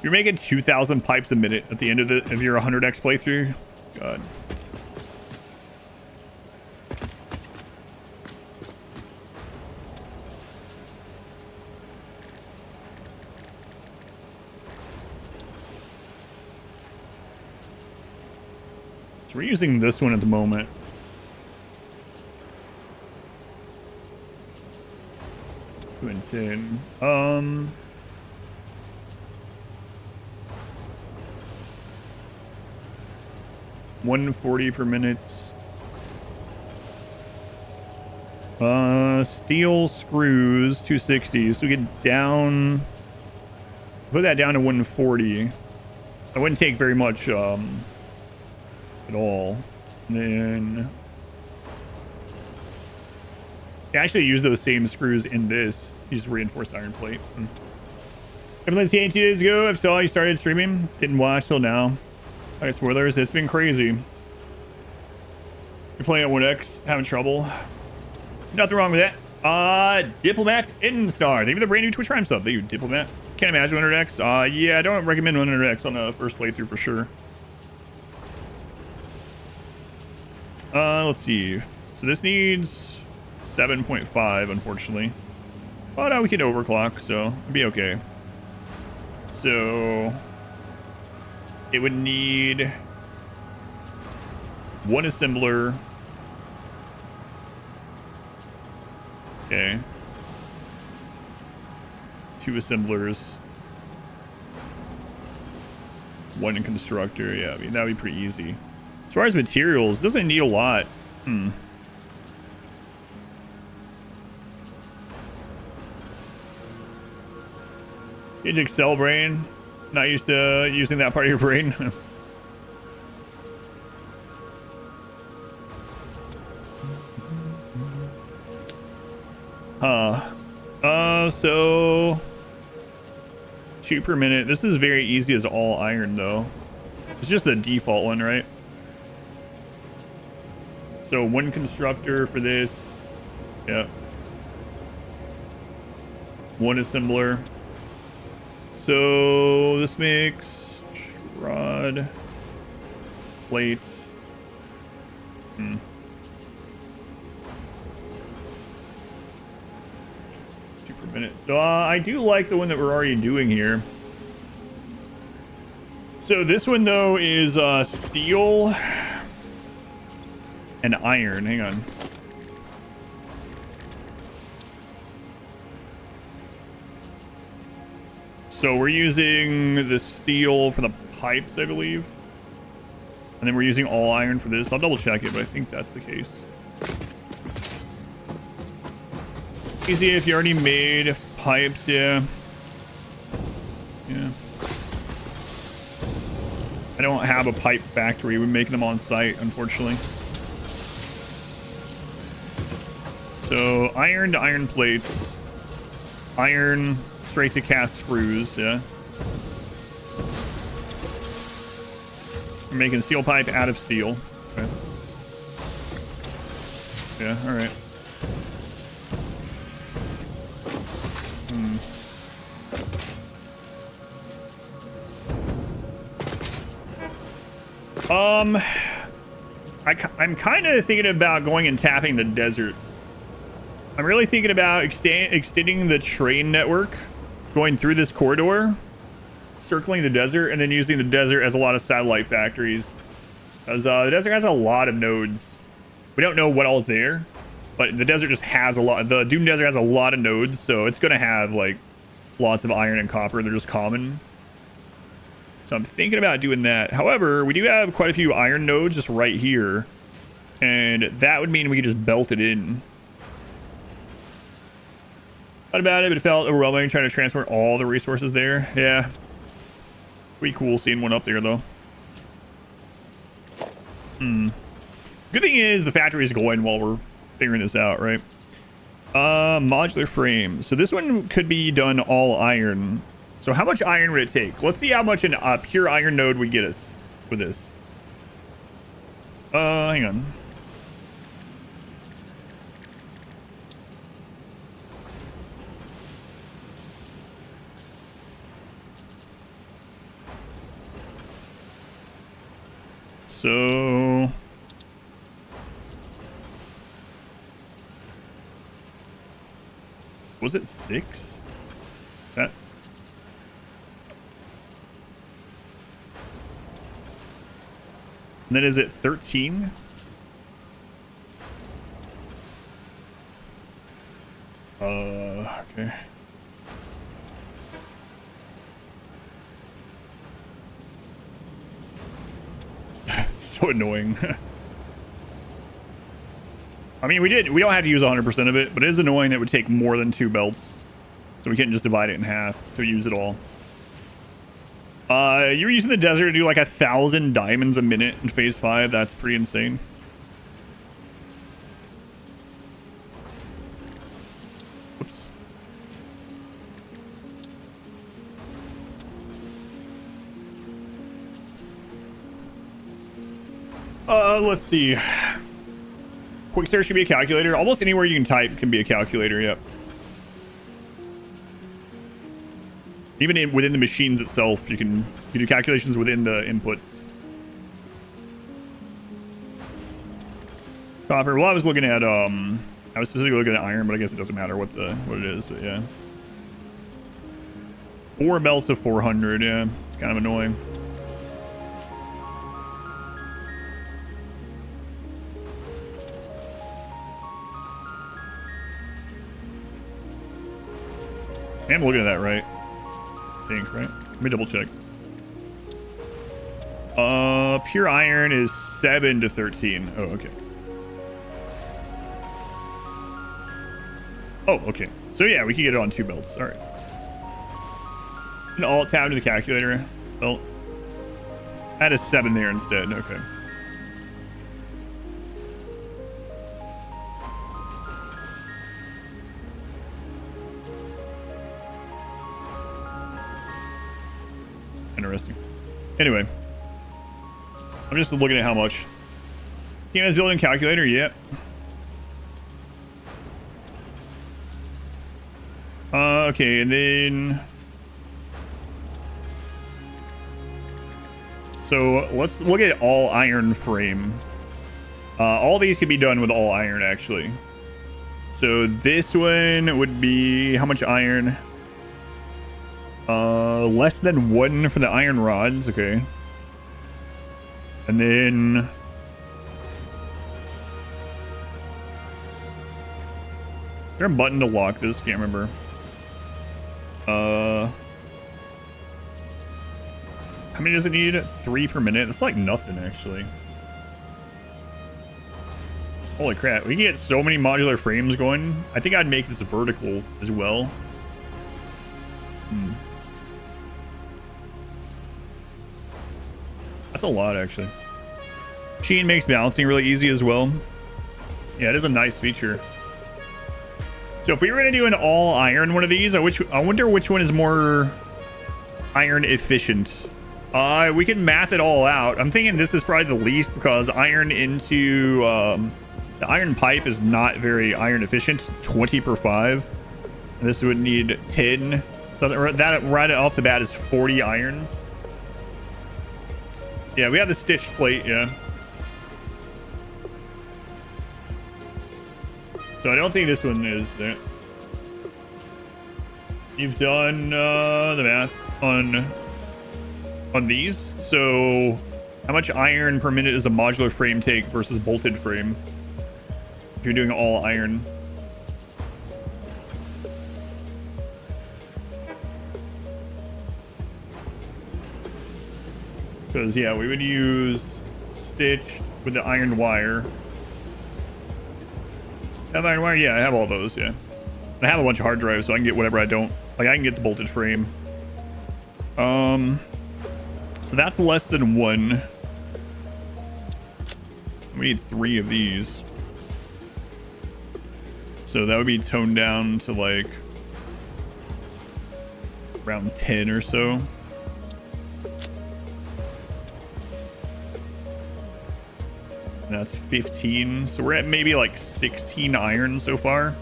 Speaker 1: You're making 2,000 pipes a minute at the end of your 100x playthrough. God. So we're using this one at the moment. Too insane. 140 per minute. Steel screws 260. So we get down. Put that down to 140. That wouldn't take very much. At all. And then you actually use those same screws in this. Use reinforced iron plate. Let's see, 2 days ago, I saw you started streaming. Didn't watch till now. Okay, spoilers. It's been crazy. You're playing at 1x, having trouble. Nothing wrong with that. Diplomat Instar. Thank you for the brand new Twitch Prime sub. Thank you, Diplomat. Can't imagine 100x. Yeah, I don't recommend 100x on the first playthrough for sure. Let's see. So this needs 7.5, unfortunately. Oh no, we can overclock, so it'll be okay. So it would need 1 assembler. Okay. 2 assemblers. 1 constructor. Yeah, I mean, that would be pretty easy. As far as materials, it doesn't need a lot. Gauge Excel brain. Not used to using that part of your brain. So 2 per minute. This is very easy as all iron though. It's just the default one, right? So 1 constructor for this. Yep. 1 assembler. So this makes rod plates. 2 per minute. So I do like the one that we're already doing here. So this one though is steel and iron. Hang on. So we're using the steel for the pipes, I believe. And then we're using all iron for this. I'll double check it, but I think that's the case. Easy if you already made pipes, yeah. Yeah. I don't have a pipe factory. We make them on site, unfortunately. So iron to iron plates. Iron straight to cast screws, yeah. We're making steel pipe out of steel. Okay. Yeah, all right. I'm kind of thinking about going and tapping the desert. I'm really thinking about extending the train network, going through this corridor, circling the desert, and then using the desert as a lot of satellite factories. Because the desert has a lot of nodes. We don't know what all's there, but the desert just has a lot. The Doom Desert has a lot of nodes, so it's going to have like lots of iron and copper. They're just common. So I'm thinking about doing that. However, we do have quite a few iron nodes just right here, and that would mean we could just belt it in. Thought about it, but it felt overwhelming trying to transfer all the resources there. Yeah. Pretty cool seeing one up there, though. Good thing is the factory is going while we're figuring this out, right? Modular frame. So this one could be done all iron. So how much iron would it take? Let's see how much an pure iron node would get us with this. Hang on. So was it 6? Is that? And then is it 13? Okay. It's so annoying. I mean, we don't have to use 100% of it, but it is annoying that it would take more than 2 belts. So we can't just divide it in half to use it all. You're using the desert to do like 1,000 diamonds a minute in phase 5. That's pretty insane. Whoops. Let's see. Quick search should be a calculator. Almost anywhere you can type can be a calculator, yep. Even within the machines itself, you can do calculations within the input. Copper. Well, I was looking at I was specifically looking at iron, but I guess it doesn't matter what it is. But yeah, 4 belts of 400. Yeah, it's kind of annoying. I'm looking at that right. I think, right? Let me double check. Pure iron is 7 to 13. Oh, okay. Oh, okay. So yeah, we can get it on 2 belts. All right. An alt tab to the calculator. Well, add a 7 there instead. Okay. Interesting. Anyway, I'm just looking at how much. Game has built-in calculator. Yep. Okay, and then so let's look at all iron frame. All these could be done with all iron actually. So this one would be how much iron? Less than 1 for the iron rods. Okay, and then is there a button to lock this? Can't remember. How many does it need? 3 per minute. That's like nothing actually. Holy crap, we can get so many modular frames going. I think I'd make this vertical as well. That's a lot actually. Machine makes balancing really easy as well. Yeah, it is a nice feature. So if we were going to do an all iron one of these, I wonder which one is more iron efficient. We can math it all out. I'm thinking this is probably the least because iron into the iron pipe is not very iron efficient. It's 20 per 5. And this would need 10. So that right off the bat is 40 irons. Yeah, we have the stitched plate. Yeah. So I don't think this one is there. You've done the math on these. So how much iron per minute does a modular frame take versus bolted frame? If you're doing all iron. Because yeah, we would use stitch with the iron wire. Have iron wire? Yeah, I have all those. Yeah, I have a bunch of hard drives, so I can get whatever I don't like. I can get the bolted frame. So that's less than 1. We need 3 of these. So that would be toned down to like around 10 or so. And that's 15. So we're at maybe like 16 iron so far.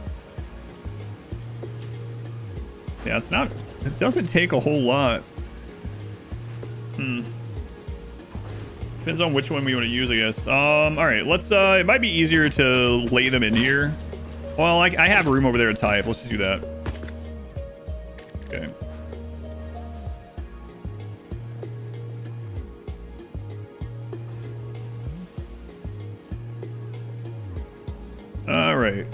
Speaker 1: Yeah, it's not, it doesn't take a whole lot. Depends on which one we want to use, I guess. All right, let's, it might be easier to lay them in here. Well, I have room over there to type. Let's just do that. Okay. All right.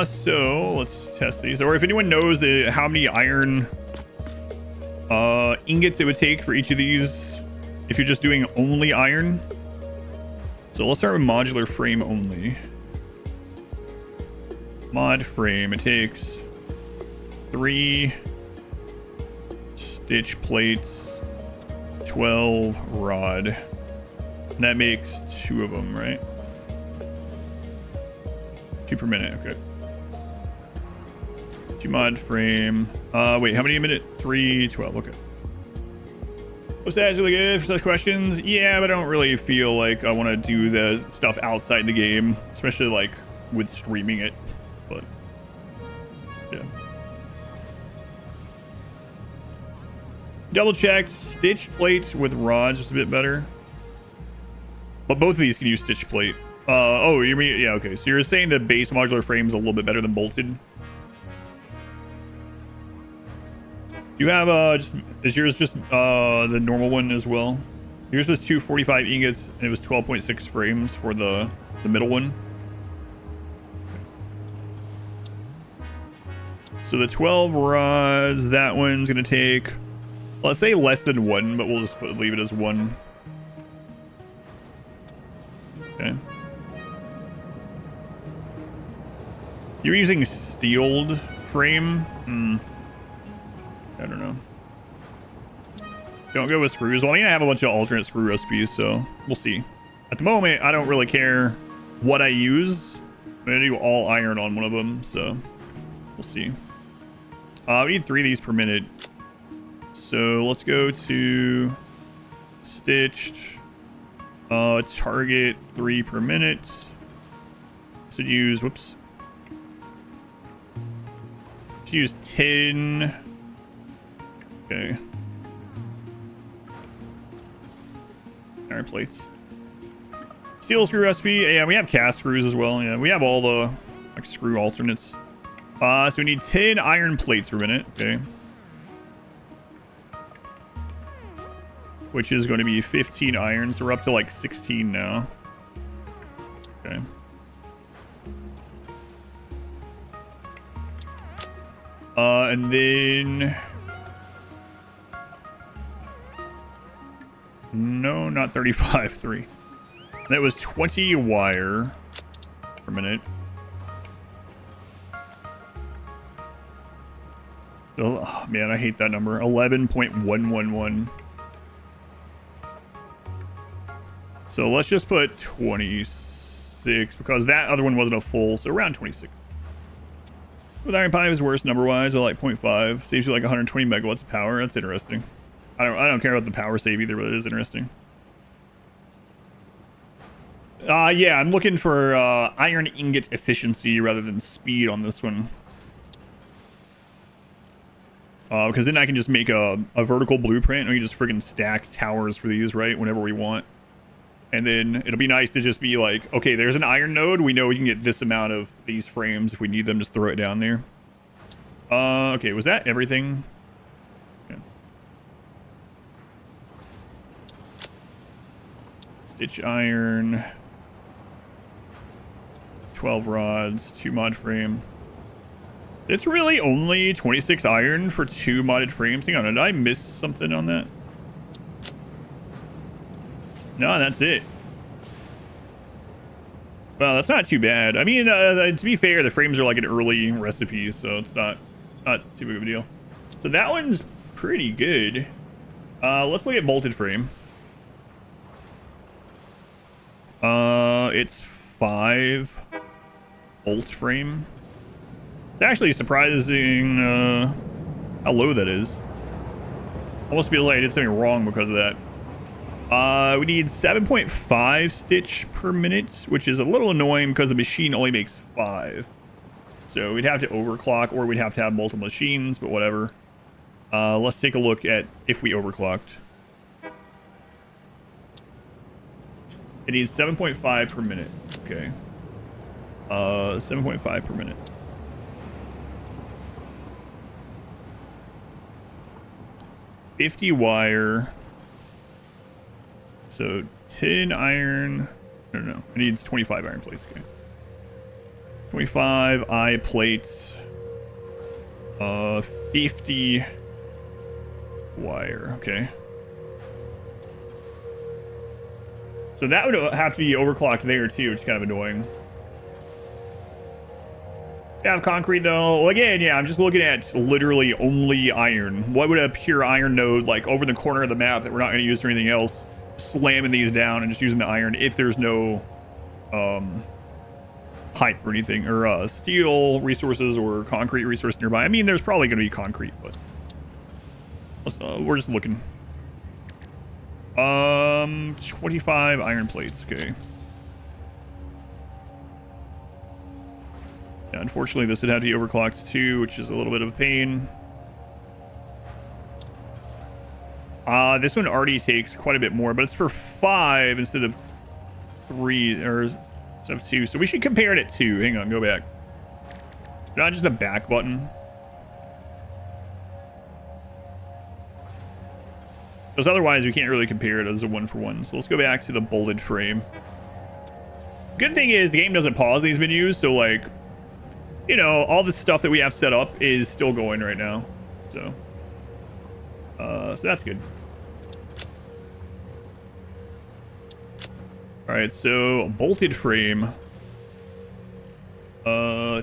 Speaker 1: So let's test these. Or if anyone knows how many iron ingots it would take for each of these, if you're just doing only iron. So let's start with modular frame only. Mod frame. It takes 3 stitch plates, 12 rod. And that makes 2 of them, right? 2 per minute. Okay. 2 mod frame. Wait, how many a minute? 3, 12. Okay. Was that really good for such questions? Yeah, but I don't really feel like I want to do the stuff outside the game, especially like with streaming it. But yeah. Double checked. Stitch plate with rods is a bit better. But both of these can use stitch plate. Oh, you mean, yeah, okay. So you're saying the base modular frame is a little bit better than bolted? You have is yours just the normal one as well? Yours was 245 ingots and it was 12.6 frames for the middle one. So the 12 rods, that one's gonna take, let's say less than 1, but we'll just leave it as 1. Okay. You're using steeled frame? I don't know. Don't go with screws. Well, I mean, I have a bunch of alternate screw recipes, so we'll see. At the moment, I don't really care what I use. I'm going to do all iron on one of them, so we'll see. We need 3 of these per minute. So let's go to stitched. Target 3 per minute. So use, whoops. Use 10. Okay. Iron plates. Steel screw recipe. Yeah, we have cast screws as well. Yeah, we have all the like screw alternates. So we need 10 iron plates per minute. Okay. Which is going to be 15 iron. So we're up to like 16 now. Okay. And then... No, not 35, 3. That was 20 wire per minute. Oh, man, I hate that number. 11.111. So let's just put 26 because that other one wasn't a full, so around 26. With iron pipe is worse number-wise, but like 0.5. Saves you like 120 megawatts of power. That's interesting. I don't care about the power save either, but it is interesting. Yeah, I'm looking for iron ingot efficiency rather than speed on this one. Because then I can just make a vertical blueprint and we can just friggin' stack towers for these, right? Whenever we want. And then it'll be nice to just be like, okay, there's an iron node. We know we can get this amount of these frames. If we need them, just throw it down there. Okay, was that everything? Yeah. Stitch iron. 12 rods, 2 mod frame. It's really only 26 iron for 2 modded frames. Hang on, did I miss something on that? No, that's it. Well, that's not too bad. I mean, to be fair, the frames are like an early recipe, so it's not too big of a deal. So that one's pretty good. Let's look at bolted frame. It's 5 bolt frame. It's actually surprising how low that is. Almost feels like I did something wrong because of that. We need 7.5 stitch per minute, which is a little annoying because the machine only makes 5. So we'd have to overclock or we'd have to have multiple machines, but whatever. Let's take a look at if we overclocked. It needs 7.5 per minute. Okay. 7.5 per minute. $50 wire. So 10 iron. No. It needs 25 iron plates. Okay. 25 eye plates. 50 wire. Okay. So that would have to be overclocked there too, which is kind of annoying. Have concrete though. Well, again, yeah, I'm just looking at literally only iron. What would a pure iron node like over in the corner of the map that we're not going to use for anything else? Slamming these down and just using the iron if there's no pipe or anything, or steel resources or concrete resource nearby. I mean, there's probably going to be concrete, but we're just looking. 25 iron plates. Okay. Yeah, unfortunately, this would have to be overclocked too, which is a little bit of a pain. This one already takes quite a bit more, but it's for 5 instead of 3, or instead of 2. So we should compare it at 2. Hang on, go back. Not just a back button. Because otherwise we can't really compare it as a 1-for-1. So let's go back to the bolted frame. Good thing is the game doesn't pause these menus, so like, you know, all the stuff that we have set up is still going right now. So that's good. All right, so bolted frame, 2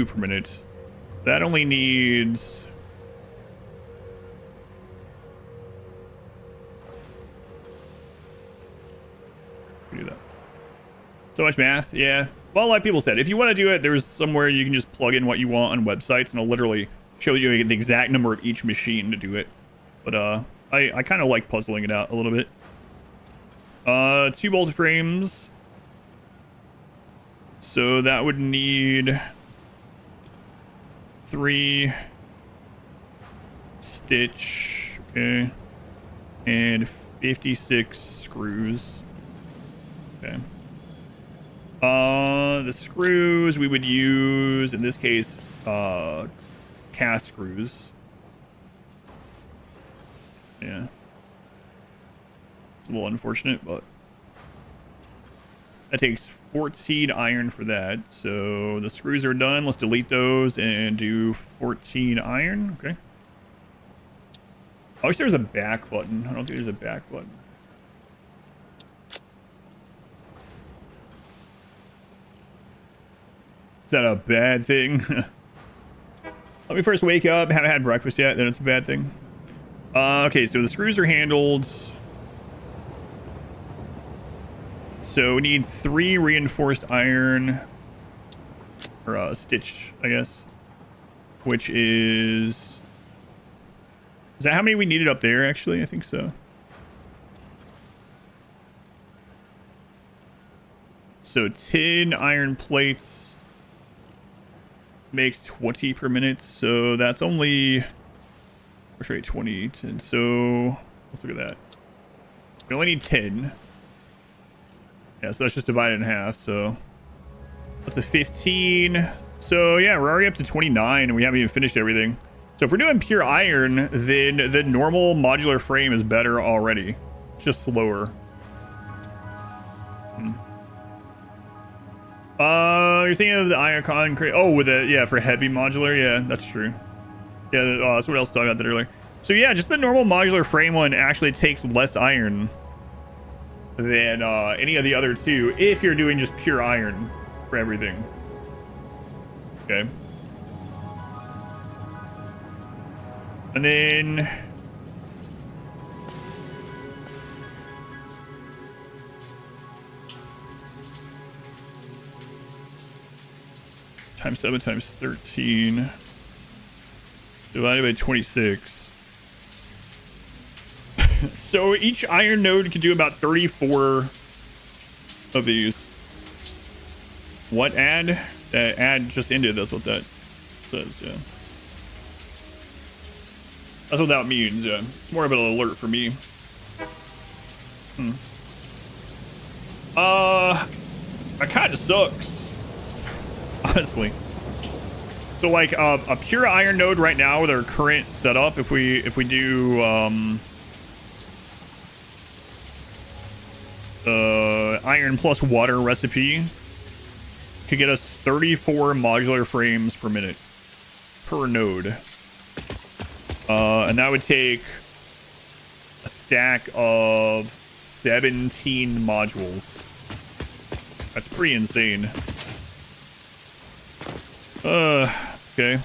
Speaker 1: per minute. That only needs So much math, yeah. Well, like people said, if you want to do it, there's somewhere you can just plug in what you want on websites, and it'll literally show you the exact number of each machine to do it. But I kind of like puzzling it out a little bit. 2 bolt frames. So that would need 3 stitch, okay, and 56 screws. Okay. The screws we would use in this case, cast screws. Yeah. It's a little unfortunate, but that takes 14 iron for that. So the screws are done. Let's delete those and do 14 iron. Okay. I wish there was a back button. I don't think there's a back button. Is that a bad thing? Let me first wake up. Haven't had breakfast yet. Then it's a bad thing. Okay, so the screws are handled. So we need 3 reinforced iron. Or stitched, I guess. Which is... Is that how many we needed up there, actually? I think so. So 10 iron plates makes 20 per minute. So that's only... Where's rate 20? 10. So let's look at that. We only need 10. Yeah, so that's just divided in half. So that's a 15. So yeah, we're already up to 29 and we haven't even finished everything. So if we're doing pure iron, then the normal modular frame is better already. It's just slower. You're thinking of the iron concrete. Oh, with it, yeah, for heavy modular. Yeah, that's true. Yeah, that's what else talked about that earlier. So yeah, just the normal modular frame one actually takes less iron than any of the other two if you're doing just pure iron for everything. Okay. And then times 7 times 13 divided by 26. So each iron node can do about 34 of these. What add? Add just ended. That's what that says. Yeah. That's what that means. Yeah. It's more of an alert for me. That kind of sucks, honestly. So like a pure iron node right now with our current setup, if we do iron plus water recipe, could get us 34 modular frames per minute per node. And that would take a stack of 17 modules. That's pretty insane. Okay.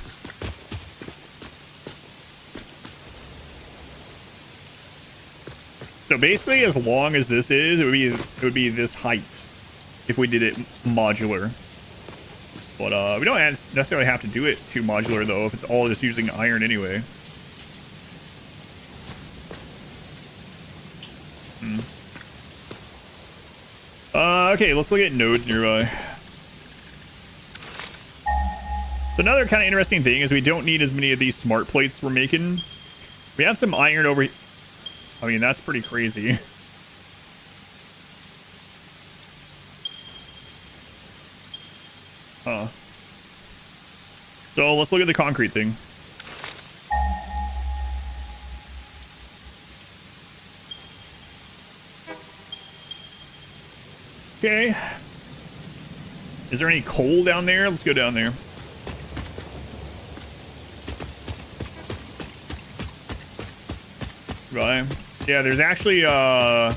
Speaker 1: So basically, as long as this is, it would be this height if we did it modular. But we don't necessarily have to do it too modular though, if it's all just using iron anyway. Okay, let's look at nodes nearby. So another kind of interesting thing is we don't need as many of these smart plates we're making. We have some iron over here. I mean, that's pretty crazy. So let's look at the concrete thing. Okay. Is there any coal down there? Let's go down there. Right. Yeah, there's actually the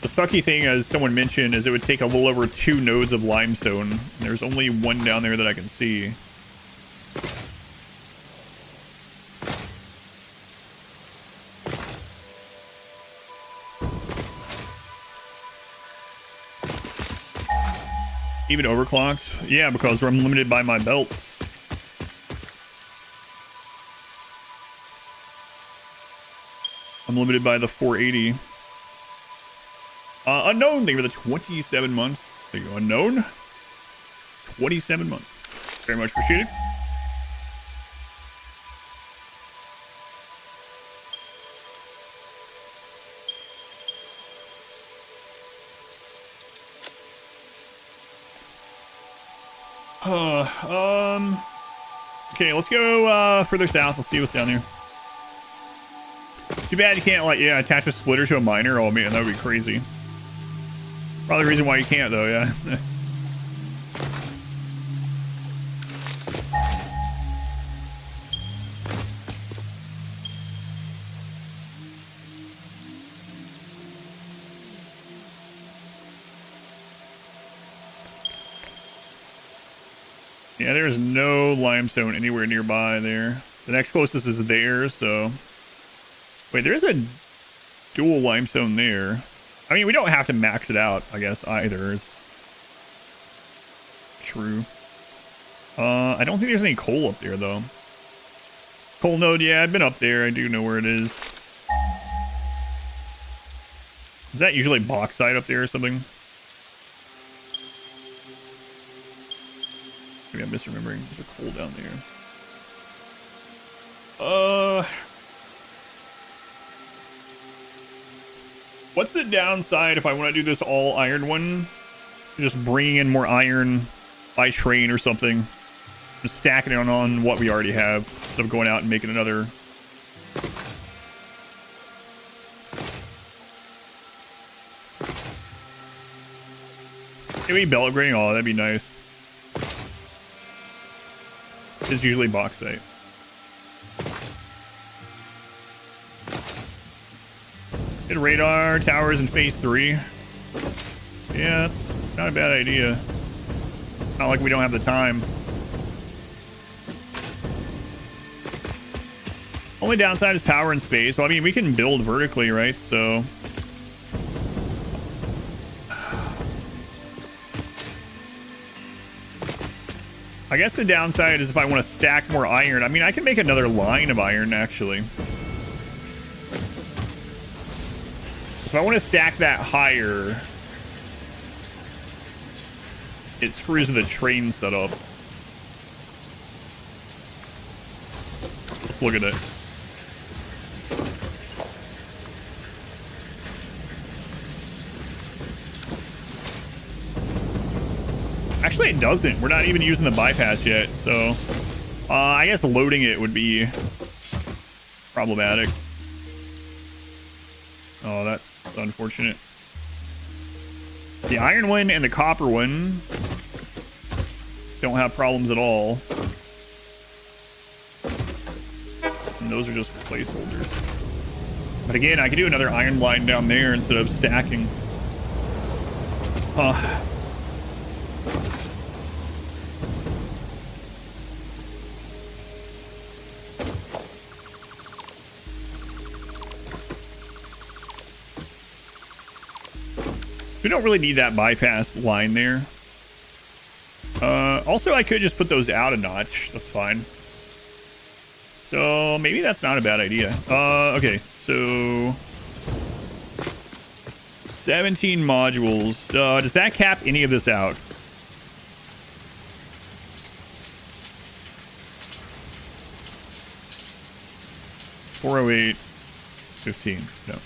Speaker 1: sucky thing, as someone mentioned, is it would take a little over 2 nodes of limestone. There's only one down there that I can see. Even overclocked? Yeah, because I'm limited by my belts. I'm limited by the 480. Unknown, thank you for the 27 months. There you go, unknown. 27 months. Very much appreciated. Okay, let's go further south. Let's see what's down here. Too bad you can't, like, yeah, attach a splitter to a miner. Oh man, that would be crazy. Probably the reason why you can't, though, yeah. Yeah, there's no limestone anywhere nearby there. The next closest is there, so... Wait, there's a dual limestone there. I mean, we don't have to max it out, I guess, either. It's true. I don't think there's any coal up there, though. Coal node, yeah, I've been up there. I do know where it is. Is that usually bauxite up there or something? Maybe I'm misremembering. There's a coal down there. What's the downside if I want to do this all iron one? Just bringing in more iron by train or something. Just stacking it on what we already have instead of going out and making another. Maybe belt upgrading? Oh, that'd be nice. It's usually bauxite. Hit radar towers in phase 3. Yeah, that's not a bad idea. Not like we don't have the time. Only downside is power and space. Well, I mean, we can build vertically, right? So... I guess the downside is if I want to stack more iron. I mean, I can make another line of iron, actually. If I want to stack that higher, it screws with the train setup. Let's look at it. Actually, it doesn't. We're not even using the bypass yet, so I guess loading it would be problematic. Oh, that's unfortunate. The iron one and the copper one don't have problems at all. And those are just placeholders. But again, I could do another iron line down there instead of stacking. We don't really need that bypass line there. Also, I could just put those out a notch. That's fine. So maybe that's not a bad idea. Okay, so 17 modules. Does that cap any of this out? $408, 15. No.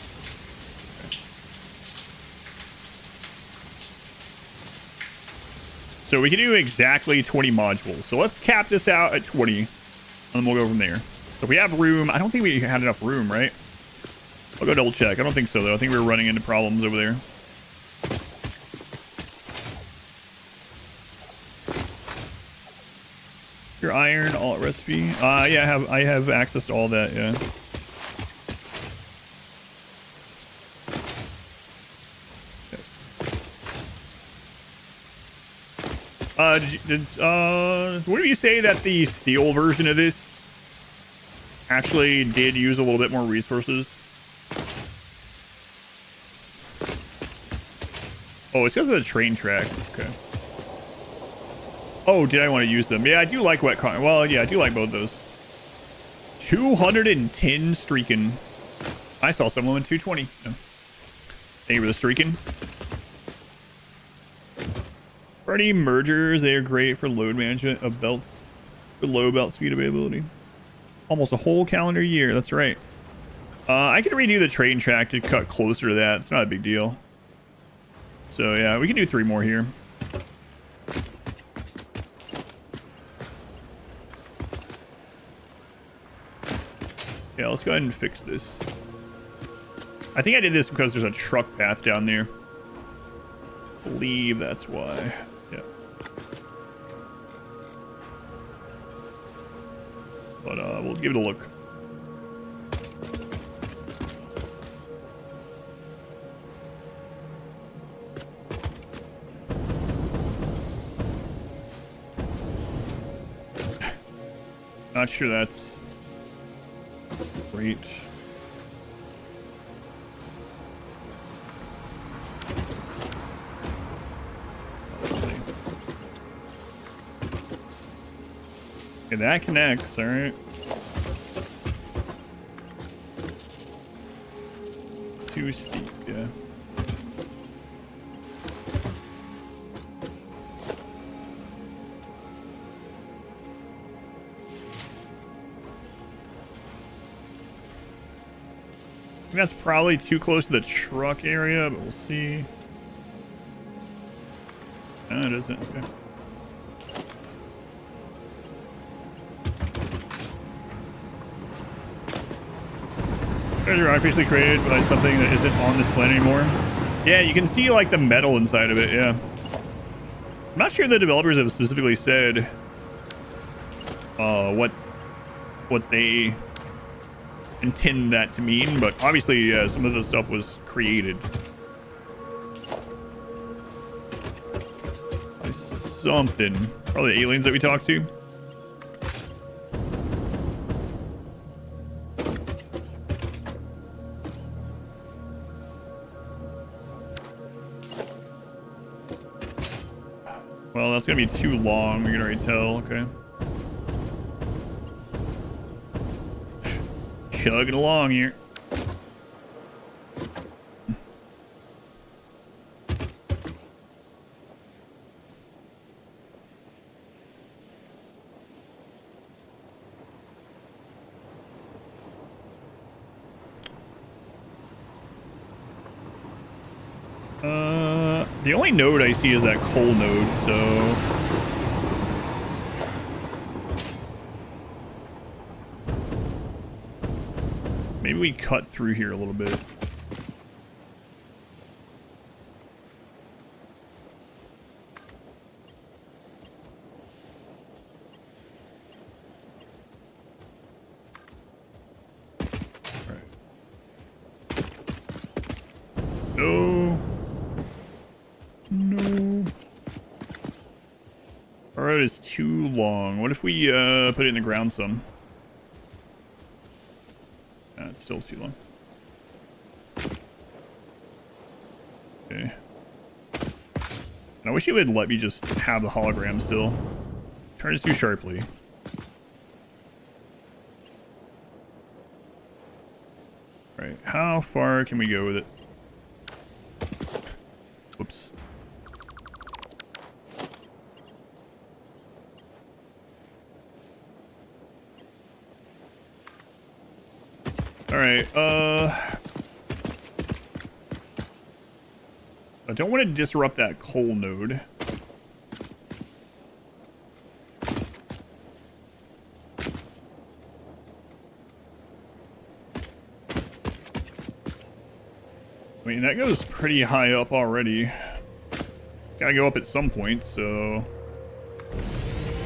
Speaker 1: So we can do exactly 20 modules. So let's cap this out at 20, and then we'll go from there. So if we have room, I don't think we had enough room, right? I'll go double check. I don't think so, though. I think we were running into problems over there. Your iron, all recipe. Yeah, I have access to all that, yeah. What do you say that the steel version of this actually did use a little bit more resources? Oh, it's because of the train track. Okay. Oh, did I want to use them? Yeah, I do like wet con. Well, yeah, I do like both those. 210 streaking. I saw some of them in 220. No. Thank you for the streaking. Party mergers, they are great for load management of belts. For low belt speed availability. Almost a whole calendar year, that's right. I can redo the train track to cut closer to that. It's not a big deal. So yeah, we can do 3 more here. Yeah, let's go ahead and fix this. I think I did this because there's a truck path down there. I believe that's why. Yeah. But we'll give it a look. Not sure that's great. Okay, that connects, alright. Too steep, yeah. That's probably too close to the truck area, but we'll see. No, it isn't. Okay. Treasure artificially created by something that isn't on this planet anymore. Yeah, you can see like the metal inside of it. Yeah. I'm not sure the developers have specifically said what they intend that to mean, but obviously some of the stuff was created by something. Probably the aliens that we talked to. Well, that's gonna be too long. We can already tell. Okay. Chugging along here. The only node I see is that coal node, so maybe we cut through here a little bit. No. No. Our road is too long. What if we put it in the ground some? It's still too long. Okay. And I wish it would let me just have the hologram still. Turns too sharply. Right. How far can we go with it? Whoops. Alright, I don't want to disrupt that coal node. I mean, that goes pretty high up already. Gotta go up at some point, so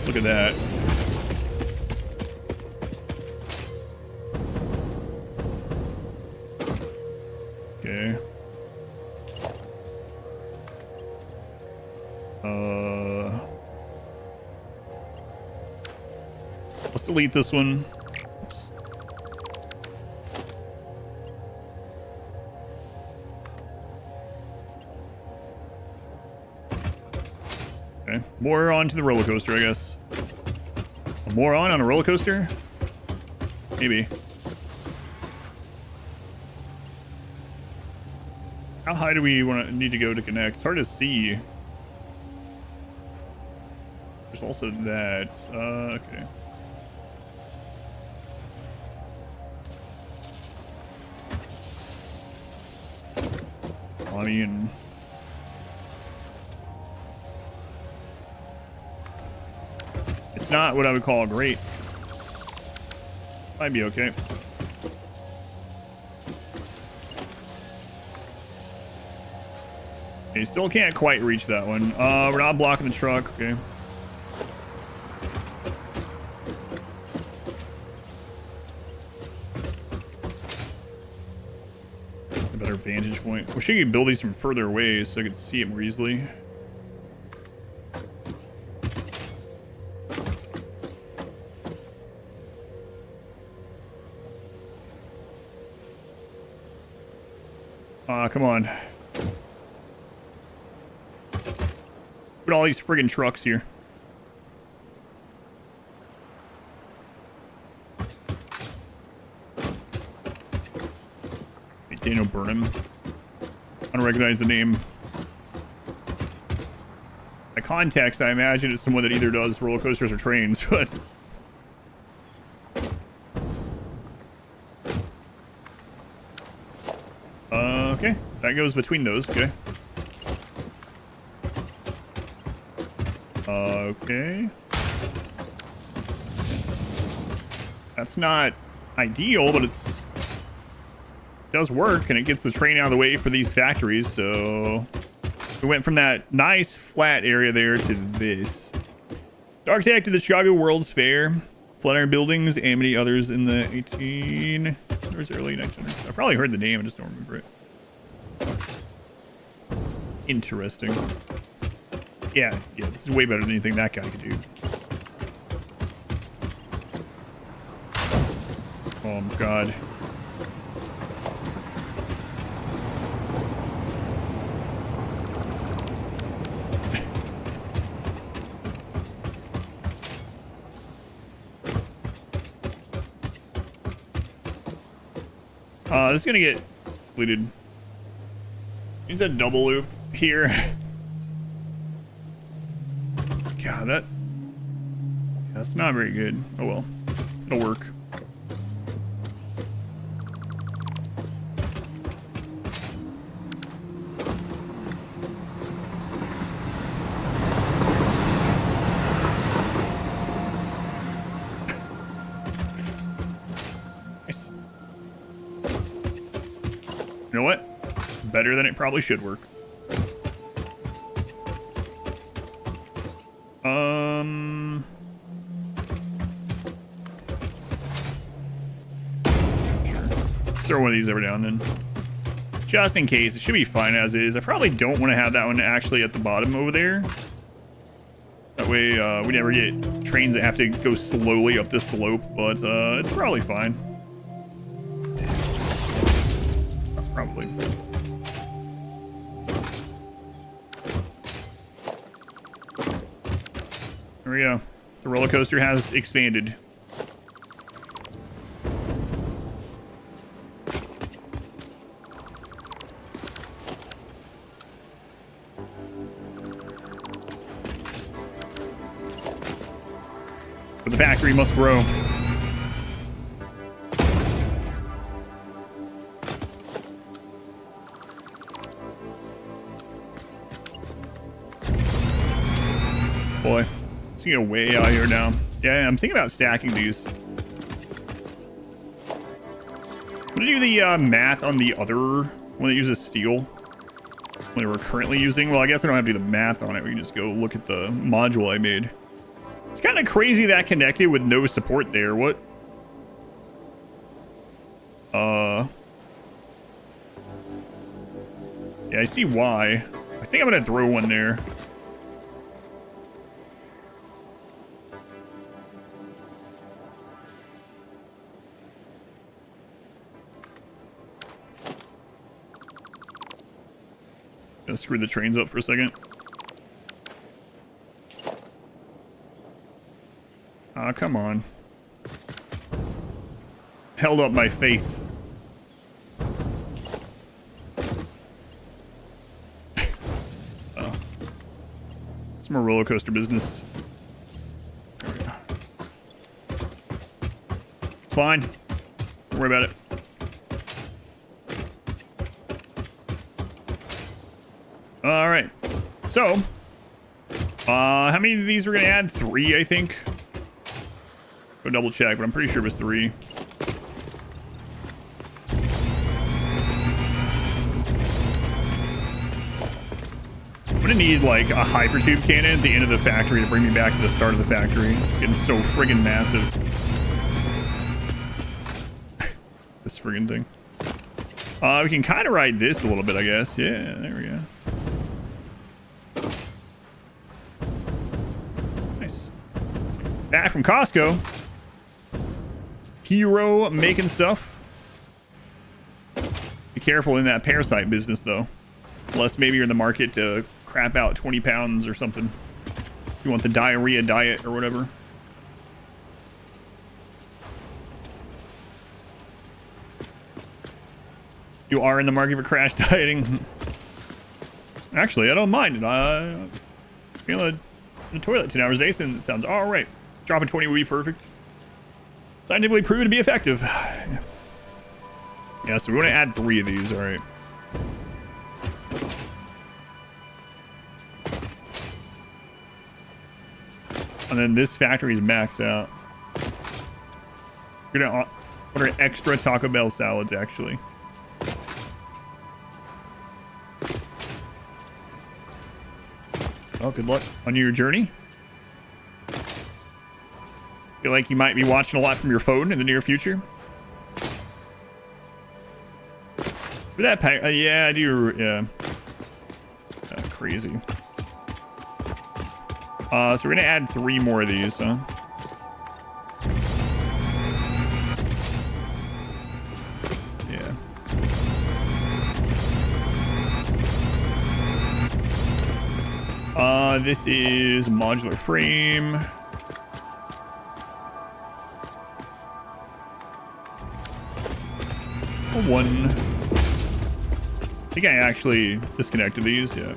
Speaker 1: look at that. Okay. Let's delete this one. Oops. Okay, more on to the roller coaster, I guess. A moron on a roller coaster? Maybe. How high do we need to go to connect? It's hard to see. There's also that. Okay. Well, I mean, it's not what I would call great. Might be okay. Okay, still can't quite reach that one. We're not blocking the truck. Okay. A better vantage point. Wish I could build these from further away so I could see it more easily. Come on. Put all these friggin' trucks here. Hey, Daniel Burnham. I don't recognize the name. By context, I imagine it's someone that either does roller coasters or trains, but... okay. That goes between those. Okay. Okay. That's not ideal, but it does work, and it gets the train out of the way for these factories, so... We went from that nice flat area there to this. The architect of the Chicago World's Fair, Flatiron Buildings, and many others in the 18... Or was it early 1900s? I probably heard the name, I just don't remember it. Interesting. Yeah, this is way better than anything that guy could do. Oh my god. This is gonna get completed. It's a double loop here. God, that's not very good. Oh well, it'll work. Nice. You know what? Better than it probably should work. Sure. Throw one of these every now and then. Just in case. It should be fine as is. I probably don't want to have that one actually at the bottom over there. That way we never get trains that have to go slowly up this slope, but it's probably fine. Probably. There we go. The roller coaster has expanded. But the factory must grow. Boy. It's gonna get way out here now. Yeah, I'm thinking about stacking these. I'm gonna do the math on the other one that uses steel. One that we're currently using. Well, I guess I don't have to do the math on it. We can just go look at the module I made. It's kind of crazy that connected with no support there. What? Yeah, I see why. I think I'm gonna throw one there. Gonna screw the trains up for a second. Aw, come on. Held up my faith. Oh. It's more roller coaster business. There we go. It's fine. Don't worry about it. All right. So, how many of these we're gonna add? 3, I think. Go double check, but I'm pretty sure it was 3. I'm gonna need like a hypertube cannon at the end of the factory to bring me back to the start of the factory. It's getting so friggin' massive. This friggin' thing. We can kind of ride this a little bit, I guess. Yeah, there we go. Nice. Back from Costco. Hero making stuff. Be careful in that parasite business, though. Unless maybe you're in the market to crap out 20 pounds or something. You want the diarrhea diet or whatever. You are in the market for crash dieting. Actually, I don't mind it. I feel in the toilet 10 hours a day sounds all right. Dropping 20 would be perfect. Scientifically proven to be effective. Yeah, so we want to add 3 of these. All right. And then this factory is maxed out. We're gonna order extra Taco Bell salads, actually. Well, good luck on your journey. Feel like you might be watching a lot from your phone in the near future. But that pack, yeah, I do. Yeah, crazy. So we're gonna add 3 more of these, huh? Yeah. This is modular frame. One. I think I actually disconnected these, yeah.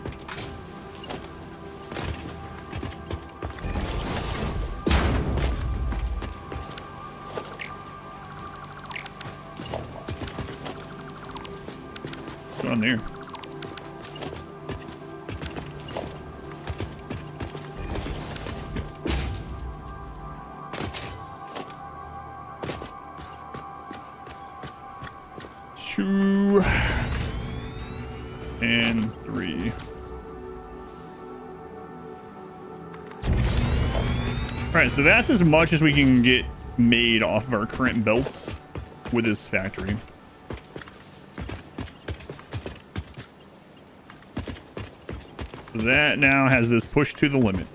Speaker 1: What's going on there? Two and 3. All right, so that's as much as we can get made off of our current belts with this factory. So that now has this pushed to the limit.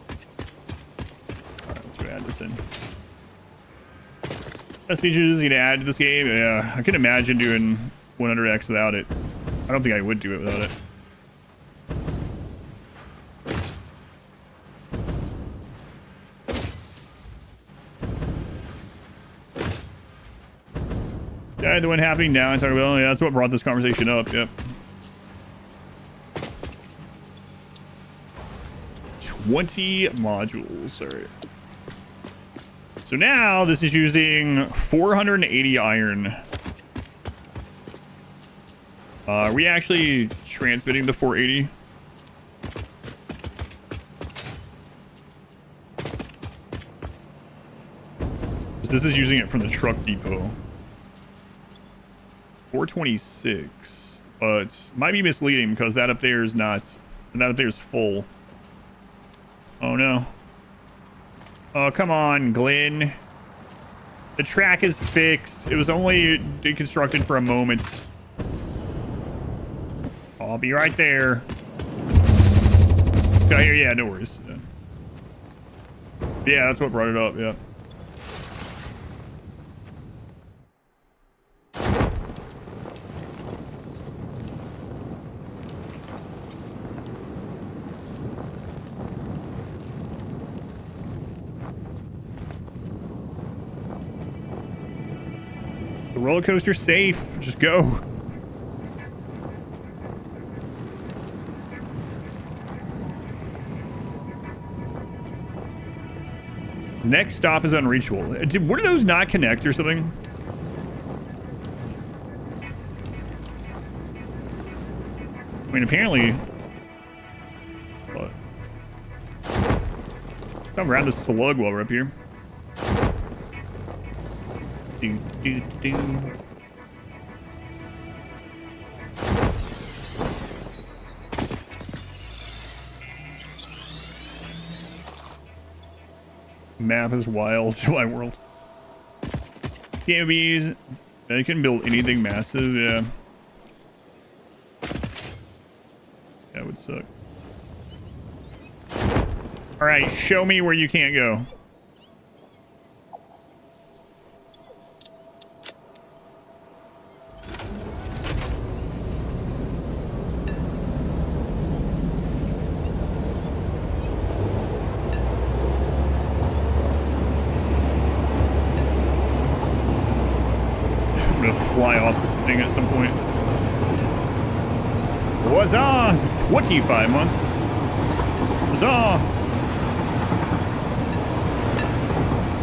Speaker 1: All right, let's go add this in. Best features you can add to this game? Yeah, I can imagine doing 100x without it. I don't think I would do it without it. Yeah, the one happening now and talking about, yeah, that's what brought this conversation up. Yep. 20 modules. All right. So now this is using 480 iron. Are we actually transmitting the 480? This is using it from the truck depot. 426, but might be misleading because that up there is not, that up there is full. Oh no. Oh, come on, Glenn. The track is fixed. It was only deconstructed for a moment. I'll be right there. Oh, here, yeah, no worries. Yeah, that's what brought it up, yeah. roller coaster safe. Just go. Next stop is unreachable. What do those not connect or something? I mean, apparently... What? Come around the slug while we're up here. Do, do, do. Map is wild. Why world? Can't be. They can build anything massive. Yeah. That would suck. All right, show me where you can't go. Fly off this thing at some point. Huzzah! 25 months. Huzzah!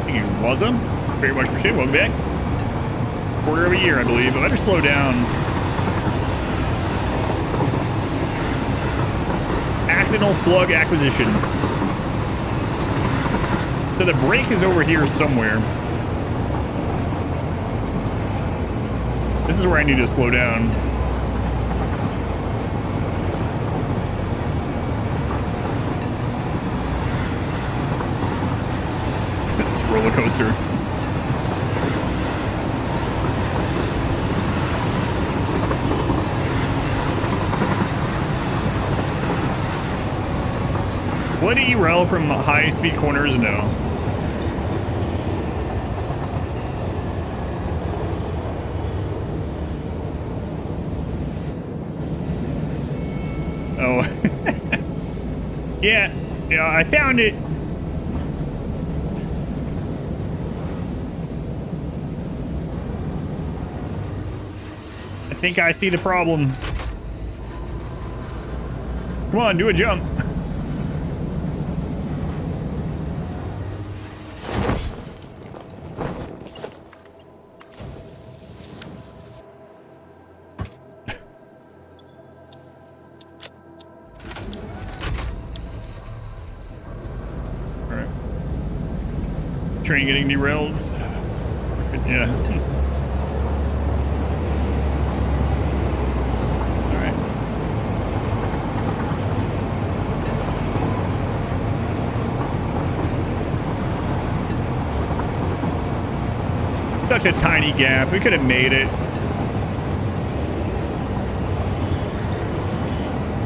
Speaker 1: Thank you, Huzzah. Very much appreciated. Welcome back. Quarter of a year, I believe. I better slow down. Accidental slug acquisition. So the brake is over here somewhere. This is where I need to slow down. It's a roller coaster. What derail from high-speed corners? No. Oh. Yeah, I found it. I think I see the problem. Come on, do a jump. Train getting derailed. Yeah. All right. Such a tiny gap. We could have made it.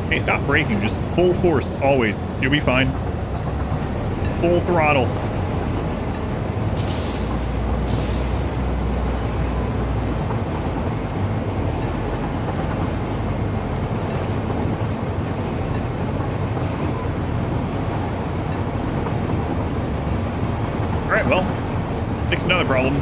Speaker 1: Hey, stop braking. Just full force, always. You'll be fine. Full throttle. Alright, well, fix another problem.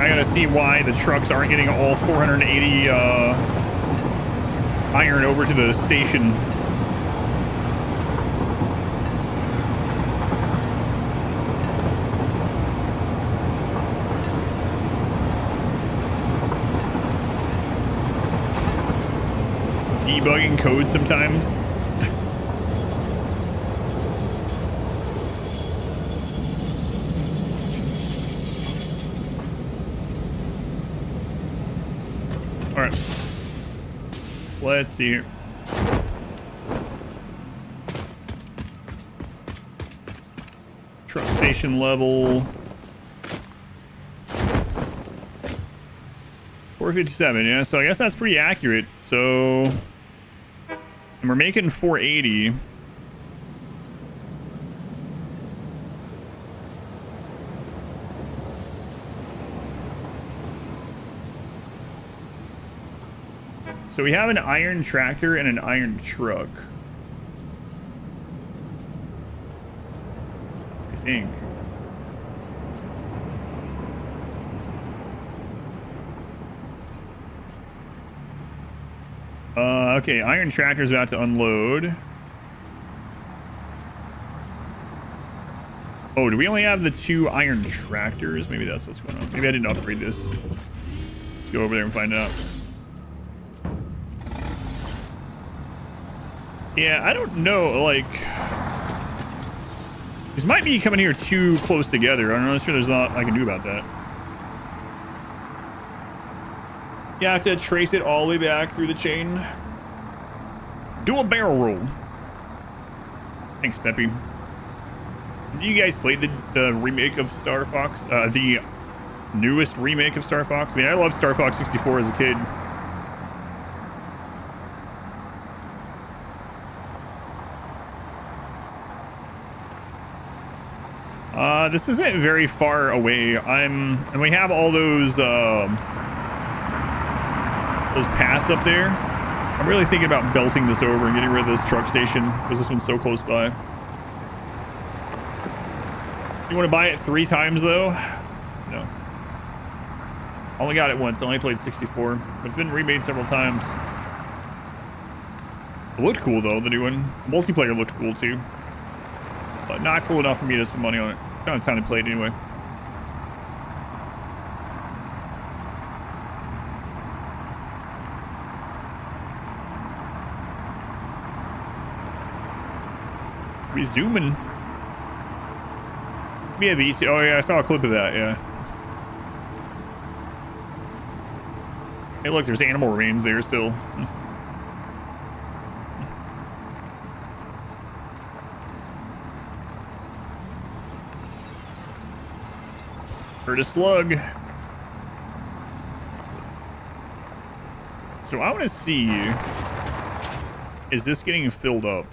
Speaker 1: I gotta see why the trucks aren't getting all 480 iron over to the station. Debugging code sometimes. All right, let's see here. Truck station level 457. Yeah, so I guess that's pretty accurate. So, and we're making 480. So we have an iron tractor and an iron truck. I think. Okay, iron tractor's about to unload. Oh, do we only have the 2 iron tractors? Maybe that's what's going on. Maybe I didn't upgrade this. Let's go over there and find out. Yeah, I don't know, like... These might be coming here too close together. I'm not sure there's a lot I can do about that. You have to trace it all the way back through the chain. Do a barrel roll. Thanks, Peppy. You guys played the remake of Star Fox? The newest remake of Star Fox? I mean, I loved Star Fox 64 as a kid. This isn't very far away. And we have all those paths up there. I'm really thinking about belting this over and getting rid of this truck station because this one's so close by. You want to buy it 3 times though? No. Only got it once. I only played 64, but it's been remade several times. It looked cool though, the new one. Multiplayer looked cool too, but not cool enough for me to spend money on it. I don't have time to play it anyway. We zooming. We have ET. Oh yeah, I saw a clip of that. Yeah. Hey, look, there's animal remains there still. Heard a slug. So I want to see, is this getting filled up?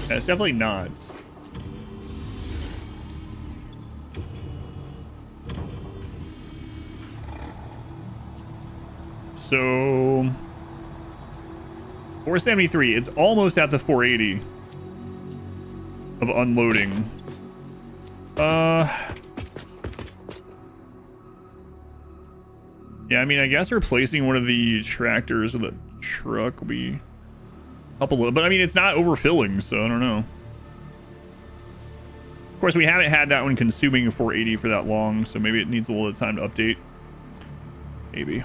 Speaker 1: Yeah, it's definitely not. So 473, it's almost at the 480 of unloading. Yeah, I mean, I guess replacing one of the tractors with a truck will be up a little, but I mean, it's not overfilling, so I don't know. Of course, we haven't had that one consuming 480 for that long, so maybe it needs a little time to update. Maybe.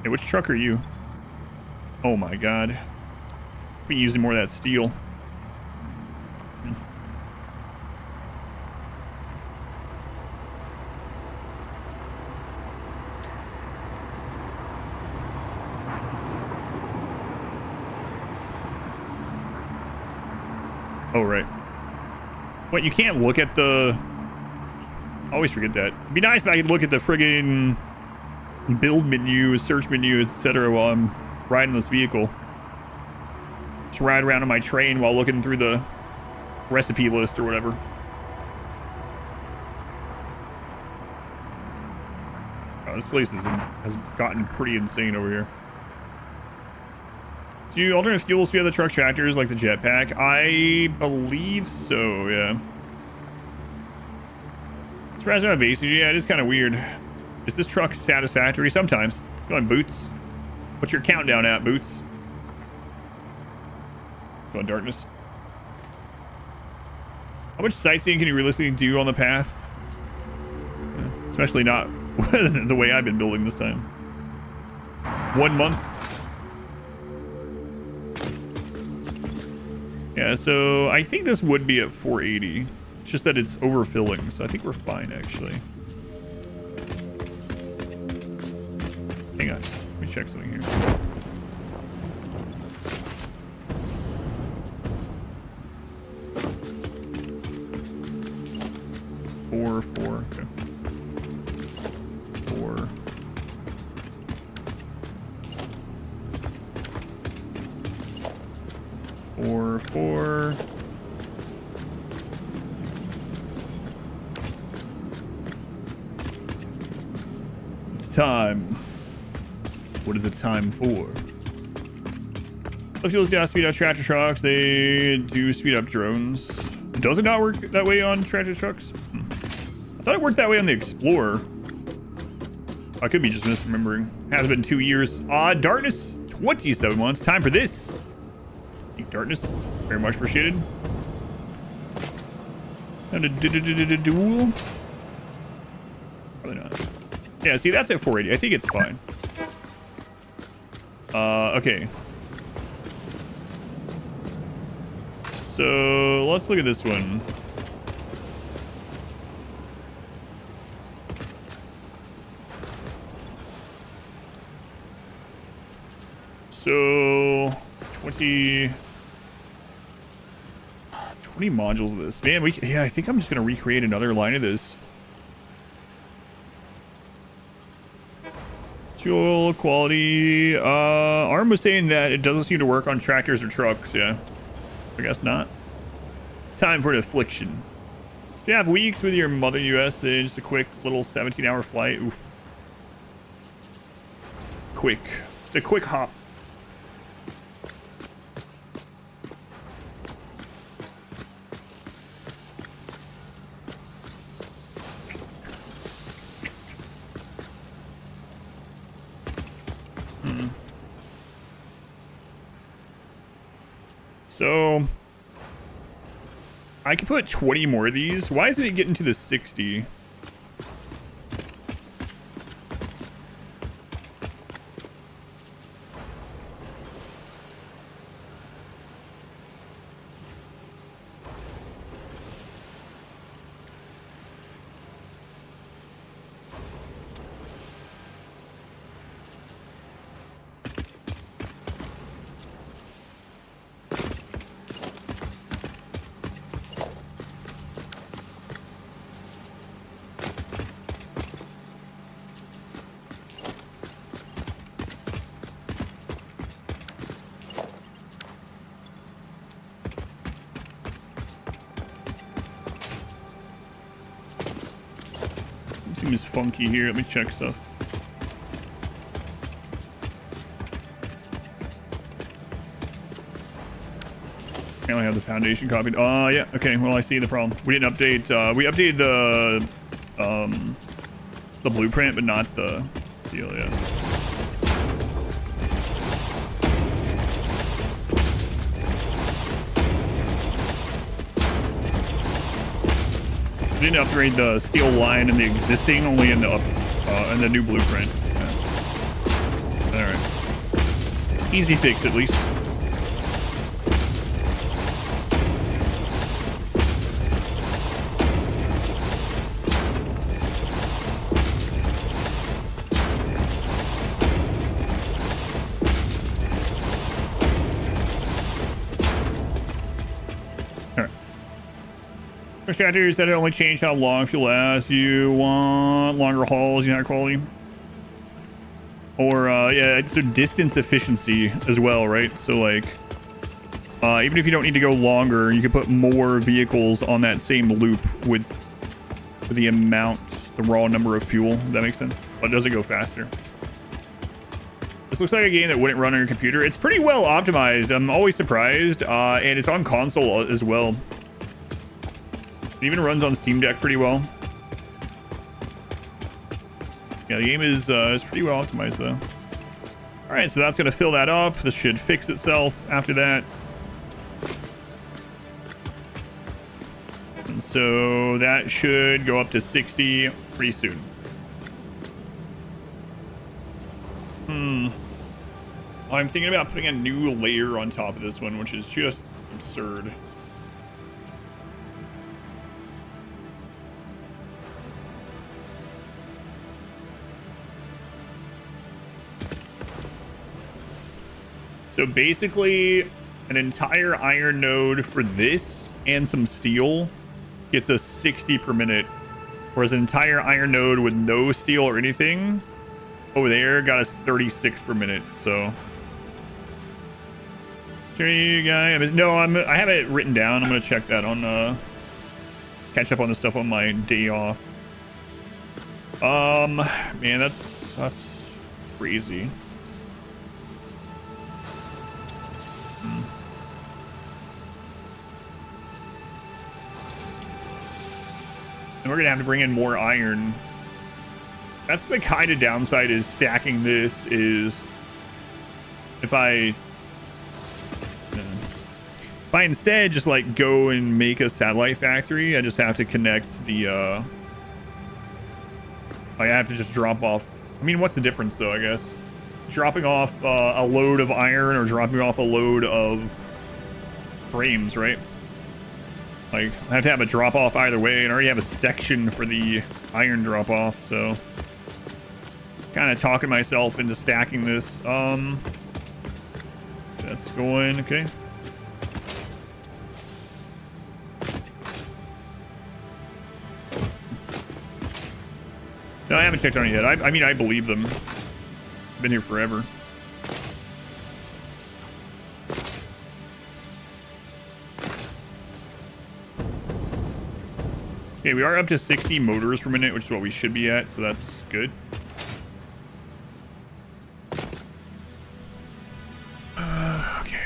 Speaker 1: Hey, which truck are you? Oh my god. Be using more of that steel. Oh, right. What, you can't look at the... I always forget that. It'd be nice if I could look at the friggin' build menu, search menu, etc. while I'm riding this vehicle. Just ride around on my train while looking through the recipe list or whatever. Oh, this place has gotten pretty insane over here. Do alternate fuels via the truck tractors like the jetpack? I believe so, yeah. Surprised I have base. Yeah, it is kind of weird. Is this truck satisfactory? Sometimes. Go on, Boots. What's your countdown at, Boots? Go on, Darkness. How much sightseeing can you realistically do on the path? Yeah, especially not the way I've been building this time. 1 month. Yeah, so I think this would be at 480. It's just that it's overfilling, so I think we're fine, actually. Hang on. Let me check something here. Four. Okay. 4. Four. It's time. What is it time for? The fuels do speed up tractor trucks. They do speed up drones. Does it not work that way on tractor trucks? I thought it worked that way on the Explorer. I could be just misremembering. Has been 2 years. Darkness, 27 months. Time for this. Darkness, very much appreciated. And a duel. Probably not. Yeah, see, that's at 480. I think it's fine. Okay. So let's look at this one. So 20 modules of this. Man, yeah, I think I'm just gonna recreate another line of this. Fuel quality. Arm was saying that it doesn't seem to work on tractors or trucks. Yeah, I guess not. Time for an affliction. Do you have weeks with your mother US? Then just a quick little 17-hour flight. Oof. Quick, just a quick hop. So I could put 20 more of these. Why isn't it getting to the 60? Seems funky here. Let me check stuff. I only have the foundation copied. Yeah. Okay. Well, I see the problem. We didn't update. We updated the blueprint, but not the deal yet. We didn't upgrade the steel line in the existing, only in the new blueprint. Yeah. All right. Easy fix, at least. Shatter said it only changed how long fuel lasts. You want longer hauls, you know, quality. Or yeah, it's a distance efficiency as well, right? So like, even if you don't need to go longer, you can put more vehicles on that same loop with the raw number of fuel. Does that make sense? But it doesn't go faster. This looks like a game that wouldn't run on your computer. It's pretty well optimized. I'm always surprised, and it's on console as well. It even runs on Steam Deck pretty well. Yeah, the game is pretty well optimized though. All right, so that's gonna fill that up. This should fix itself after that. And so that should go up to 60 pretty soon. I'm thinking about putting a new layer on top of this one, which is just absurd. So basically, an entire iron node for this and some steel gets us 60 per minute, whereas an entire iron node with no steel or anything over there got us 36 per minute. So, you guys, no, I have it written down. I'm gonna check that on catch up on the stuff on my day off. Man, that's crazy. And we're gonna have to bring in more iron. That's the kind of downside is stacking this is if I instead just like go and make a satellite factory, I just have to connect the I have to just drop off. I mean, what's the difference though, I guess? Dropping off a load of iron or dropping off a load of frames, right? Like, I have to have a drop off either way, and I already have a section for the iron drop off, so kind of talking myself into stacking this. That's going okay. No, I haven't checked on it yet. I mean, I believe them. Been here forever. Okay, we are up to 60 motors per minute, which is what we should be at, so that's good. Okay.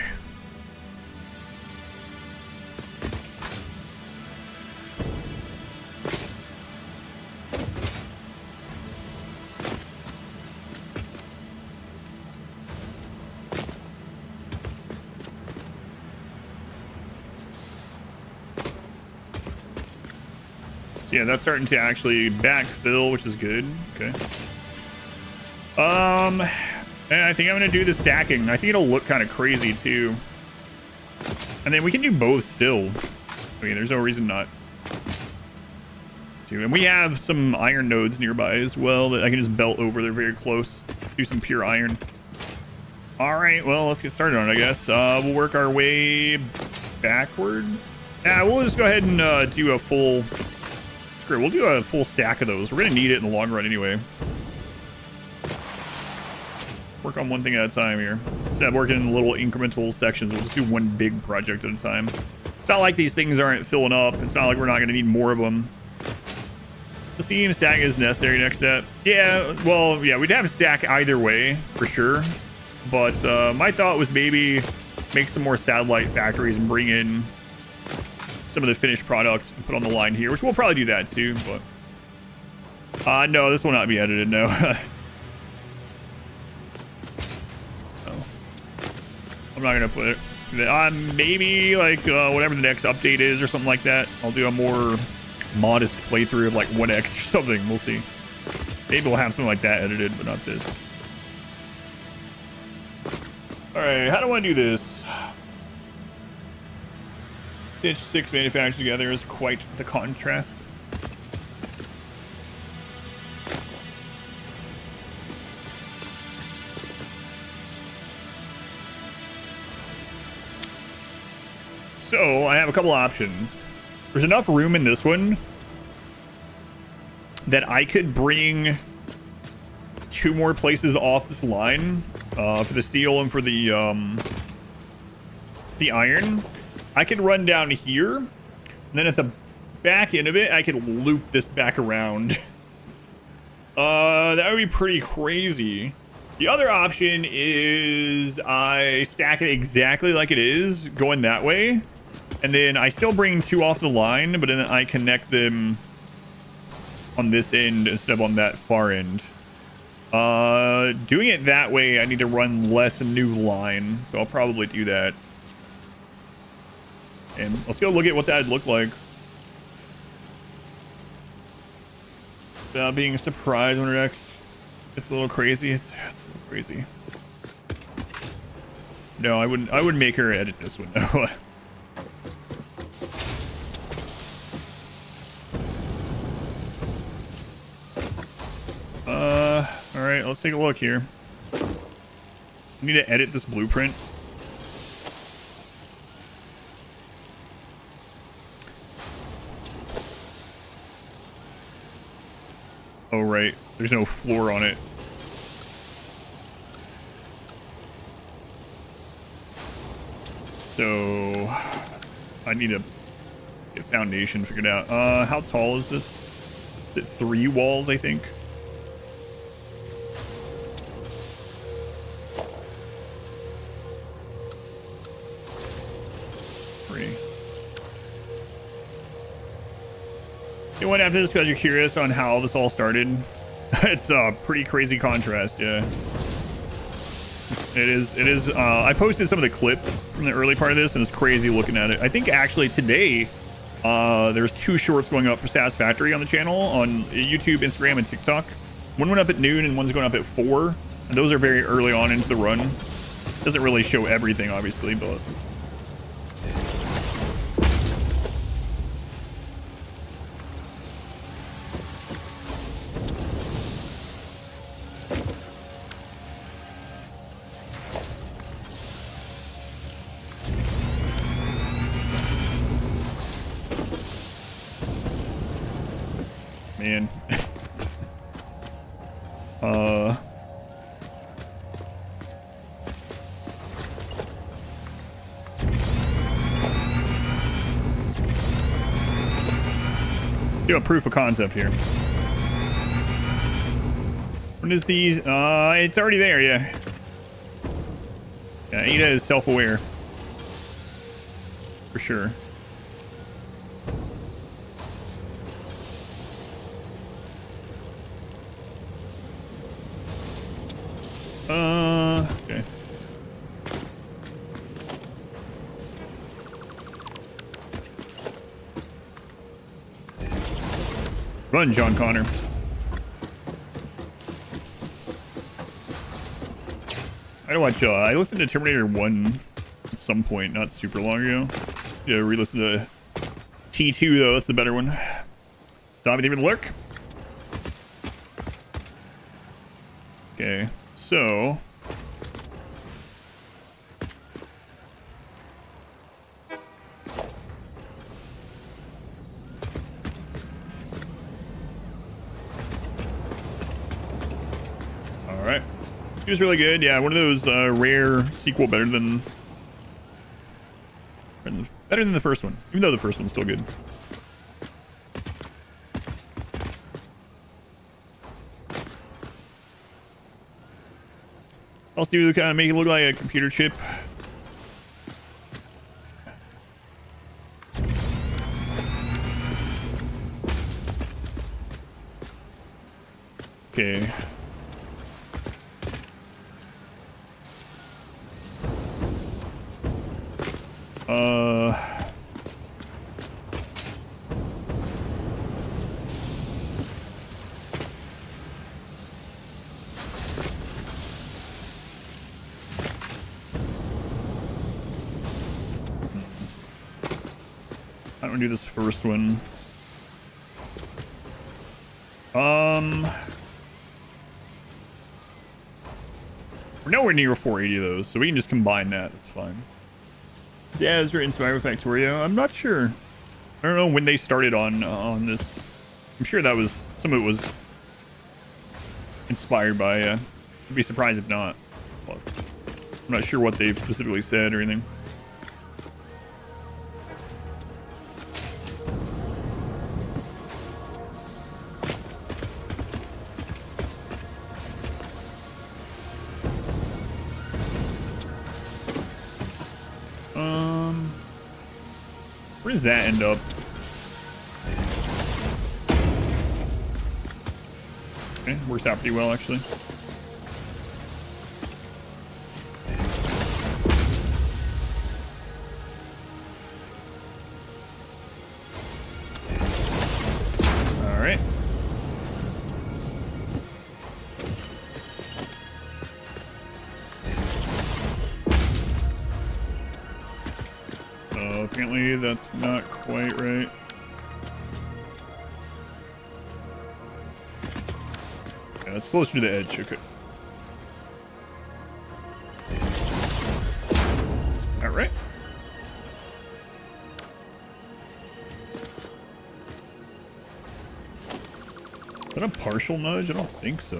Speaker 1: So yeah, that's starting to actually backfill, which is good. Okay. And I think I'm gonna do the stacking. I think it'll look kind of crazy too. And then we can do both still. I mean, there's no reason not to. And we have some iron nodes nearby as well that I can just belt over. They're very close. Do some pure iron. All right, well, let's get started on it, I guess. We'll work our way backward. Yeah, we'll just go ahead and do a full... Screw it, we'll do a full stack of those. We're going to need it in the long run anyway. Work on one thing at a time here. Instead of working in little incremental sections, we'll just do one big project at a time. It's not like these things aren't filling up. It's not like we're not going to need more of them. The seam stack is necessary next step. Yeah, well, yeah, we'd have to stack either way, for sure. But my thought was maybe make some more satellite factories and bring in some of the finished product and put on the line here, which we'll probably do that too, but no, this will not be edited, no. Oh. I'm not gonna put it maybe like whatever the next update is or something like that. I'll do a more modest playthrough of like 1x or something. We'll see. Maybe we'll have something like that edited, but not this. All right, how do I do this? Stitch 6 manufactured together is quite the contrast. So I have a couple options. There's enough room in this one that I could bring 2 more places off this line for the steel and for the iron. I could run down here, and then at the back end of it, I could loop this back around. That would be pretty crazy. The other option is I stack it exactly like it is, going that way, and then I still bring 2 off the line, but then I connect them on this end instead of on that far end. Doing it that way, I need to run less new line, so I'll probably do that. And let's go look at what that'd look like. Without being surprised when it's a little crazy. It's a little crazy. No, I wouldn't make her edit this one, no. Alright, let's take a look here. I need to edit this blueprint. Oh, right. There's no floor on it. So I need to get foundation figured out. How tall is this? Is it 3 walls, I think? 3. You went after this because you're curious on how this all started. It's a pretty crazy contrast, yeah. It is. I posted some of the clips from the early part of this, and it's crazy looking at it. I think actually today, there's 2 shorts going up for Satisfactory on the channel on YouTube, Instagram, and TikTok. One went up at noon, and one's going up at 4. And those are very early on into the run. Doesn't really show everything, obviously, but... Man. Let's do a proof of concept here. When is these? It's already there, yeah. Yeah, Ada is self-aware. For sure. Okay. Run, John Connor. I watch. I listened to Terminator 1 at some point, not super long ago. Yeah, re-listen to T2 though. That's the better one. Zombie Thief with the Lurk. Okay, so. Alright. He was really good. Yeah, one of those rare sequel better than the first one. Even though the first one's still good. Else do kind of make it look like a computer chip. Okay. I don't do this first one. We're nowhere near 480 of those, so we can just combine that. That's fine. Yeah, it's very inspired with Factorio. I'm not sure. I don't know when they started on this. I'm sure that was some of it was inspired by. I'd be surprised if not. Well, I'm not sure what they've specifically said or anything. Where does that end up? Okay, works out pretty well, actually. All right. Apparently that's not quite right. Yeah, it's closer to the edge. Okay. All right. Is that a partial nudge? I don't think so.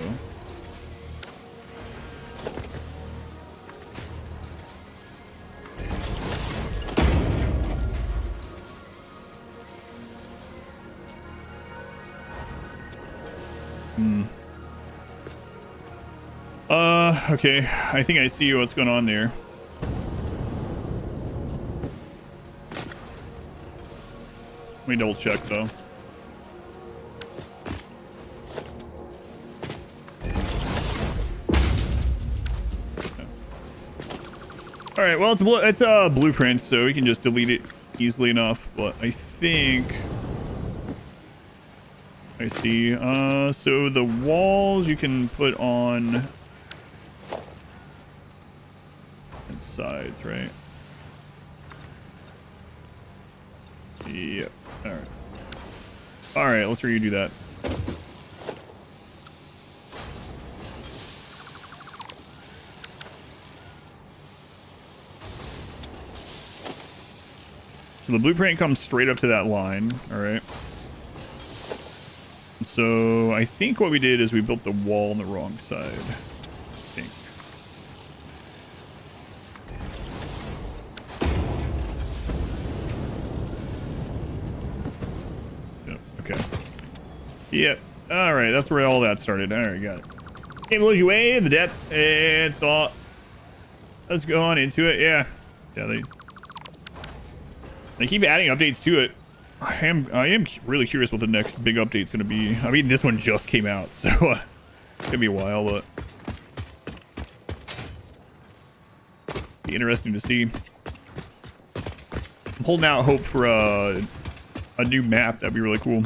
Speaker 1: Okay. I think I see what's going on there. Let me double check though. All right, well, it's a blueprint, so we can just delete it easily enough. But I think I see. So the walls you can put on and sides, right? Yep. All right. All right, let's redo that. So the blueprint comes straight up to that line. All right. So I think what we did is we built the wall on the wrong side. I think. Yep. Okay. Yep. All right. That's where all that started. All right. Got it. Game blows you away. The depth and thought. Let's go on into it. Yeah. Yeah. They keep adding updates to it. I am really curious what the next big update's going to be. I mean, this one just came out, so it's going to be a while, but be interesting to see. I'm holding out hope for a new map. That'd be really cool.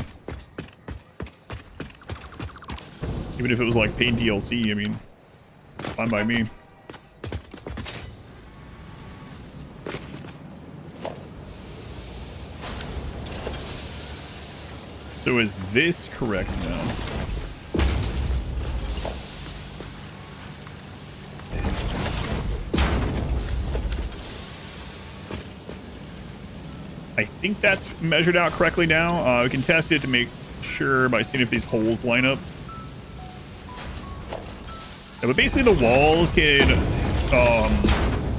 Speaker 1: Even if it was like paid DLC, I mean, fine by me. So is this correct now? I think that's measured out correctly now. We can test it to make sure by seeing if these holes line up. Yeah, but basically the walls can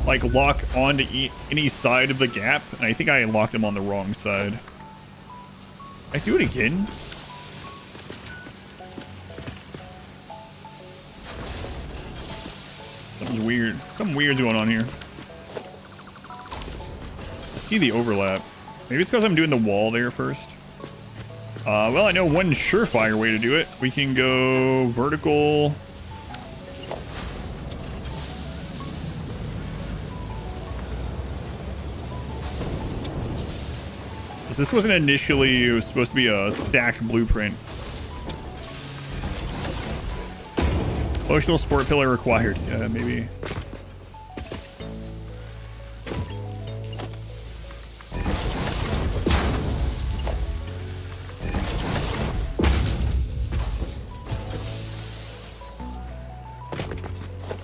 Speaker 1: like lock onto any side of the gap, and I think I locked them on the wrong side. I do it again. Something's weird. Something weird's going on here. I see the overlap. Maybe it's because I'm doing the wall there first. Well, I know one surefire way to do it. We can go vertical. This wasn't initially, it was supposed to be a stacked blueprint. Emotional support pillar required. Yeah, maybe.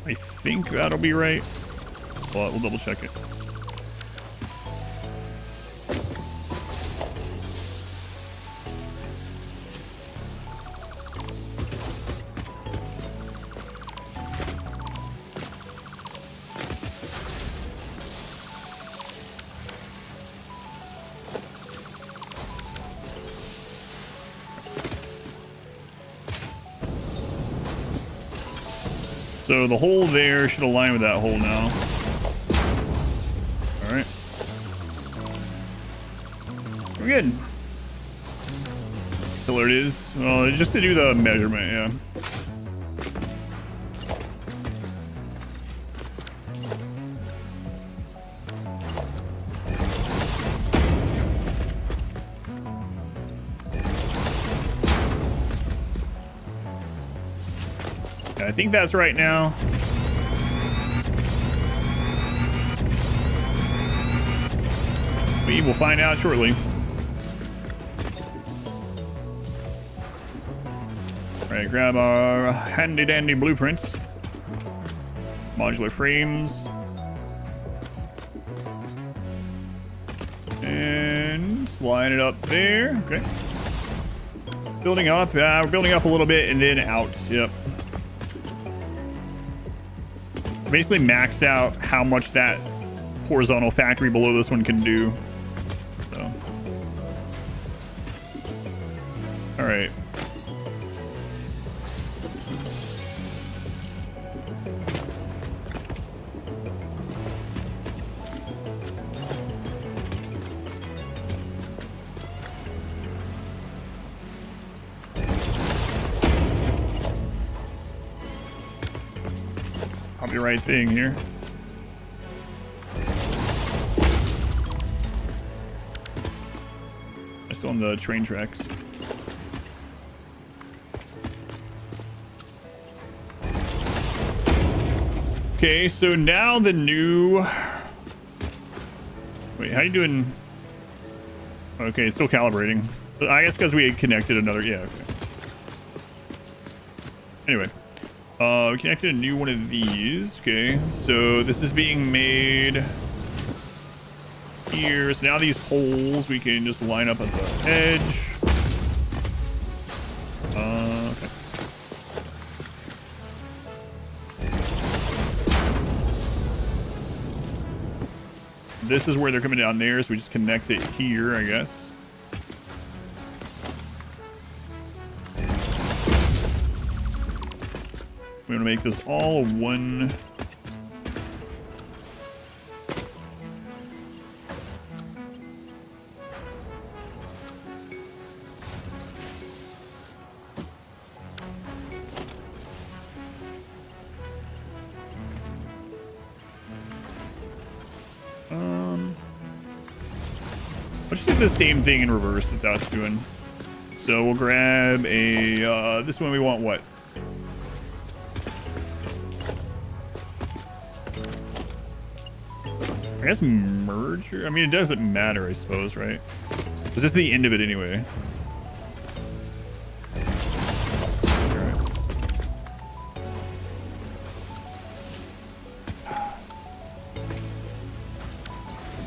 Speaker 1: I think that'll be right. But we'll double check it. So the hole there should align with that hole now. All right. We're good. Pillar it is. Well, just to do the measurement, yeah. I think that's right now. We will find out shortly. All right, grab our handy dandy blueprints. Modular frames. And line it up there. Okay. Building up. We're building up a little bit and then out. Yep. Basically maxed out how much that horizontal factory below this one can do. So, all right. I'll be right thing here. on the train tracks. Okay, so now the new... Wait, how you doing? Okay, still calibrating. I guess because we had connected another... Yeah, okay. Anyway. We connected a new one of these. Okay, so this is being made here. So now these holes we can just line up at the edge. Okay. This is where they're coming down there, so we just connect it here, I guess. We want to make this all one. Let's just do the same thing in reverse that that's doing. So we'll grab a, this one we want what? I guess merger? I mean, it doesn't matter, I suppose, right? This is the end of it anyway. Alright.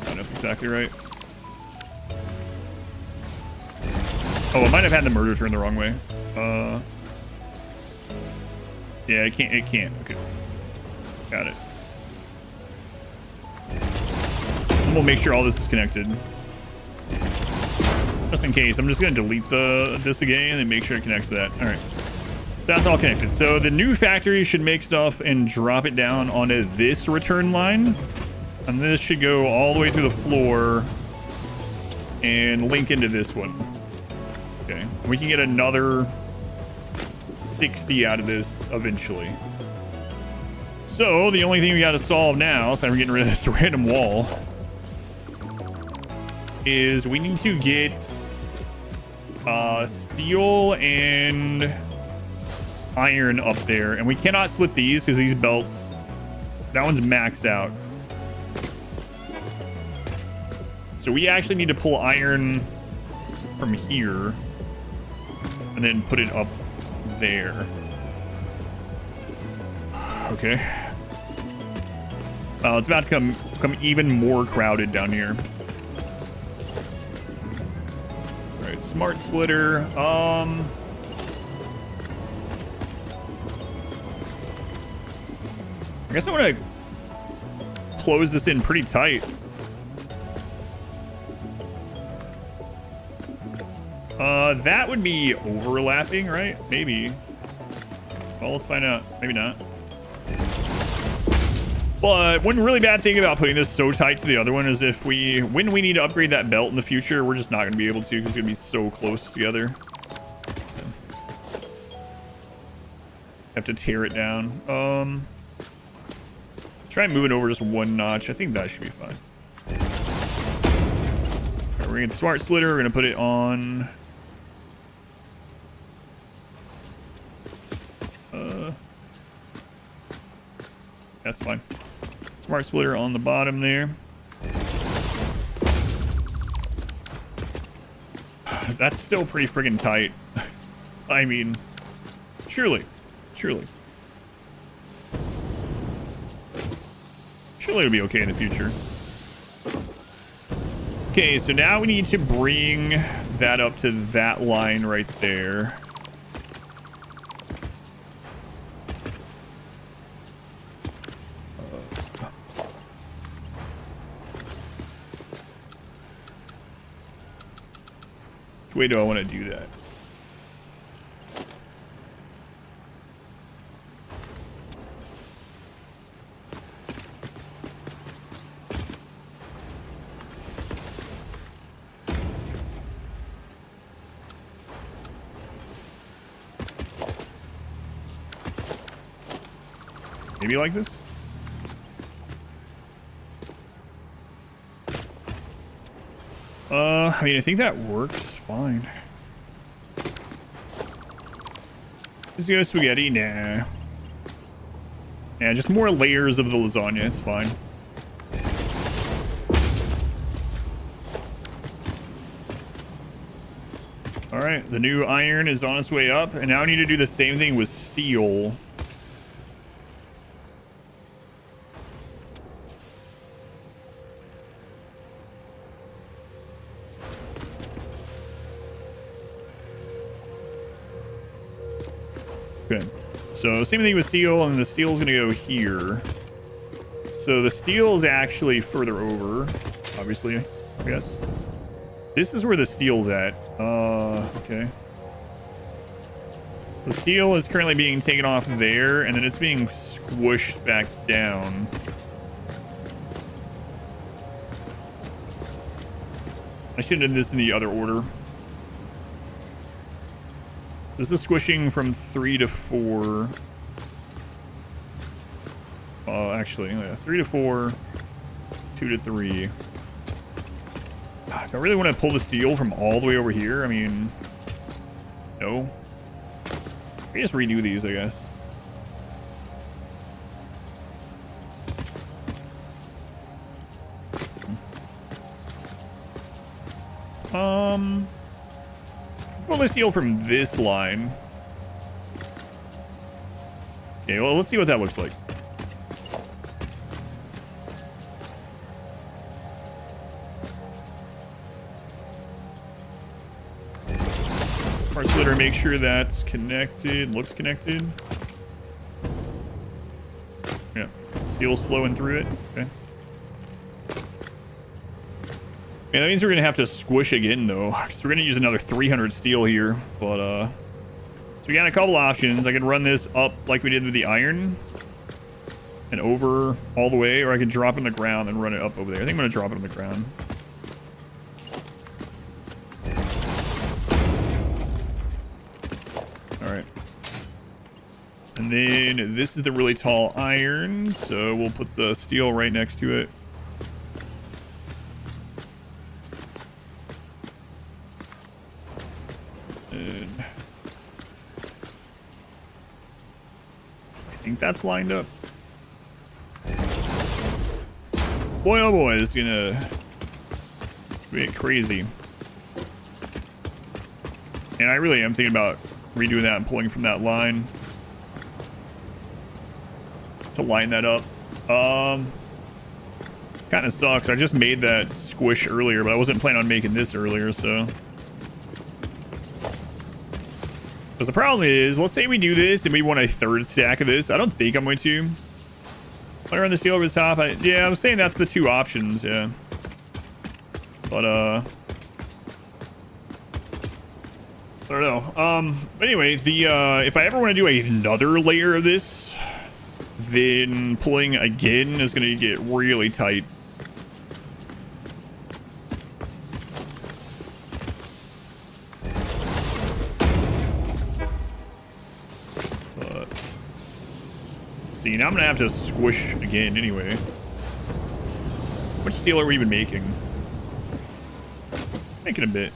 Speaker 1: Line up exactly right. Oh, I might have had the merger turn the wrong way. Yeah, it can't. Okay. Got it. And we'll make sure all this is connected. Just in case. I'm just going to delete this again and make sure it connects to that. All right. That's all connected. So the new factory should make stuff and drop it down onto this return line. And this should go all the way through the floor and link into this one. Okay. We can get another 60 out of this eventually. So the only thing we got to solve now, so we're getting rid of this random wall, is we need to get steel and iron up there, and we cannot split these because these belts, that one's maxed out. So we actually need to pull iron from here and then put it up there. Okay. It's about to become even more crowded down here. Alright, smart splitter. I guess I want to close this in pretty tight. That would be overlapping, right? Maybe. Well, let's find out. Maybe not. But one really bad thing about putting this so tight to the other one is when we need to upgrade that belt in the future, we're just not going to be able to because it's going to be so close together. Have to tear it down. Try and move it over just one notch. I think that should be fine. Right, we're going to get the smart splitter. We're going to put it on... that's fine. Smart splitter on the bottom there. That's still pretty friggin' tight. I mean, surely it'll be okay in the future. Okay, so now we need to bring that up to that line right there. Which way do I want to do that? Maybe like this? I mean, I think that works fine. Let's go spaghetti. Nah. Yeah, just more layers of the lasagna. It's fine. All right, the new iron is on its way up, and now I need to do the same thing with steel. Good. So same thing with steel, and the steel is going to go here. So the steel is actually further over, obviously, I guess. This is where the steel's at. Okay. So steel is currently being taken off there, and then it's being squished back down. I should have done this in the other order. This is squishing from 3 to 4. Actually, yeah, 3 to 4, 2 to 3. Do I really want to pull the steel from all the way over here? I mean, no. I just redo these, I guess. Pull the steel from this line. Okay, well, let's see what that looks like. Part splitter, make sure that's connected, looks connected. Yeah, steel's flowing through it. Okay. Yeah, that means we're gonna have to squish again though, because we're gonna use another 300 steel here. But so we got a couple options. I could run this up like we did with the iron and over all the way, or I could drop it on the ground and run it up over there. I think I'm gonna drop it on the ground. Alright. And then this is the really tall iron, so we'll put the steel right next to it. And I think that's lined up. Boy, oh boy, this is gonna get crazy. And I really am thinking about redoing that and pulling from that line to line that up. Kind of sucks. I just made that squish earlier, but I wasn't planning on making this earlier, so. Because the problem is, let's say we do this and we want a third stack of this. I don't think I'm going to. Layer on the steel over the top. Yeah, I'm saying that's the two options, yeah. But, I don't know. But anyway, the if I ever want to do another layer of this, then pulling again is going to get really tight. But see, now I'm going to have to squish again anyway. How much steel are we even making? Making a bit.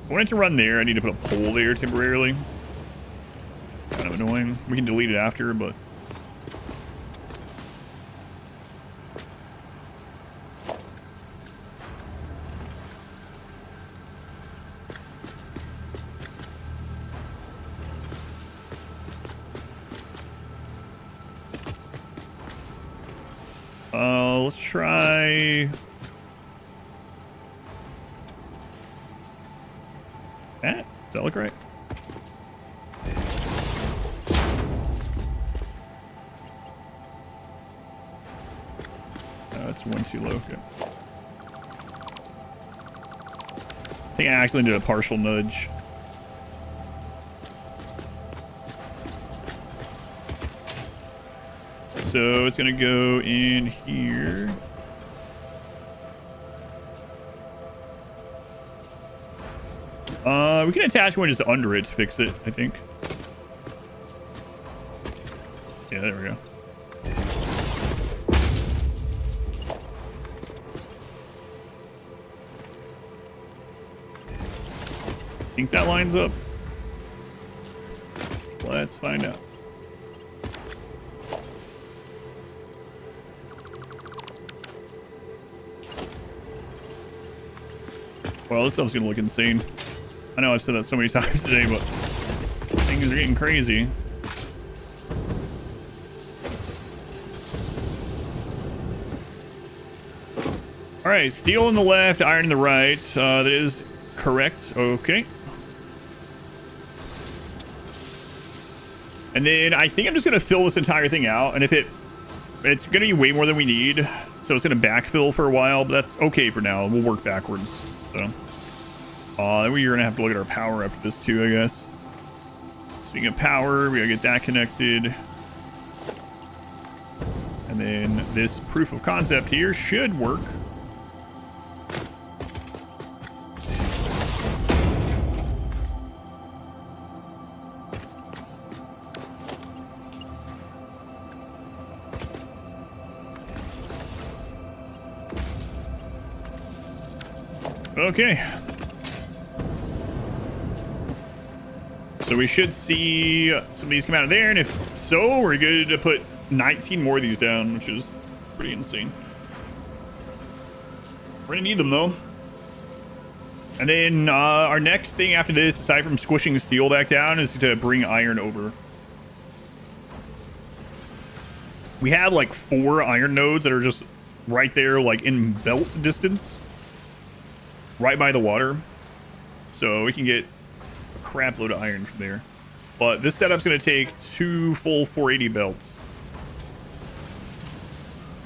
Speaker 1: I wanted to run there. I need to put a pole there temporarily. Kind of annoying. We can delete it after, but... let's try... that? Does that look right? That's one too low. Okay. I think I actually did a partial nudge. So it's gonna go in here. We can attach one just under it to fix it, I think. Yeah, there we go. Think that lines up? Let's find out. Well, this stuff's gonna look insane. I know I've said that so many times today, but things are getting crazy. All right, steel on the left, iron on the right. That is correct. Okay. And then I think I'm just gonna fill this entire thing out, and if it's gonna be way more than we need, so it's gonna backfill for a while, but that's okay for now. We'll work backwards. So, then we're gonna have to look at our power after this too, I guess. Speaking of power, we gotta get that connected, and then this proof of concept here should work. Okay. So we should see some of these come out of there, and if so, we're good to put 19 more of these down, which is pretty insane. We're gonna need them though. And then our next thing after this, aside from squishing steel back down, is to bring iron over. We have like 4 iron nodes that are just right there, like in belt distance, right by the water, so we can get a crap load of iron from there. But this setup's going to take 2 full 480 belts,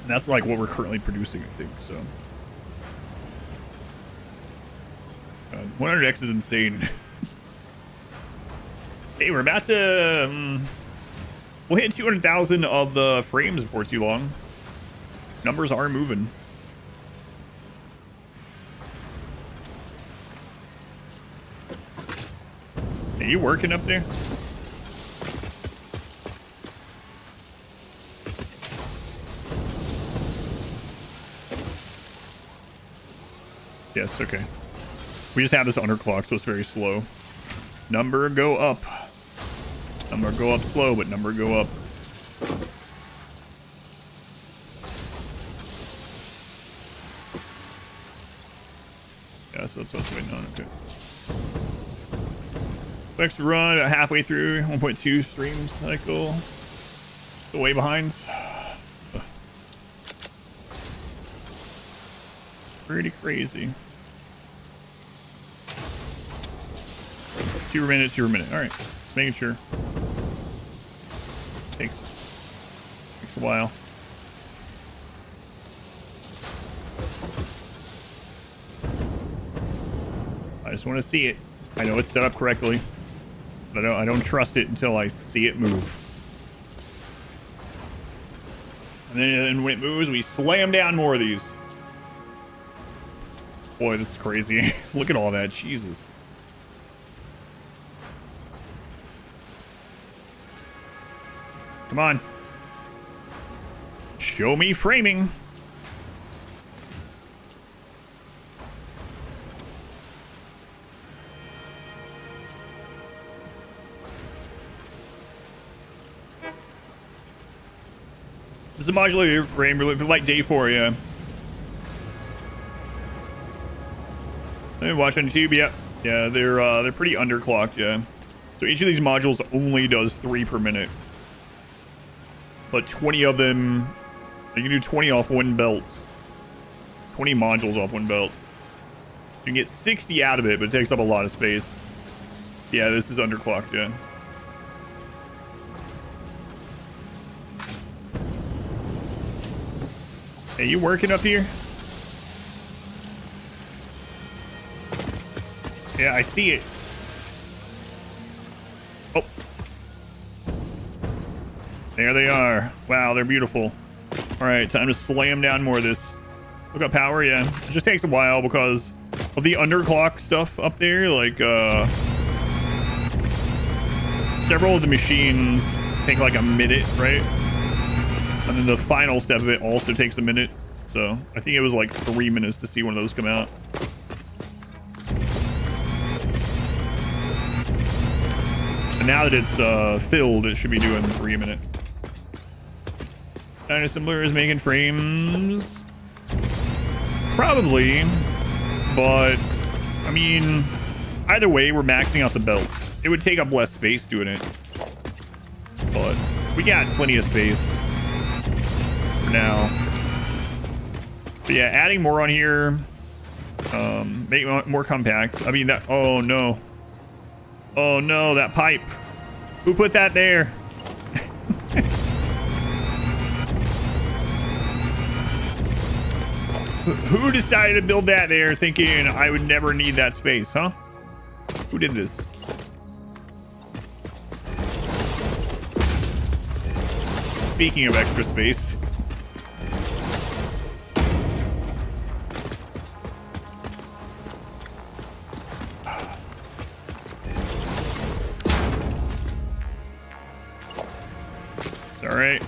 Speaker 1: and that's like what we're currently producing, I think. So 100x is insane. Hey, we're about to we'll hit 200,000 of the frames before too long. Numbers are moving. Are you working up there? Yes, okay. We just have this underclock, so it's very slow. Number go up. Number go up slow, but number go up. Yeah, so that's what's waiting on. Okay. Next run about halfway through 1.2 stream cycle. The way behind. Pretty crazy. 2 minutes, 2 minutes. All right, just making sure. Takes a while. I just want to see it. I know it's set up correctly, but I don't trust it until I see it move. And then when it moves, we slam down more of these. Boy, this is crazy. Look at all that. Jesus. Come on. Show me framing. This is a modular frame for like day 4, yeah. Watch on YouTube, yeah. Yeah, they're pretty underclocked, yeah. So each of these modules only does 3 per minute. But 20 of them, you can do 20 off 1 belt. 20 modules off 1 belt. You can get 60 out of it, but it takes up a lot of space. Yeah, this is underclocked, yeah. Hey, you working up here? Yeah, I see it. Oh. There they are. Wow, they're beautiful. All right, time to slam down more of this. Look up power, yeah. It just takes a while because of the underclock stuff up there. Like, several of the machines take like a minute, right? And then the final step of it also takes a minute. So I think it was like 3 minutes to see one of those come out. And now that it's filled, it should be doing 3 minutes. Dynasimilar is making frames. Probably. But, I mean, either way, we're maxing out the belt. It would take up less space doing it. But we got plenty of space for now. But yeah, adding more on here. Make it more compact. I mean, that... Oh, no. Oh, no, that pipe. Who put that there? Who decided to build that there thinking I would never need that space, huh? Who did this? Speaking of extra space. It's all right.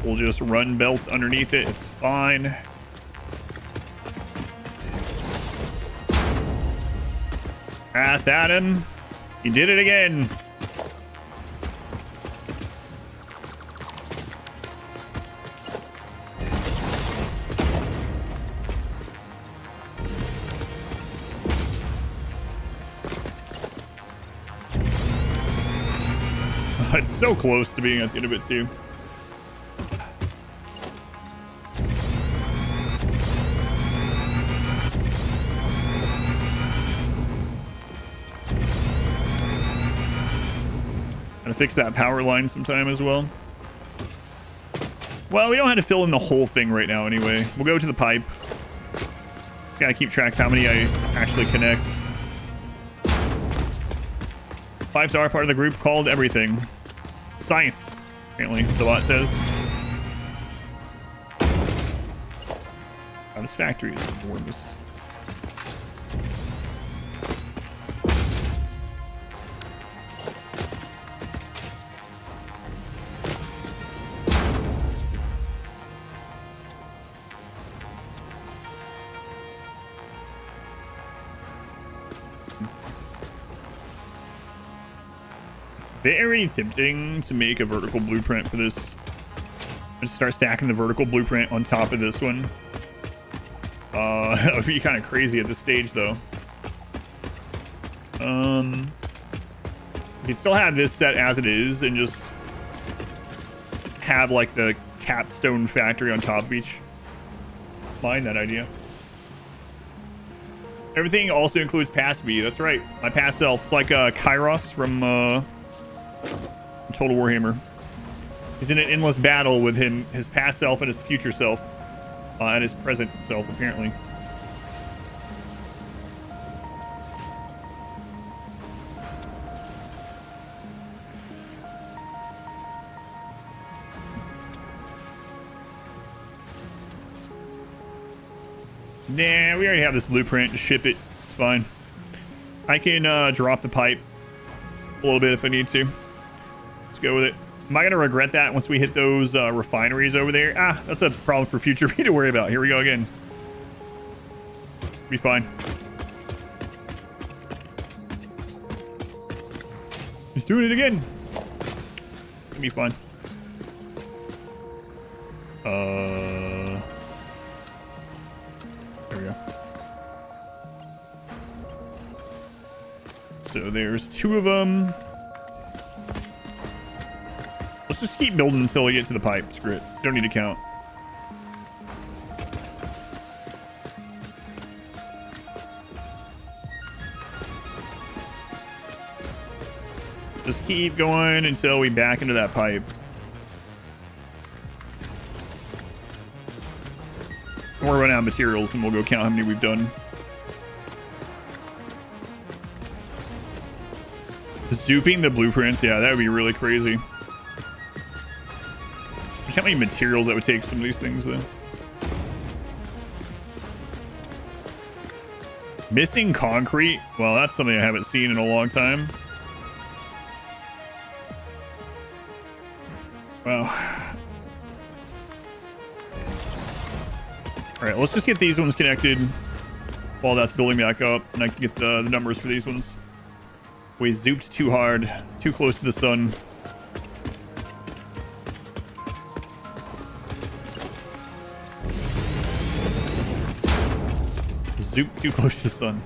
Speaker 1: We'll just run belts underneath it. It's fine. Fast at him. He did it again. It's so close to being at the end of it too. Gotta fix that power line sometime as well. Well, we don't have to fill in the whole thing right now anyway. We'll go to the pipe. Just gotta keep track of how many I actually connect. 5-star part of the group called everything. Science, apparently, the bot says. Satisfactory is enormous. Very tempting to make a vertical blueprint for this. Just start stacking the vertical blueprint on top of this one. That would be kind of crazy at this stage, though. You can still have this set as it is and just have like the capstone factory on top of each. Mind that idea. Everything also includes past me. That's right. My past self. It's like Kairos from Total Warhammer. He's in an endless battle with his past self and his future self, and his present self, apparently. Nah, we already have this blueprint. Just ship it. It's fine. I can drop the pipe a little bit if I need to. Let's go with it. Am I going to regret that once we hit those refineries over there? Ah, that's a problem for future me to worry about. Here we go again. Be fine. He's doing it again. It'll be fun. There we go. So there's 2 of them. Let's just keep building until we get to the pipe. Screw it. Don't need to count. Just keep going until we back into that pipe. When we're running out of materials, and we'll go count how many we've done. Zooping the blueprints, yeah, that would be really crazy. How many materials that would take some of these things, though. Missing concrete? Well, that's something I haven't seen in a long time. Well. Alright, let's just get these ones connected while that's building back up, and I can get the numbers for these ones. We zooped too hard, too close to the sun. Zoop too close to the sun.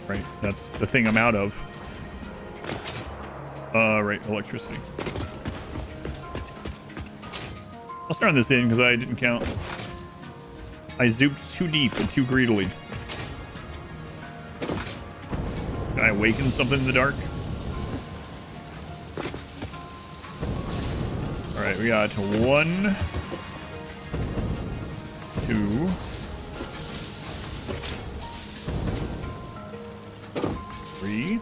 Speaker 1: Right, that's the thing I'm out of. Right, electricity. I'll start on this in because I didn't count. I zooped too deep and too greedily. Did I awaken something in the dark? Alright, we got 1, 2, 3.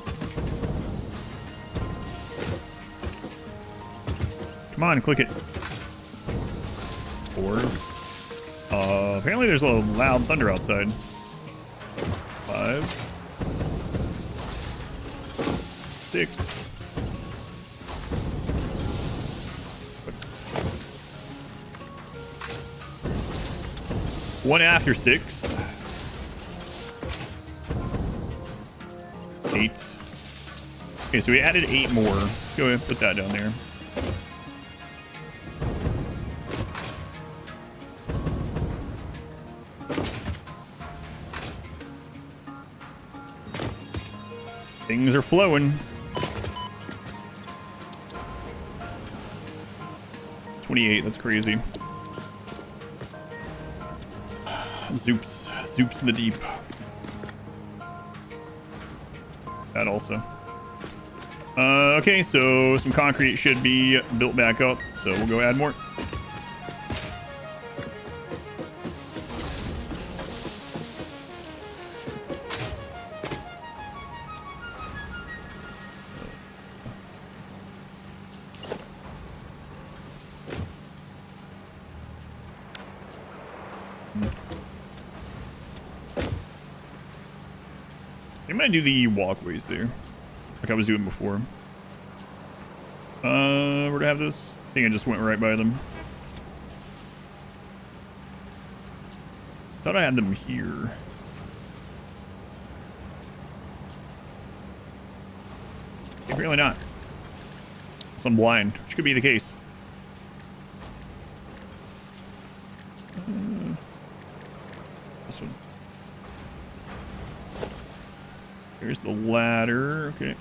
Speaker 1: Come on, click it. 4. Apparently there's a loud thunder outside. 5. 6. One after 6. 8. Okay, so we added 8 more. Let's go ahead and put that down there. Things are flowing. 28, that's crazy. Zoops in the deep. That also. Okay, so some concrete should be built back up, so we'll go add more. I'm gonna do the walkways there, like I was doing before. Where do I have this? I think I just went right by them. Thought I had them here. Apparently not. So I'm blind, which could be the case. This one. There's the ladder. Okay.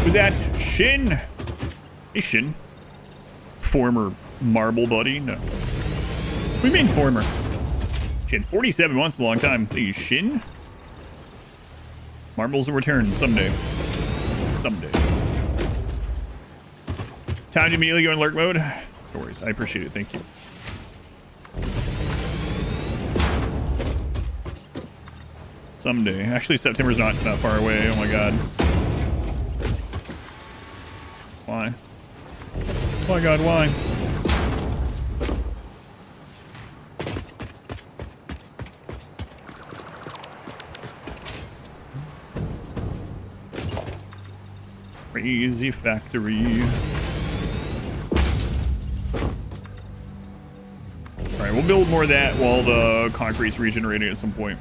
Speaker 1: Who's that? Shin? Hey, Shin. Former marble buddy? No. What do you mean, former? Shin. 47 months, a long time. Hey, Shin? Marbles will return someday. Someday. Time to immediately go in lurk mode. No worries. I appreciate it. Thank you. Someday. Actually, September's not that far away. Oh my god. Why? Oh my god, why? Crazy factory. Alright, we'll build more of that while the concrete's regenerating at some point.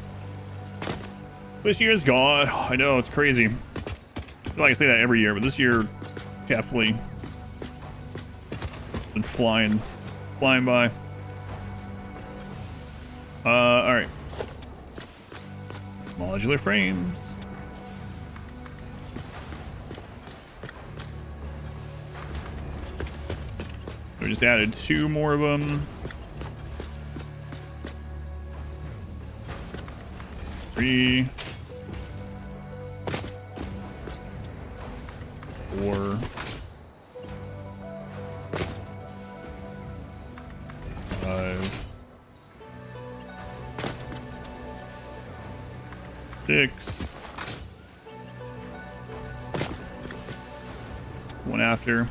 Speaker 1: This year's gone. I know, it's crazy. I feel like I say that every year, but this year definitely been flying by. Alright. Modular frames. We just added 2 more of them. 3. 4. 6. One after.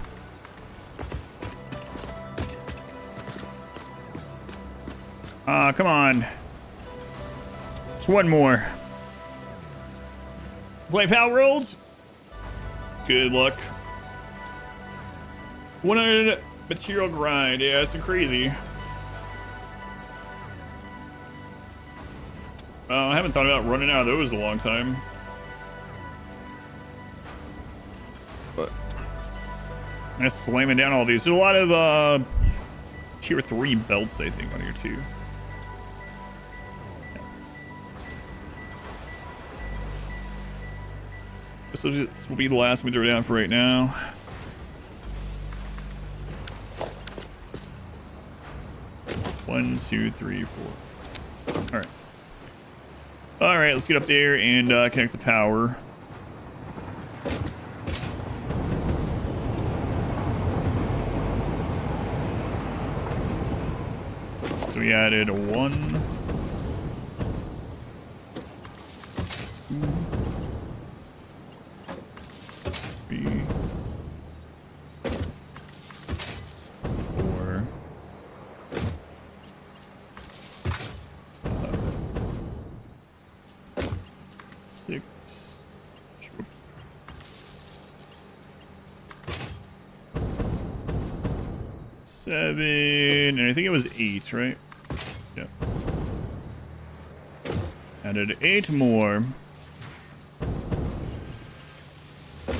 Speaker 1: Come on. Just one more. Play power rolls. Good luck. 100 material grind. Yeah, that's crazy. I haven't thought about running out of those in a long time. But I'm just slamming down all these. There's a lot of tier 3 belts, I think, on here too. So this will be the last we throw down for right now. One, two, three, 4. All right. All right, let's get up there and connect the power. So we added a 1. 2, 3, 4, 6. Whoops. 7, and I think it was 8, right? Yeah. Added 8 more.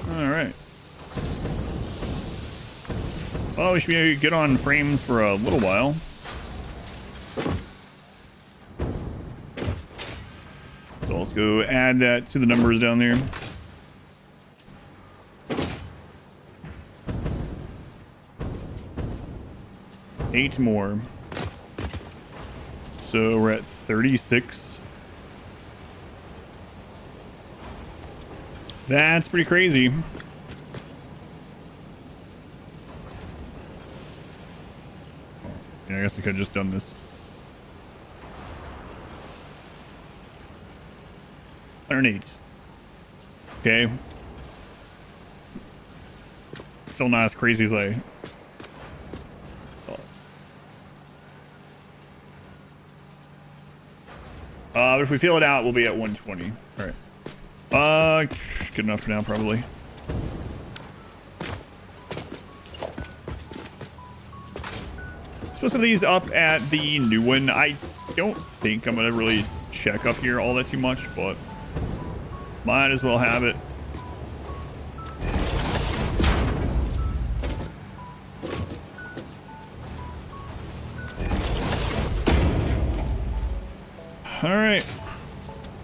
Speaker 1: All right. Well, we should be good on frames for a little while. So let's go add that to the numbers down there. Eight more. So we're at 36. That's pretty crazy. Yeah, I guess I could have just done this. 108. Okay. Still not as crazy as I thought. But if we fill it out, we'll be at 120. All right. Good enough for now, probably. Supposed to have these up at the new one. I don't think I'm gonna really check up here all that too much, but might as well have it. All right.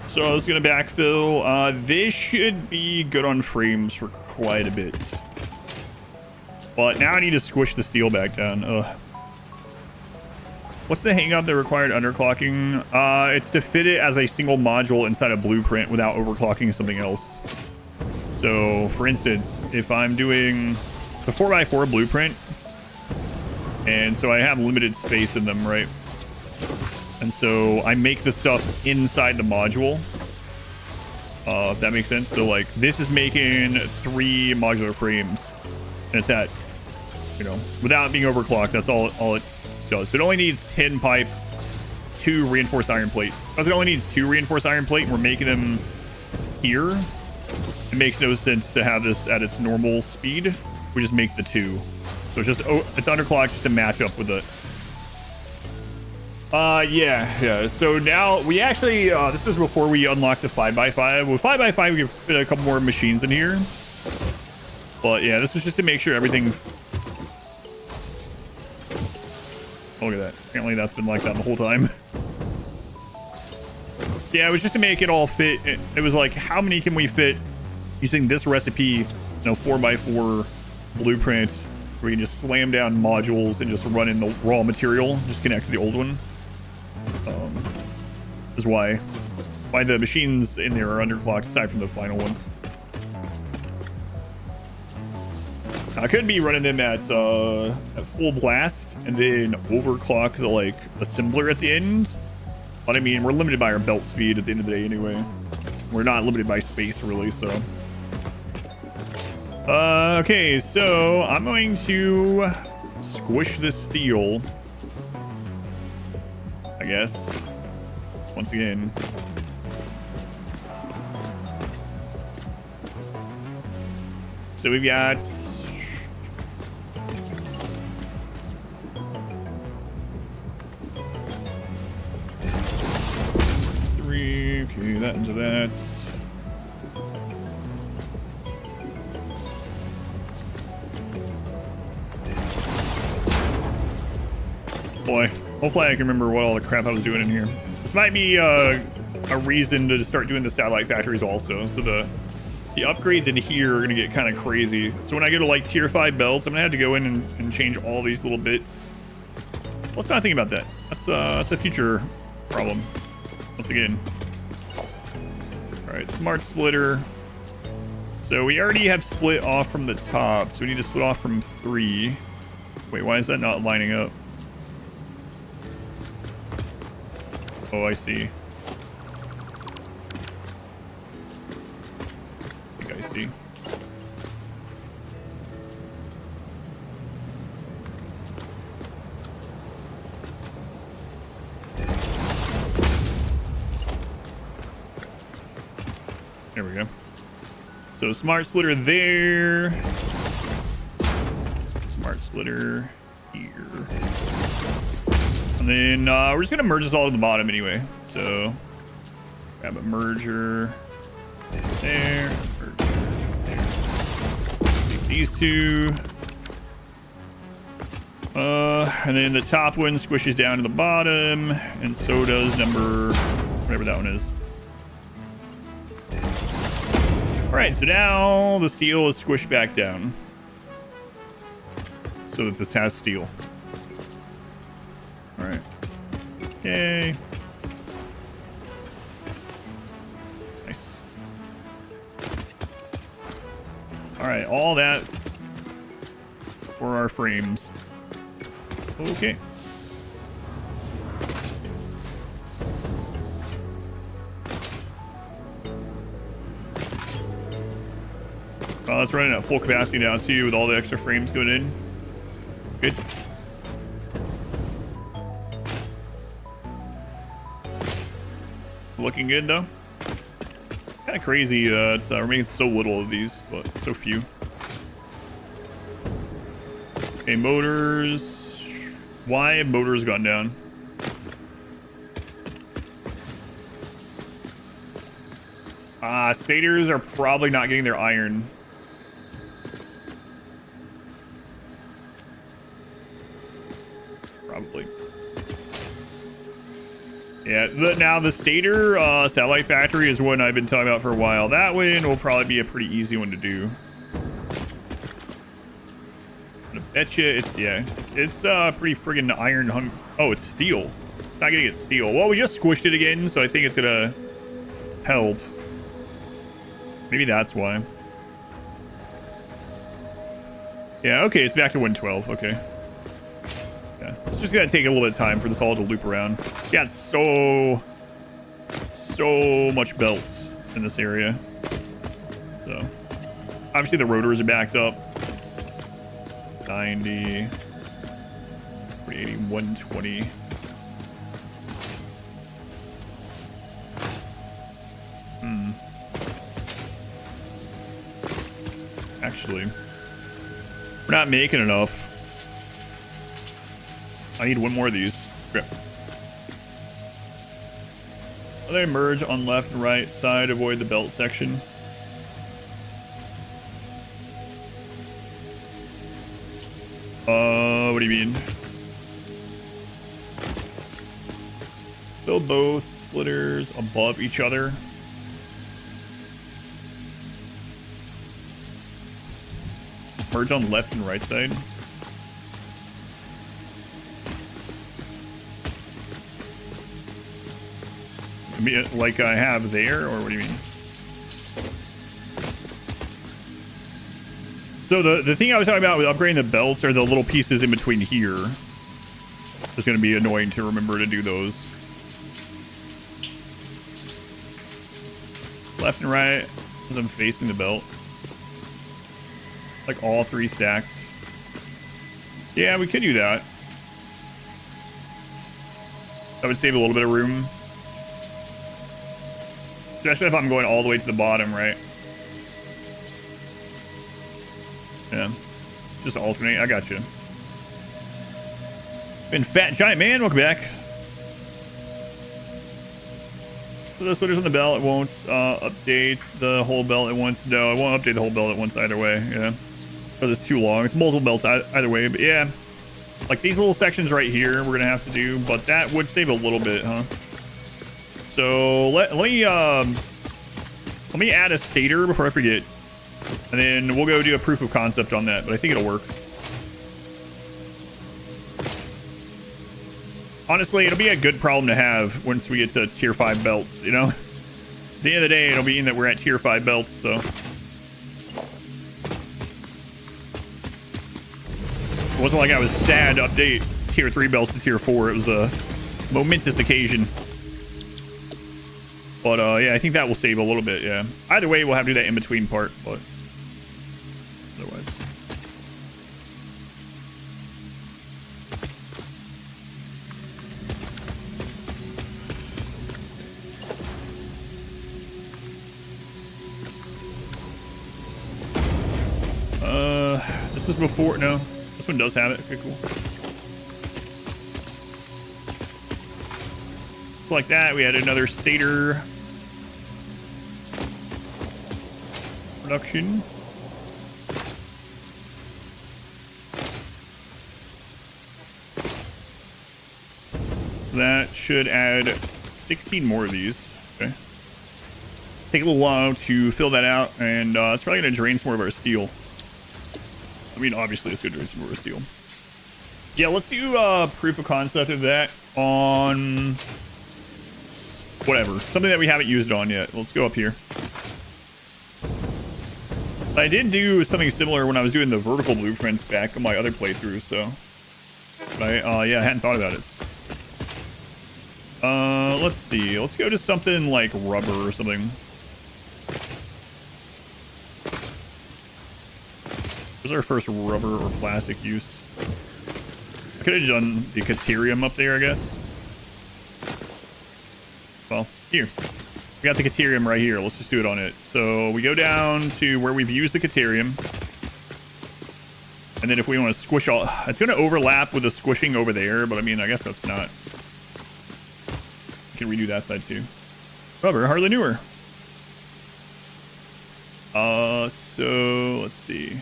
Speaker 1: So I was gonna backfill. This should be good on frames for quite a bit. But now I need to squish the steel back down. Ugh. What's the hang up that required underclocking? It's to fit it as a single module inside a blueprint without overclocking something else. So, for instance, if I'm doing the 4x4 blueprint, and so I have limited space in them, right? And so I make the stuff inside the module. If that makes sense. So, like, this is making 3 modular frames, and it's at, you know, without being overclocked. That's all it does. So it only needs 10 pipe, 2 reinforced iron plate. Because it only needs 2 reinforced iron plate, and we're making them here. It makes no sense to have this at its normal speed. We just make the 2. So it's just it's underclocked just to match up with it. Yeah. So now we actually this is before we unlock the 5x5. With 5x5, we can fit a couple more machines in here. But yeah, this was just to make sure everything. Oh, look at that. Apparently that's been like that the whole time. Yeah, it was just to make it all fit. It was like, how many can we fit using this recipe, you know, 4x4 blueprint, where you can just slam down modules and just run in the raw material, just connect to the old one. Is why the machines in there are underclocked aside from the final one. I could be running them at full blast and then overclock the like assembler at the end, but I mean we're limited by our belt speed at the end of the day anyway. we're not limited by space really, so. Okay, so I'm going to squish this steel, I guess, once again. So we've got 3, okay, that into that. Boy, hopefully I can remember what all the crap I was doing in here. This might be a reason to start doing the satellite factories also. So the upgrades in here are going to get kind of crazy. So when I go to like tier 5 belts, I'm going to have to go in and change all these little bits. Let's not think about that. That's a future problem. Once again. All right, smart splitter. So we already have split off from the top. So we need to split off from 3. Wait, why is that not lining up? Oh, I see. I think I see. There we go. So smart splitter there. Smart splitter here. And then we're just gonna merge this all to the bottom anyway. So grab a merger there, merger there. Take these two. And then the top one squishes down to the bottom, and so does number whatever that one is. All right, so now the steel is squished back down so that this has steel. All right. Okay. Nice. All right, all that for our frames. Okay. Well, that's running at full capacity now too, with all the extra frames going in. Good. Looking good though. Kind of crazy that we're making so little of these, but so few. Okay, motors. Why have motors gone down? Stators are probably not getting their iron. Probably. Yeah, now the stator satellite factory is one I've been talking about for a while. That one will probably be a pretty easy one to do. I bet you it's, yeah, it's pretty friggin' iron hung. Oh, it's steel. Not gonna get steel. Well, we just squished it again, so I think it's gonna help. Maybe that's why. Yeah, okay, it's back to 112. Okay. Yeah, it's just gonna take a little bit of time for this all to loop around. Yeah, it's so much belt in this area. So obviously the rotors are backed up. 90, 380, 120. Actually, we're not making enough. I need one more of these. Okay. They merge on left and right side, avoid the belt section. What do you mean? Build both splitters above each other. Merge on left and right side. I mean, like I have there, or what do you mean? So the thing I was talking about with upgrading the belts are the little pieces in between here. It's going to be annoying to remember to do those. left and right as I'm facing the belt. Like all 3 stacked. Yeah, we could do that. That would save a little bit of room. Especially if I'm going all the way to the bottom, right? Yeah. Just alternate. I got you. And Fat Giant Man, welcome back. So the splitters on the belt, it won't update the whole belt at once. No, it won't update the whole belt at once either way. Yeah. Because it's too long. It's multiple belts either way. But yeah. Like these little sections right here, we're going to have to do. But that would save a little bit, huh? So let me add a stator before I forget. And then we'll go do a proof of concept on that. But I think it'll work. Honestly, it'll be a good problem to have once we get to tier 5 belts, you know? At the end of the day, it'll mean that we're at tier 5 belts, so. It wasn't like I was sad to update tier 3 belts to tier 4. It was a momentous occasion. But, yeah, I think that will save a little bit, yeah. Either way, we'll have to do that in-between part, but otherwise. This was before, no. This one does have it. Okay, cool. So like that, we had another stator production. So that should add 16 more of these. Okay. Take a little while to fill that out, and it's probably going to drain some more of our steel. I mean, obviously, it's going to drain some more steel. Yeah, let's do proof of concept of that on whatever. Something that we haven't used on yet. Let's go up here. I did do something similar when I was doing the vertical blueprints back on my other playthrough, so. But yeah, I hadn't thought about it. Let's see. Let's go to something like rubber or something. Where's our first rubber or plastic use? I could have done the Caterium up there, I guess. Well, here. We got the Caterium right here. Let's just do it on it. So we go down to where we've used the Caterium. And then if we want to squish all... It's going to overlap with the squishing over there, but I mean, I guess that's not... We can redo that side too. Rubber, hardly newer. So let's see.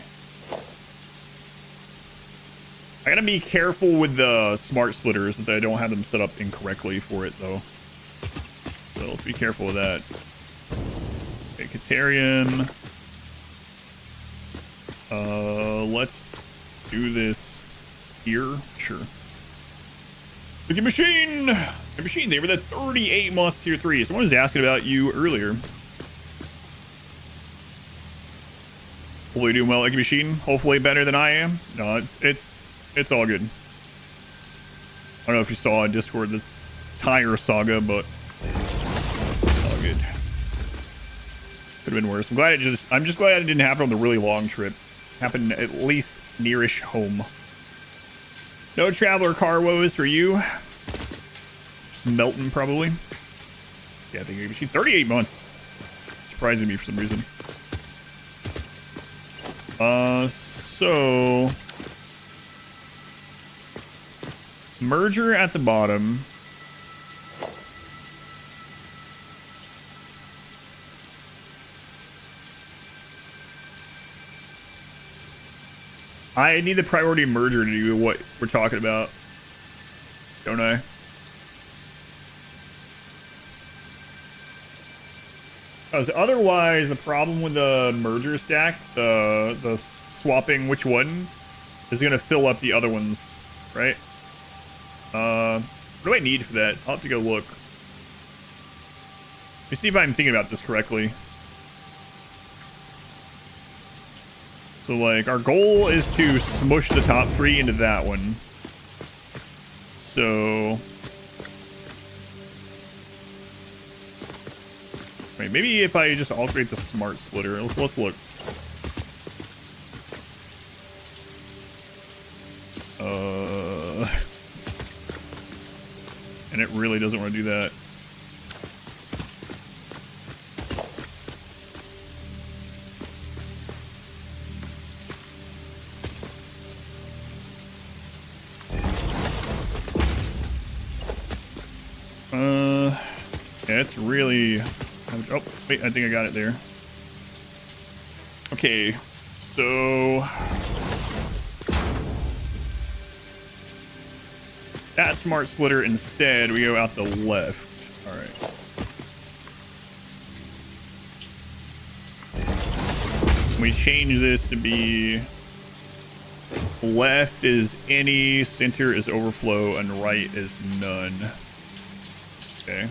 Speaker 1: I gotta be careful with the smart splitters since I don't have them set up incorrectly for it though. So let's be careful with that. Okay, Caterium. Let's do this here. Sure. Wicked Machine! The Machine, they were the 38 months tier 3. Someone was asking about you earlier. Hopefully doing well, Wicked Machine. Hopefully better than I am. No, it's all good. I don't know if you saw on Discord the tire saga, but all good. Could have been worse. I'm just glad it didn't happen on the really long trip. It happened at least nearish home. No traveler car woes for you. Just melting probably. Yeah, I think she 38 months. Surprising me for some reason. So merger at the bottom. I need the priority merger to do what we're talking about, don't I? Because otherwise, the problem with the merger stack, the swapping which one, is going to fill up the other ones, right? What do I need for that? I'll have to go look. Let me see if I'm thinking about this correctly. So, like, our goal is to smush the top 3 into that one. So... Wait, maybe if I just alterate the smart splitter. Let's look. And it really doesn't want to do that. Yeah, it's really... Oh, wait, I think I got it there. Okay, so... that smart splitter instead, we go out the left. All right. We change this to be left is any, center is overflow, and right is none. Okay.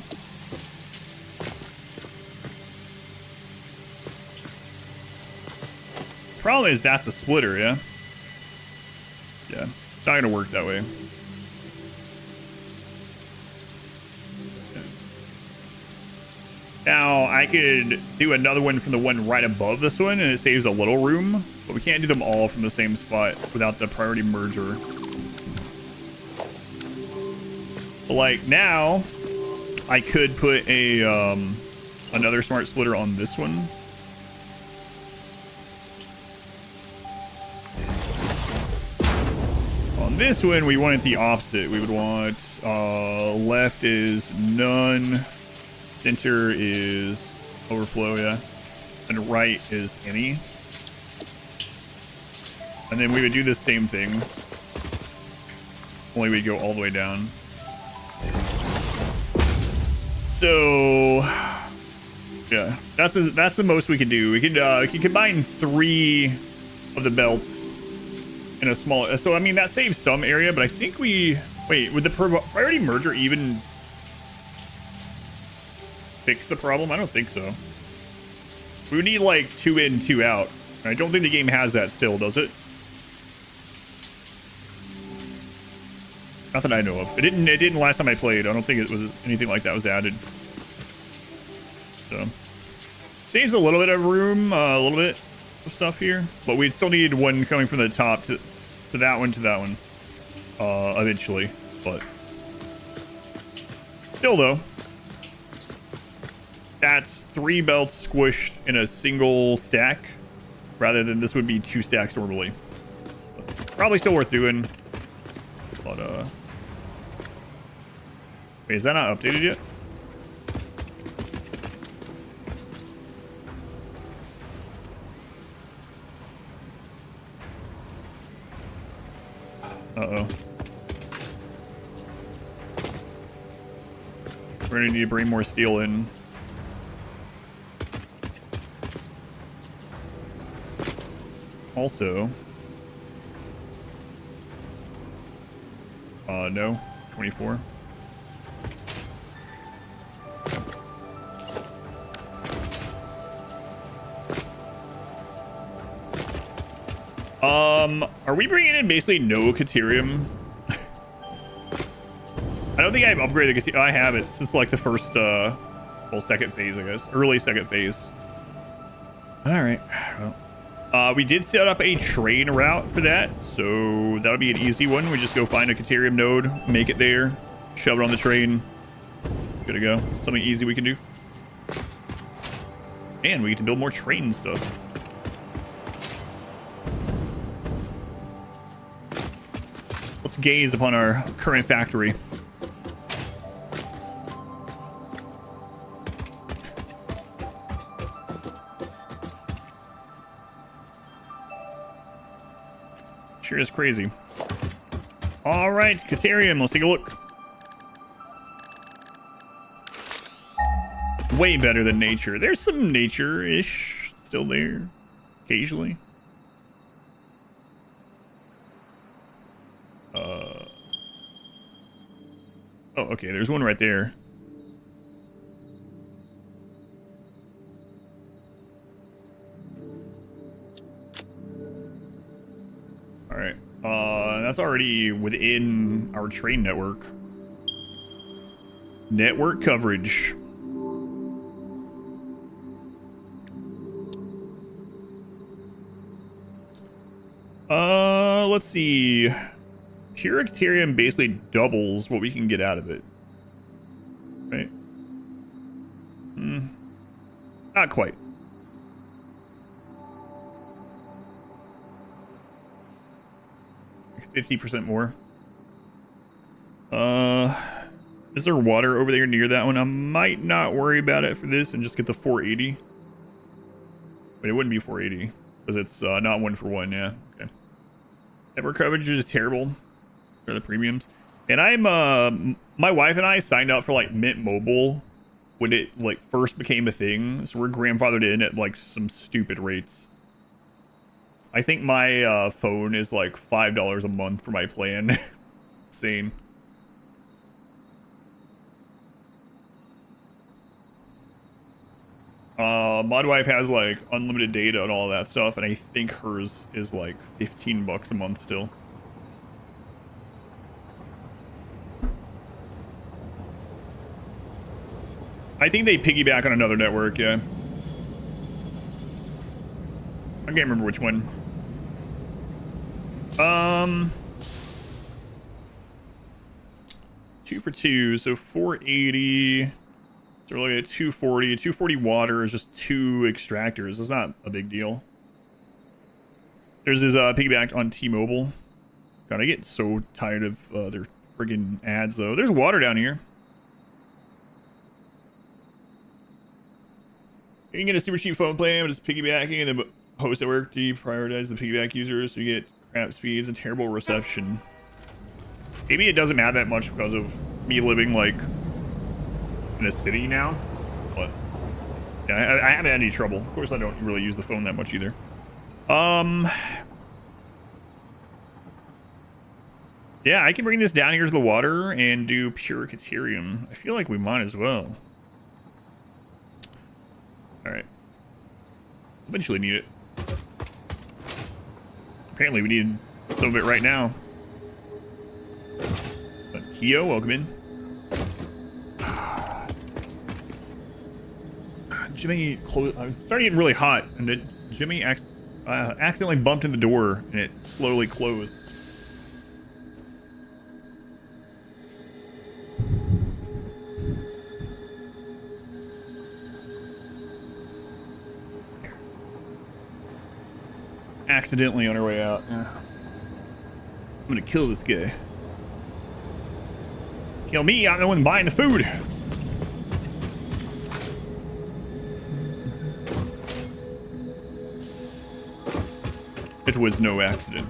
Speaker 1: Problem is that's a splitter, yeah? Yeah, it's not gonna work that way. Now, I could do another one from the one right above this one, and it saves a little room, but we can't do them all from the same spot without the priority merger. So, like, now, I could put a another smart splitter on this one. On this one, we want it the opposite. We would want left is none. Center is overflow, yeah. And right is any. And then we would do the same thing. Only we'd go all the way down. So, yeah, that's the most we can do. We can combine 3 of the belts in a small. So I mean that saves some area, but I think we wait. Would the priority merger even fix the problem? I don't think so. We would need like 2 in, 2 out. I don't think the game has that still, does it? Not that I know of. It didn't last time I played. I don't think it was anything like that was added. So saves a little bit of room, a little bit of stuff here, but we'd still need one coming from the top to that one eventually. But still though, that's 3 belts squished in a single stack rather than this would be 2 stacks normally. But probably still worth doing. But wait, is that not updated yet? Uh-oh. We're gonna need to bring more steel in. Also, no, 24. Are we bringing in basically no Caterium? I don't think I've upgraded the Caterium. I have it since like the first, well, second phase, I guess. Early second phase. All right. Well, we did set up a train route for that, so that'll be an easy one. We just go find a Caterium node, make it there, shove it on the train. Good to go. Something easy we can do. And we get to build more train stuff. Let's gaze upon our current factory. Sure is crazy. All right, Caterium, let's take a look. Way better than nature. There's some nature-ish still there, occasionally. Oh, okay, there's one right there. All right, that's already within our train network. Network coverage. Let's see. Pure Ethereum basically doubles what we can get out of it. Right? Not quite. Like 50% more. Is there water over there near that one? I might not worry about it for this and just get the 480. But it wouldn't be 480 because it's not 1-for-1. Yeah. Okay. Network coverage is terrible for the premiums. And I'm my wife and I signed up for like Mint Mobile when it like first became a thing. So we're grandfathered in at like some stupid rates. I think my phone is like $5 a month for my plan. Insane. My wife has like unlimited data and all that stuff, and I think hers is like $15 a month still. I think they piggyback on another network, yeah. I can't remember which one. 2 for 2, so 480. So we're looking at 240. 240 water is just 2 extractors. It's not a big deal. There's this piggyback on T-Mobile. God, I get so tired of their friggin' ads, though. There's water down here. You can get a super cheap phone plan, but it's piggybacking, and the host network deprioritize the piggyback users, so you get crap speeds and terrible reception. Maybe it doesn't matter that much because of me living like in a city now, but yeah, I haven't had any trouble. Of course, I don't really use the phone that much either. Yeah, I can bring this down here to the water and do pure Caterium. I feel like we might as well. All right. Eventually need it. Apparently we need some of it right now. But Kyo, welcome in. Jimmy closed. I'm starting getting really hot, and Jimmy accidentally bumped in the door, and it slowly closed. Accidentally on our way out. Yeah. I'm gonna kill this guy. Kill me, I'm the one buying the food. It was no accident.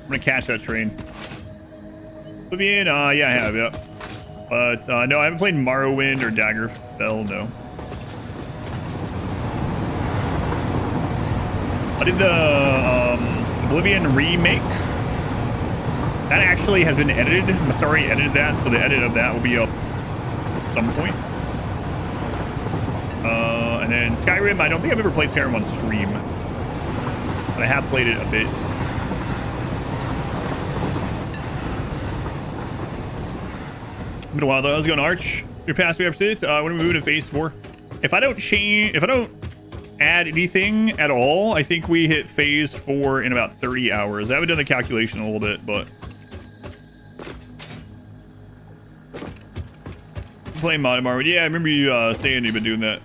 Speaker 1: I'm gonna catch that train. Oblivion, yeah, I have, yeah. But, no, I haven't played Morrowind or Daggerfell, no. I did the, Oblivion remake. That actually has been edited. Masari edited that, so the edit of that will be up at some point. And then Skyrim, I don't think I've ever played Skyrim on stream. But I have played it a bit. Been a while though. How's it going, Arch? Your past 3 episodes. When are we moving to phase 4? If I don't add anything at all, I think we hit phase 4 in about 30 hours. I haven't done the calculation a little bit, but I'm playing modded Marvel. Yeah, I remember you saying you've been doing that.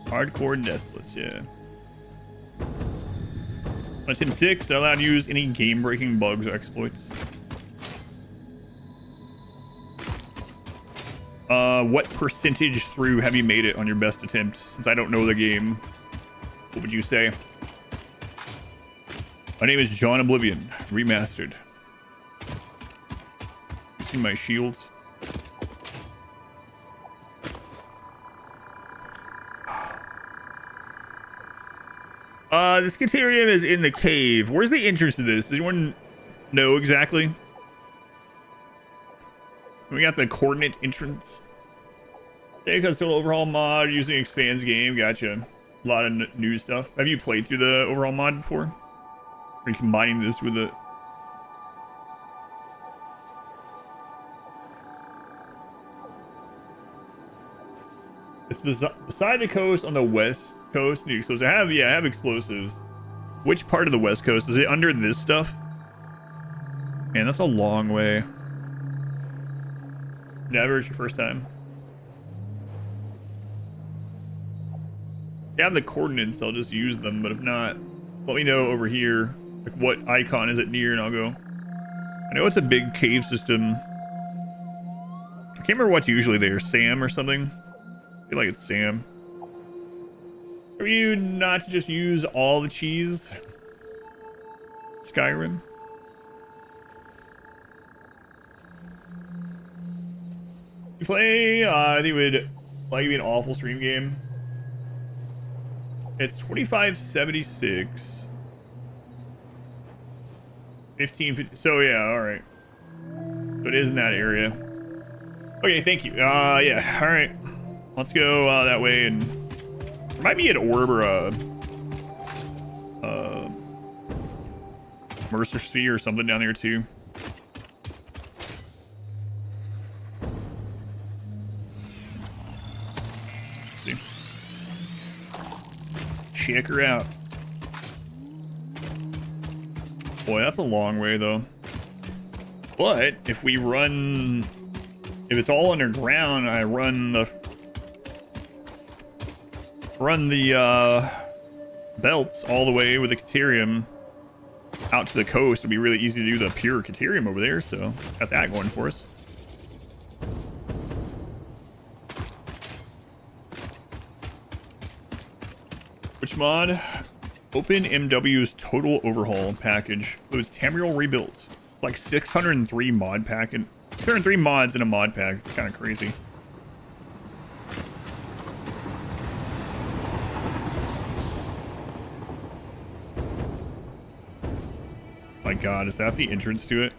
Speaker 1: Hardcore deathless, yeah. On Tim 6, they're allowed to use any game-breaking bugs or exploits. What percentage through have you made it on your best attempt? Since I don't know the game, what would you say? My name is John Oblivion, remastered. See my shields? This Caterium is in the cave. Where's the entrance to this? Does anyone know exactly? We got the coordinate entrance. Because total overhaul mod using expands game. Gotcha. A lot of new stuff. Have you played through the overhaul mod before? Are you combining this with a... It's beside the coast on the west coast. New explosives. I have explosives. Which part of the west coast? Is it under this stuff? Man, that's a long way. Never. It's your first time. If you have the coordinates, I'll just use them. But if not, let me know over here. Like, what icon is it near, and I'll go. I know it's a big cave system. I can't remember what's usually there. Sam or something? I feel like it's Sam. Are you not to just use all the cheese? Skyrim? You play? I think it would like be an awful stream game. It's 2576. 1550. So yeah, alright. So it is in that area. Okay, thank you. Yeah, alright. Let's go that way, and there might be an orb or a Mercer Sphere or something down there too. Let's see. Check her out. Boy, that's a long way though. But if we run, if it's all underground, I run the belts all the way with the Caterium out to the coast. It'd be really easy to do the pure Caterium over there, so got that going for us. Which mod? Open MW's total overhaul package. It was Tamriel rebuilt. Like 603 mod pack, and 603 mods in a mod pack. It's kind of crazy. My god, is that the entrance to it?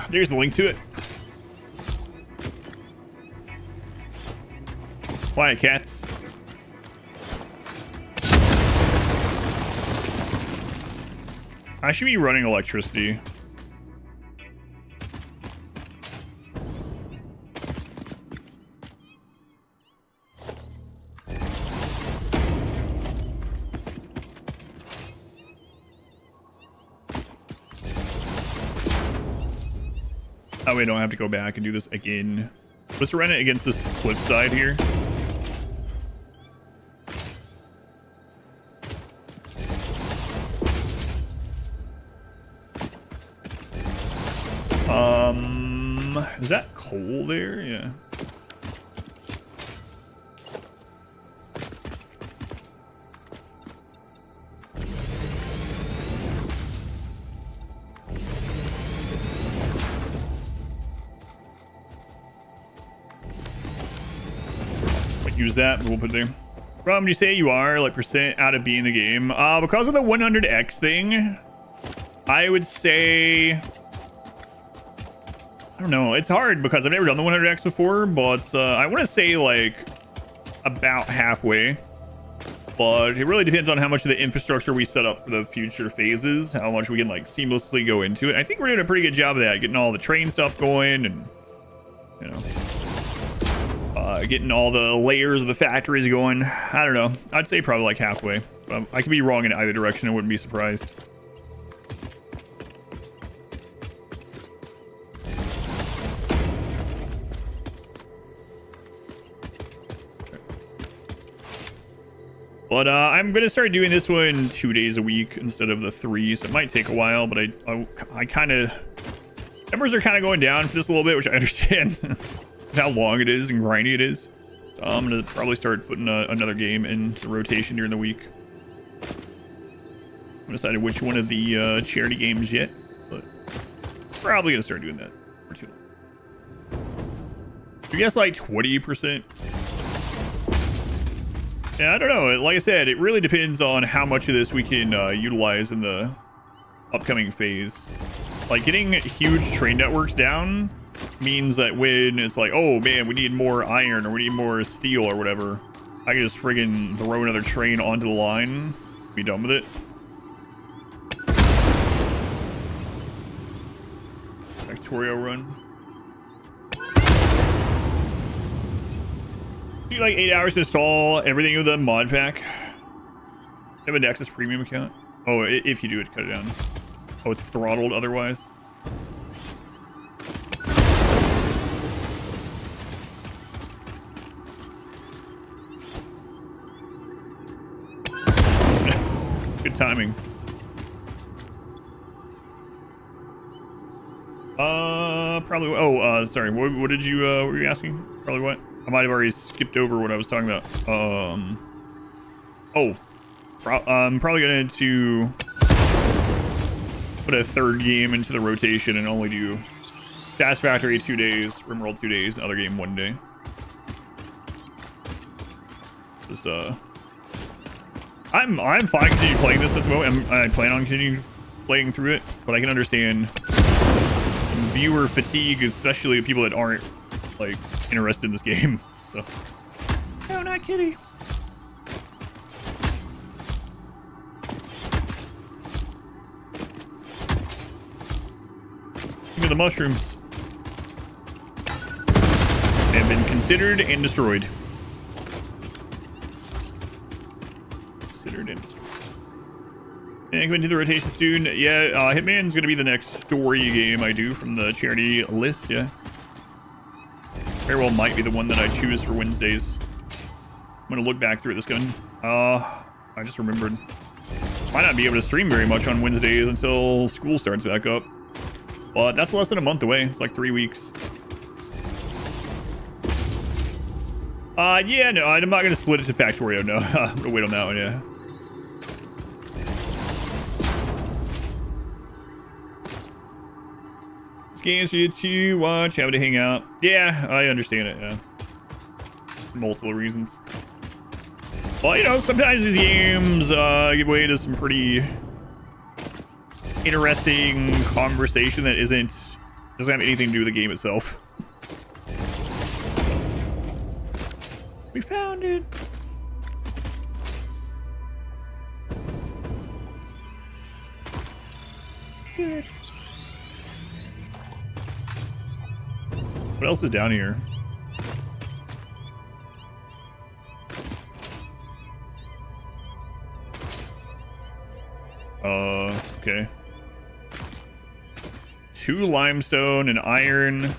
Speaker 1: There's the link to it. Quiet, cats. I should be running electricity. That way I don't have to go back and do this again. Let's run it against this cliff side here. Is that coal there? Yeah. Use that, we'll put it there. Rom, do you say you are like percent out of being the game? Because of the 100x thing, I would say, I don't know. It's hard because I've never done the 100x before, but I want to say like about halfway. But it really depends on how much of the infrastructure we set up for the future phases, how much we can like seamlessly go into it. I think we're doing a pretty good job of that, getting all the train stuff going, and you know. Getting all the layers of the factories going. I don't know. I'd say probably like halfway. I could be wrong in either direction. I wouldn't be surprised. But I'm going to start doing this one 2 days a week instead of the 3. So it might take a while, but I kind of... Numbers are kind of going down for this a little bit, which I understand. How long it is and grindy it is. So I'm gonna probably start putting another game in the rotation during the week. I haven't decided which one of the charity games yet, but probably gonna start doing that for too long. I guess like 20%. Yeah, I don't know. Like I said, it really depends on how much of this we can utilize in the upcoming phase. Like, getting huge train networks down means that when it's like, oh man, we need more iron or we need more steel or whatever, I can just friggin' throw another train onto the line, be done with it. Factorio run. You like 8 hours to install everything with the mod pack. Have a Nexus premium account. Oh, if you do it, cut it down. Oh, it's throttled otherwise. Good timing. Probably. Oh, sorry. What did you? What were you asking? Probably what? I might have already skipped over what I was talking about. Oh, I'm probably going to put a third game into the rotation and only do Satisfactory 2 days, Rimworld 2 days, another game 1 day. This, I'm fine continuing playing this at the moment. I plan on continuing playing through it, but I can understand viewer fatigue, especially people that aren't like interested in this game. So, no, not kitty. Give me the mushrooms. They have been considered and destroyed. Considered and destroyed. And going to the rotation soon. Yeah, Hitman's going to be the next story game I do from the charity list, yeah. Very well might be the one that I choose for Wednesdays. I'm going to look back through this gun. I just remembered. Might not be able to stream very much on Wednesdays until school starts back up. But that's less than a month away. It's like 3 weeks. Yeah, no, I'm not going to split it to Factorio, no. I'm going to wait on that one, yeah. Games for you to watch, have to hang out. Yeah, I understand it, yeah. Multiple reasons. Well, you know, sometimes these games give way to some pretty interesting conversation that doesn't have anything to do with the game itself. We found it. Good. What else is down here? Okay. 2 limestone and iron.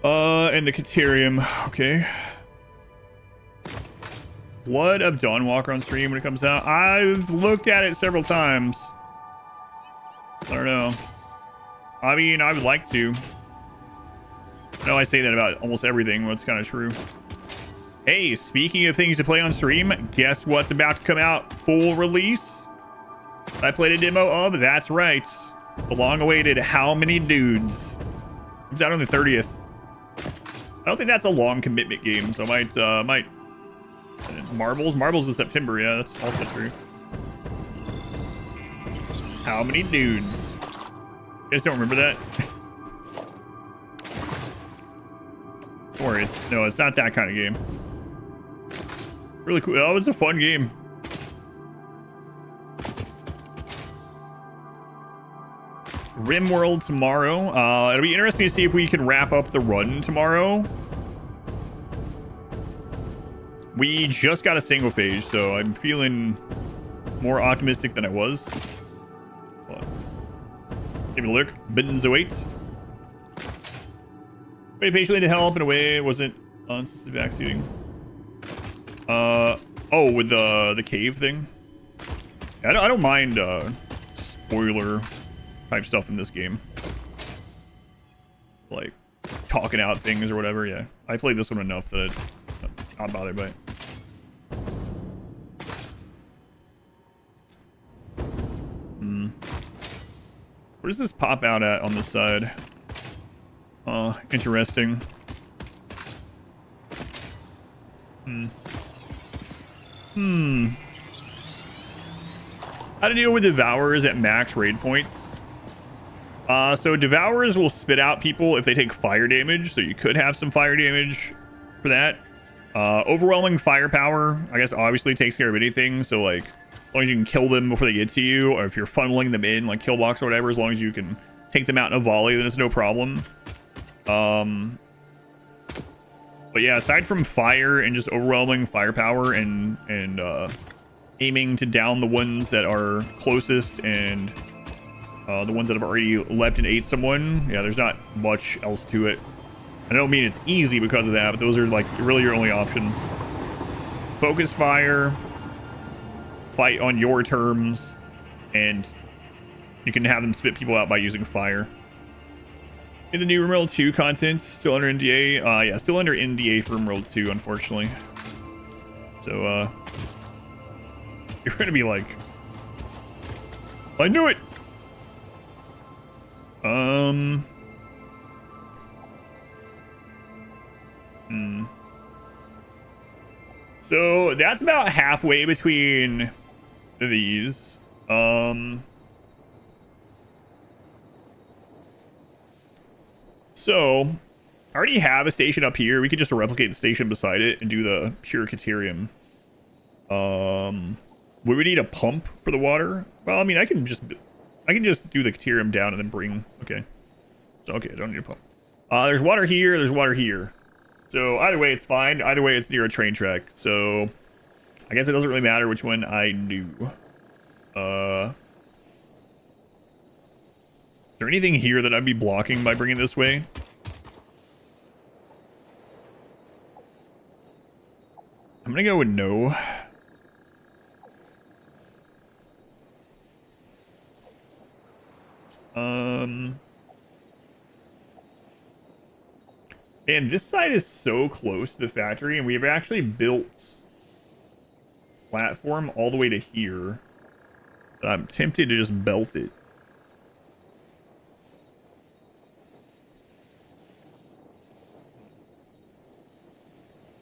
Speaker 1: And the Caterium. Okay. Blood of Dawnwalker on stream when it comes out. I've looked at it several times. I don't know. I mean, I would like to. I know I say that about almost everything, but it's kind of true. Hey, speaking of things to play on stream, guess what's about to come out full release? I played a demo of, that's right, the long-awaited How Many Dudes. Comes out on the 30th. I don't think that's a long commitment game, so I might... Marbles in September, yeah, that's also true. How Many Dudes? You guys don't remember that? Or it's not that kind of game. Really cool. That was a fun game. Rimworld tomorrow. It'll be interesting to see if we can wrap up the run tomorrow. We just got a single phase, so I'm feeling more optimistic than I was. But give it a look. Benzoate. Wait patiently to help in a way it wasn't unassisted backseating. Oh, with the cave thing. I don't mind spoiler type stuff in this game, like talking out things or whatever. Yeah, I played this one enough that I'm not bothered by it. Where does this pop out at on this side? Interesting. How to deal with Devourers at max raid points. So Devourers will spit out people if they take fire damage, so you could have some fire damage for that. Overwhelming firepower, I guess, obviously takes care of anything, so like, as long as you can kill them before they get to you, or if you're funneling them in, like killbox or whatever, as long as you can take them out in a volley, then it's no problem. But yeah, aside from fire and just overwhelming firepower and aiming to down the ones that are closest and the ones that have already leapt and ate someone, yeah, there's not much else to it. I don't mean it's easy because of that, but those are like really your only options. Focus fire, fight on your terms, and you can have them spit people out by using fire. In the new Rimworld 2 content, still under NDA. Yeah, still under NDA for Rimworld 2, unfortunately. So, you're gonna be like, I knew it! So, that's about halfway between these. So, I already have a station up here. We could just replicate the station beside it and do the pure Caterium. We would need a pump for the water. Well, I mean, I can just do the Caterium down and then bring. Okay. So, okay, I don't need a pump. There's water here. There's water here. So either way, it's fine. Either way, it's near a train track. So I guess it doesn't really matter which one I do. Is there anything here that I'd be blocking by bringing it this way? I'm gonna go with no. And this side is so close to the factory, and we've actually built platform all the way to here that I'm tempted to just belt it.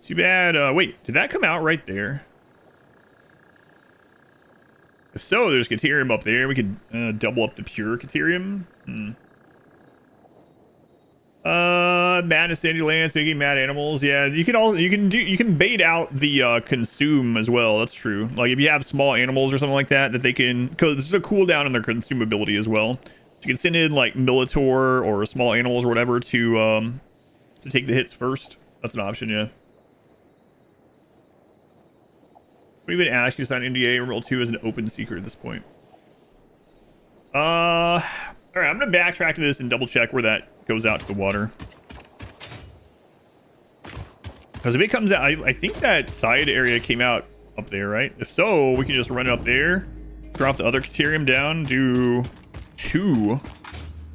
Speaker 1: Too bad. Wait, did that come out right there? If so, there's Caterium up there. We could double up the pure Caterium. Madness Sandy Lands, making mad animals. Yeah, you can bait out the consume as well. That's true. Like if you have small animals or something like that they can, because there's a cooldown in their consumability as well. So you can send in like Militor or small animals or whatever to take the hits first. That's an option, yeah. We've been asked you to sign NDA. Rimworld 2 is an open secret at this point. All right, I'm gonna backtrack to this and double check where that goes out to the water. Because if it comes out, I think that side area came out up there, right? If so, we can just run it up there, drop the other Caterium down, do 2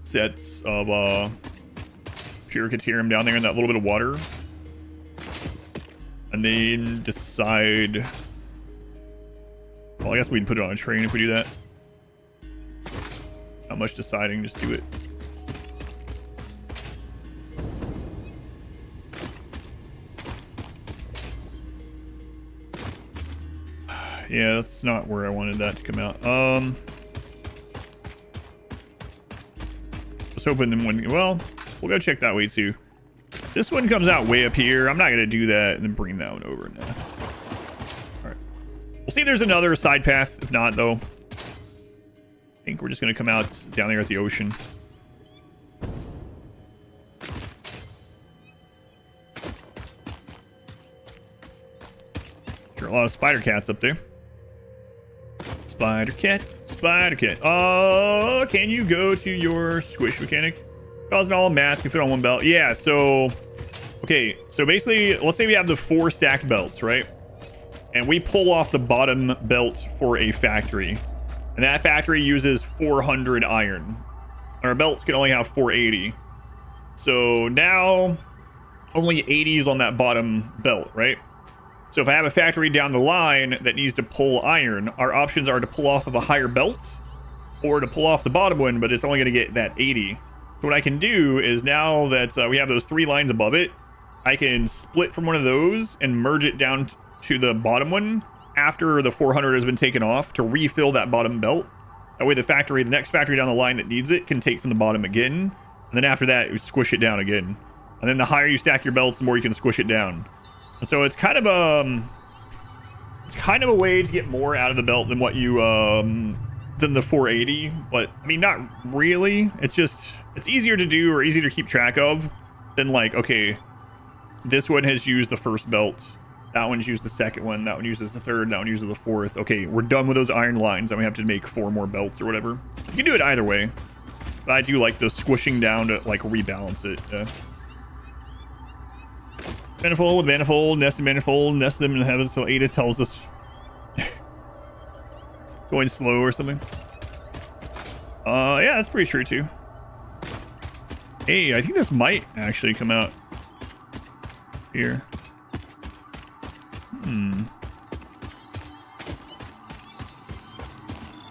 Speaker 1: sets of pure Caterium down there in that little bit of water, and then decide. Well, I guess we'd put it on a train if we do that. Not much deciding, just do it. Yeah, that's not where I wanted that to come out. I was hoping then one. Well, we'll go check that way too. This one comes out way up here. I'm not gonna do that and then bring that one over now. All right. We'll see if there's another side path. If not, though, I think we're just gonna come out down there at the ocean. Sure, a lot of spider cats up there. Spider cat, spider cat. Oh, can you go to your squish mechanic? Causing all mass can fit on one belt. Yeah, so okay, so basically, let's say we have the 4 stacked belts, right? And we pull off the bottom belt for a factory, and that factory uses 400 iron. Our belts can only have 480. So now only 80s on that bottom belt, right? So if I have a factory down the line that needs to pull iron, our options are to pull off of a higher belt or to pull off the bottom one, but it's only going to get that 80. So what I can do is, now that we have those 3 lines above it, I can split from one of those and merge it down to the bottom one after the 400 has been taken off to refill that bottom belt. That way the next factory down the line that needs it can take from the bottom again. And then after that, you squish it down again. And then the higher you stack your belts, the more you can squish it down. And so it's kind of a way to get more out of the belt than what you than the 480. But I mean, not really. It's just, it's easier to do or easier to keep track of than like, okay, this one has used the first belt, that one's used the second one, that one uses the third, that one uses the fourth. Okay, we're done with those iron lines, and we have to make 4 more belts or whatever. You can do it either way, but I do like the squishing down to like rebalance it. Manifold with manifold, nested manifold, nest them in heaven. So Ada tells us going slow or something. Yeah, that's pretty true too. Hey, I think this might actually come out here.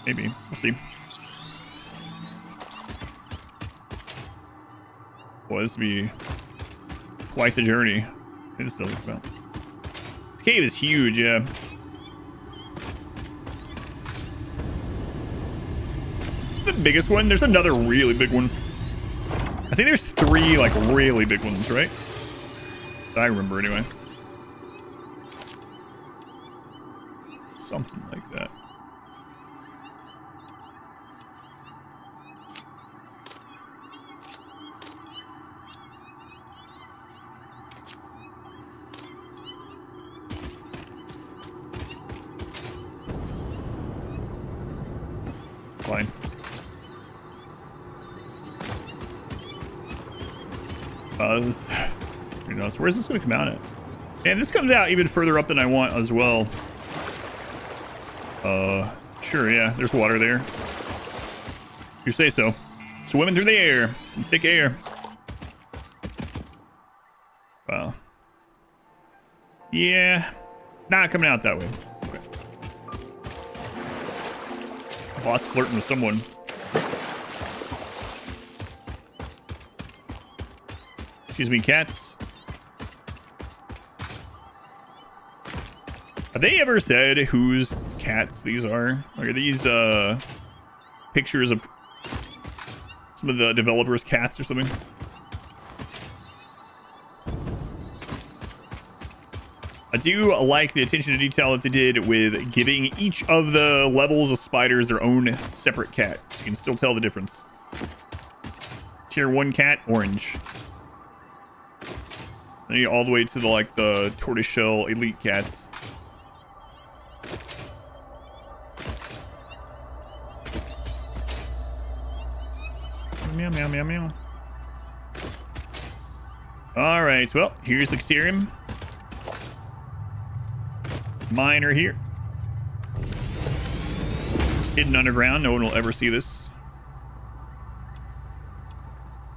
Speaker 1: Maybe. We'll see. Well, this would be quite the journey. It still looks about. This cave is huge, yeah. This is the biggest one. There's another really big one. I think there's 3 like really big ones, right? I remember anyway. Something like that. Fine. Who knows? Where's this going to come out at? And this comes out even further up than I want as well. Sure, yeah. There's water there. You say so. Swimming through the air. Some thick air. Wow. Yeah. Not coming out that way. Okay. Boss flirting with someone. Excuse me, cats. Have they ever said whose cats these are? Like, are these pictures of some of the developers' cats or something? I do like the attention to detail that they did with giving each of the levels of spiders their own separate cat. So you can still tell the difference. Tier 1 cat, orange. Then you get all the way to the like the tortoiseshell elite cats. Meow, meow, meow, meow. All right, well, here's the Caterium. Mine are here. Hidden underground. No one will ever see this.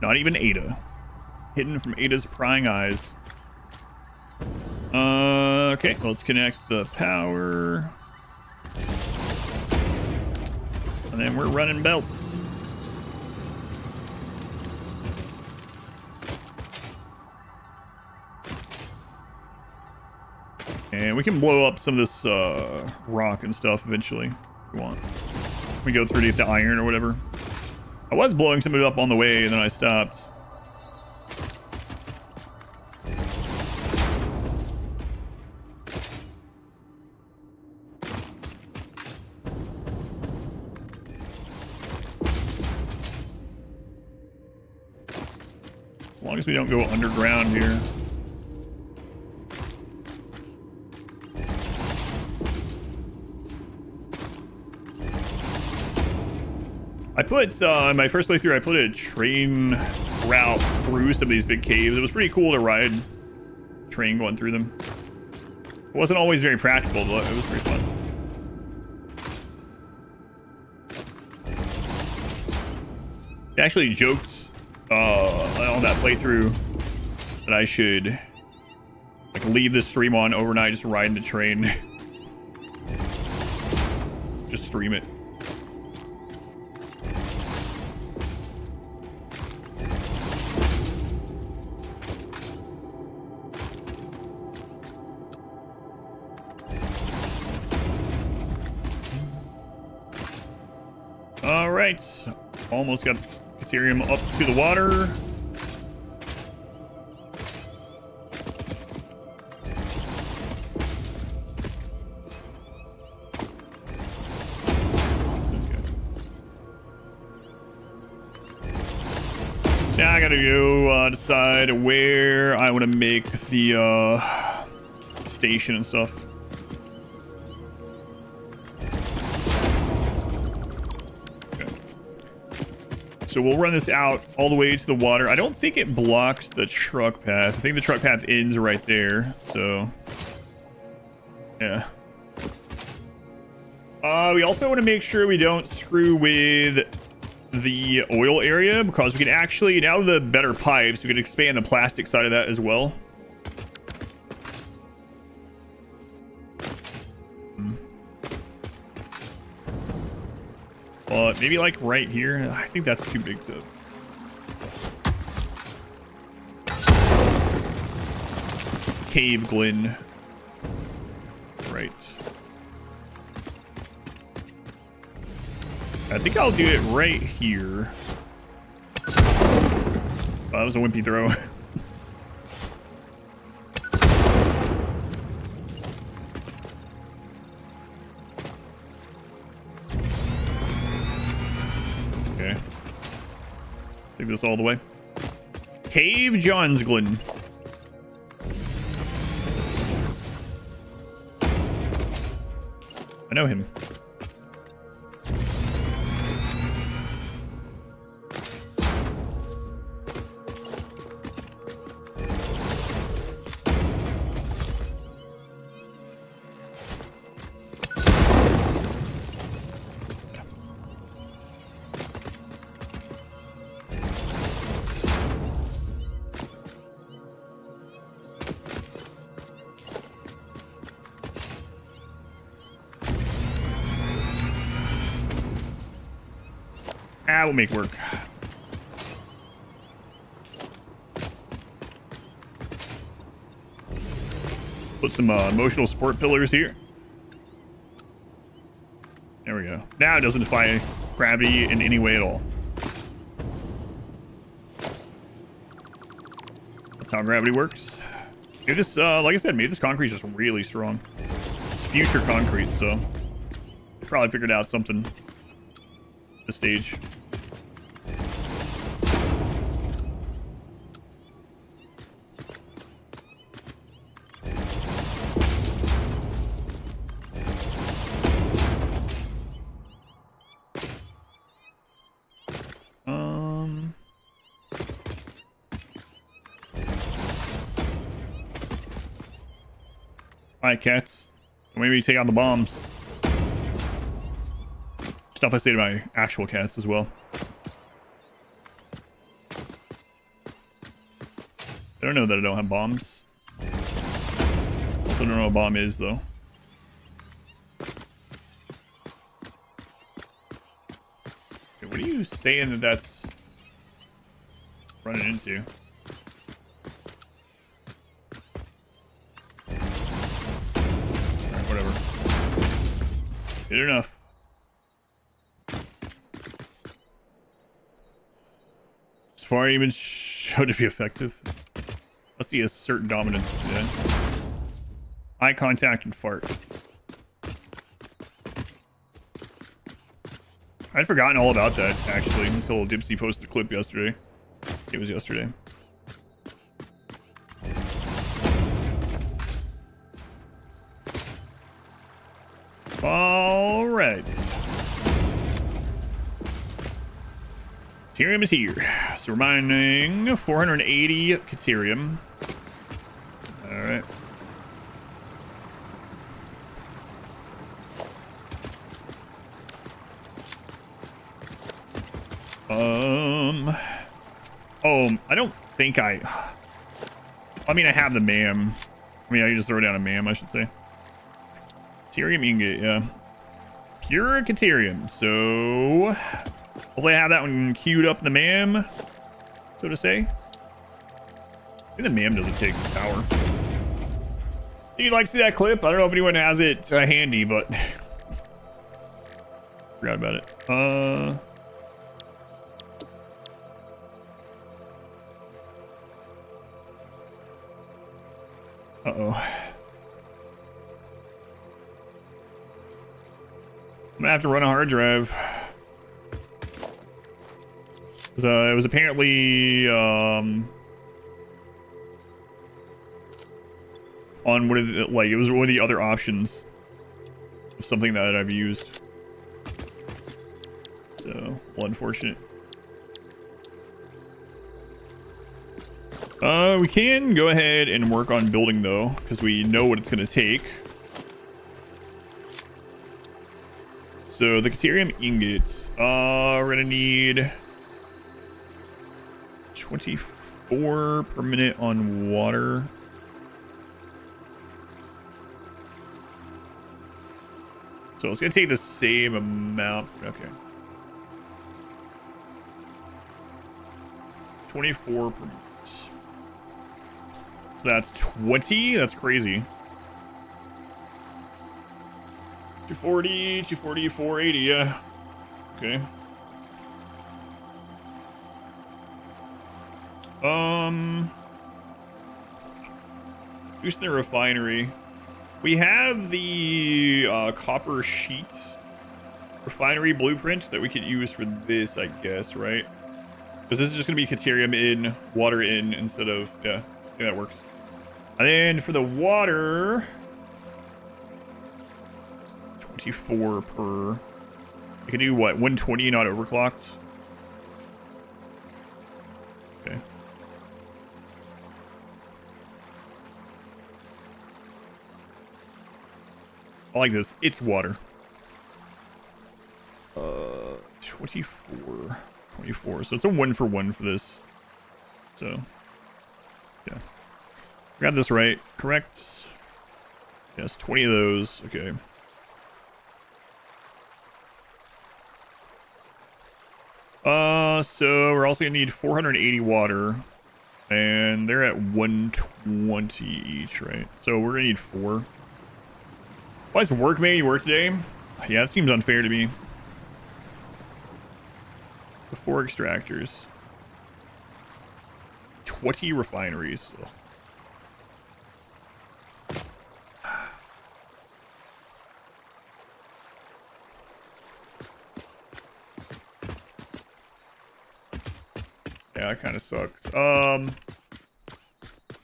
Speaker 1: Not even Ada. Hidden from Ada's prying eyes. Okay, let's connect the power. And then we're running belts. And we can blow up some of this rock and stuff eventually if we want. We go through to get the iron or whatever. I was blowing some of it up on the way and then I stopped. As long as we don't go underground here. I put, in my first playthrough, I put a train route through some of these big caves. It was pretty cool to ride train going through them. It wasn't always very practical, but it was pretty fun. They actually joked on that playthrough that I should like leave the stream on overnight, just riding the train. Just stream it. right. Almost got the Caterium up to the water. Now I gotta go decide where I want to make the station and stuff. Okay. So we'll run this out all the way to the water. I don't think it blocks the truck path. I think the truck path ends right there. So, yeah. We also want to make sure we don't screw with the oil area, because we can actually, now the better pipes, we can expand the plastic side of that as well. But maybe like right here. I think that's too big though. Cave Glen. Right. I think I'll do it right here. Oh, that was a wimpy throw. Okay. Take this all the way. Cave Johnsglen. I know him. We'll make work. Put some emotional support pillars here. There we go. Now it doesn't defy gravity in any way at all. That's how gravity works. Maybe this, like I said, maybe this concrete is just really strong. It's future concrete, so probably figured out something at this stage. Alright, cats. Maybe take out the bombs. Stuff I say to my actual cats as well. They don't know that I don't have bombs. Also don't know what a bomb is, though. Okay, what are you saying that that's running into? Good enough. As far even shown to be effective. Let's see a certain dominance. Yeah. Eye contact and fart. I'd forgotten all about that actually until Dipsy posted the clip yesterday. It was yesterday. All right. Caterium is here. So we're mining 480 Caterium. All right. I don't think I mean, I have the MAM. I mean, I can just throw down a MAM, I should say. Caterium ingot, yeah. Pure Caterium. So hopefully I have that one queued up in the MAM, so to say. I think the MAM doesn't take power. If you'd like to see that clip, I don't know if anyone has it handy, but forgot about it. Uh-oh. I'm gonna have to run a hard drive. It was apparently on one of the, like, it was one of the other options of something that I've used. So, well, unfortunate. We can go ahead and work on building though, because we know what it's gonna take. So the Caterium ingots, we're gonna need 24 per minute on water. So it's gonna take the same amount. Okay. 24 per minute. So that's 20. That's crazy. 240, 240, 480. Yeah. Okay. Use the refinery. We have the copper sheet refinery blueprint that we could use for this, I guess, right? Because this is just gonna be Caterium in, water in, instead of, yeah, that works. And then for the water, 24 per. You can do what? 120 not overclocked. Okay. I like this. It's water. 24. 24. So it's a 1-for-1 for this. So, yeah. Got this right. Correct. Yes, 20 of those. Okay. So we're also gonna need 480 water. And they're at 120 each, right? So we're gonna need 4. Why is work made you work today? Yeah, it seems unfair to me. The 4 extractors. 20 refineries. Ugh. Yeah, that kind of sucks.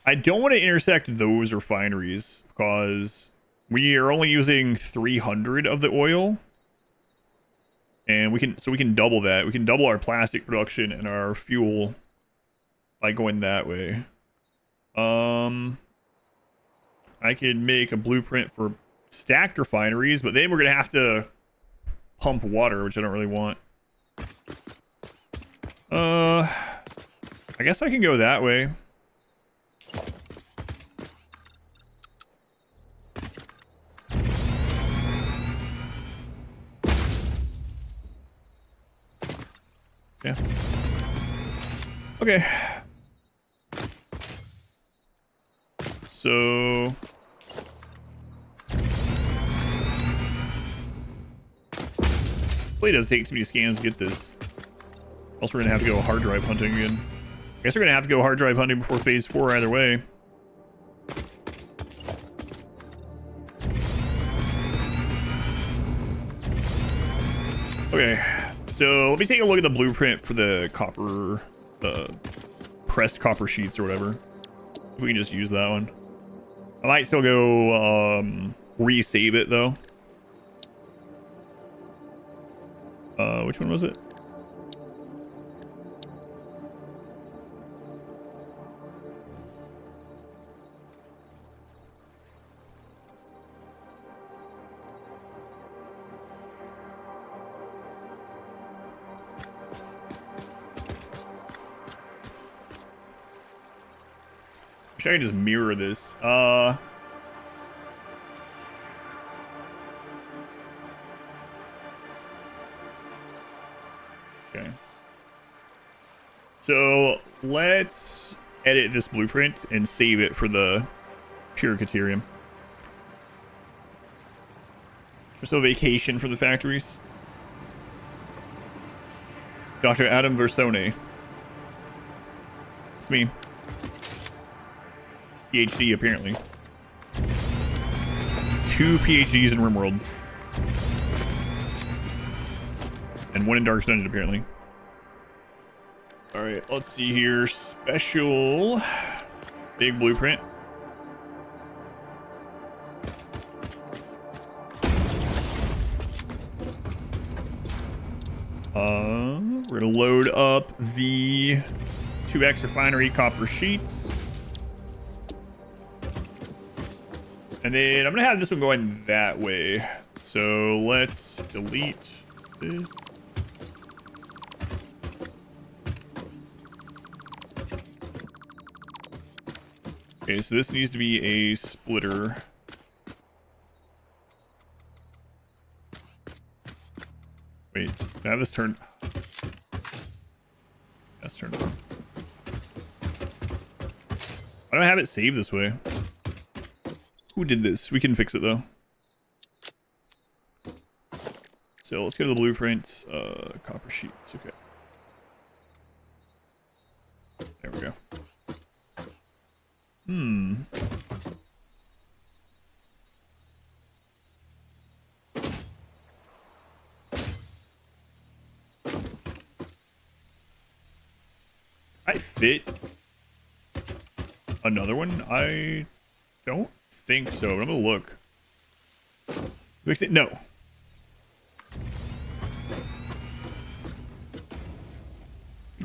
Speaker 1: I don't want to intersect those refineries because we are only using 300 of the oil. And we can double that. We can double our plastic production and our fuel by going that way. I could make a blueprint for stacked refineries, but then we're gonna have to pump water, which I don't really want. I guess I can go that way. Yeah. Okay. So hopefully it doesn't take too many scans to get this. Else we're gonna have to go hard drive hunting again. I guess we're gonna have to go hard drive hunting before phase 4 either way. Okay, so let me take a look at the blueprint for the copper, pressed copper sheets or whatever. If we can just use that one. I might still go resave it though. Which one was it? Should I just mirror this? Okay. So let's edit this blueprint and save it for the pure Caterium. There's no vacation for the factories. Dr. Adam Versone. It's me. PhD, apparently. 2 PhDs in RimWorld. And 1 in Darkest Dungeon, apparently. Alright, let's see here. Special. Big blueprint. We're gonna load up the 2x refinery copper sheets. And then I'm gonna have this one going that way. So let's delete this. Okay, so this needs to be a splitter. Wait, can I have this turned? That's turned on. Why don't I have it saved this way? Who did this? We can fix it though. So let's go to the blueprints. Copper sheets. Okay. There we go. I fit another one? I don't think so, but I'm gonna look. Fix it? No.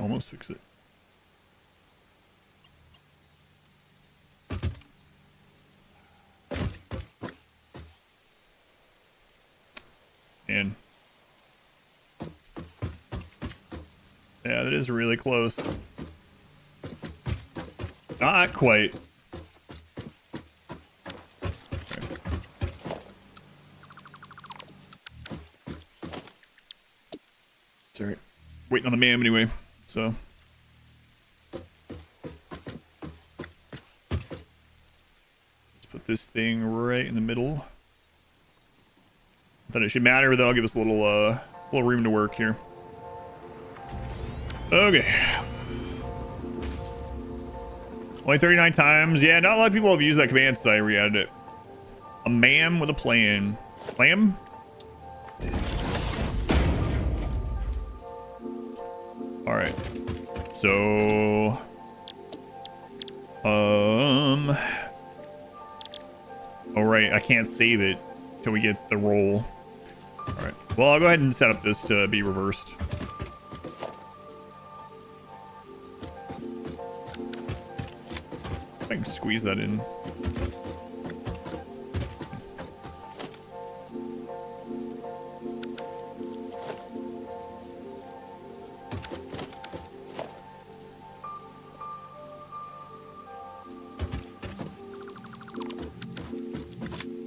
Speaker 1: Almost fix it. And yeah, that is really close. Not quite. Okay. It's alright. Waiting on the ma'am anyway, so. Let's put this thing right in the middle. Thought it should matter, but that'll give us a little room to work here. Okay. Only 39 times. Yeah, not a lot of people have used that command since I re-added it. A man with a plan. Clam? Alright. So... Alright, I can't save it until we get the roll. Alright. Well, I'll go ahead and set up this to be reversed. I can squeeze that in.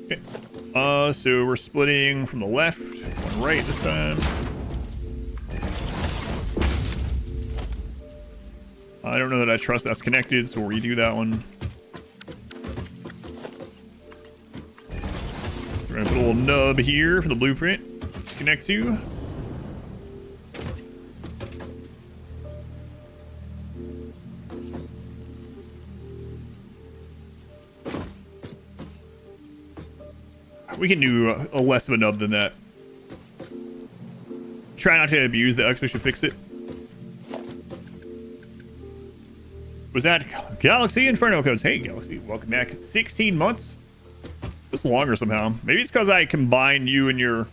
Speaker 1: Okay. So we're splitting from the left, one right this time. I don't know that I trust that's connected, so we'll redo that one. We're gonna put a little nub here for the blueprint to connect to. We can do a less of a nub than that. Try not to abuse the X, we should fix it. Was that Galaxy Inferno codes? Hey, Galaxy, welcome back. 16 months? It's longer somehow. Maybe it's because I combined you and your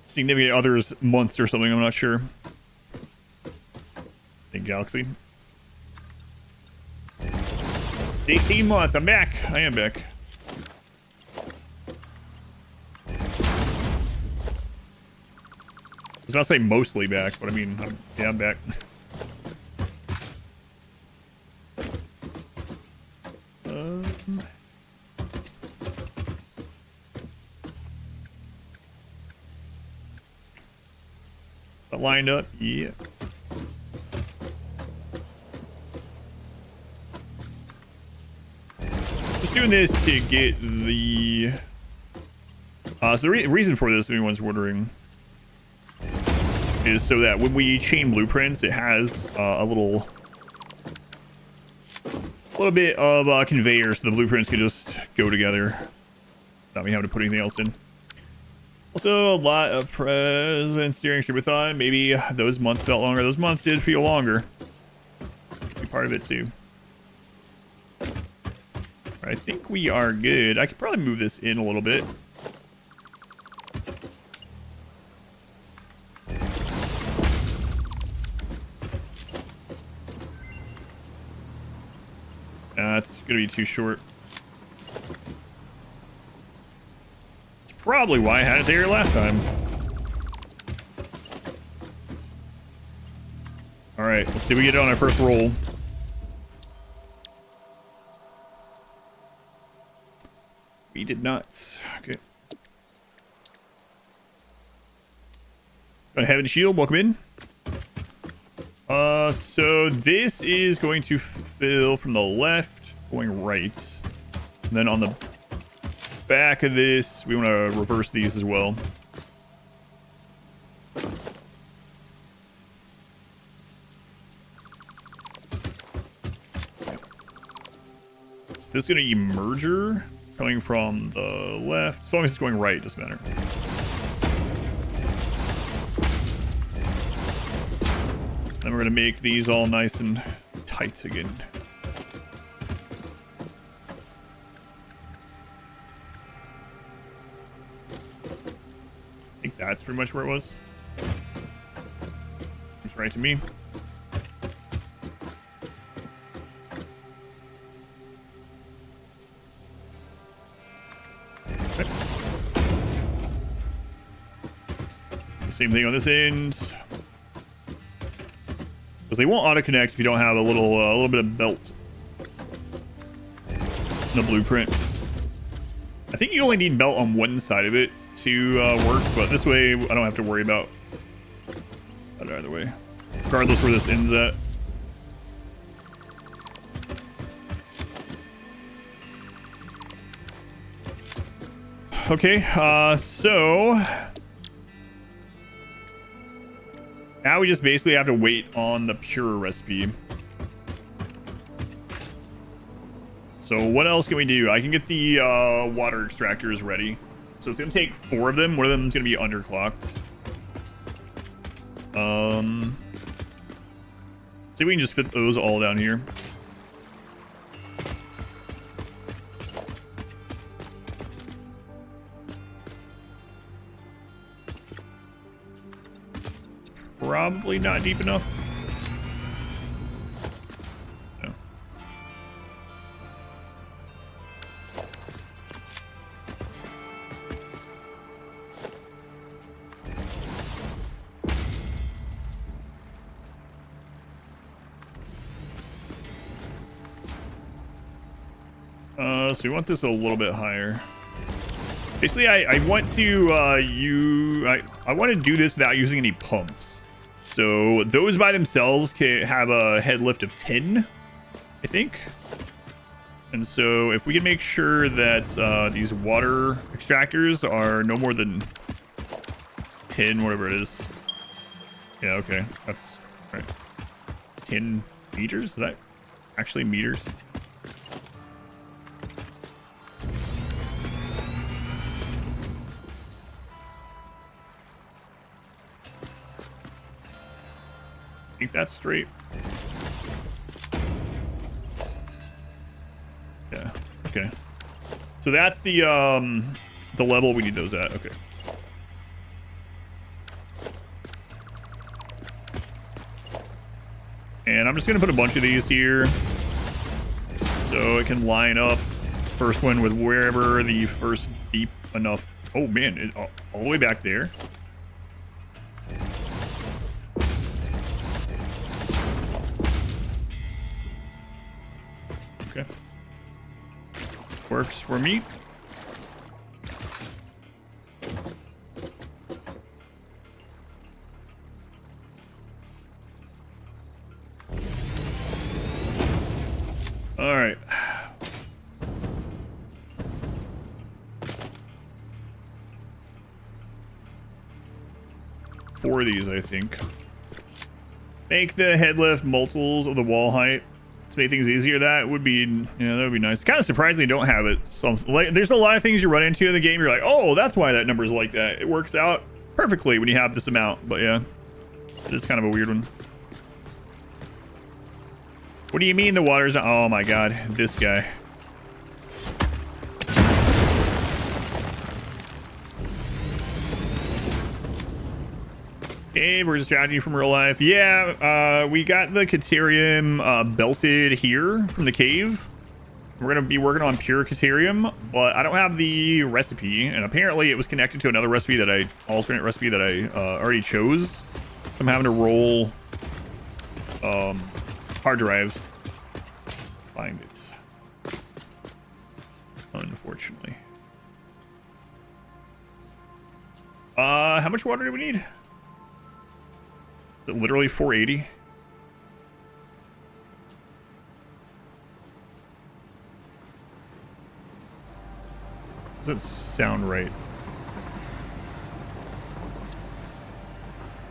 Speaker 1: significant other's months or something. I'm not sure. Hey, Galaxy. 16 months. I'm back. I am back. I was about to say mostly back, but I mean, I'm back. Lined up, yeah. Just doing this to get the. So the reason for this, if anyone's wondering, is so that when we chain blueprints, it has a little bit of conveyor, so the blueprints can just go together. Not me having to put anything else in. Also, a lot of presents during Superthon. Maybe those months felt longer. Those months did feel longer. Be part of it too. I think we are good. I could probably move this in a little bit. That's going to be too short. That's probably why I had it there last time. Alright, let's see if we get it on our first roll. We did not. Okay. Got a Heaven Shield, welcome in. So this is going to fill from the left, going right. And then on the back of this, we want to reverse these as well. So this is going to be merger coming from the left. As long as it's going right, it doesn't matter. Then we're going to make these all nice and tight again. I think that's pretty much where it was. Seems right to me. Okay. Same thing on this end. Because they won't auto-connect if you don't have a little bit of belt in the blueprint. I think you only need belt on one side of it to work, but this way I don't have to worry about that either way. Regardless where this ends at. Okay, so now we just basically have to wait on the pure recipe. So what else can we do? I can get the water extractors ready. So it's going to take 4 of them. One of them is going to be underclocked. See if we can just fit those all down here. Probably not deep enough. No. So we want this a little bit higher. Basically, I want to I want to do this without using any pumps. So those by themselves can have a head lift of 10, I think. And so if we can make sure that these water extractors are no more than 10, whatever it is. Yeah, okay, that's right. 10 meters? Is that actually meters? I think that's straight. Yeah, okay. So that's the level we need those at. Okay. And I'm just gonna put a bunch of these here so it can line up first one with wherever the first deep enough. Oh man, it, all the way back there. Okay. Works for me. All right. 4 of these, I think. Make the head lift multiples of the wall height. to make things easier, that would be, that would be nice. Kind of surprising they don't have it. There's a lot of things you run into in the game. You're like, oh, that's why that number is like that. It works out perfectly when you have this amount. But yeah, it's kind of a weird one. What do you mean the water's? Oh my god, this guy. Hey, where's the strategy from real life? Yeah, we got the Caterium belted here from the cave. We're gonna be working on pure Caterium, but I don't have the recipe, and apparently it was connected to another recipe alternate recipe that I already chose. So I'm having to roll hard drives. Find it. Unfortunately. How much water do we need? Is it literally 480? Doesn't sound right.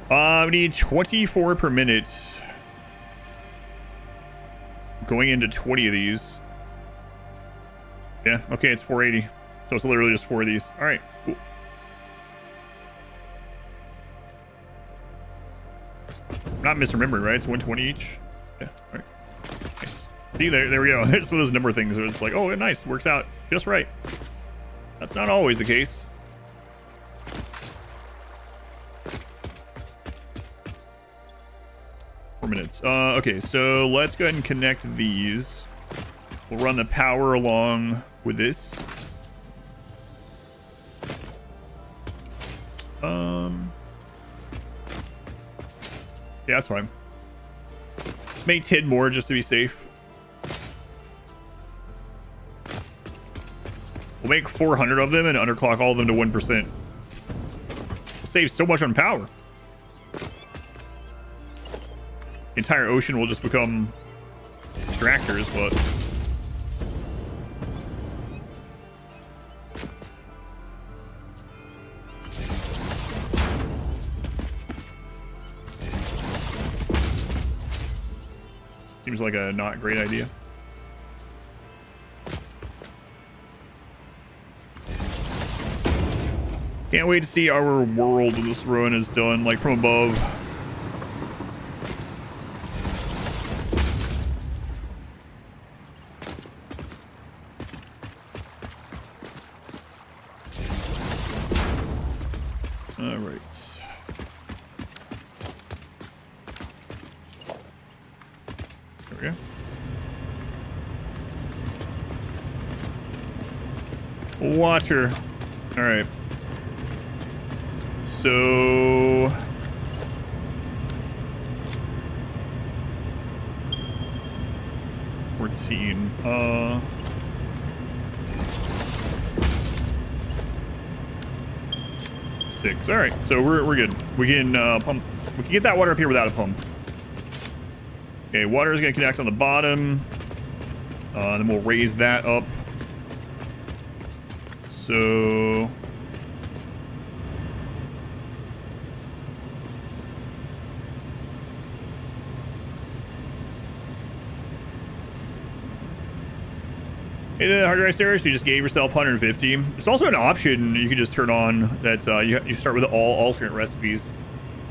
Speaker 1: We need 24 per minute. Going into 20 of these. Yeah, okay, it's 480. So it's literally just 4 of these. All right, cool. I'm not misremembering, right? It's 120 each. Yeah, all right. Nice. See, there we go. It's one of those number things where it's like, oh, nice, works out just right. That's not always the case. Minutes. Okay, so let's go ahead and connect these. We'll run the power along with this. Yeah, that's fine. Make 10 more just to be safe. We'll make 400 of them and underclock all of them to 1%. Save so much on power. The entire ocean will just become extractors, but seems like a not great idea. Can't wait to see our world when this run is done, like from above. All right. There we go. Water. All right. So $14. $6. All right, so we're good. We can pump. We can get that water up here without a pump. Okay, water is gonna connect on the bottom. Then we'll raise that up. So. Hey, the hard drive storage, you just gave yourself 150. There's also an option you can just turn on that you start with all alternate recipes.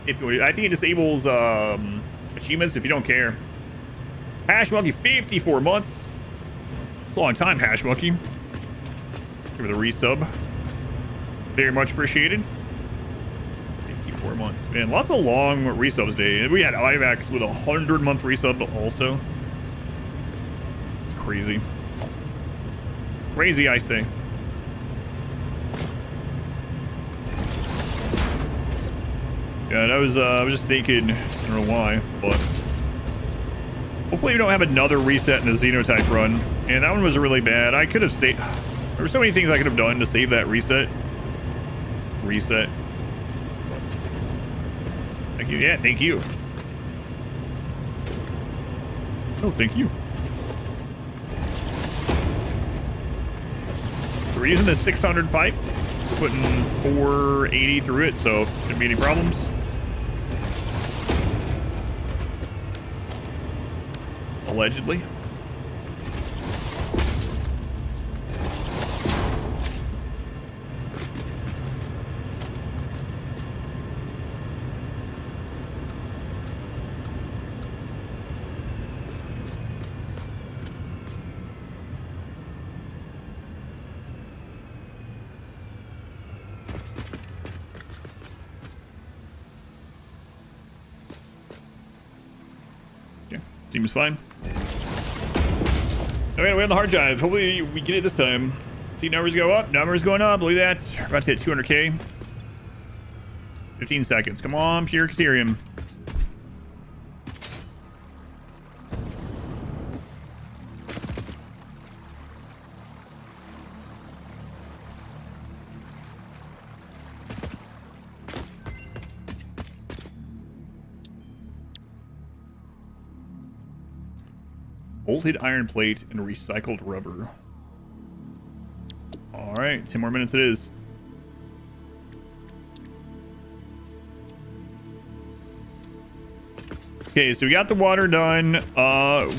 Speaker 1: If you, I think it disables achievements if you don't care. Hash Monkey, 54 months. It's a long time, Hash Monkey. Give it a resub. Very much appreciated. 54 months. Man, lots of long resubs day. We had IVAX with a 100-month resub also. It's crazy. Crazy, I say. Yeah, I was just thinking, I don't know why, but hopefully we don't have another reset in the Xenotype run. And that one was really bad. I could have saved. There were so many things I could have done to save that reset. Thank you. Yeah, thank you. Oh, thank you. So we're using the 600 pipe, putting 480 through it, so shouldn't be any problems. Allegedly. Seems fine. Okay, we have the hard drive. Hopefully we get it this time. See numbers go up. Numbers going up. Look at that. We're about to hit 200K. 15 seconds. Come on, pure Caterium. Bolted iron plate and recycled rubber. All right, 10 more minutes it is. Okay, so we got the water done.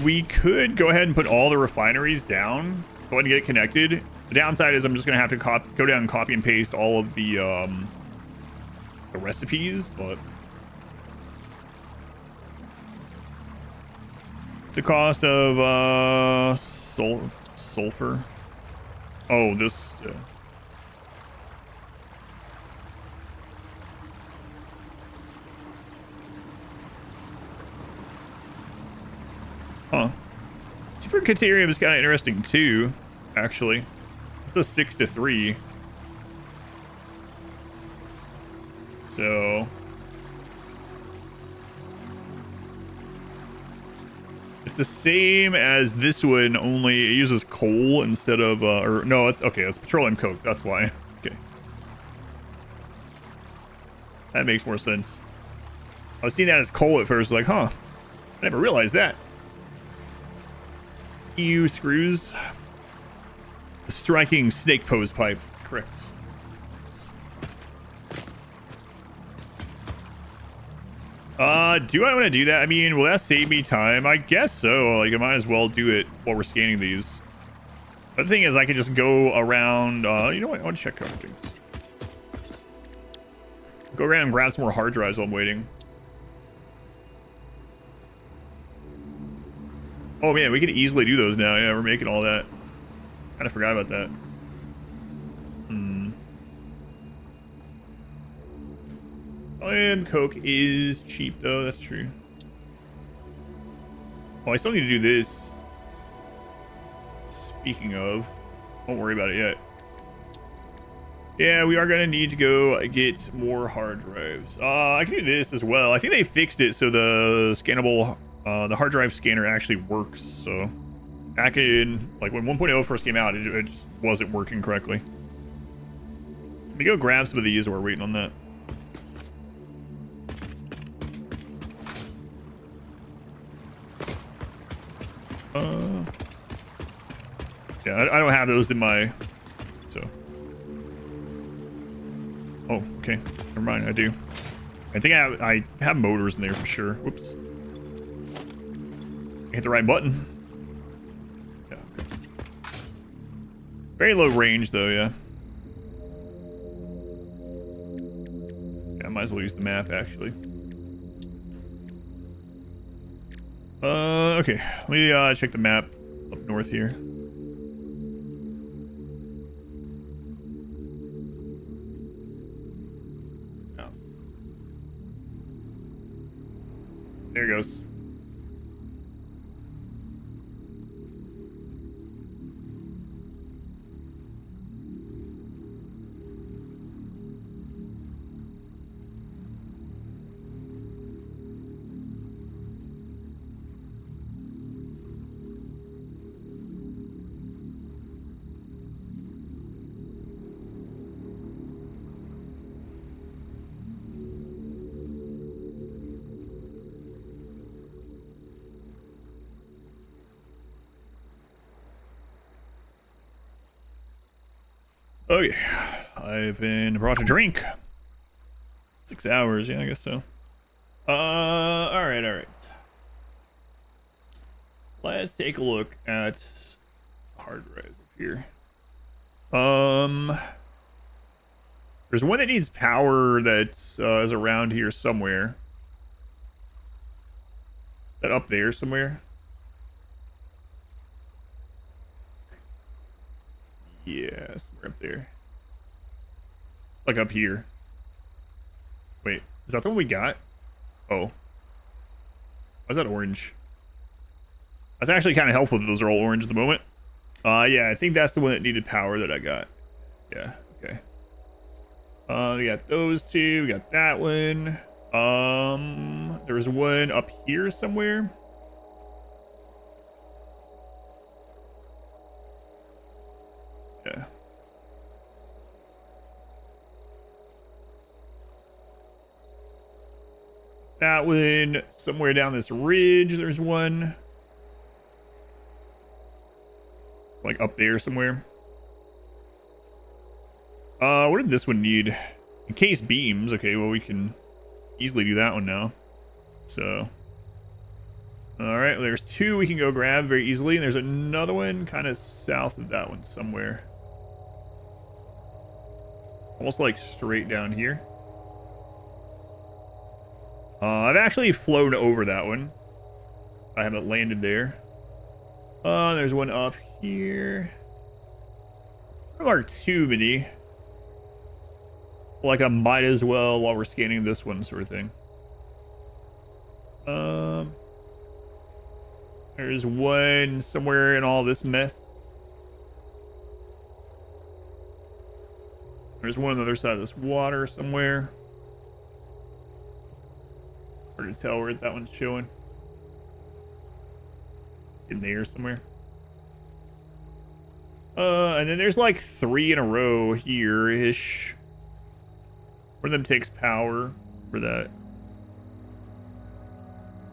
Speaker 1: We could go ahead and put all the refineries down. Go ahead and get it connected. The downside is I'm just gonna have to go down and copy and paste all of the recipes, but the cost of sulfur. Oh, this. Huh. Super Caterium is kind of interesting too, actually. It's a 6-3. So it's the same as this one, only it uses coal instead of or no, it's okay, it's petroleum coke, that's why. Okay. That makes more sense. I was seeing that as coal at first, like, huh. I never realized that. EU screws. The striking snake pose pipe. Correct. Do I want to do that? I mean, will that save me time? I guess so. Like, I might as well do it while we're scanning these. But the thing is, I can just go around. You know what? I want to check a couple things. Go around and grab some more hard drives while I'm waiting. Oh man, we can easily do those now. Yeah, we're making all that. Kind of forgot about that. And coke is cheap though, that's true. Oh, I still need to do this. Speaking of, don't worry about it yet. Yeah, we are gonna need to go get more hard drives. I can do this as well. I think they fixed it so the scannable, the hard drive scanner actually works. So back in, like when 1.0 first came out, it just wasn't working correctly. Let me go grab some of these while we're waiting on that. Yeah, I don't have those in my, so. Oh, okay. Never mind, I do. I think I have motors in there for sure. Whoops. Hit the right button. Yeah. Very low range though, yeah. Yeah, I might as well use the map actually. Okay. Let me check the map up north here. Oh. There it goes. Okay, I've been brought a drink. 6 hours, yeah, I guess so. All right. Let's take a look at hard drives up here. There's one that needs power that is around here somewhere. Is that up there somewhere? Yeah, somewhere up there. Like up here. Wait, is that the one we got? Oh. Why is that orange? That's actually kind of helpful that those are all orange at the moment. Yeah, I think that's the one that needed power that I got. Yeah, okay. We got those two. We got that one. There was one up here somewhere. Yeah. That one somewhere down this ridge. There's one. Like up there somewhere. What did this one need? Encased beams. Okay, well, we can easily do that one now. So, all right, well, there's two we can go grab very easily. And there's another one kind of south of that one somewhere. Almost like straight down here. I've actually flown over that one. I haven't landed there. There's one up here. There are too many. Like I might as well while we're scanning this one sort of thing. There's one somewhere in all this mess. There's one on the other side of this water somewhere. Hard to tell where that one's showing. In there somewhere. And then there's like 3 in a row here-ish. One of them takes power for that.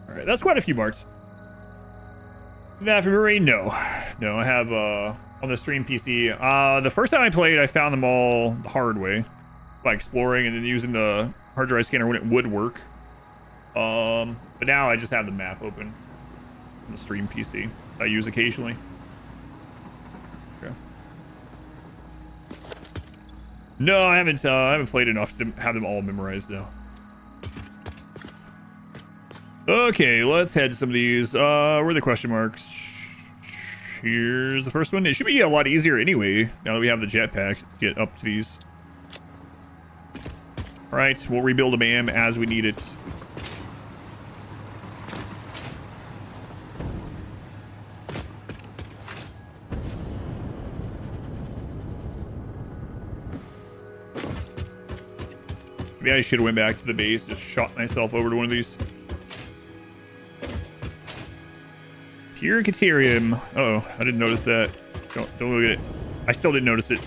Speaker 1: Alright, that's quite a few marks. That February? No. No, I have on the stream PC. The first time I played, I found them all the hard way. By exploring and then using the hard drive scanner when it would work. But now I just have the map open on the stream PC. I use occasionally. Okay. No, I haven't played enough to have them all memorized now. Okay, let's head to some of these. Where are the question marks? Here's the first one. It should be a lot easier anyway, now that we have the jetpack to get up to these. Alright, we'll rebuild a BAM as we need it. Maybe I should have went back to the base, just shot myself over to one of these. Pure Caterium. Uh-oh, I didn't notice that. Don't look at it. I still didn't notice it.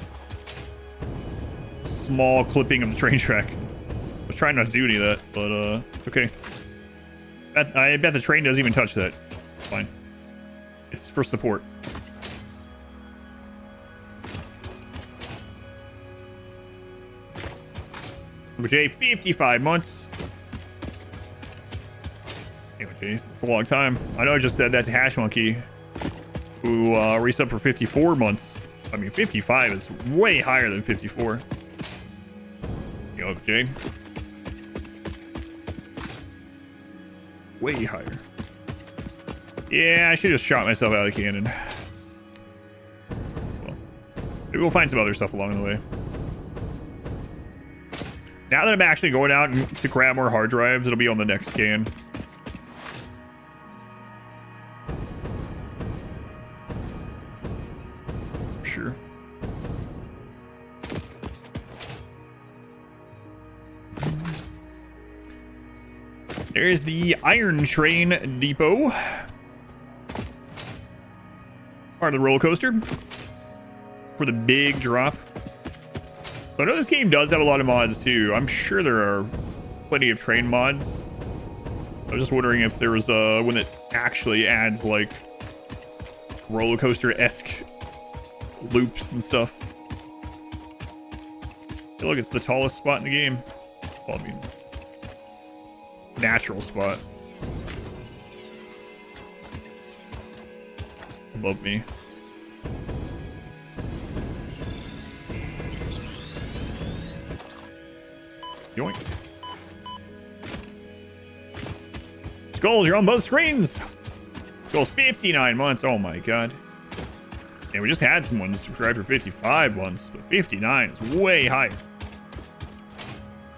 Speaker 1: Small clipping of the train track. I was trying not to do any of that, but it's okay. I bet the train doesn't even touch that. It's fine. It's for support. Jay, 55 months. Anyway, Jay, it's a long time. I know I just said that to Hash Monkey, who resub for 54 months. I mean, 55 is way higher than 54. Yo, Jay. Way higher. Yeah, I should have just shot myself out of the cannon. Well, maybe we'll find some other stuff along the way. Now that I'm actually going out to grab more hard drives, it'll be on the next scan. Sure. There's the Iron Train Depot. Part of the roller coaster. For the big drop. So I know this game does have a lot of mods too. I'm sure there are plenty of train mods. I was just wondering if there was one that actually adds like roller coaster-esque loops and stuff. Hey, look, it's the tallest spot in the game. Well, I mean, natural spot. Above me. Yoink. Skulls, you're on both screens. Skulls, 59 months. Oh my god. Yeah, we just had someone subscribe for 55 months, but 59 is way higher.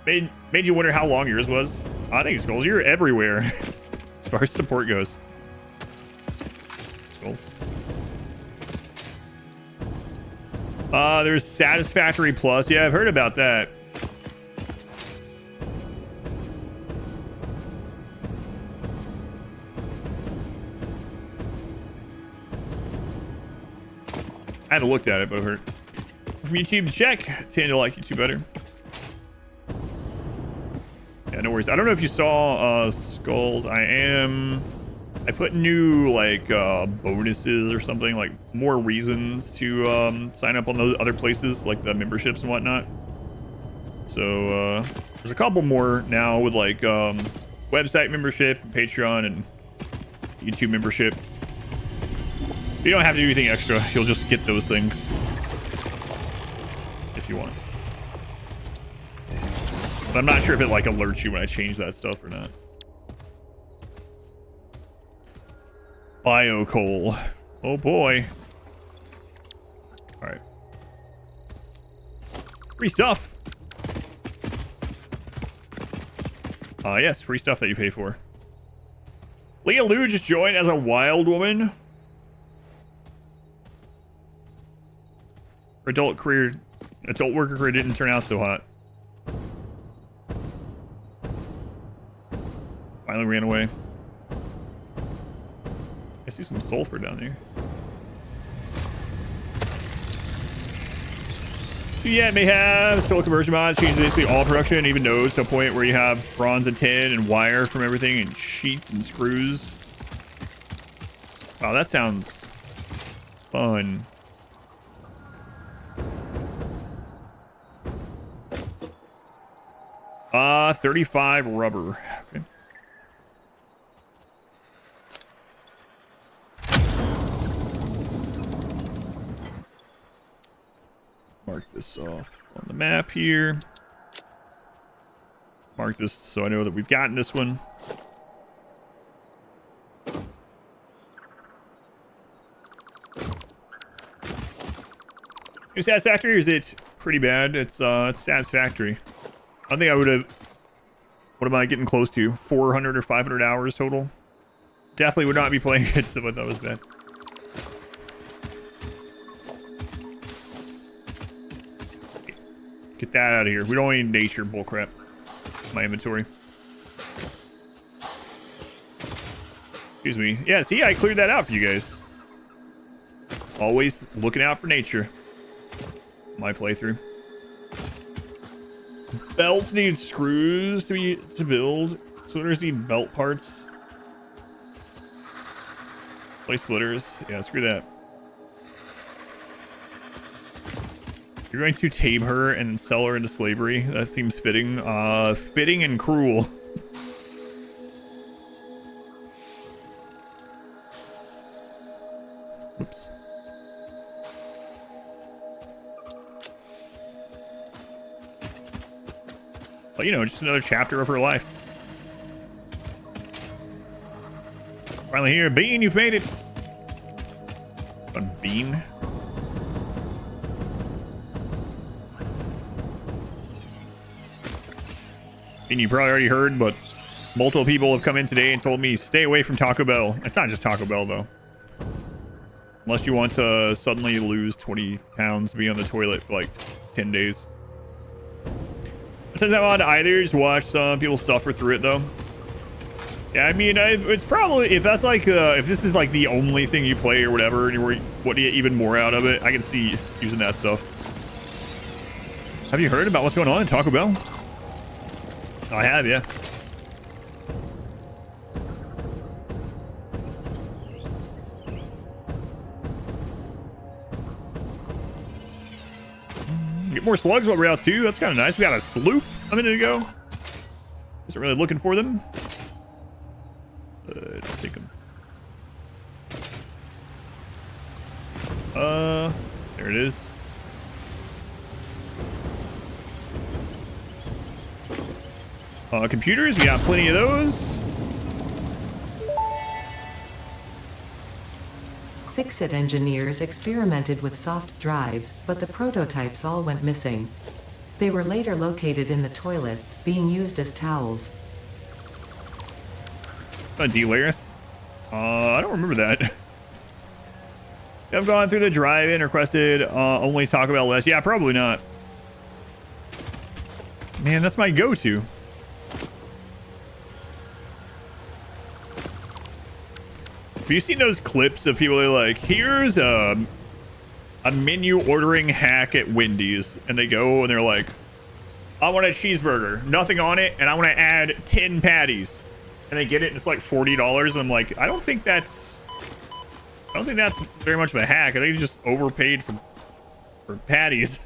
Speaker 1: Made you wonder how long yours was. I think Skulls, you're everywhere as far as support goes. skulls. There's Satisfactory Plus. Yeah, I've heard about that. I haven't looked at it, but I've heard. From YouTube, check. Tend to like YouTube better. Yeah, no worries. I don't know if you saw skulls. I put new like bonuses or something, like more reasons to sign up on those other places, like the memberships and whatnot. So there's a couple more now with like website membership, Patreon, and YouTube membership. You don't have to do anything extra. You'll just get those things if you want. But I'm not sure if it like alerts you when I change that stuff or not. Bio coal. Oh boy. All right. Free stuff. Yes, free stuff that you pay for. Leah Lou just joined as a wild woman. Her adult worker career didn't turn out so hot. Finally ran away. I see some sulfur down here. So yeah, it may have solar conversion mods, change basically all production, even nodes to a point where you have bronze and tin and wire from everything and sheets and screws. Wow, that sounds fun. Uh, 35 rubber. Okay. Mark this off on the map here. Mark this so I know that we've gotten this one. Is Satisfactory or is it pretty bad? It's Satisfactory. I think I would have... What am I getting close to? 400 or 500 hours total? Definitely would not be playing it, so that was bad. Get that out of here. We don't need nature bullcrap in my inventory. Excuse me. Yeah, see, I cleared that out for you guys. Always looking out for nature. My playthrough. Belts need screws to build. Splitters need belt parts. Play splitters. Yeah, screw that. You're going to tame her and sell her into slavery. That seems fitting. Fitting and cruel. Oops. But, you know, just another chapter of her life. Finally here. Bean, you've made it. A bean. And you probably already heard, but multiple people have come in today and told me stay away from Taco Bell. It's not just Taco Bell, though. Unless you want to suddenly lose 20 pounds, be on the toilet for like 10 days. Sometimes I'm on either. Just watch some people suffer through it, though. Yeah, I mean, it's probably, if that's like, if this is like the only thing you play or whatever, and you want to get even more out of it, I can see using that stuff. Have you heard about what's going on in Taco Bell? Oh, I have, yeah. Get more slugs while we're out too. That's kind of nice. We got a sloop a minute ago. Isn't really looking for them. I'll take them. There it is. Computers, we got plenty of those.
Speaker 2: Fix-It engineers experimented with soft drives, but the prototypes all went missing. They were later located in the toilets, being used as towels.
Speaker 1: D-Laris? I don't remember that. I've gone through the drive-in, requested only Taco Bell less. Yeah, probably not. Man, that's my go-to. Have you seen those clips of people that are like, here's a menu ordering hack at Wendy's, and they go and they're like, I want a cheeseburger, nothing on it, and I want to add 10 patties, and they get it and it's like $40, and I'm like, I don't think that's very much of a hack. I think you just overpaid for patties.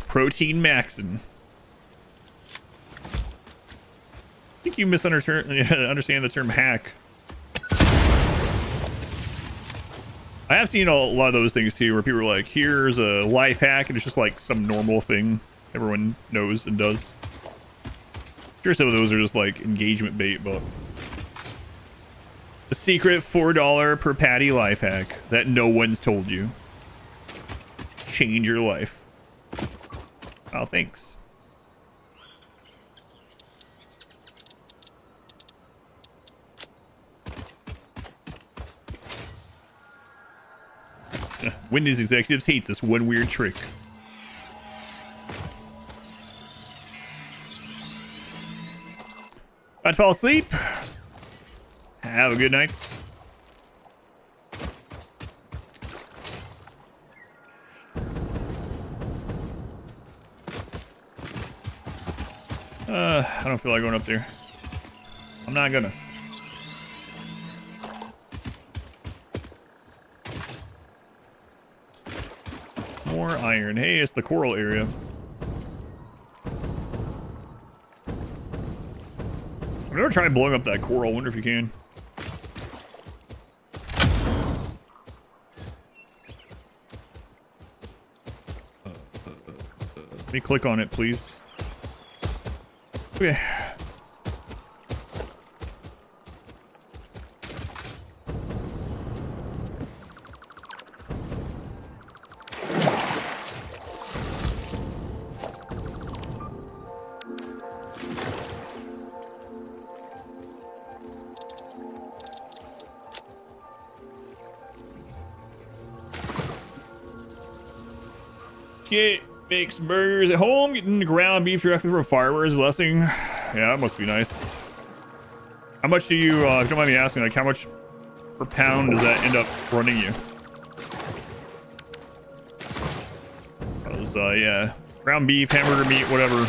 Speaker 1: Protein maxing. I think you understand the term hack. I have seen a lot of those things too, where people are like, here's a life hack, and it's just like some normal thing everyone knows and does. I'm sure some of those are just like engagement bait, but the secret $4 per patty life hack that no one's told you. Change your life. Oh, thanks. Wendy's executives hate this one weird trick. I'd fall asleep. Have a good night. I don't feel like going up there. I'm not gonna. More iron. Hey, it's the coral area. I've never tried blowing up that coral. Wonder if you can. Let me click on it, please. Okay. Get makes burgers at home, getting the ground beef directly from a farmer's blessing. Yeah, that must be nice. How much do you, if you don't mind me asking, like how much per pound does that end up running you? Because, yeah, ground beef, hamburger meat, whatever,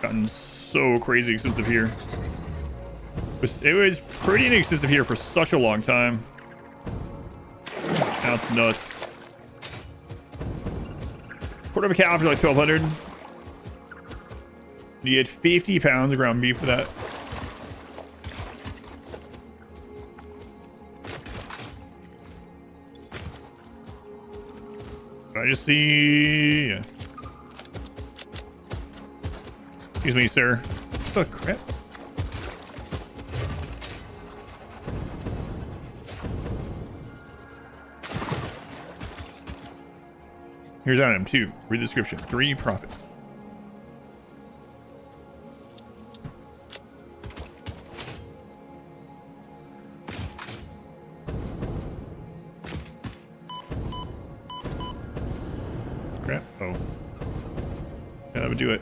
Speaker 1: gotten so crazy expensive here. It was pretty inexpensive here for such a long time. Now it's nuts. Quarter of a cow for like 1,200. You get 50 pounds of ground beef for that. I just see. Yeah. Excuse me, sir. Oh crap. Here's item 2. Read the description. 3, profit. Crap. Oh. Yeah, that would do it.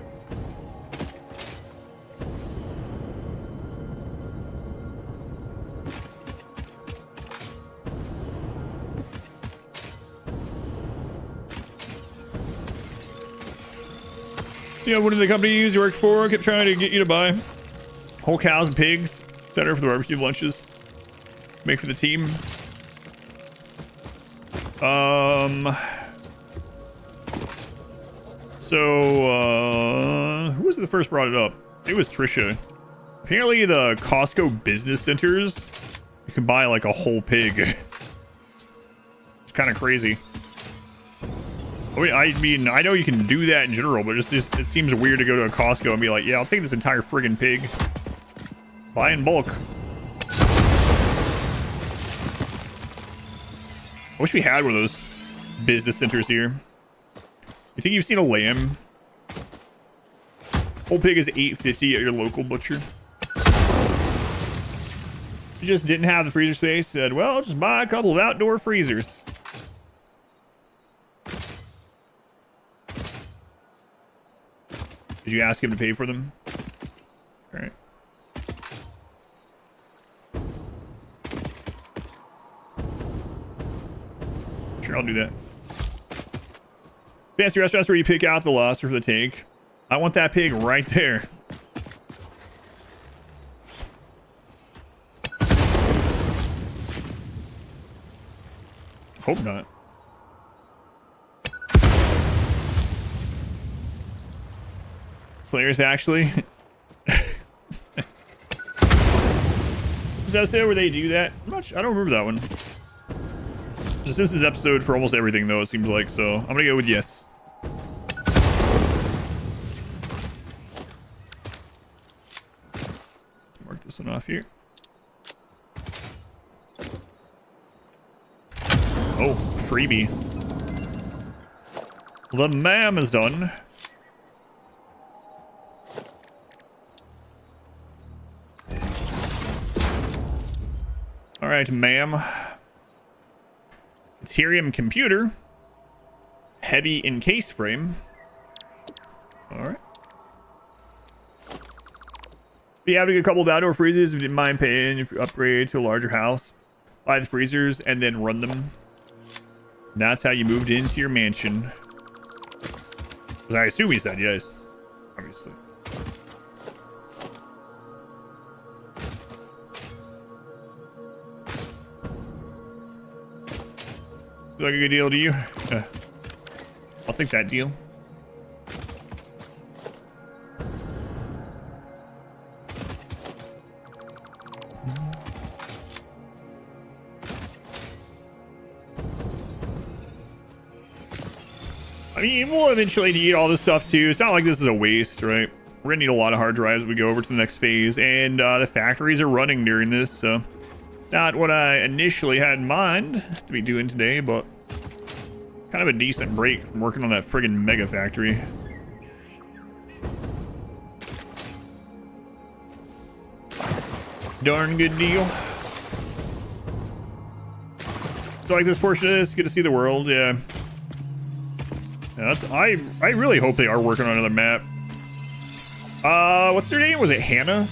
Speaker 1: You know, one of the companies you worked for kept trying to get you to buy whole cows and pigs, etc. for the barbecue lunches. Make for the team. So, who was it that first brought it up? It was Trisha. Apparently the Costco business centers, you can buy like a whole pig. It's kind of crazy. I mean, I know you can do that in general, but it seems weird to go to a Costco and be like, yeah, I'll take this entire friggin' pig. Buy in bulk. I wish we had one of those business centers here. You think you've seen a lamb? Whole pig is $8.50 at your local butcher. You just didn't have the freezer space. Said, well, just buy a couple of outdoor freezers. Did you ask him to pay for them? All right. Sure, I'll do that. Fancy restaurants where you pick out the lobster for the take. I want that pig right there. Hope not. Slayers actually. Was that there where they do that? I don't remember that one. It's a Simpsons episode for almost everything though, it seems like, so I'm gonna go with yes. Let's mark this one off here. Oh, freebie. The ma'am is done. All right, ma'am. Ethereum computer. Heavy encased frame. All right. Be having a couple of outdoor freezers if you didn't mind paying if you upgrade to a larger house. Buy the freezers and then run them. That's how you moved into your mansion. Because I assume he said yes. Obviously. Feel like a good deal to you? I'll take that deal. I mean, we'll eventually need all this stuff too. It's not like this is a waste, right? We're gonna need a lot of hard drives as we go over to the next phase, and the factories are running during this, so not what I initially had in mind to be doing today, but kind of a decent break from working on that friggin' mega factory. Darn good deal. So like this portion of this, good to see the world, yeah. That's, I really hope they are working on another map. What's their name? Was it Hannah?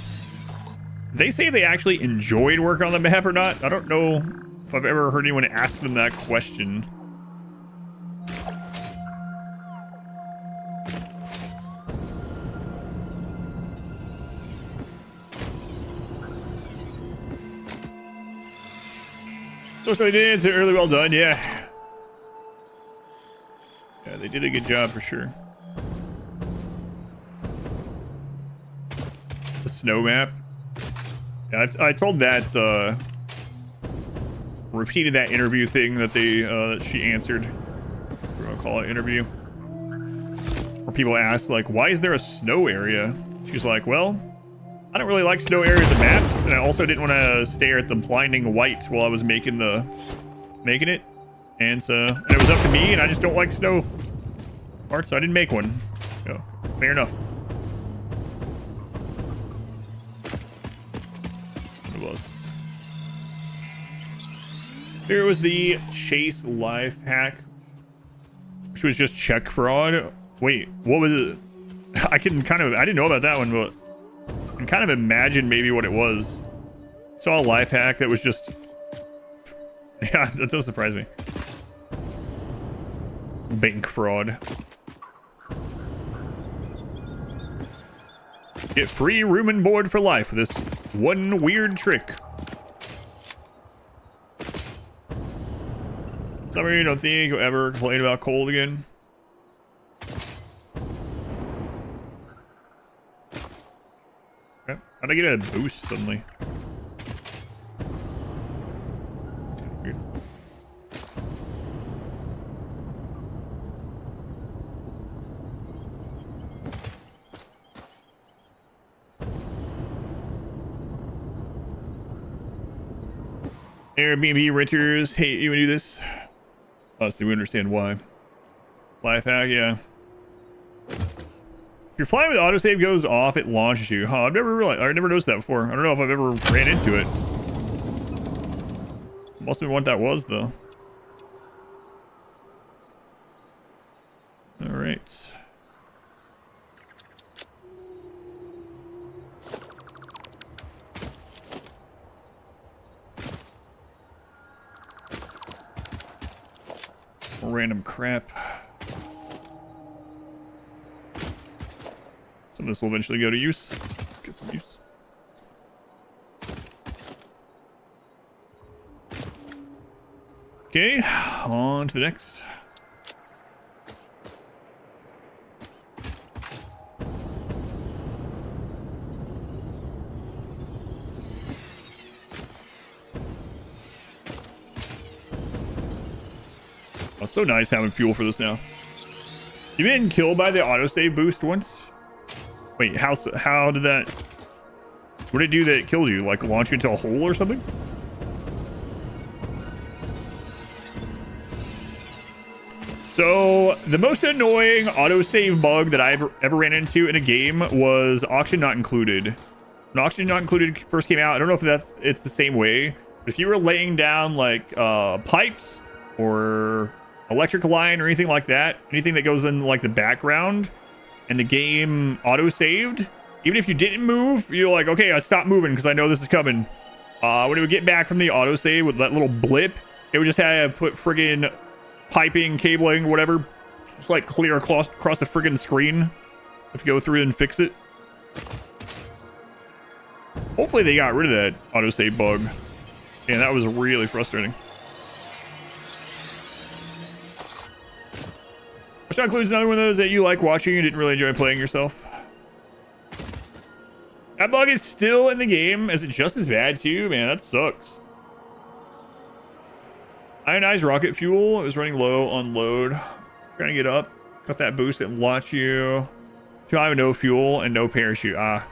Speaker 1: Did they say they actually enjoyed working on the map or not? I don't know if I've ever heard anyone ask them that question. Looks like they did. It's really well done, yeah. Yeah, they did a good job for sure. The snow map. Yeah, I told that, repeated that interview thing that they, that she answered. We're gonna call it interview. Where people ask, like, why is there a snow area? She's like, well, I don't really like snow areas and maps, and I also didn't want to stare at the blinding white while I was making it. And so, and it was up to me, and I just don't like snow parts, so I didn't make one. So, fair enough. It was. There was the Chase life hack, which was just check fraud. Wait, what was it? I didn't know about that one, but I can kind of imagine maybe what it was. Saw a life hack that was just, yeah, that does surprise me. Bank fraud. Get free room and board for life for this one weird trick. Somebody you don't think you'll ever complain about cold again? Okay. How'd I get a boost suddenly? Weird. Airbnb renters hate you when you do this. Honestly, we understand why. Life hack, yeah. If you're flying with autosave goes off, it launches you. Huh, I never noticed that before. I don't know if I've ever ran into it. Must have been what that was, though. All right. Random crap. Some of this will eventually go to use. Get some use. Okay, on to the next. Oh, it's so nice having fuel for this now. You been killed by the autosave boost once? Wait, how did that... What did it do that killed you? Like launch you into a hole or something? So, the most annoying autosave bug that I've ever ran into in a game was auction not included. When auction not included first came out, I don't know if it's the same way. But if you were laying down like pipes or electric line or anything like that, anything that goes in like the background and the game auto-saved, even if you didn't move, you're like, okay, I stopped moving because I know this is coming. When it would get back from the autosave with that little blip, it would just have put friggin' piping, cabling, whatever, just like clear across the friggin' screen if you go through and fix it. Hopefully they got rid of that autosave bug. And that was really frustrating. Which includes another one of those that you like watching and didn't really enjoy playing yourself. That bug is still in the game. Is it just as bad too? Man, that sucks. Ionized rocket fuel. It was running low on load. Trying to get up. Got that boost that launch you. So I have no fuel and no parachute. Ah.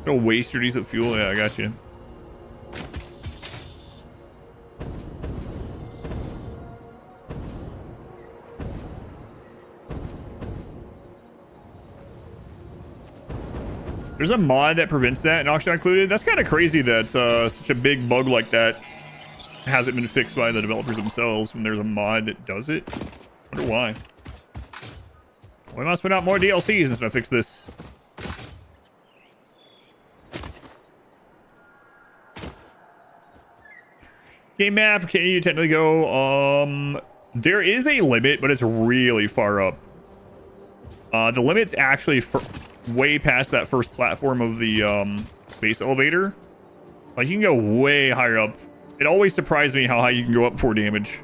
Speaker 1: No waste your decent fuel. Yeah, I got you. There's a mod that prevents that in auction not included. That's kind of crazy that such a big bug like that hasn't been fixed by the developers themselves when there's a mod that does it. Wonder why. We must put out more DLCs instead of fix this. Game map, can you technically go? There is a limit, but it's really far up. The limit's actually way past that first platform of the space elevator. Like, you can go way higher up. It always surprised me how high you can go up for damage.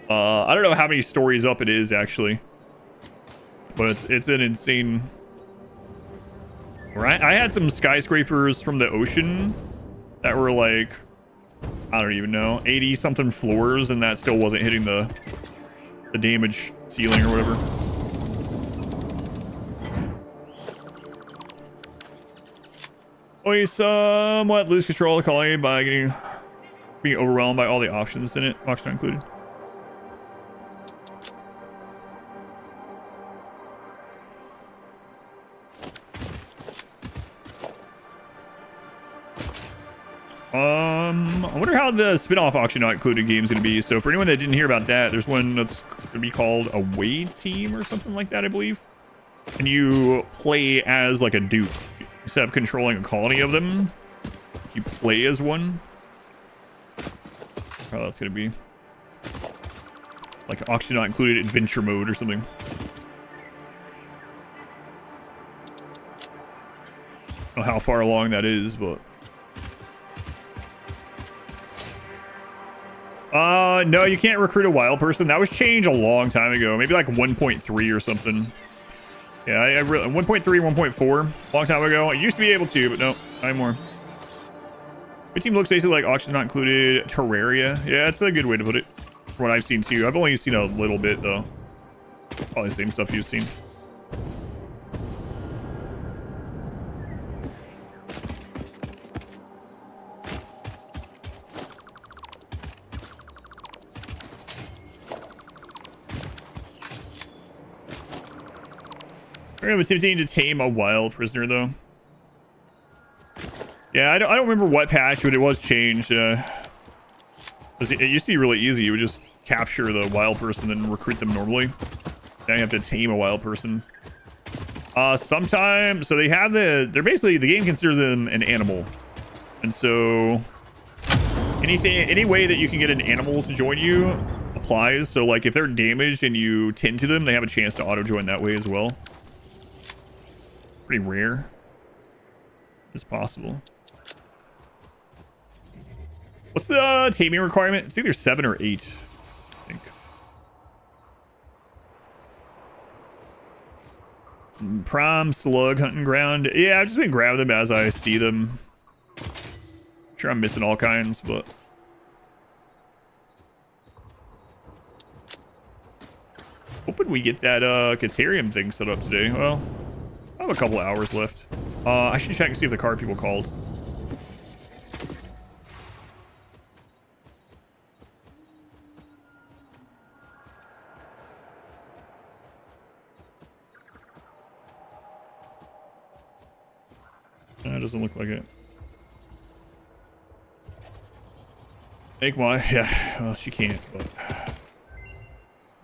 Speaker 1: I don't know how many stories up it is actually, but it's an insane. Right, I had some skyscrapers from the ocean that were like, I don't even know, 80 something floors, and that still wasn't hitting the damage ceiling or whatever. We somewhat lose control of the colony by being overwhelmed by all the options in it, auction included. I wonder how the spin-off auction not included game is going to be. So for anyone that didn't hear about that, there's one that's going to be called Away Team or something like that, I believe. And you play as like a duke. Instead of controlling a colony of them, you play as one. Oh, that's going to be like auction not included adventure mode or something. I don't know how far along that is, but... no, you can't recruit a wild person. That was changed a long time ago. Maybe like 1.3 or something. Yeah, I really 1.3, 1.4, long time ago. I used to be able to, but no, not anymore. My team looks basically like auction not included Terraria. Yeah, that's a good way to put it. From what I've seen too. I've only seen a little bit though. Probably the same stuff you've seen. I'm attempting to tame a wild prisoner, though. Yeah, I don't remember what patch, but it was changed. It used to be really easy. You would just capture the wild person and recruit them normally. Now you have to tame a wild person. Sometimes, so they have they're basically, the game considers them an animal. And so any way that you can get an animal to join you applies. So like if they're damaged and you tend to them, they have a chance to auto join that way as well. Pretty rare. It's possible. What's the taming requirement? It's either 7 or 8, I think. Some prime slug hunting ground. Yeah, I've just been grabbing them as I see them. Sure, I'm missing all kinds, but hoping we get that Caterium thing set up today. Well, I have a couple of hours left. I should check and see if the card people called. That doesn't look like it. Make my, yeah, well, she can't, but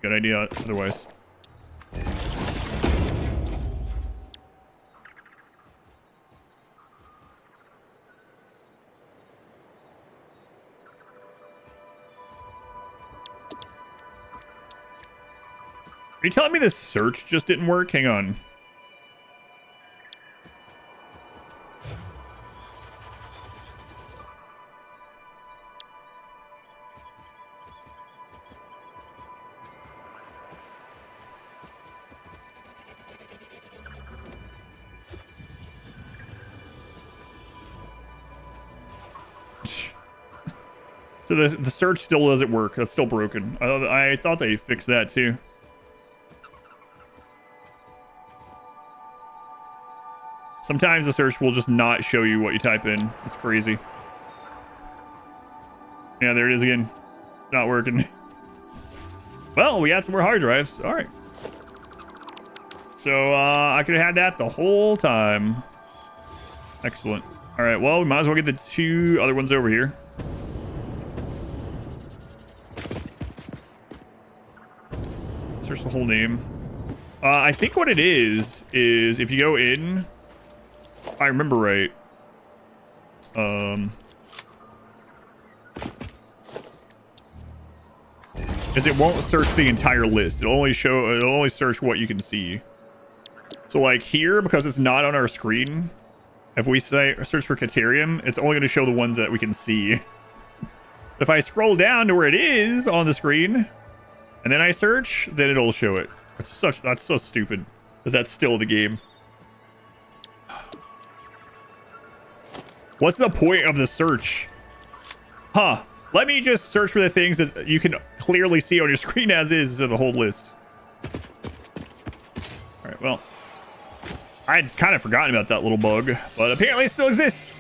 Speaker 1: good idea otherwise. Are you telling me this search just didn't work? Hang on. So the search still doesn't work. That's still broken. I thought they fixed that too. Sometimes the search will just not show you what you type in. It's crazy. Yeah, there it is again. Not working. Well, we got some more hard drives. All right. So I could have had that the whole time. Excellent. All right. Well, we might as well get the 2 other ones over here. Search the whole name. I think what it is if you go in, if I remember right. Is it won't search the entire list. It'll only search what you can see. So like here, because it's not on our screen, if we say search for Caterium, it's only going to show the ones that we can see. If I scroll down to where it is on the screen, and then I search, then it'll show it. That's so stupid. But that's still the game. What's the point of the search? Huh. Let me just search for the things that you can clearly see on your screen as is instead of the whole list. Alright, well. I'd kind of forgotten about that little bug, but apparently it still exists.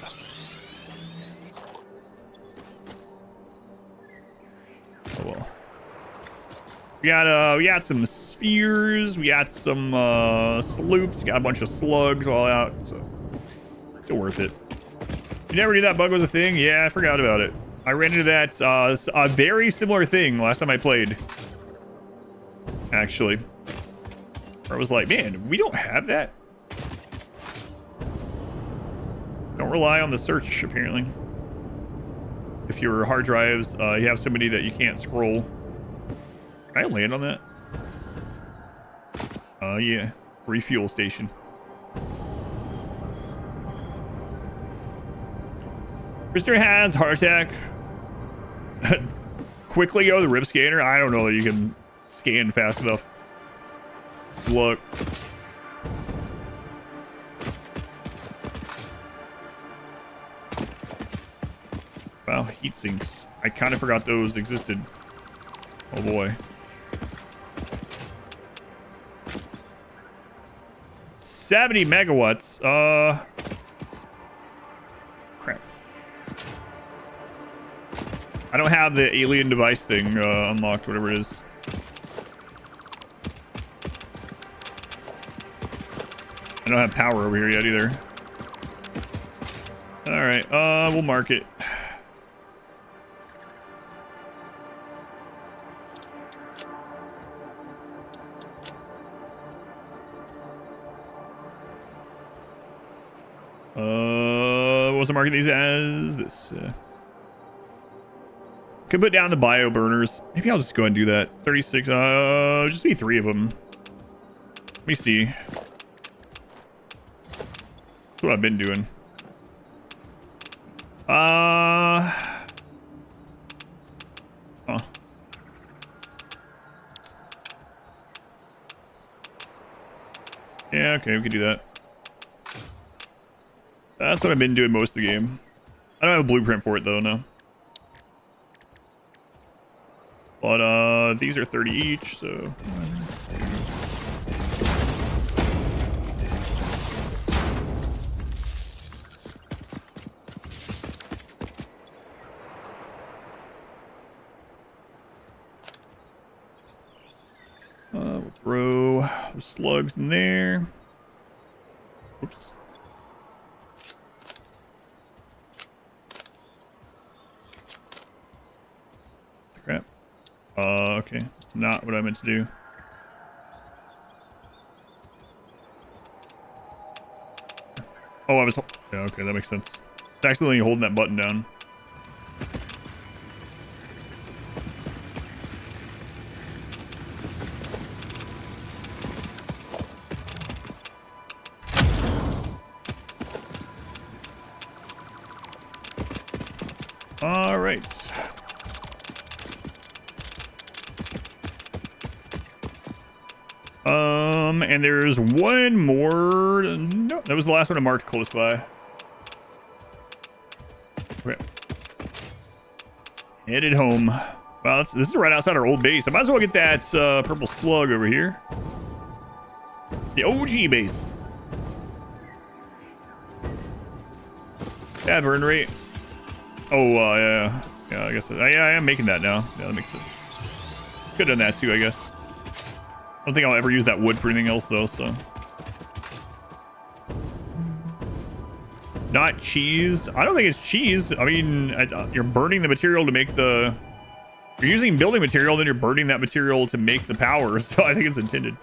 Speaker 1: Oh well. We got some spheres, we got some sloops, got a bunch of slugs all out, so still worth it. You never knew that bug was a thing? Yeah, I forgot about it. I ran into that a very similar thing last time I played. Actually. Where I was like, man, we don't have that. Don't rely on the search, apparently. If your hard drives, you have so many that you can't scroll. Can I land on that? Yeah. Refuel station. Prisoner has heart attack. Quickly go to the rib scanner. I don't know that you can scan fast enough. Look. Wow, heat sinks. I kind of forgot those existed. Oh boy. 70 megawatts. Crap. I don't have the alien device thing unlocked, whatever it is. I don't have power over here yet either. All right, we'll mark it. What was I marking these as? This. Could put down the bio burners. Maybe I'll just go ahead and do that. 36. Just be 3 of them. Let me see. That's what I've been doing. Oh. Yeah, okay, we could do that. That's what I've been doing most of the game. I don't have a blueprint for it though, no. But these are 30 each, so we'll throw those slugs in there. Oops. Crap. Okay. That's not what I meant to do. Oh, I was... Yeah, okay, that makes sense. It's accidentally holding that button down. All right. And there's one more. No, that was the last one I marked close by. Okay. Headed home. Well, this is right outside our old base. I might as well get that purple slug over here. The OG base. Yeah, burn rate. Oh, yeah. Yeah, I guess. Yeah, I am making that now. Yeah, that makes sense. Could have done that too, I guess. I don't think I'll ever use that wood for anything else, though, so. Not cheese. I don't think it's cheese. I mean, you're burning the material to make the... You're using building material, then you're burning that material to make the power, so I think it's intended.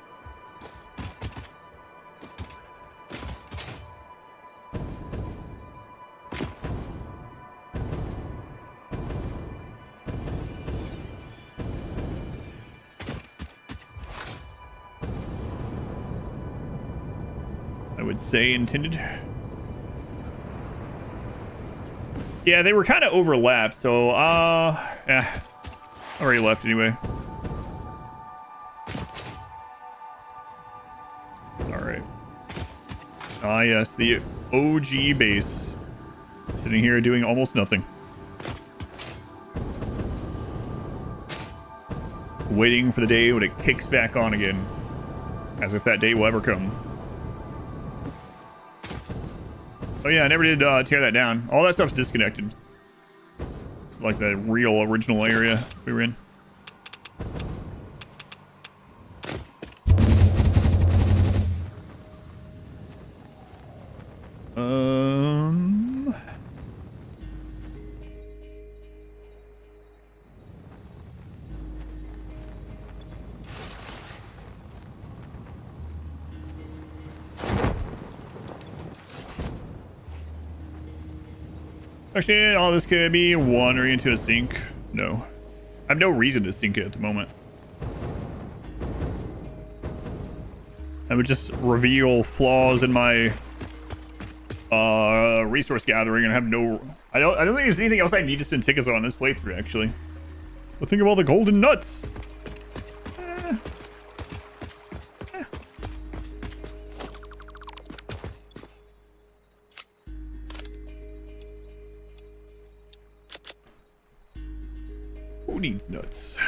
Speaker 1: I would say intended. Yeah, they were kind of overlapped, so yeah. Already left anyway. Alright. Ah yes, the OG base. Sitting here doing almost nothing. Waiting for the day when it kicks back on again. As if that day will ever come. Oh yeah, I never did tear that down. All that stuff's disconnected. It's like the real original area we were in. Actually, all this could be wandering into a sink. No. I have no reason to sink it at the moment. I would just reveal flaws in my resource gathering and have no... I don't think there's anything else I need to spend tickets on this playthrough, actually. But think of all the golden nuts. Who needs nuts?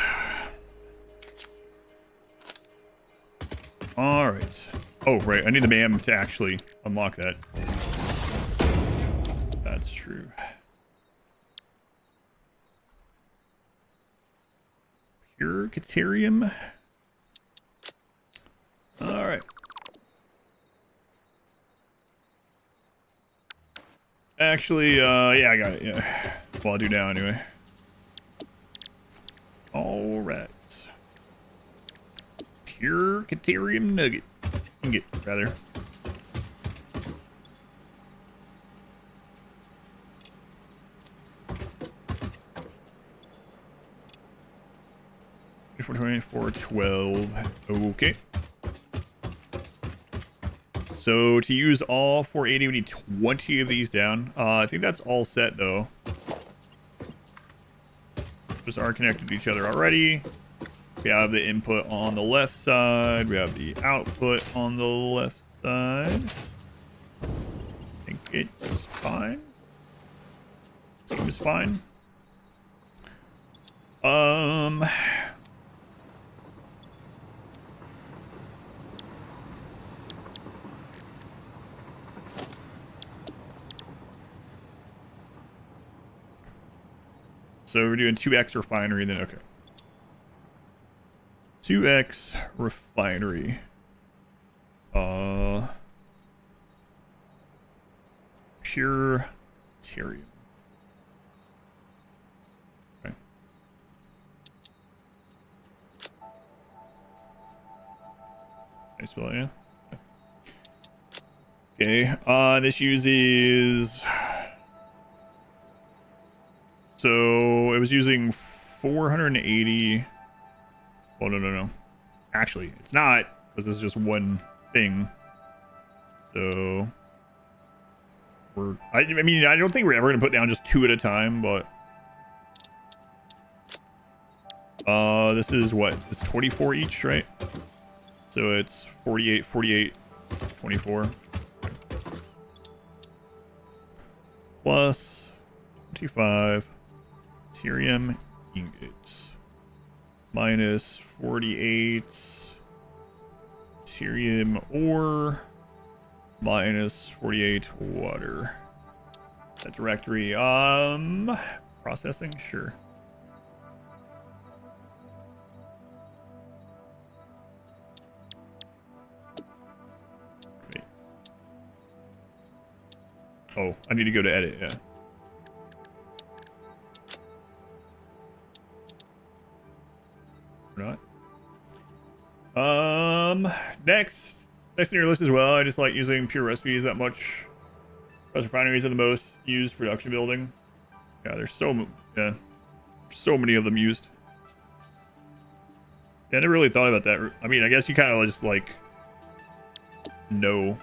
Speaker 1: All right. Oh, right. I need the BAM to actually unlock that. That's true. Pure Caterium. All right. Actually, yeah, I got it. Yeah. Well, I'll do now anyway. All right. Pure Caterium nugget. Ingot, rather. For 2412. Okay. So to use all 480, we need 20 of these down. I think that's all set though. Those are connected to each other already. We have the input on the left side. We have the output on the left side. I think it's fine. Seems fine. So we're doing 2x refinery then, okay. 2x refinery. Pure Tyrium. Okay. I spell it, yeah. Okay, this uses... So it was using 480. Well, no. Actually, it's not, because this is just one thing. So I mean, I don't think we're ever gonna put down just 2 at a time, but this is what? It's 24 each, right? So it's 48, 48, 24. Plus 25. Tyrium ingots minus 48 Tyrium ore minus 48 water. That directory, processing, sure. Wait. Oh, I need to go to edit, yeah. Not. Next on your list as well. I just like using pure recipes that much. Those refineries are the most used production building. Yeah, there's so many of them used. Yeah, I never really thought about that. I mean, I guess you kind of just like know.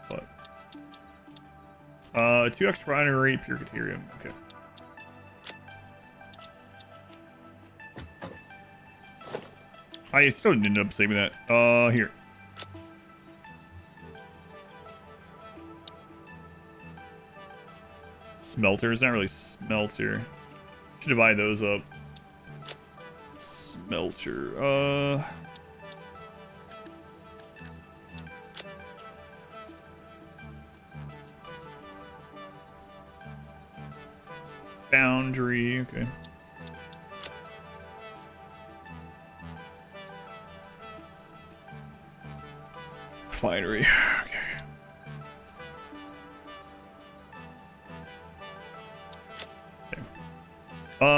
Speaker 1: But 2x refinery, pure Caterium. Okay. I still didn't end up saving that. Here. Smelter. It's not really smelter. Should divide those up. Smelter. Foundry. Okay. Refinery. Okay.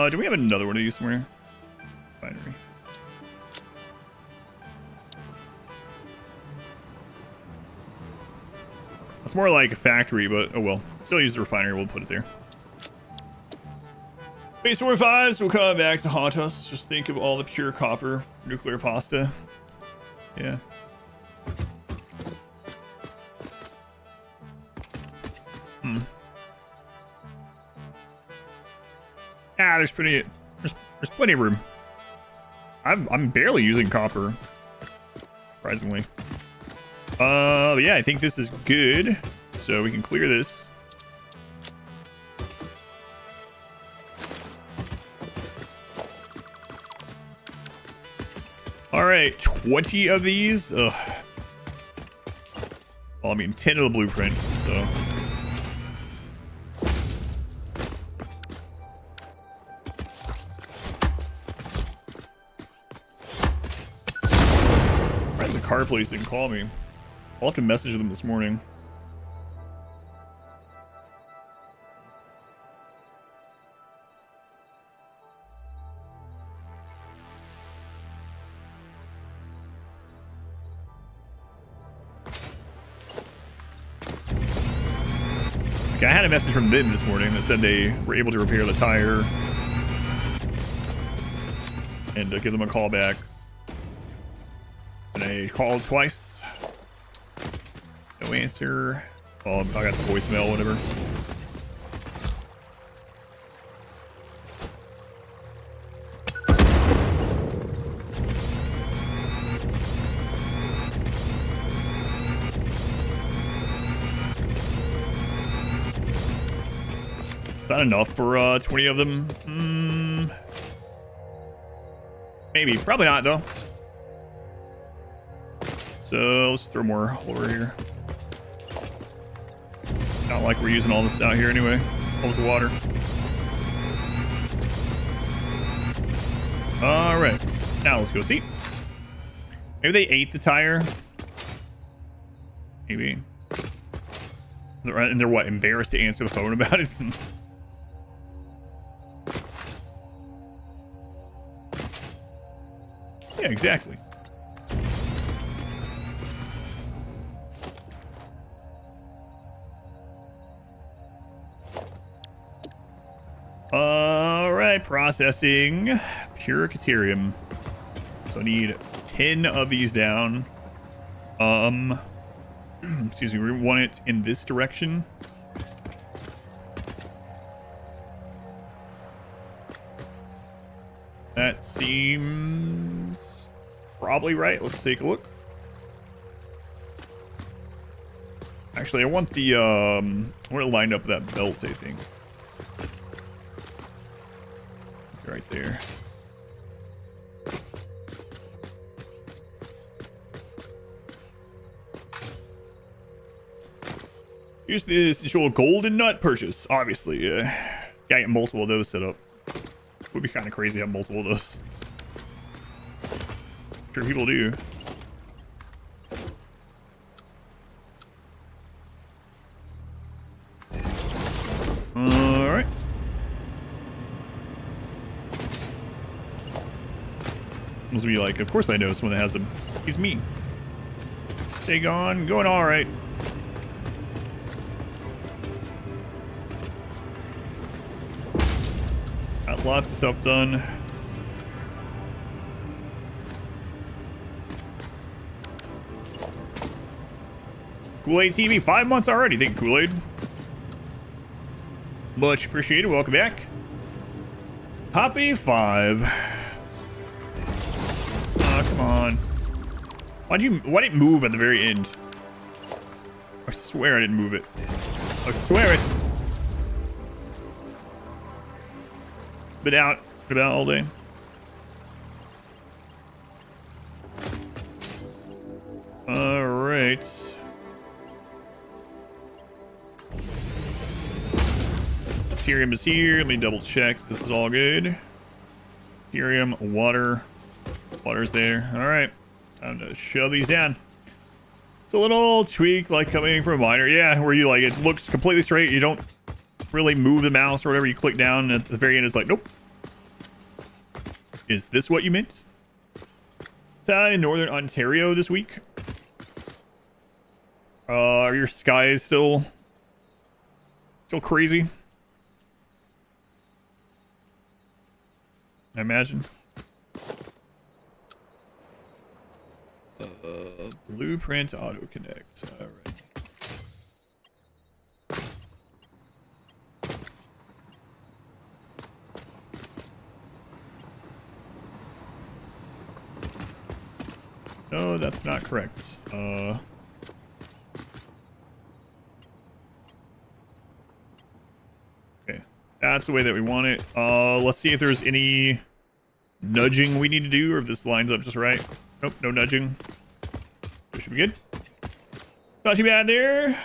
Speaker 1: Do we have another one of these somewhere? Refinery. It's more like a factory, but oh well. Still use the refinery. We'll put it there. Base 45s will come back to haunt us. Just think of all the pure copper nuclear pasta. Yeah. There's plenty. There's plenty of room. I'm barely using copper, surprisingly. But yeah, I think this is good. So we can clear this. All right, 20 of these. Ugh. Well, I mean, 10 of the blueprint. So. Car police didn't call me. I'll have to message them this morning. Okay, I had a message from them this morning that said they were able to repair the tire and give them a call back. And I called twice. No answer. Oh, I got the voicemail, whatever. Is that enough for 20 of them? Maybe. Probably not, though. So let's throw more over here. Not like we're using all this out here anyway. All this water. All right. Now let's go see. Maybe they ate the tire. Maybe. And they're what? Embarrassed to answer the phone about it? Yeah, exactly. All right, processing pure Caterium. So I need 10 of these down. Excuse me, we want it in this direction. That seems probably right. Let's take a look. Actually, I want the I want it lined up with that belt, I think. Right there. Here's the essential golden nut purchase. Obviously, yeah, get multiple of those set up. Would be kind of crazy to have multiple of those. Sure, people do. All right. Must be like, of course I know someone that has them. He's me. Stay gone. Going all right. Got lots of stuff done. Kool-Aid TV, 5 months already. Thank you, Kool-Aid. Much appreciated. Welcome back. Happy 5. Oh, come on. Why didn't move at the very end? I swear I didn't move it. I swear it. Been out all day. All right. Ethereum is here. Let me double check. This is all good. Ethereum, water. Water's there. All right. Time to shove these down. It's a little tweak like coming from a miner. Yeah, where you like it looks completely straight. You don't really move the mouse or whatever. You click down and at the very end it's like, nope. Is this what you meant? In Northern Ontario this week. Are your skies still crazy? I imagine. Blueprint auto connect. All right. No, that's not correct. Okay, that's the way that we want it. Let's see if there's any nudging we need to do, or if this lines up just right. Nope, no nudging. It should be good. Not too bad there.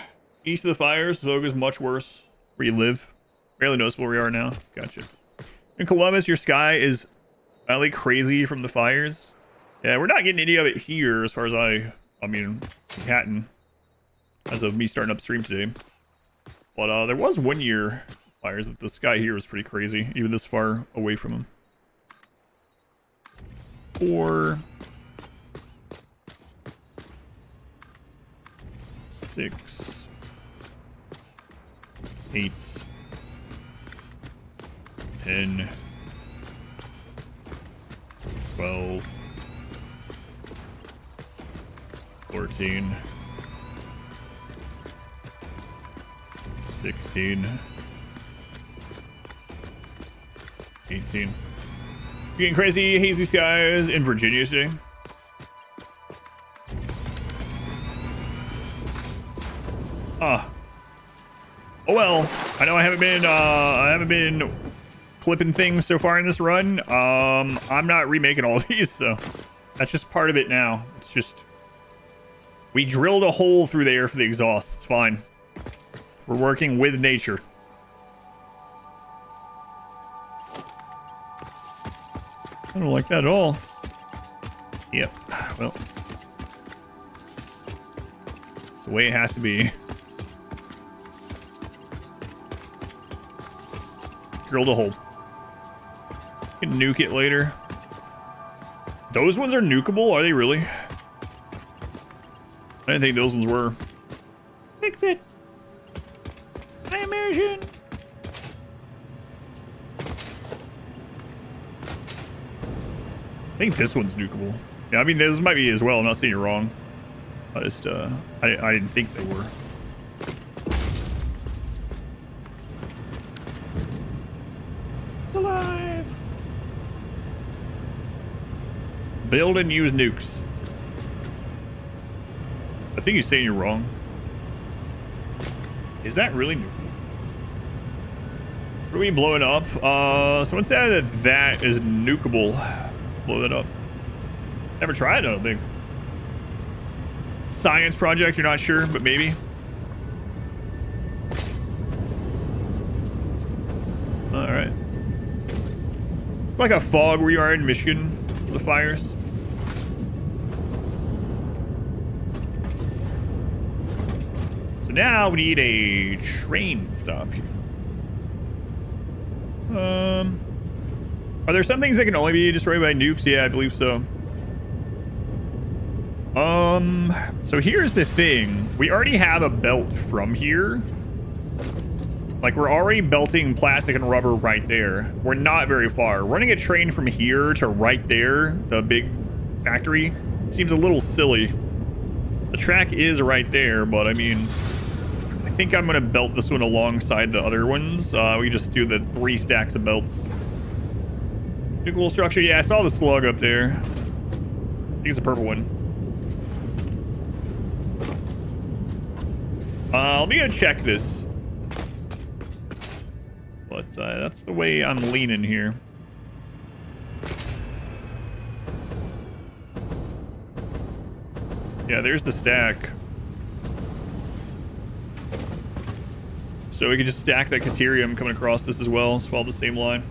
Speaker 1: East of the fires, smoke is much worse where you live. Barely noticeable where we are now. Gotcha. In Columbus, your sky is finally crazy from the fires. Yeah, we're not getting any of it here as far as I mean, Manhattan. as of me starting up stream today. But there was 1 year fires. That the sky here was pretty crazy, even this far away from them. 4, 6, 8, 10, 12, 14, 16, 18. Getting crazy hazy skies in Virginia today. Oh well. I know I haven't been clipping things so far in this run. I'm not remaking all these, so that's just part of it now. It's just we drilled a hole through there for the exhaust. It's fine. We're working with nature. I don't like that at all. Yep. Well, it's the way it has to be. Drilled a hole. Can nuke it later. Those ones are nukeable? Are they really? I didn't think those ones were. Fix it. I imagine. I think this one's nukeable. Yeah, I mean, those might be as well. I'm not saying you're wrong. I just, I didn't think they were. It's alive. Build and use nukes. I think you're saying you're wrong. Is that really nukeable? What are we blowing up? Someone said that is nukeable. Blow that up. Never tried, I don't think. Science project, you're not sure, but maybe. Alright. Like a fog where you are in Michigan for the fires. So now we need a train stop here. Are there some things that can only be destroyed by nukes? Yeah, I believe so. So here's the thing. We already have a belt from here. Like, we're already belting plastic and rubber right there. We're not very far. Running a train from here to right there, the big factory, seems a little silly. The track is right there, but I mean, I think I'm gonna belt this one alongside the other ones. We just do the 3 stacks of belts. Nuclear structure. Yeah, I saw the slug up there. I think it's a purple one. Let me go check this. But that's the way I'm leaning here. Yeah, there's the stack. So we could just stack that Caterium coming across this as well. Let's follow the same line.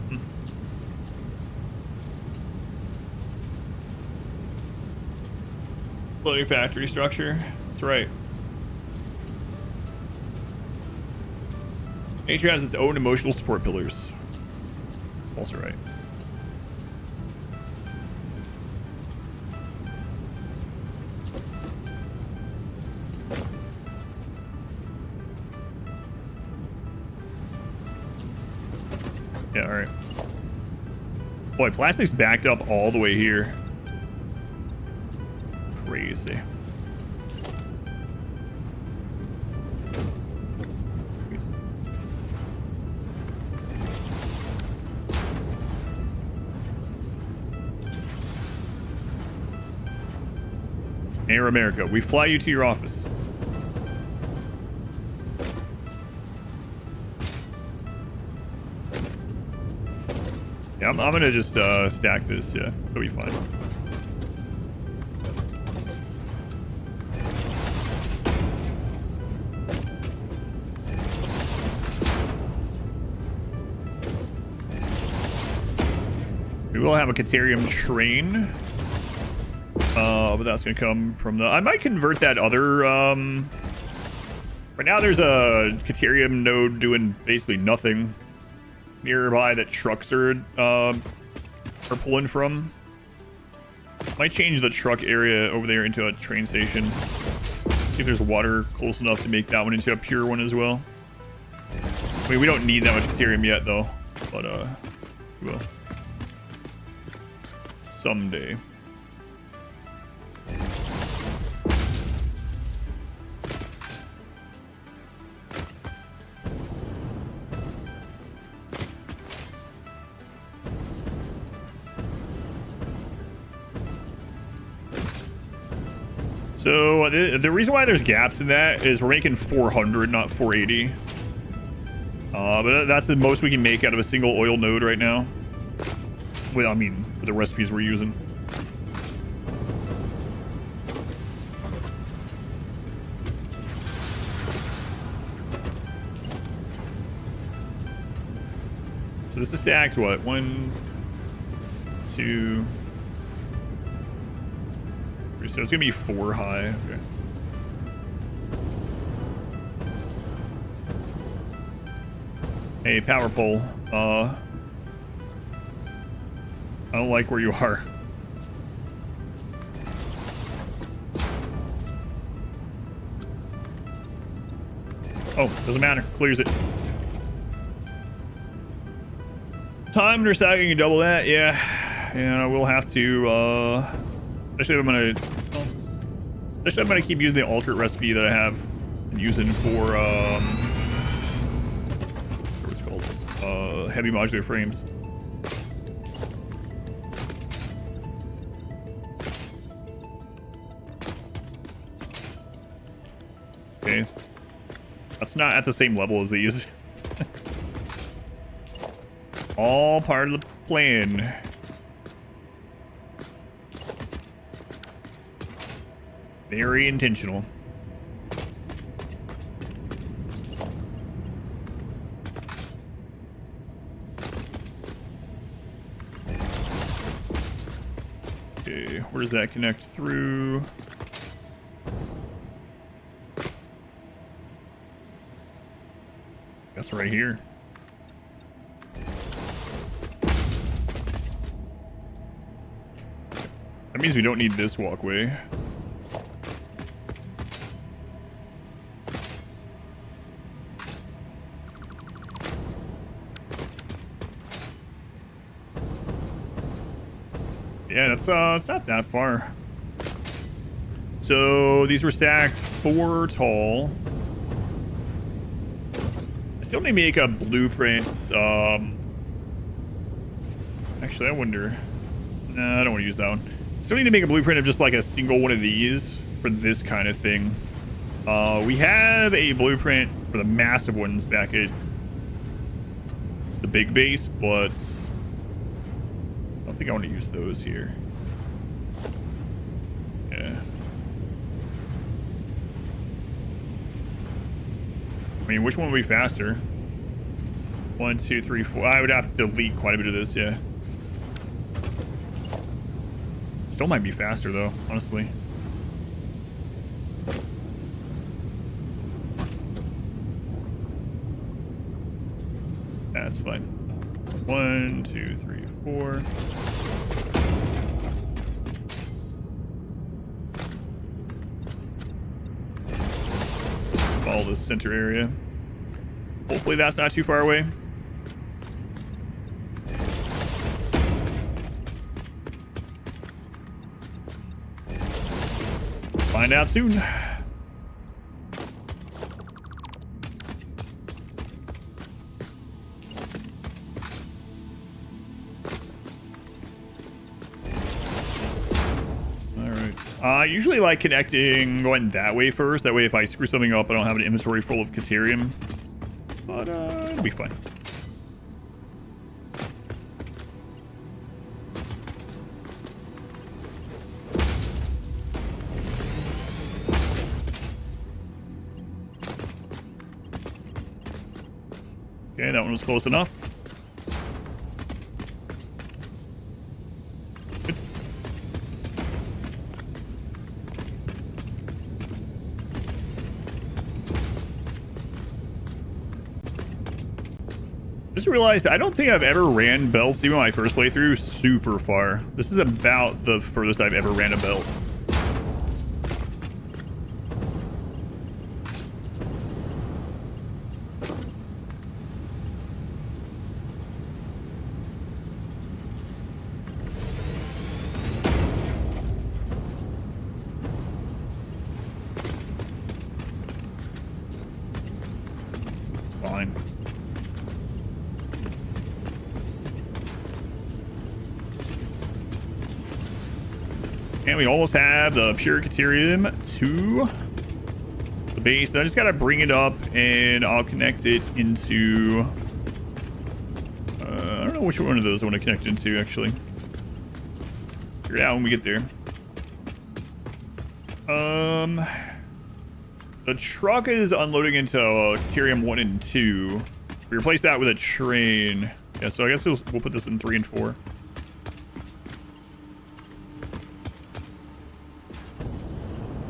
Speaker 1: Floating factory structure. That's right. Nature has its own emotional support pillars. Also right. Yeah, alright. Boy, plastic's backed up all the way here. Crazy. Air America, we fly you to your office. Yeah, I'm gonna just stack this. Yeah, it'll be fine. We will have a Caterium train. But that's gonna come from the... I might convert that other Right now there's a Caterium node doing basically nothing nearby that trucks are pulling from. Might change the truck area over there into a train station. See if there's water close enough to make that one into a pure one as well. I mean, we don't need that much Caterium yet though, but we will. Someday. So the reason why there's gaps in that is we're making 400, not 480. But that's the most we can make out of a single oil node right now. Well, I mean, with the recipes we're using. So this is stacked what? 1, 2. So it's gonna be 4 high. Okay. Hey, power pole. I don't like where you are. Oh, doesn't matter. Clears it. Time for stacking and double that. Yeah, I will have to. Especially if I'm gonna. Well, especially if I'm gonna keep using the alternate recipe that I have been using for what's it called? Heavy modular frames. Okay. That's not at the same level as these. All part of the plan. Very intentional. Okay, where does that connect through? That's right here. That means we don't need this walkway. Yeah, that's it's not that far. So these were stacked 4 tall. I still need to make a blueprint. Actually, I wonder. Nah, I don't want to use that one. Still need to make a blueprint of just like a single one of these for this kind of thing. We have a blueprint for the massive ones back at the big base, but I don't think I want to use those here. Yeah. I mean, which one would be faster? 1, 2, 3, 4. I would have to delete quite a bit of this, yeah. Still might be faster though, honestly. That's fine. 1, 2, 3, 4. Follow the center area. Hopefully that's not too far away. Find out soon. I usually like connecting, going that way first. That way if I screw something up, I don't have an inventory full of Caterium. But it'll be fun. Okay, that one was close enough. Good. Just realized I don't think I've ever ran belts, even my first playthrough, super far. This is about the furthest I've ever ran a belt. Fine. And we almost have the pure Caterium to the base. Now I just gotta bring it up and I'll connect it into I don't know which one of those I want to connect into actually. Figure it out when we get there. The truck is unloading into Caterium 1 and 2. We replace that with a train. Yeah, so I guess we'll put this in 3 and 4.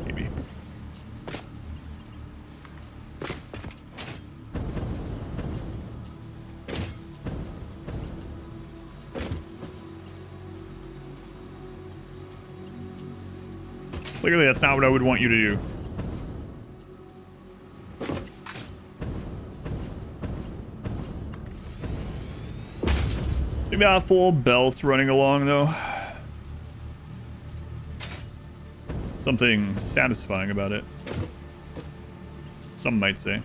Speaker 1: Maybe. Clearly, that's not what I would want you to do. We got full belts running along, though. Something satisfying about it. Some might say.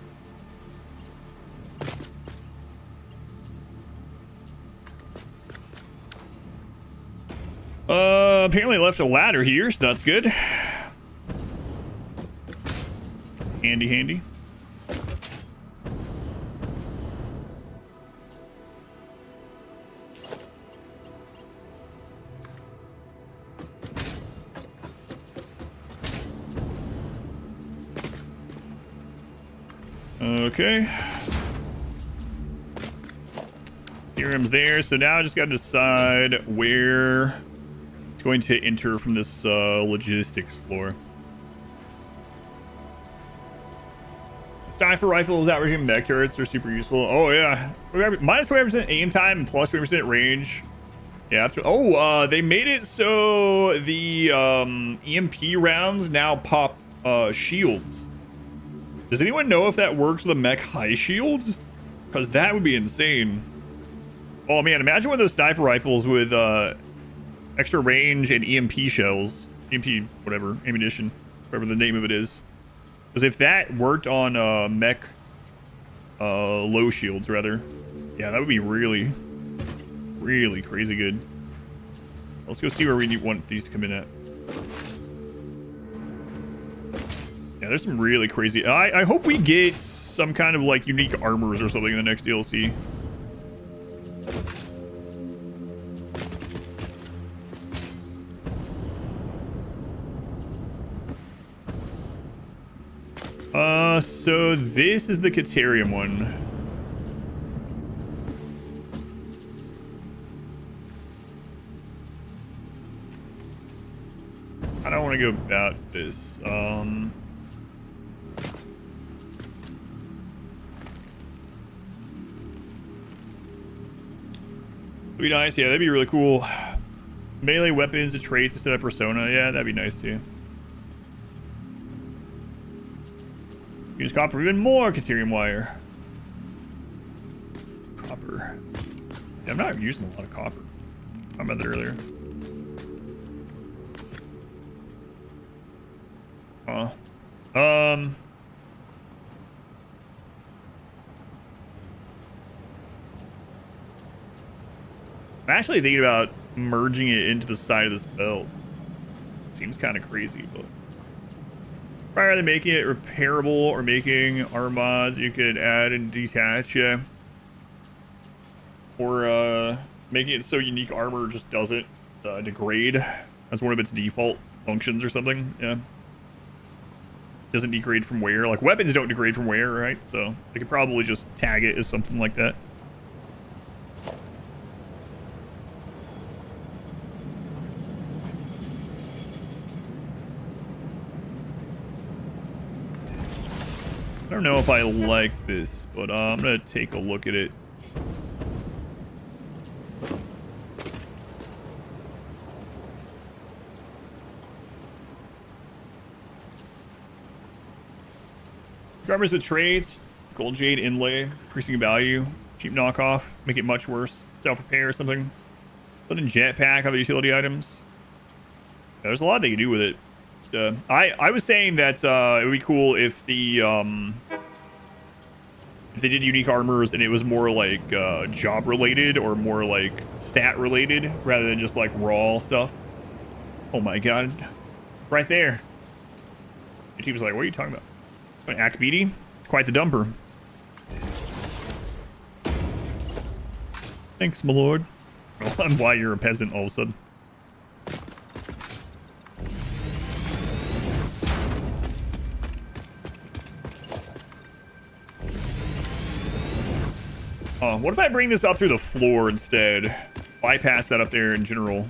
Speaker 1: Apparently I left a ladder here, so that's good. Handy, handy. Okay. Theorem's there, so now I just got to decide where it's going to enter from this logistics floor. Sniper rifles, averaging mech turrets are super useful. Oh yeah, minus 20% aim time and plus 20% range. Yeah, that's they made it so the EMP rounds now pop shields. Does anyone know if that works with a mech high shields? Because that would be insane. Oh man, imagine one of those sniper rifles with extra range and EMP shells. EMP, whatever, ammunition, whatever the name of it is. Because if that worked on mech low shields, rather, yeah, that would be really, really crazy good. Let's go see where we want these to come in at. Yeah, there's some really crazy... I hope we get some kind of, like, unique armors or something in the next DLC. So this is the Caterium one. I don't want to go about this. Be nice, yeah, that'd be really cool. Melee weapons and traits instead of persona, yeah, that'd be nice too. Use copper for even more Caterium wire. Copper. Yeah, I'm not using a lot of copper. I talked about that earlier. I'm actually thinking about merging it into the side of this belt. Seems kind of crazy, but rather than making it repairable or making armor mods you could add and detach, yeah. Or making it so unique armor just doesn't degrade as one of its default functions or something, yeah. Doesn't degrade from wear. Like, weapons don't degrade from wear, right? So they could probably just tag it as something like that. I don't know if I like this, but I'm gonna take a look at it. armors with traits, gold jade inlay, increasing value, cheap knockoff, make it much worse, self-repair or something. Put in jetpack, other utility items. Yeah, there's a lot they can do with it. I was saying that it would be cool if the if they did unique armors and it was more like job related or more like stat related rather than just like raw stuff. Oh my god, right there. Your team was like, what are you talking about? An Akbidi? Quite the dumper. Thanks, my lord. On why you're a peasant all of a sudden. What if I bring this up through the floor instead? Bypass that up there in general.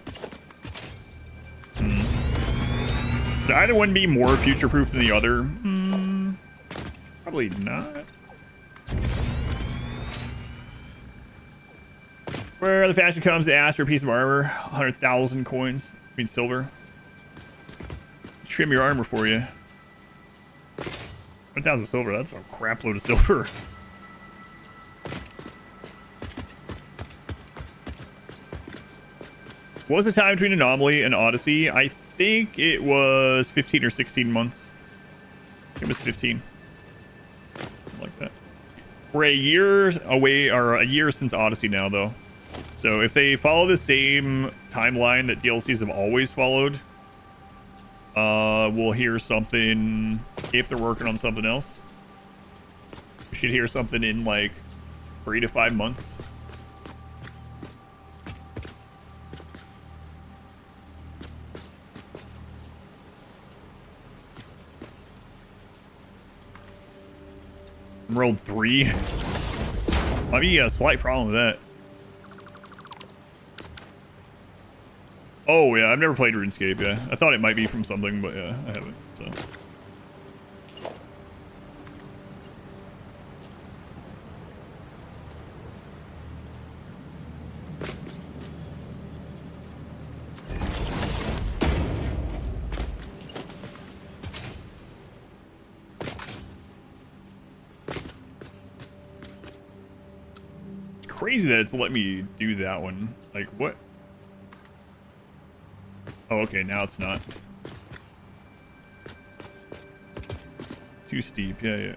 Speaker 1: Would either one be more future-proof than the other? Probably not. Where the fashion comes to ask for a piece of armor, 100,000 coins. I mean silver. Trim your armor for you. 100,000 silver. That's a crap load of silver. What was the time between Anomaly and Odyssey? I think it was 15 or 16 months. It was 15. Like that. We're a year away, or a year since Odyssey now, though. So if they follow the same timeline that DLCs have always followed, we'll hear something if they're working on something else. We should hear something in like 3 to 5 months. Rolled 3. Might be a slight problem with that. Oh yeah, I've never played RuneScape. Yeah, I thought it might be from something, but yeah, I haven't. So. Crazy that it's let me do that one. Like what? Oh, okay, now it's not. Too steep, yeah.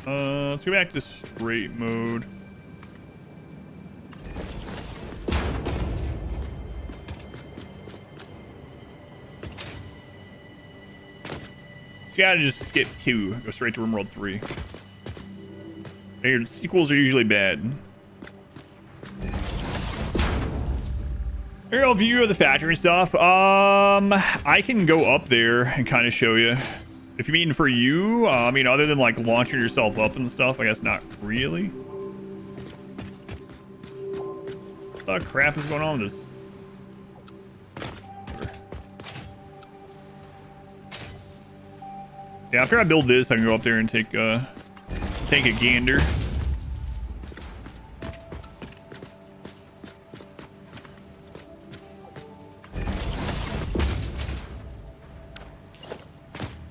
Speaker 1: Let's go back to straight mode. So you gotta just skip 2, go straight to RimWorld 3. Your sequels are usually bad. Aerial view of the factory stuff. I can go up there and kind of show you. If you mean for you, I mean, other than like launching yourself up and stuff, I guess not really. What the crap is going on with this? Yeah, after I build this, I can go up there and take a gander.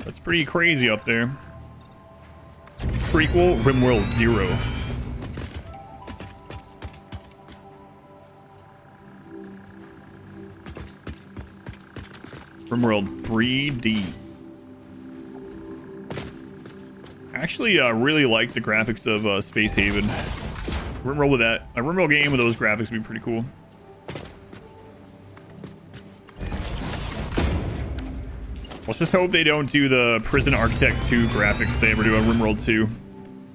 Speaker 1: That's pretty crazy up there. Prequel RimWorld 0. RimWorld 3D. I actually really like the graphics of Space Haven. RimWorld with that. A RimWorld game with those graphics would be pretty cool. Let's just hope they don't do the Prison Architect 2 graphics they ever do on RimWorld 2.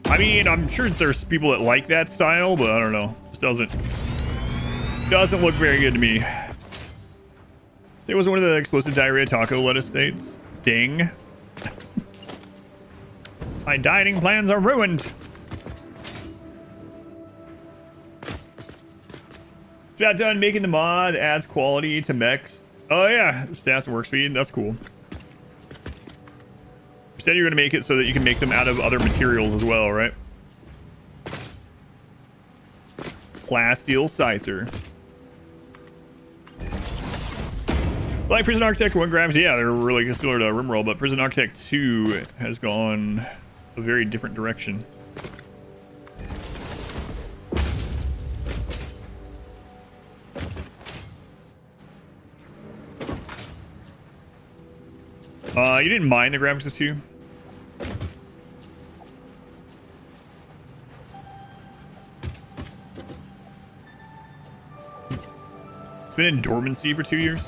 Speaker 1: I mean, I'm sure there's people that like that style, but I don't know. Just doesn't look very good to me. It was one of the explosive diarrhea taco lettuce states. Ding. My dining plans are ruined. Got done making the mod that adds quality to mechs. Oh yeah, stats and work speed. That's cool. You said you're gonna make it so that you can make them out of other materials as well, right? Plasteel Scyther. Like Prison Architect 1 graphics, yeah, they're really similar to Rimroll, but Prison Architect 2 has gone a very different direction. You didn't mind the graphics of 2? It's been in dormancy for 2 years.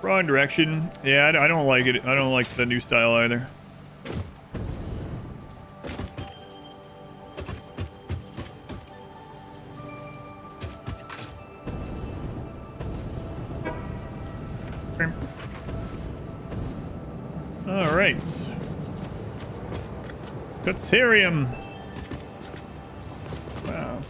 Speaker 1: Wrong direction. Yeah, I don't like it. I don't like the new style either. All right. Caterium. Wow.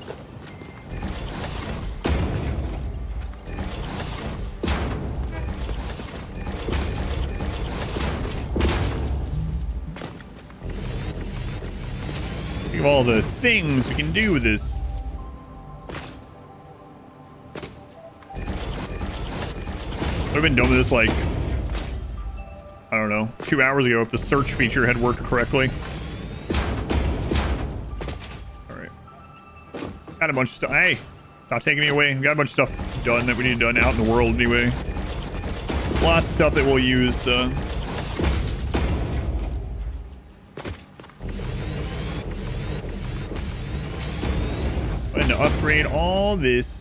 Speaker 1: Think of all the things we can do with this. Would have been done with this like, I don't know, 2 hours ago if the search feature had worked correctly. Alright. Got a bunch of stuff. Hey, stop taking me away. We got a bunch of stuff done that we need done out in the world anyway. Lots of stuff that we'll use. And to upgrade all this.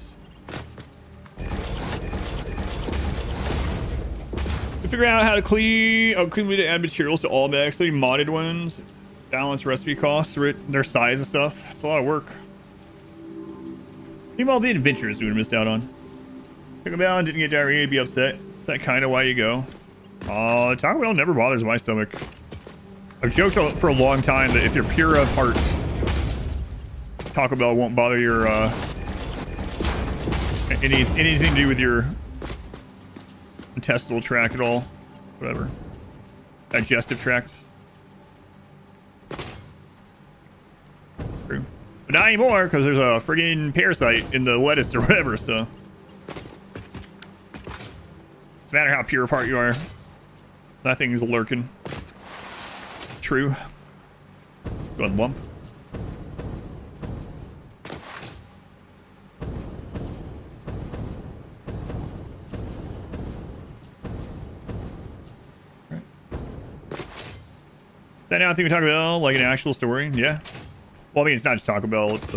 Speaker 1: Figure out how to cleanly to add materials to all bags, including modded ones, balance recipe costs, their size and stuff. It's a lot of work. Think of all the adventures we would have missed out on. Taco Bell and didn't get diarrhea, be upset. Is that kind of why you go? Taco Bell never bothers my stomach. I've joked for a long time that if you're pure of heart, Taco Bell won't bother your anything to do with your intestinal tract at all. Whatever. Digestive tract. True. But not anymore, because there's a friggin' parasite in the lettuce or whatever, so. Doesn't matter how pure of heart you are. That thing's lurking. True. Go ahead, lump. Is that now thing we talk about, like an actual story? Yeah. Well, I mean, it's not just Taco Bell. It's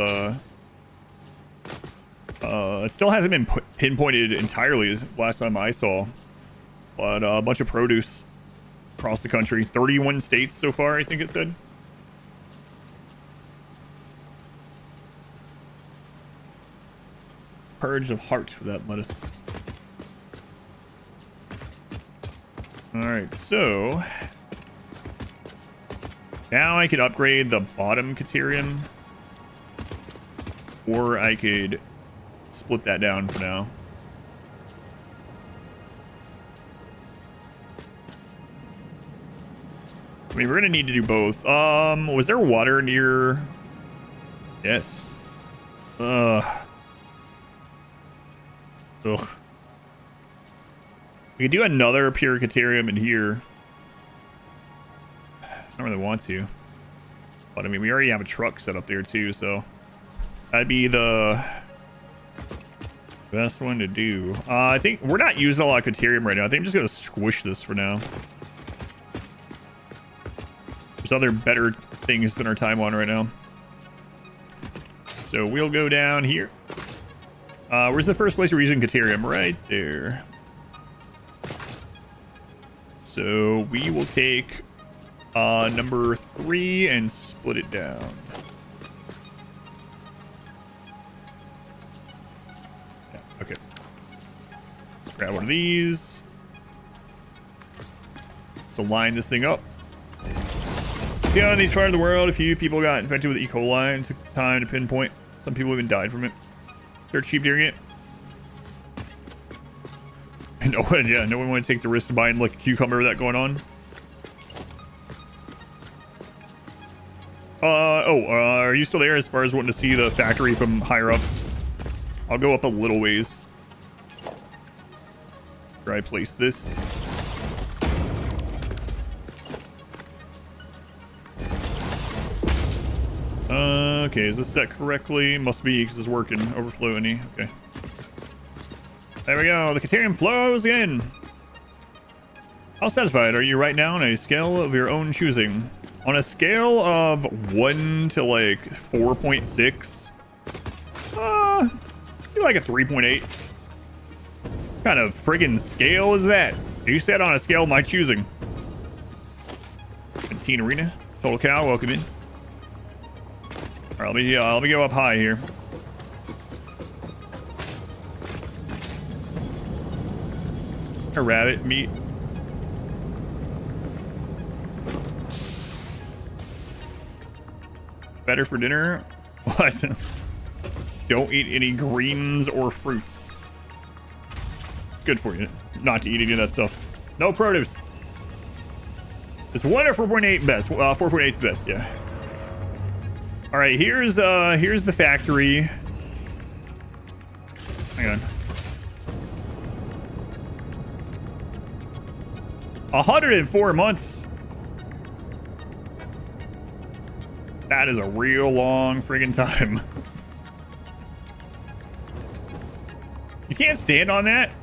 Speaker 1: it still hasn't been pinpointed entirely as last time I saw, but a bunch of produce across the country, 31 states so far, I think it said. Purge of heart for that lettuce. All right, so. Now I could upgrade the bottom Caterium, or I could split that down for now. I mean, we're gonna need to do both. Was there water near? Yes. Ugh. We could do another pure Caterium in here. I don't really want to, but I mean, we already have a truck set up there too, so that'd be the best one to do. I think we're not using a lot of Caterium right now. I think I'm just gonna squish this for now. There's other better things to spend our time on right now. So we'll go down here. Where's the first place we're using Caterium? Right there. So we will take number 3 and split it down. Yeah, okay. Let's grab one of these. Let's line this thing up. Yeah, in these parts of the world, a few people got infected with E. coli and took time to pinpoint. Some people even died from it. They're cheap doing it. No one, yeah, no one want to take the risk of buying like a cucumber with that going on. Are you still there as far as wanting to see the factory from higher up? I'll go up a little ways. Where I place this. Okay, is this set correctly? Must be, because it's working. Overflow any. Okay. There we go. The Caterium flows in. How satisfied are you right now on a scale of your own choosing? On a scale of 1 to like 4.6, you're like a 3.8. What kind of friggin' scale is that? You said on a scale of my choosing. Canteen Arena, Total Cow, welcome in. All right, let me go up high here. A rabbit meat. Better for dinner? What? Don't eat any greens or fruits. Good for you not to eat any of that stuff. No produce. It's 1 or 4.8 best. 4.8 is best, yeah. All right, here's the factory. Hang on. 104 months. That is a real long friggin' time. You can't stand on that.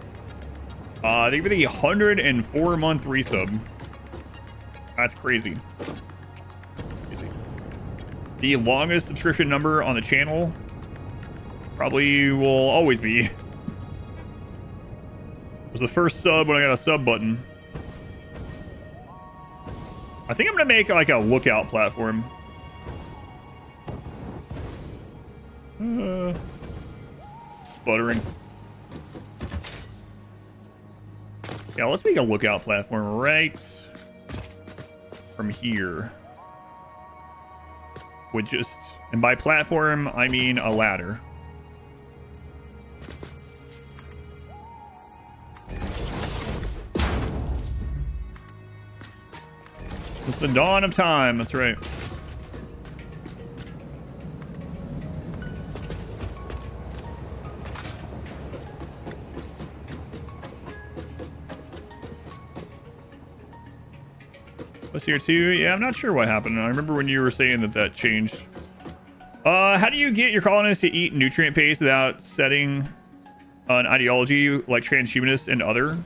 Speaker 1: They give the 104-month resub. That's crazy. The longest subscription number on the channel probably will always be. It was the first sub when I got a sub button. I think I'm gonna make like a lookout platform. Sputtering. Yeah, let's make a lookout platform right from here. With just, and by platform, I mean a ladder. It's the dawn of time, that's right. Was here too? Yeah, I'm not sure what happened. I remember when you were saying that changed. How do you get your colonists to eat nutrient paste without setting an ideology like transhumanist and other?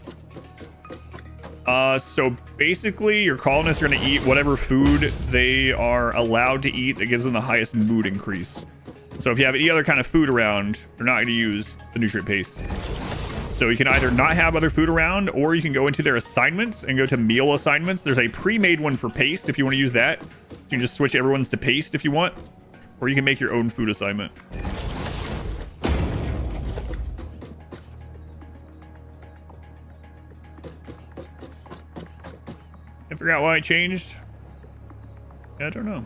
Speaker 1: So basically your colonists are going to eat whatever food they are allowed to eat that gives them the highest mood increase. So if you have any other kind of food around, they're not going to use the nutrient paste. So you can either not have other food around, or you can go into their assignments and go to meal assignments. There's a pre-made one for paste if you want to use that. So you can just switch everyone's to paste if you want. Or you can make your own food assignment. I forgot why it changed. Yeah, I don't know.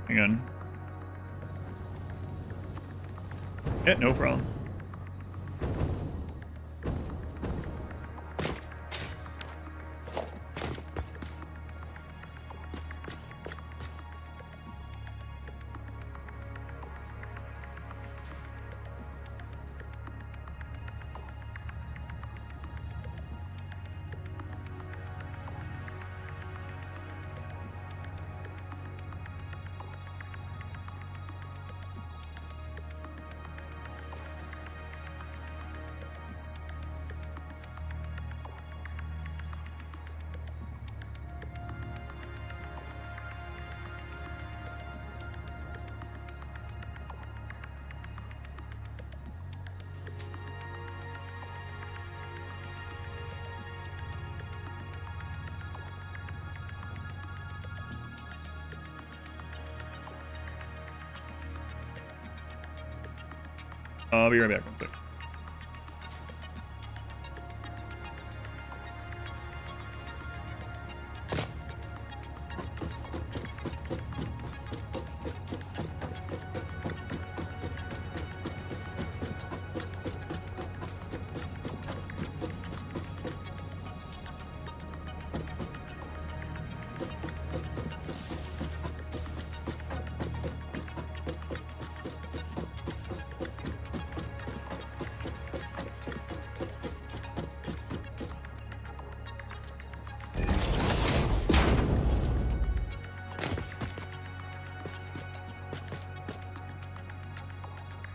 Speaker 1: Hang on. Yeah, no problem. I'll be right back. 1 sec.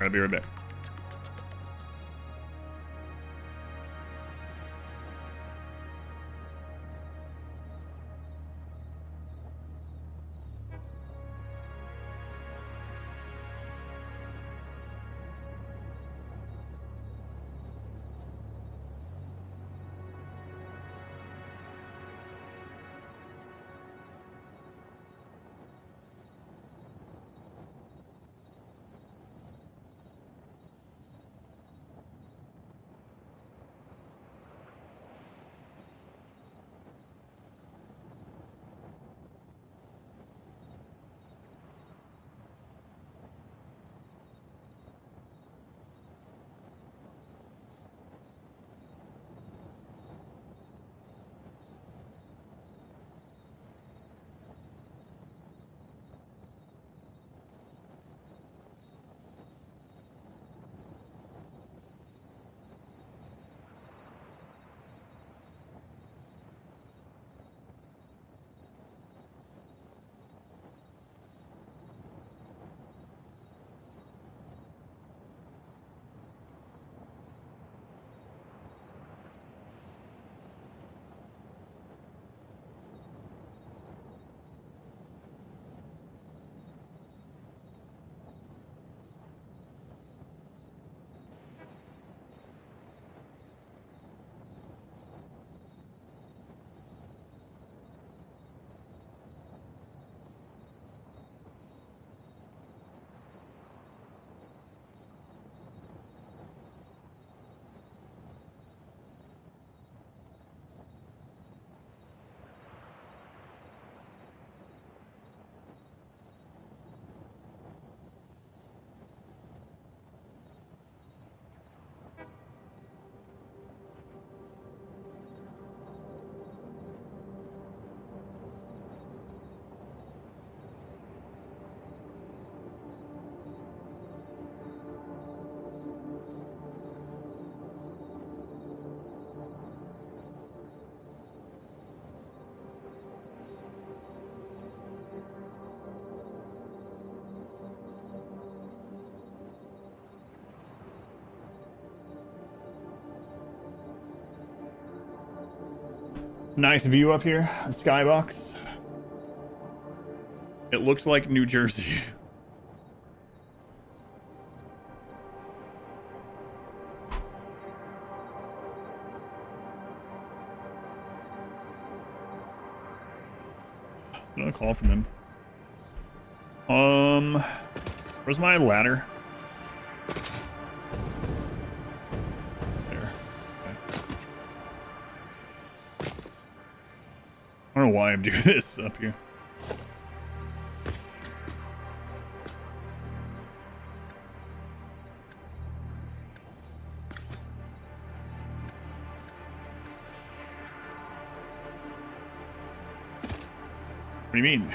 Speaker 1: I'll be right back. Nice view up here, the skybox. It looks like New Jersey. Another call from him. Where's my ladder? There. Okay. I don't know why I'm doing this up here. What do you mean?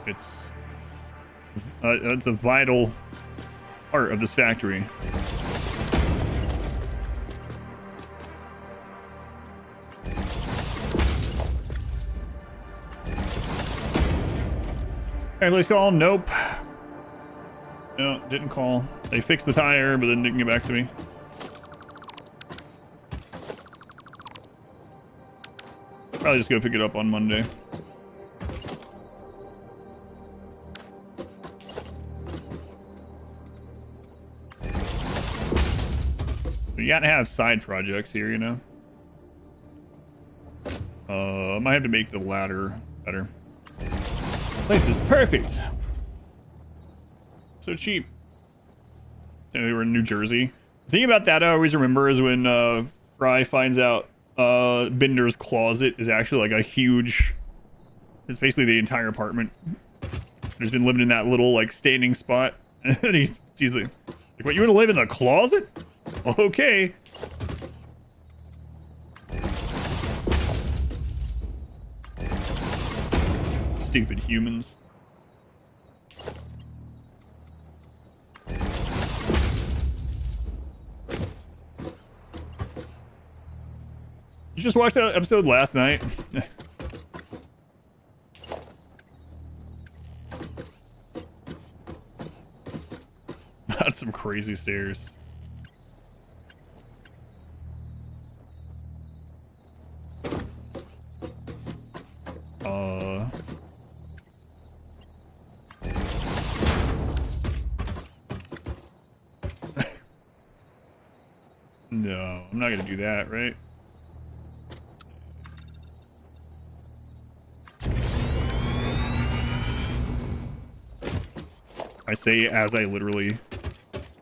Speaker 1: It's a vital part of this factory. Okay, please call. Nope. No, didn't call. They fixed the tire, but then didn't get back to me. Probably just go pick it up on Monday. You gotta have side projects here, you know. I might have to make the ladder better. Place is perfect. So cheap. We were in New Jersey. The thing about that I always remember is when Fry finds out Binder's closet is actually like a huge. It's basically the entire apartment. He's been living in that little like standing spot, and he sees like, "What, you want to live in a closet? Okay." Stupid humans. You just watched that episode last night? That's some crazy stairs. No, I'm not gonna do that, right? I say as I literally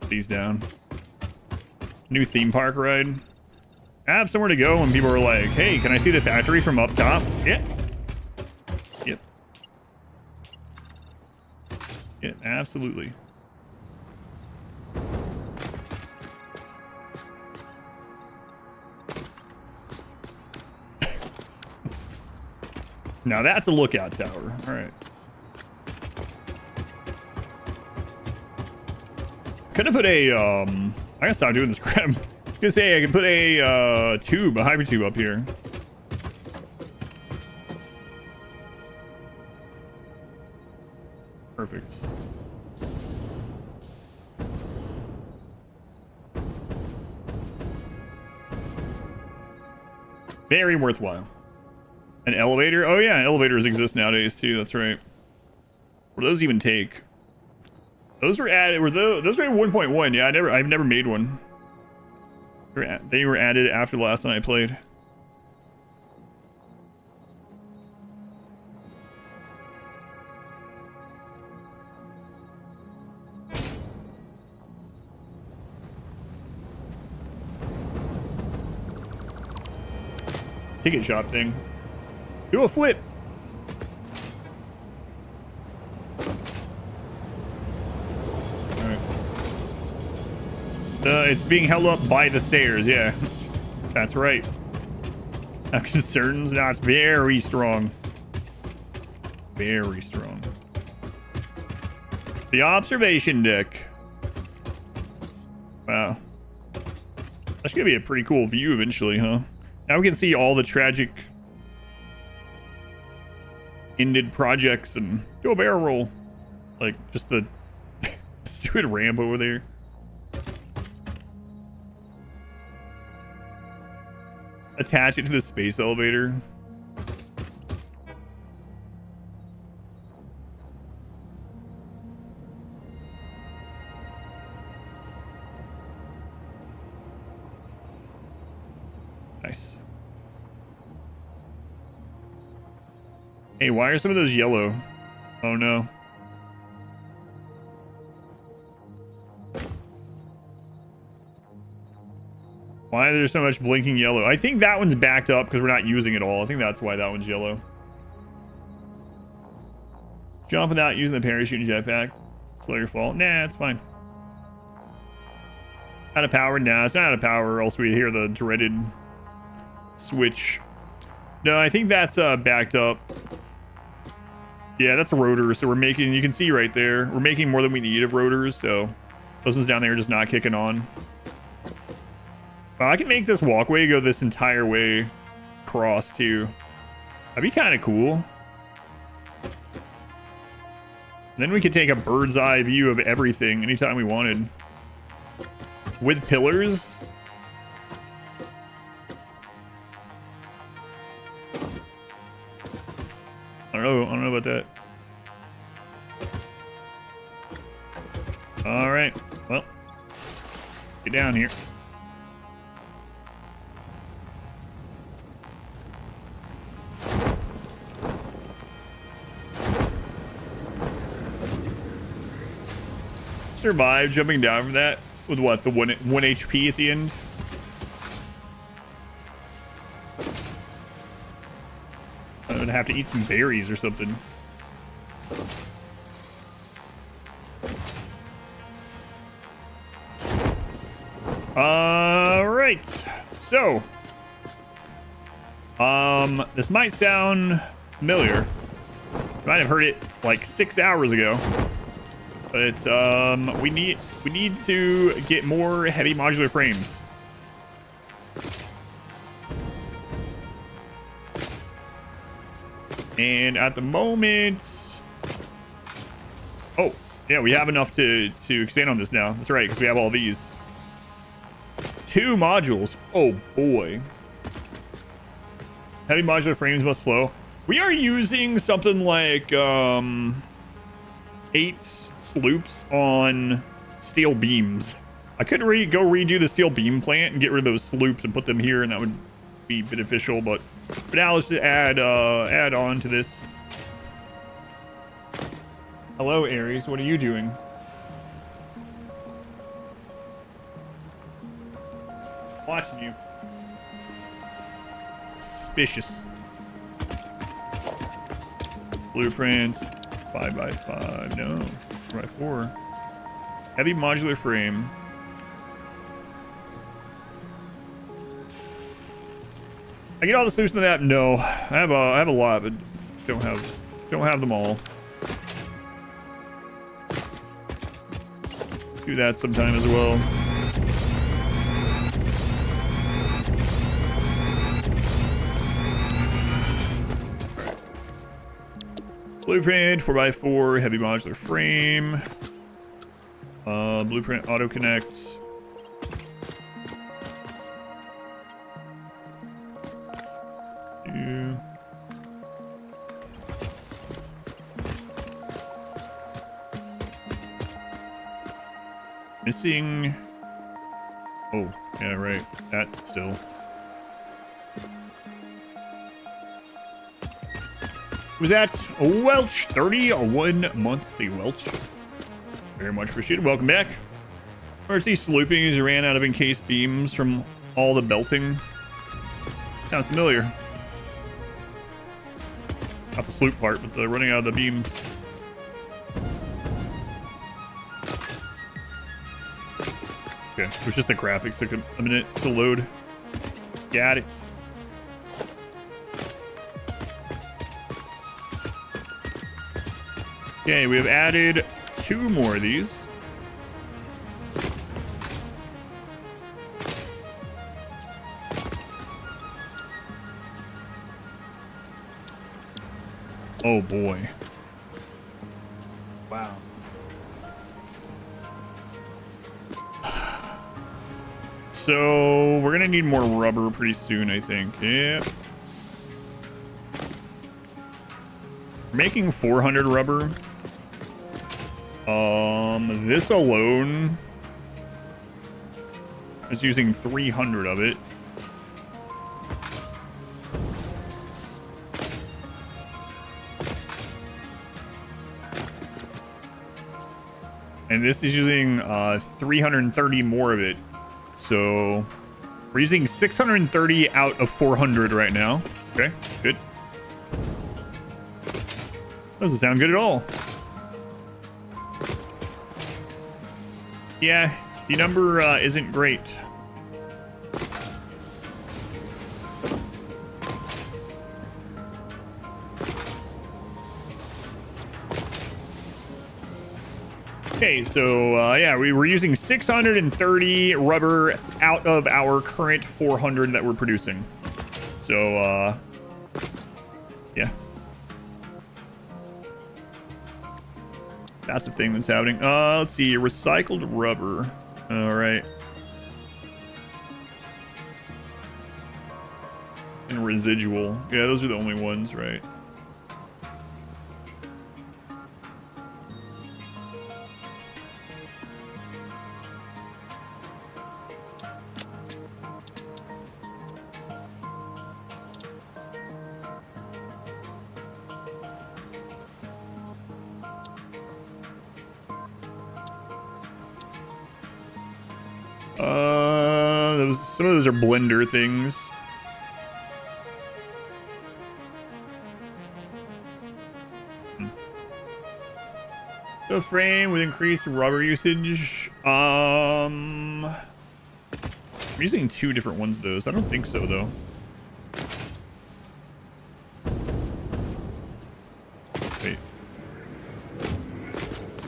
Speaker 1: put these down. New theme park ride. I have somewhere to go when people are like, hey, can I see the factory from up top? Yeah. Yep. Yeah, absolutely. Now that's a lookout tower. All right. Could have put a, I gotta stop doing this crap. I was gonna say I could put a, tube, a hyper tube up here. Perfect. Very worthwhile. An elevator? Oh yeah, elevators exist nowadays too. That's right. What do those even take? Those were added. Those were in 1.1? Yeah, I've never made one. They were added after the last time I played. Ticket shop thing. Do a flip. It's being held up by the stairs, yeah. That's right. Concerns? No, it's very strong. Very strong. The observation deck. Wow. That's gonna be a pretty cool view eventually, huh? Now we can see all the tragic ended projects and do a barrel roll. Like, just the stupid ramp over there. Attach it to the space elevator. Nice. Hey, why are some of those yellow? Oh no. Why is there so much blinking yellow? I think that one's backed up because we're not using it all. I think that's why that one's yellow. Jump without using the parachute and jetpack. Slow your fall. Nah, it's fine. Out of power? Nah, it's not out of power, or else we hear the dreaded switch. No, I think that's backed up. Yeah, that's a rotor. So we're making, you can see right there, we're making more than we need of rotors. So those ones down there are just not kicking on. I can make this walkway go this entire way across too. That'd be kind of cool. Then we could take a bird's eye view of everything anytime we wanted. With pillars. I don't know about that. All right. Well, get down here. Survive jumping down from that with what, the one HP at the end? I would have to eat some berries or something. All right, so this might sound familiar. I might have heard it like 6 hours ago. But we need to get more heavy modular frames. And at the moment, oh, Yeah, we have enough to expand on this now. That's right, because we have all these. 2 modules. Oh, boy. Heavy modular frames must flow. We are using something like 8 sloops on steel beams. I could go redo the steel beam plant and get rid of those sloops and put them here, and that would be beneficial. But for now, let's just add on to this. Hello, Aries. What are you doing? Watching you. Suspicious. Blueprints. 5x5. No. 4x4. Heavy modular frame. I get all the solutions to that? No. I have a lot, but don't have them all. Do that sometime as well. Blueprint 4x4 heavy modular frame. Blueprint auto connect. Missing. Oh, yeah, right. That still. Was that Welch 31 months? The Welch. Very much appreciated. Welcome back. Where's these sloopings? You ran out of encased beams from all the belting. Sounds familiar. Not the sloop part, but the running out of the beams. Okay, it was just the graphics. Took a minute to load. Got it. Okay, we have added 2 more of these. Oh boy. Wow. So we're gonna need more rubber pretty soon, I think. Yeah. Making 400 rubber. This alone is using 300 of it. And this is using 330 more of it. So we're using 630 out of 400 right now. Okay, good. Doesn't sound good at all. Yeah, the number isn't great. Okay, so yeah, we were using 630 rubber out of our current 400 that we're producing. So, yeah. That's the thing that's happening. Let's see, recycled rubber. All right. And residual. Yeah, those are the only ones, right? Some of those are blender things. So frame with increased rubber usage. I'm using 2 different ones of those. I don't think so though. Wait.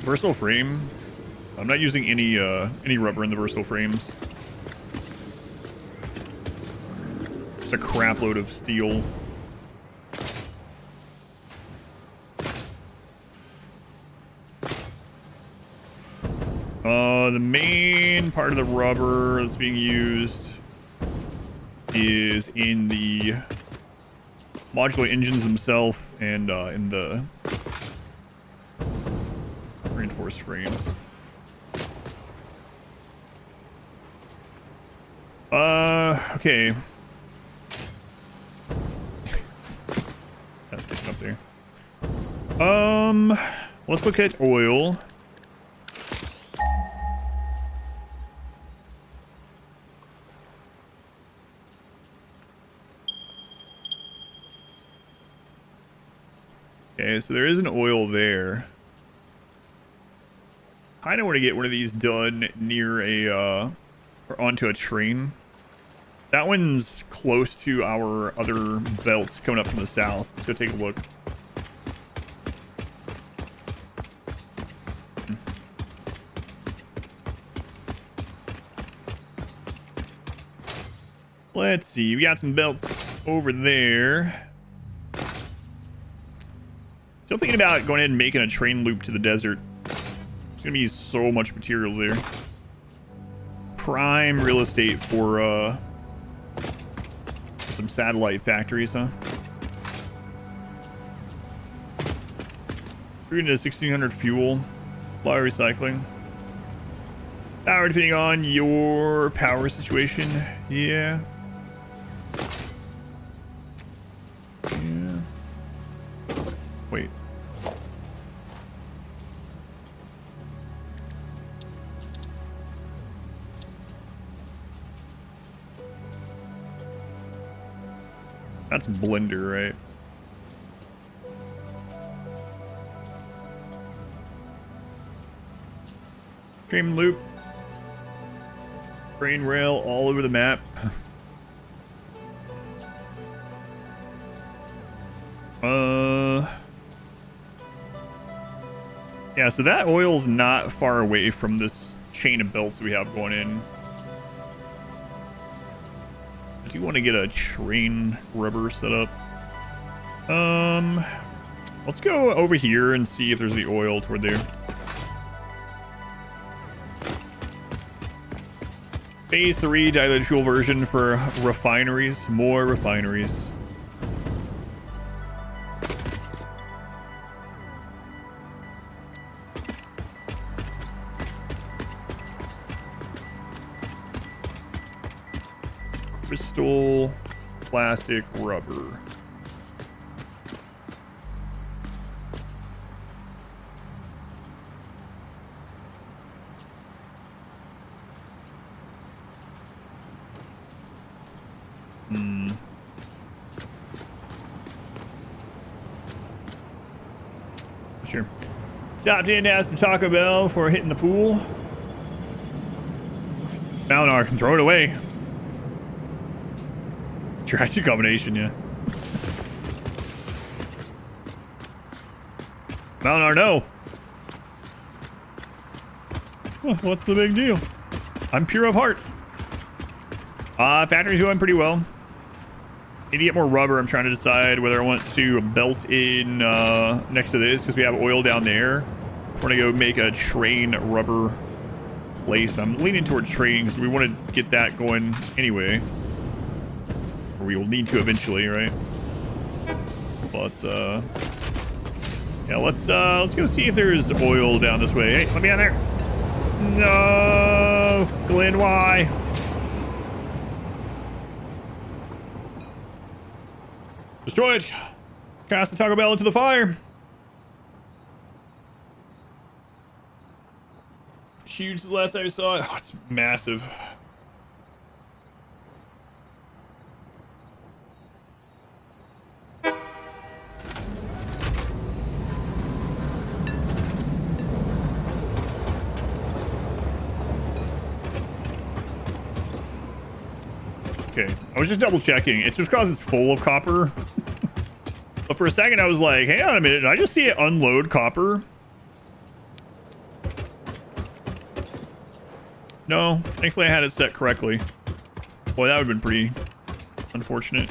Speaker 1: Versatile frame. I'm not using any rubber in the versatile frames. Just a crap load of steel. The main part of the rubber that's being used is in the modular engines themselves and in the reinforced frames. Okay. That's sticking up there. Let's look at oil. Okay, so there is an oil there. Kind of want to get one of these done near a, or onto a train. That one's close to our other belts coming up from the south. Let's go take a look. Let's see. We got some belts over there. Still thinking about going ahead and making a train loop to the desert. There's gonna be so much materials there. Prime real estate for some satellite factories, huh? 300 to 1600 fuel. A lot of recycling. Power depending on your power situation. Yeah. Yeah. Wait. That's blender, right? Train loop. Train rail all over the map. Yeah, so that oil's not far away from this chain of belts we have going in. I do want to get a train rubber set up. Let's go over here and see if there's the oil toward there. Phase 3 diluted fuel version for refineries. More refineries. Crystal, plastic, rubber. Sure. Stopped in to have some Taco Bell before hitting the pool. Malinar can throw it away. Trashy combination, yeah. Malinar, no. Well, what's the big deal? I'm pure of heart. Factory's going pretty well. Need to get more rubber. I'm trying to decide whether I want to belt in next to this because we have oil down there. I want to go make a train rubber place. I'm leaning toward train because we want to get that going anyway. Or we will need to eventually, right? But yeah, let's go see if there's oil down this way. Hey, let me on there. No, Glenn, why? Destroy it. Cast the Taco Bell into the fire. Huge the last time I saw it. Oh, it's massive. Okay, I was just double checking. It's just because it's full of copper. But for a second, I was like, hang on a minute. Did I just see it unload copper? No, thankfully I had it set correctly. Boy, that would have been pretty unfortunate.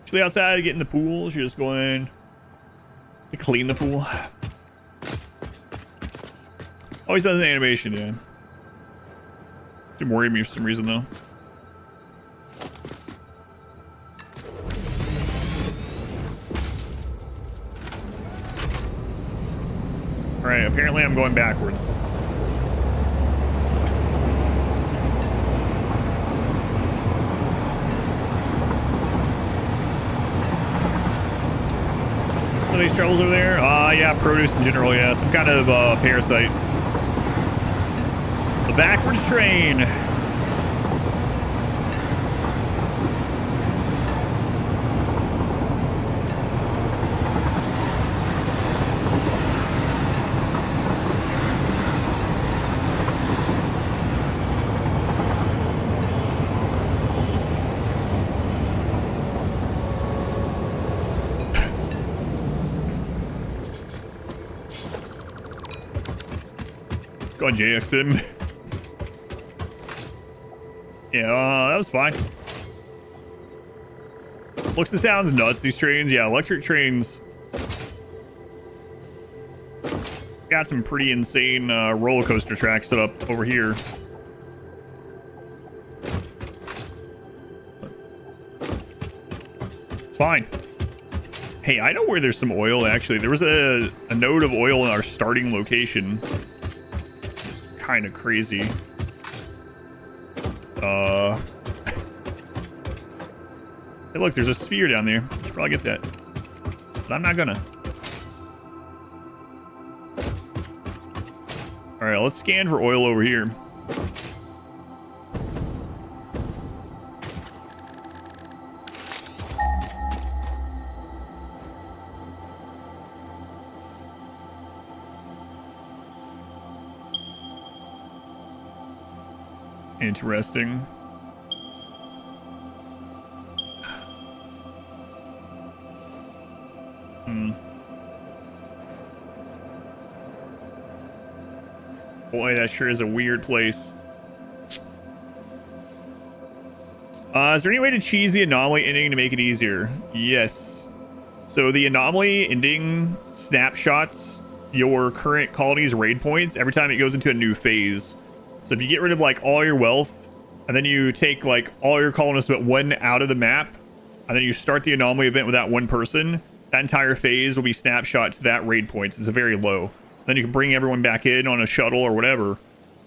Speaker 1: Actually, outside, get in the pool. She's just going to clean the pool. Always does an animation, yeah. Didn't worry me for some reason though. Alright, apparently I'm going backwards. These troubles over there? Yeah, produce in general, yeah. Some kind of parasite. The backwards train. Go on, JXM. Yeah, that was fine. Looks and sounds nuts, these trains. Yeah, electric trains. Got some pretty insane roller coaster tracks set up over here. It's fine. Hey, I know where there's some oil, actually. There was a node of oil in our starting location. Kind of crazy. Hey, look, there's a sphere down there. Should probably get that, but I'm not gonna. All right, let's scan for oil over here. Interesting. Boy, that sure is a weird place. Is there any way to cheese the anomaly ending to make it easier? Yes. So the anomaly ending snapshots your current colony's raid points every time it goes into a new phase. So if you get rid of like all your wealth, and then you take like all your colonists but one out of the map, and then you start the anomaly event with that one person, that entire phase will be snapshot to that raid points. It's a very low. Then you can bring everyone back in on a shuttle or whatever,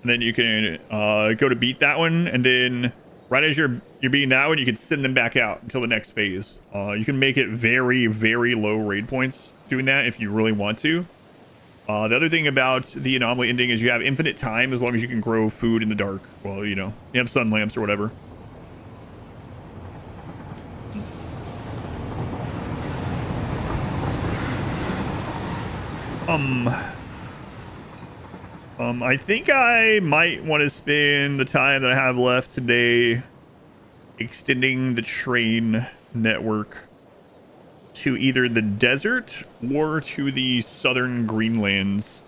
Speaker 1: and then you can go to beat that one, and then right as you're beating that one, you can send them back out until the next phase. You can make it very, very low raid points doing that if you really want to. The other thing about the anomaly ending is you have infinite time as long as you can grow food in the dark. Well, you know, you have sun lamps or whatever. I think I might want to spend the time that I have left today extending the train network to either the desert or to the southern Greenlands.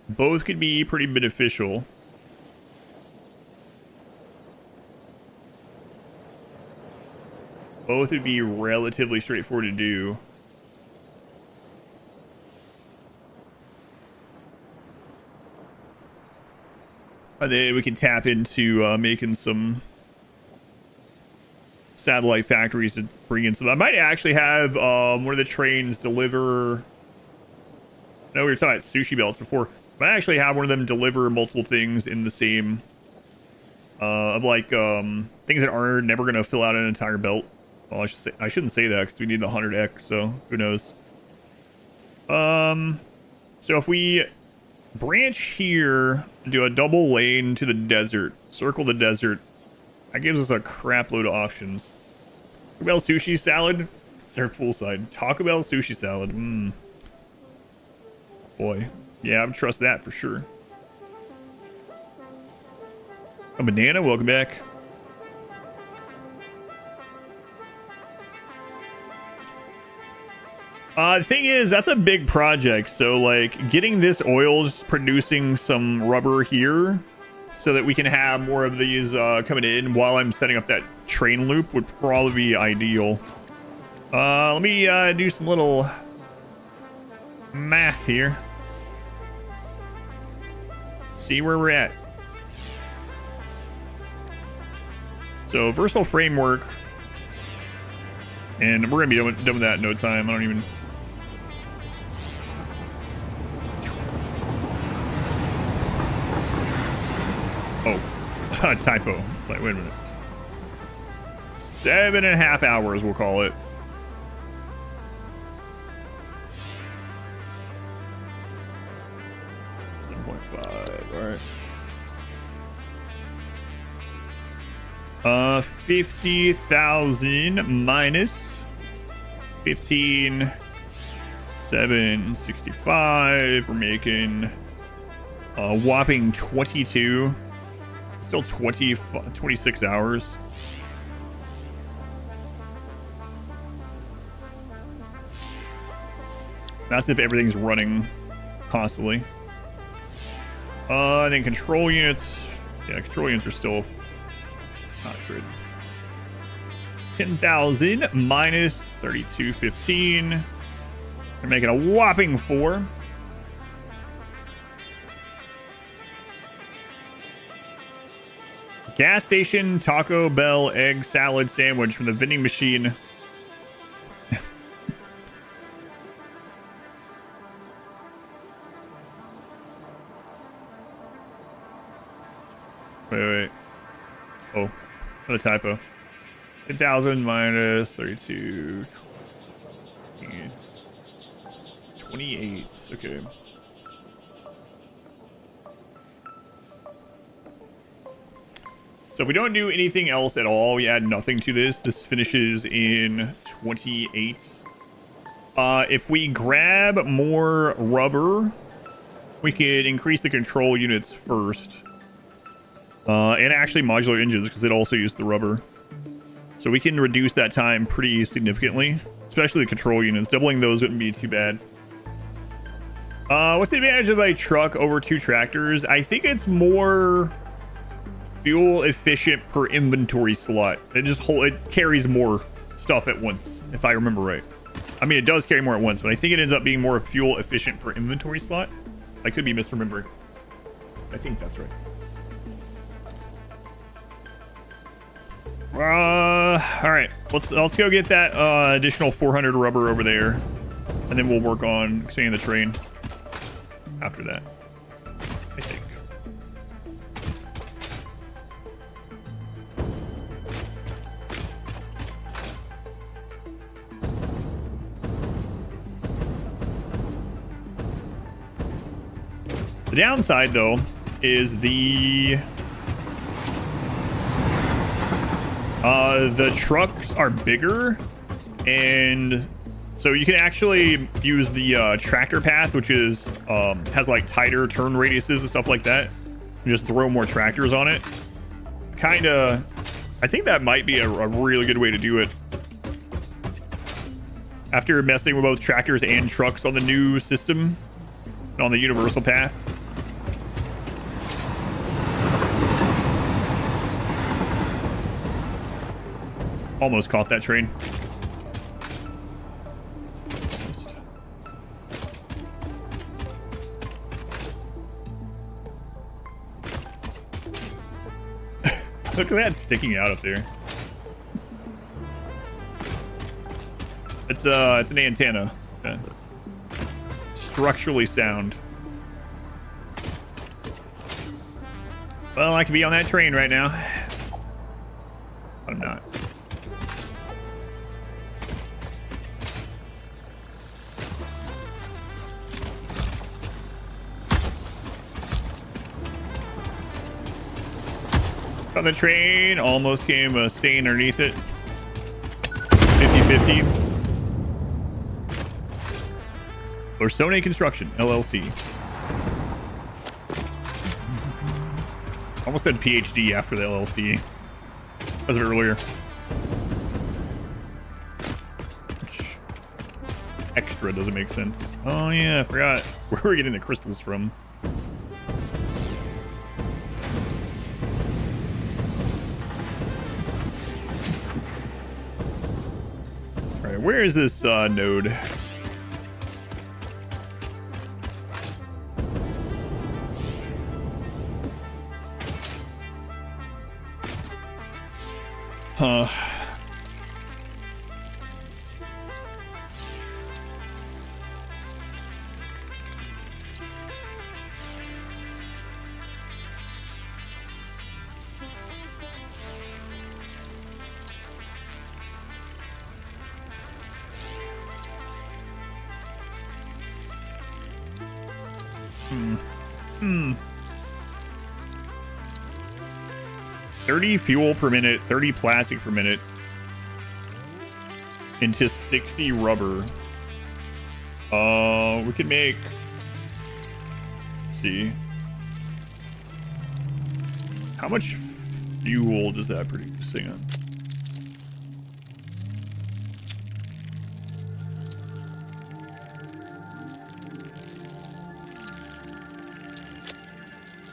Speaker 1: Both could be pretty beneficial. Both would be relatively straightforward to do. And then we can tap into making some satellite factories to bring in some. I might actually have one of the trains deliver. I know we were talking about sushi belts before. I might actually have one of them deliver multiple things in the same of like things that are never going to fill out an entire belt. Well, I shouldn't say that because we need the 100x, so who knows. So if we branch here, do a double lane to the desert, circle the desert, that gives us a crap load of options. Taco Bell sushi salad, served poolside. Taco Bell sushi salad, boy, yeah, I would trust that for sure. A banana, welcome back. The thing is, that's a big project. So, like, getting this oil is producing some rubber here so that we can have more of these coming in while I'm setting up that train loop would probably be ideal. Let me do some little math here. See where we're at. So versatile framework, and we're gonna be done with that in no time. I don't even. Oh, typo. It's like, wait a minute. 7.5 hours, we'll call it. All right. 50,000 minus 15,765. We're making a whopping 22. Still 26 hours. That's if everything's running constantly. And then control units. Yeah, control units are still not good. 10,000 minus 3215. They're making a whopping 4. Gas station, Taco Bell, egg salad sandwich from the vending machine. Wait. Oh, another typo. 10,000 minus 32. 28. Okay. So if we don't do anything else at all, we add nothing to this. This finishes in 28. If we grab more rubber, we could increase the control units first. And actually modular engines, because it also used the rubber. So we can reduce that time pretty significantly, especially the control units. Doubling those wouldn't be too bad. What's the advantage of a truck over 2 tractors? I think it's more fuel efficient per inventory slot. It carries more stuff at once, if I remember right. I mean, it does carry more at once, but I think it ends up being more fuel efficient per inventory slot. I could be misremembering. I think that's right. All right, let's go get that additional 400 rubber over there, and then we'll work on expanding the train after that, I think. The downside, though, is the trucks are bigger, and so you can actually use the tractor path, which is has like tighter turn radiuses and stuff like that, and just throw more tractors on it. I think that might be a really good way to do it. After messing with both tractors and trucks on the new system and on the universal path. Almost caught that train. Almost. Look at that sticking out up there. It's an antenna. Structurally sound. Well, I could be on that train right now. I'm not. On the train, almost came staying underneath it. 50-50. Orsone Construction, LLC. Almost said PhD after the LLC. As of earlier. Which extra doesn't make sense. Oh yeah, I forgot where we're getting the crystals from. right, where is this node? Huh. Hmm. 30 fuel per minute, 30 plastic per minute, into 60 rubber. We could make. Let's see. How much fuel does that produce? Hang on.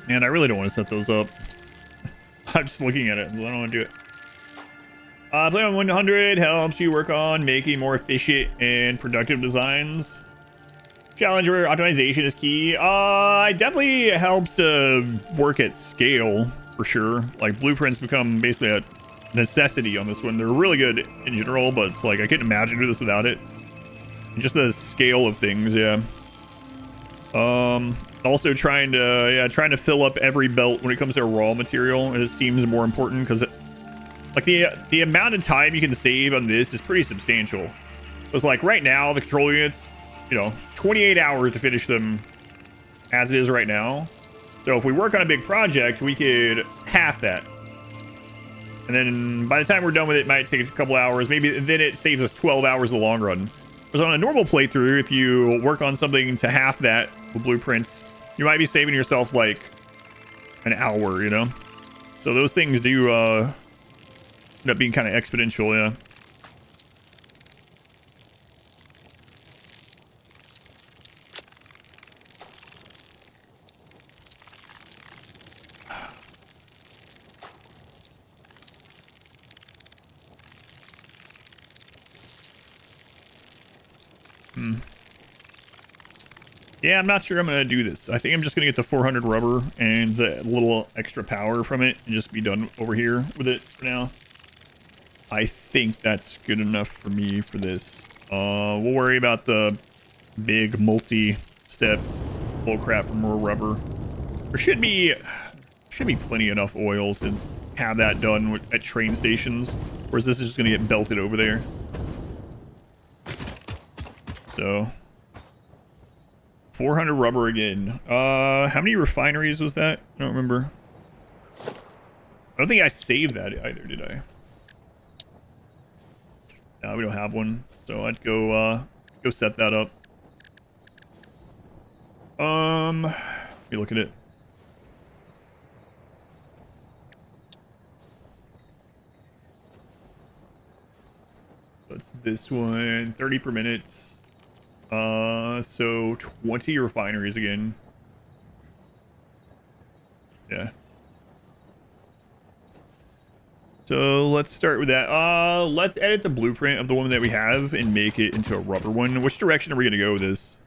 Speaker 1: Man, I really don't want to set those up. I'm just looking at it. I don't want to do it. Play on 100 helps you work on making more efficient and productive designs. Challenger optimization is key. It definitely helps to work at scale for sure. Like blueprints become basically a necessity on this one. They're really good in general, but it's like I couldn't imagine doing this without it. And just the scale of things, yeah. Also trying to fill up every belt when it comes to raw material. It seems more important because like the amount of time you can save on this is pretty substantial. It's like right now the control units, 28 hours to finish them as it is right now. So if we work on a big project, we could half that. And then by the time we're done with it, it might take a couple hours. Maybe then it saves us 12 hours in the long run. Because on a normal playthrough, if you work on something to half that with blueprints, you might be saving yourself like an hour, So those things do end up being kind of exponential, yeah. Yeah, I'm not sure I'm going to do this. I think I'm just going to get the 400 rubber and the little extra power from it and just be done over here with it for now. I think that's good enough for me for this. We'll worry about the big multi-step bullcrap for more rubber. There should be plenty enough oil to have that done at train stations. Whereas this is just going to get belted over there. So 400 rubber again. How many refineries was that? I don't remember. I don't think I saved that either, did I? No, we don't have one. So I'd go set that up. Let me look at it. So it's this one, 30 per minute. So 20 refineries again. Yeah. So let's start with that. Let's edit the blueprint of the one that we have and make it into a rubber one. Which direction are we gonna go with this?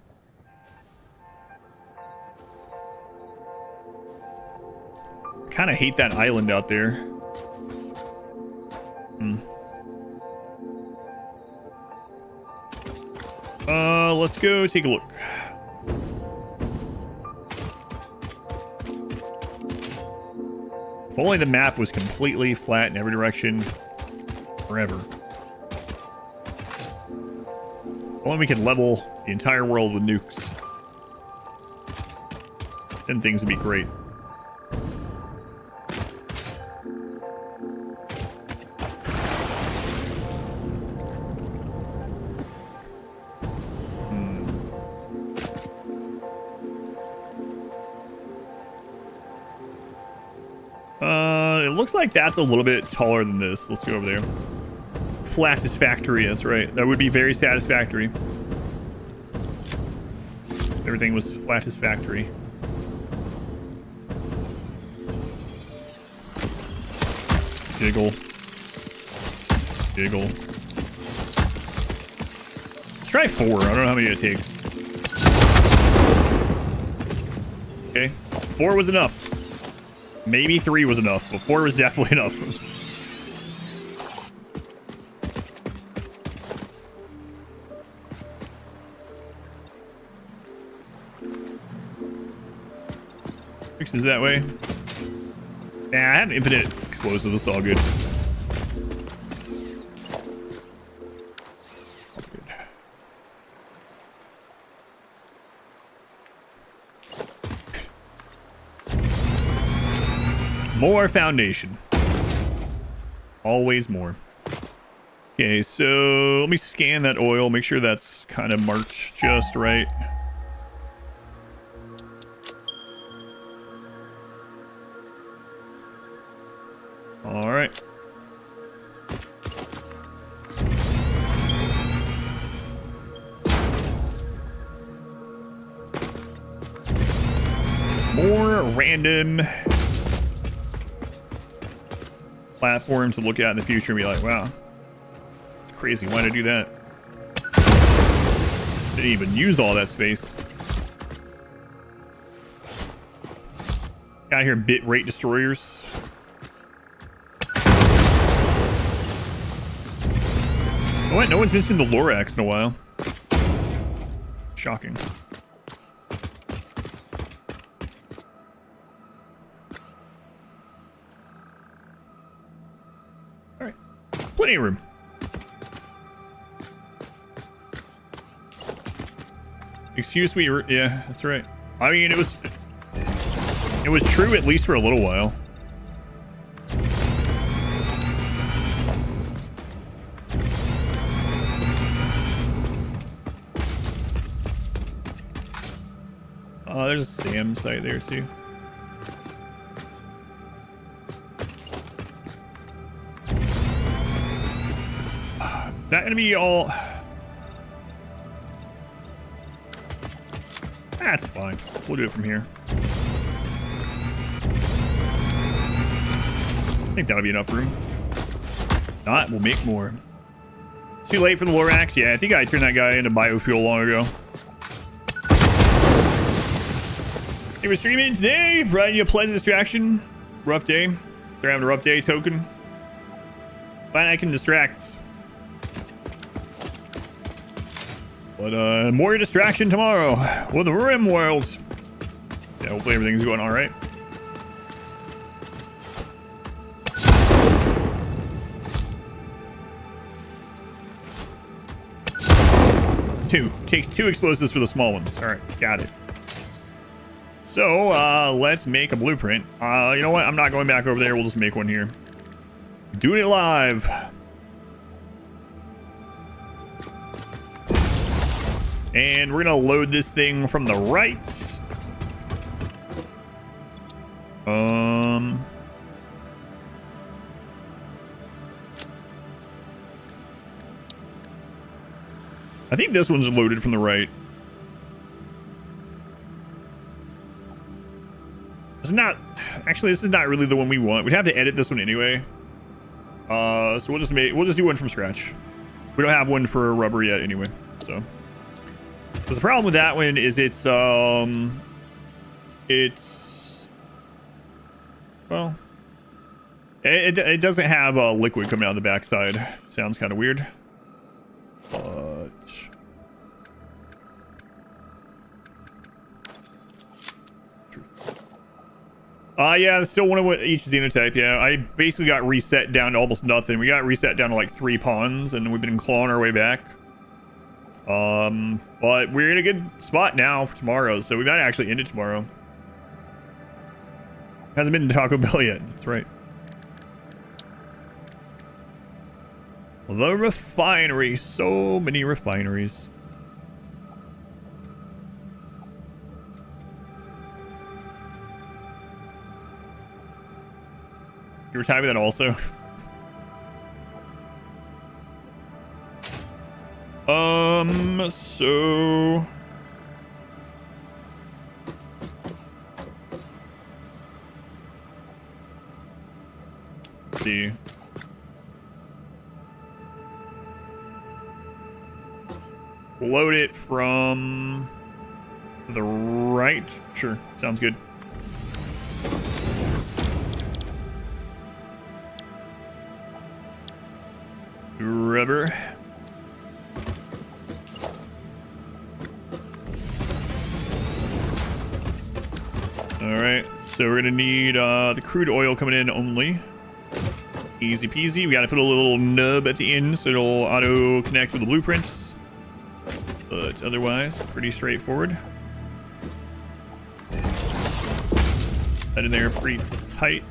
Speaker 1: Kind of hate that island out there. Let's go take a look. If only the map was completely flat in every direction forever. If only we could level the entire world with nukes. Then things would be great. It looks like that's a little bit taller than this. Let's go over there. Satisfactory, that's right. That would be very satisfactory. Everything was satisfactory. Jiggle. Jiggle. try 4. I don't know how many it takes. Okay. 4 was enough. Maybe 3 was enough, but 4 was definitely enough. Fixes that way. Nah, I have infinite explosives. It's all good. More foundation. Always more. Okay, so let me scan that oil, make sure that's kind of marked just right. All right. More random platform to look at in the future and be like, wow, it's crazy. Why did I do that? Didn't even use all that space. Got here bit rate destroyers. Oh, what? No one's mentioned the Lorax in a while. Shocking. All right, plenty of room. Excuse me. Yeah, that's right. I mean, it was true at least for a little while. There's a SAM site there too. Is that gonna be all? That's fine. We'll do it from here. I think that'll be enough room. Not, we'll make more. It's too late for the Lorax. Yeah, I think I turned that guy into biofuel long ago. Hey, we're streaming today, providing you a pleasant distraction. Rough day. They're having a rough day token. Glad I can distract. But more distraction tomorrow with the Rim World. Yeah, hopefully everything's going all right. Takes 2 explosives for the small ones. All right, got it. So let's make a blueprint. You know what? I'm not going back over there. We'll just make one here. Doing it live. And we're gonna load this thing from the right. I think this one's loaded from the right. It's not actually, this is not really the one we want. We'd have to edit this one anyway. So we'll just do one from scratch. We don't have one for rubber yet anyway. So because the problem with that one is it's well, it doesn't have liquid coming out the backside. Sounds kind of weird. Yeah, still one of each xenotype. Yeah, I basically got reset down to almost nothing. We got reset down to like 3 pawns, and we've been clawing our way back. But we're in a good spot now for tomorrow, so we might actually end it tomorrow. Hasn't been to Taco Bell yet. That's right. The refinery. So many refineries. You were typing that also? So let's see. Load it from the right. Sure, sounds good. Rubber. Alright, so we're gonna need the crude oil coming in only. Easy peasy. We gotta put a little nub at the end so it'll auto connect with the blueprints. But otherwise, pretty straightforward. That in there pretty tight.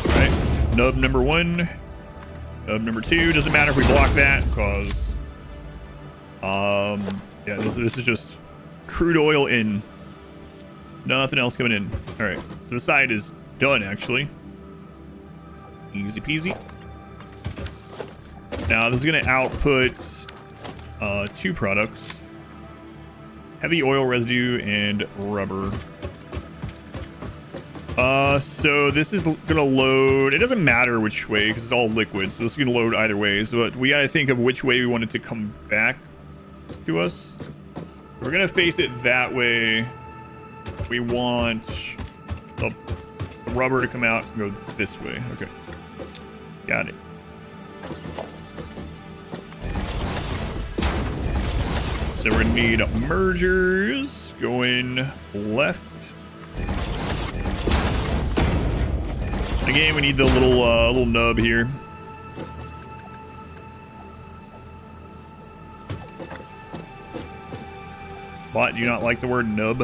Speaker 1: Alright, nub number 1. Nub number 2. Doesn't matter if we block that, because yeah, this is just crude oil in. Nothing else coming in. Alright, so the side is done, actually. Easy peasy. Now, this is going to output 2 products. Heavy oil residue and rubber. So this is going to load... It doesn't matter which way, because it's all liquid, so this is going to load either way. So we got to think of which way we want it to come back to us. We're going to face it that way. We want the rubber to come out and go this way. Okay. Got it. So we're going to need mergers going left. Again, we need the little nub here. Bot, do you not like the word nub?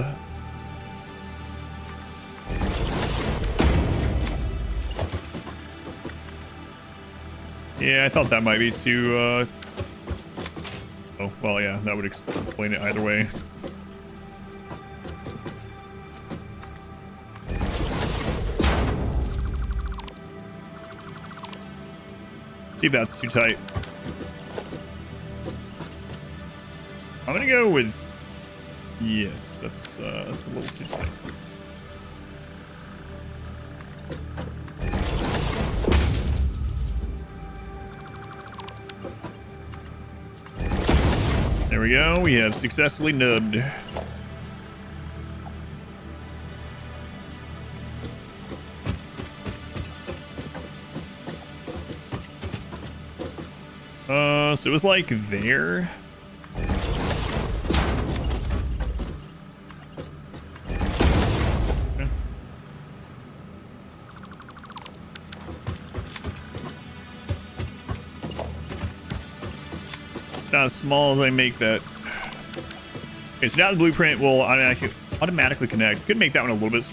Speaker 1: Yeah, I thought that might be too, Oh, well, yeah, that would explain it either way. See if that's too tight. I'm gonna go with... Yes, that's a little too tight. There we go. We have successfully nubbed. So it was like there. Okay. Not as small as I make that. Okay, so now the blueprint will automatically connect. Could make that one a little bit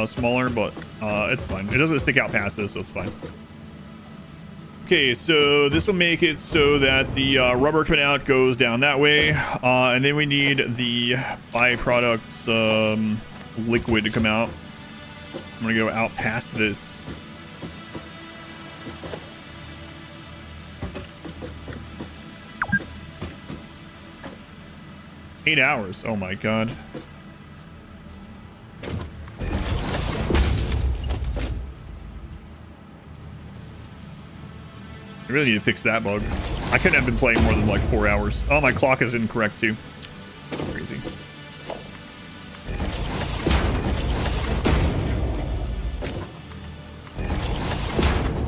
Speaker 1: smaller, but it's fine. It doesn't stick out past this, so it's fine. Okay, so this will make it so that the rubber coming out goes down that way, and then we need the byproducts liquid to come out. I'm gonna go out past this. Eight hours. Oh my god. I really need to fix that bug. I couldn't have been playing more than like 4 hours. Oh, my clock is incorrect too. Crazy.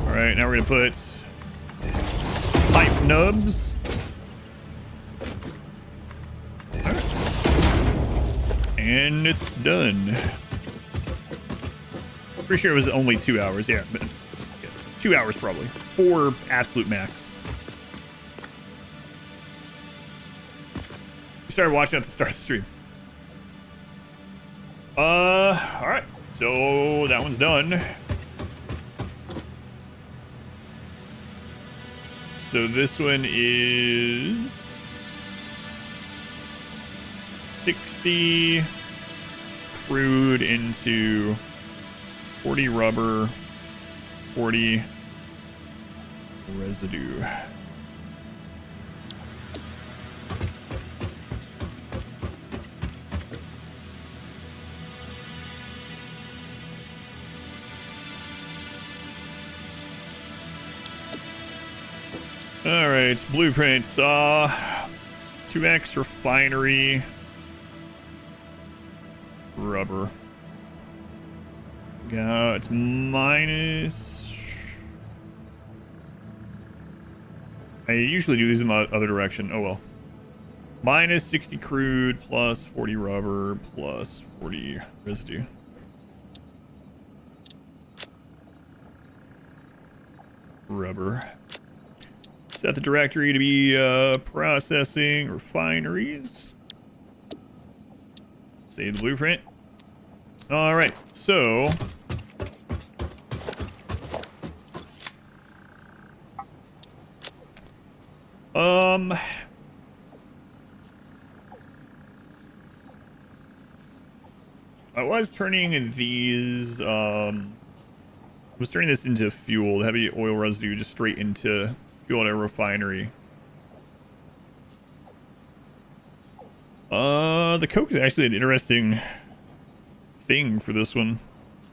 Speaker 1: Alright, now we're gonna put pipe nubs. And it's done. Pretty sure it was only 2 hours. Yeah, but 2 hours probably. 4 absolute max. We started watching at the start of the stream. Alright. So that one's done. So this one is 60 crude into 40 rubber, 40 residue. All right, blueprints. 2x refinery. Rubber. Yeah, it's minus. I usually do these in the other direction. Oh well. Minus 60 crude plus 40 rubber plus 40 residue. Rubber. Set the directory to be processing refineries. Save the blueprint. All right, so I was turning these I was turning this into fuel, heavy oil residue, just straight into fuel at a refinery. The coke is actually an interesting thing for this one.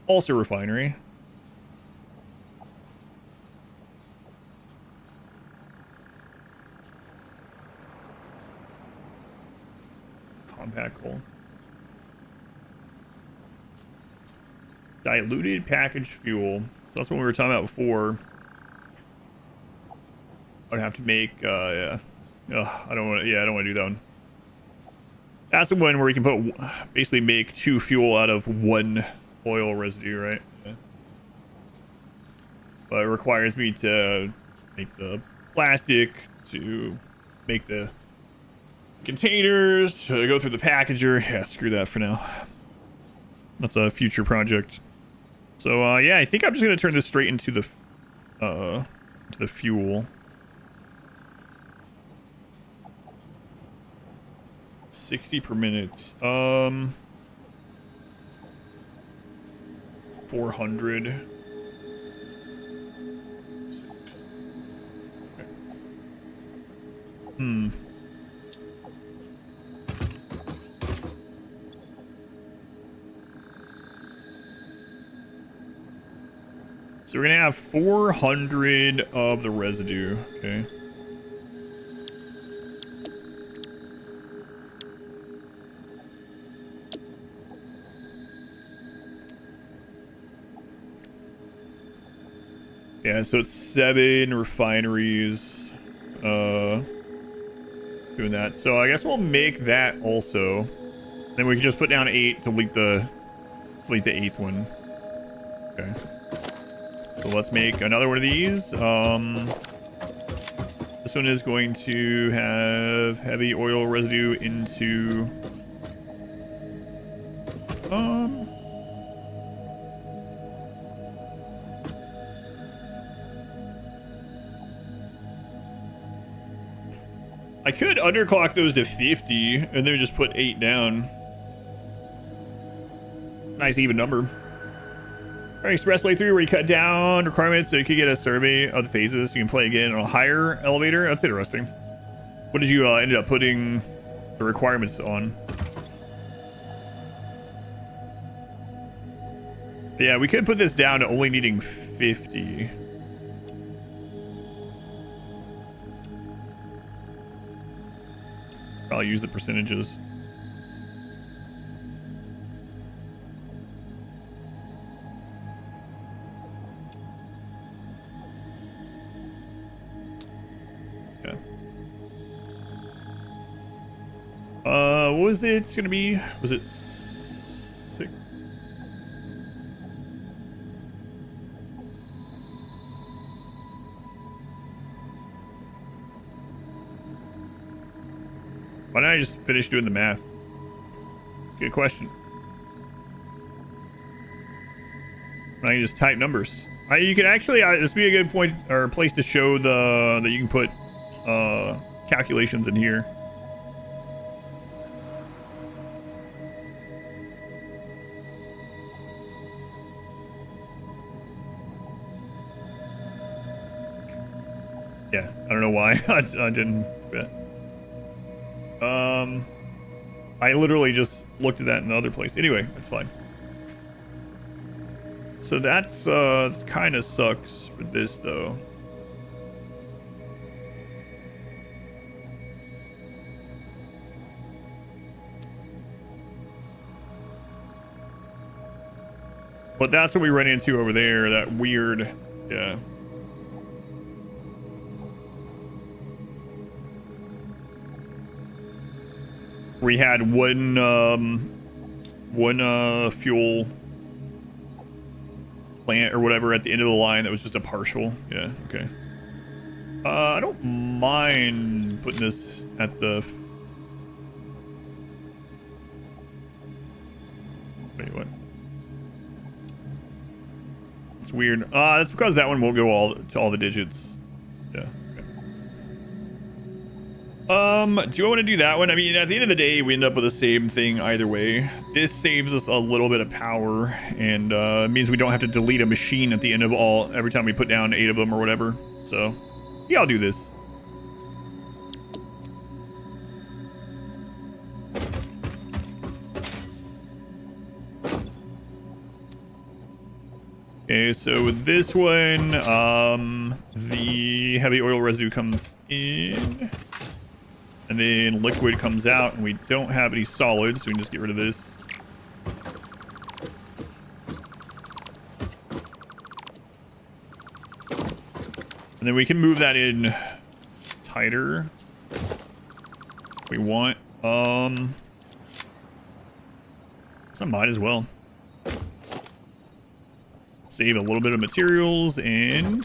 Speaker 1: Also refinery. Compact coal. Diluted packaged fuel. So that's what we were talking about before. I'd have to make, yeah. I don't want to, yeah, I don't want to do that one. That's the one where you can put, basically make 2 fuel out of 1 oil residue, right? Yeah. But it requires me to make the plastic, to make the containers, to go through the packager. Yeah, screw that for now. That's a future project. So, yeah, I think I'm just going to turn this straight into the fuel. 60 per minute. 400. Okay. So we're gonna have 400 of the residue. Okay. Yeah, so it's 7 refineries doing that. So I guess we'll make that also. Then we can just put down 8 to delete the 8th one. Okay. So let's make another one of these. This one is going to have heavy oil residue into I could underclock those to 50 and then just put 8 down. Nice even number. Express playthrough where you cut down requirements so you could get a survey of the phases. So you can play again on a higher elevator. That's interesting. What did you ended up putting the requirements on? Yeah, we could put this down to only needing 50. I'll use the percentages. Okay. What was it? It's gonna be. Was it 6? Why don't I just finish doing the math? Good question. I can just type numbers. You can actually, this would be a good point or place to show that you can put calculations in here. Yeah, I don't know why I didn't. But, I literally just looked at that in the other place. Anyway, that's fine. So that's kind of sucks for this though. But that's what we run into over there. That weird, yeah. We had one fuel plant or whatever at the end of the line that was just a partial. Yeah, okay. I don't mind putting this at the... Wait, what? It's weird. That's because that one won't go all to all the digits. Yeah. Okay. Do I want to do that one? I mean, at the end of the day, we end up with the same thing either way. This saves us a little bit of power, and means we don't have to delete a machine at the end of every time we put down 8 of them or whatever. So, yeah, I'll do this. Okay, so with this one, the heavy oil residue comes in, and then liquid comes out, and we don't have any solids, so we can just get rid of this. And then we can move that in tighter if we want. So I might as well. Save a little bit of materials, and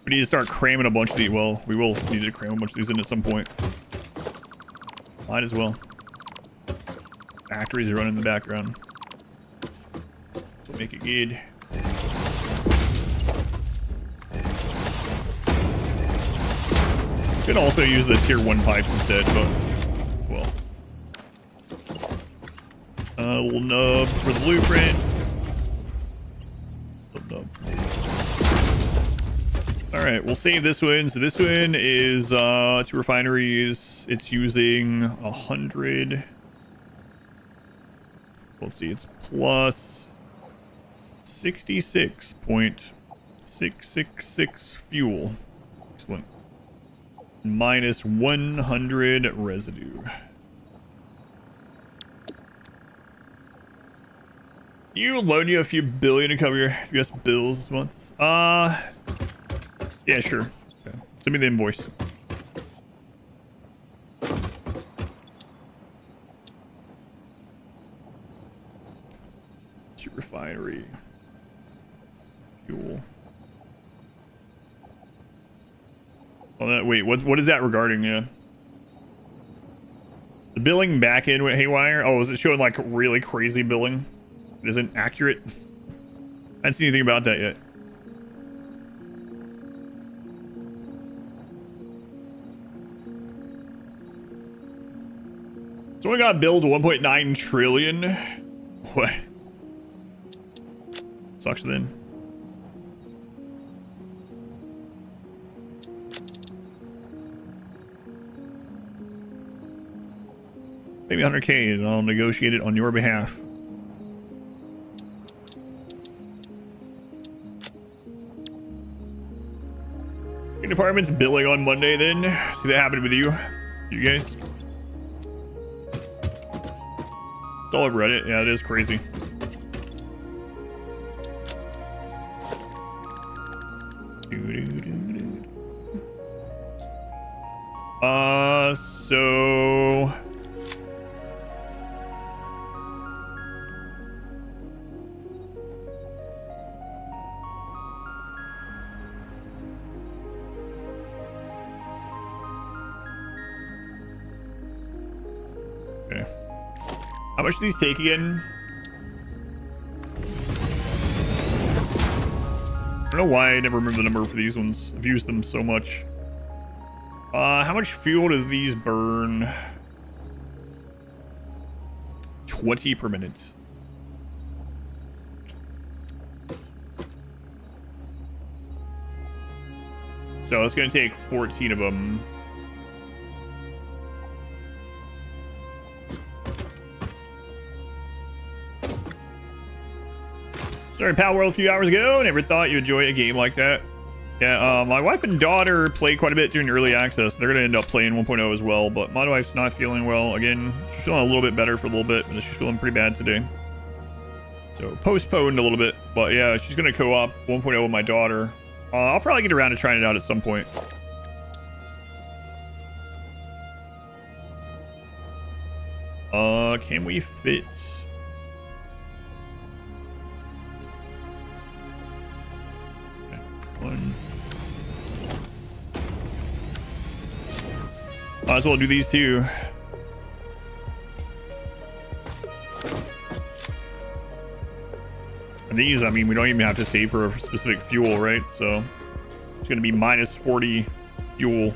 Speaker 1: we need to start cramming a bunch of these. Well, we will need to cram a bunch of these in at some point. Might as well. Factories are running in the background. So make it good. Could also use the tier 1 pipes instead, but well. A little nub for the blueprint. Alright, we'll save this one. So this one is 2 refineries. It's using 100. Let's see, it's plus 66.666 fuel. Excellent. Minus 100 residue. You loan you a few billion to cover your US bills this month? Yeah, sure. Okay. Send me the invoice. Refinery. Fuel. Oh, wait, what is that regarding? Yeah. The billing backend went haywire? Oh, is it showing like really crazy billing? It isn't accurate? I haven't seen anything about that yet. So we got billed 1.9 trillion. What? Sucks then. Maybe 100K and I'll negotiate it on your behalf. Your department's billing on Monday then. See that happened with you guys? It's all over Reddit. Yeah, it is crazy. So... Okay. How much do these take again? I don't know why I never remember the number for these ones. I've used them so much. How much fuel does these burn? 20 per minute. So it's going to take 14 of them. Started Pal World a few hours ago. Never thought you'd enjoy a game like that. Yeah, my wife and daughter play quite a bit during early access. They're going to end up playing 1.0 as well, but my wife's not feeling well. Again, she's feeling a little bit better for a little bit, but she's feeling pretty bad today. So postponed a little bit, but yeah, she's gonna co-op 1.0 with my daughter. I'll probably get around to trying it out at some point. Can we fit? Okay, one. Might as well do these two. And these, I mean, we don't even have to save for a specific fuel, right? So it's going to be minus 40 fuel.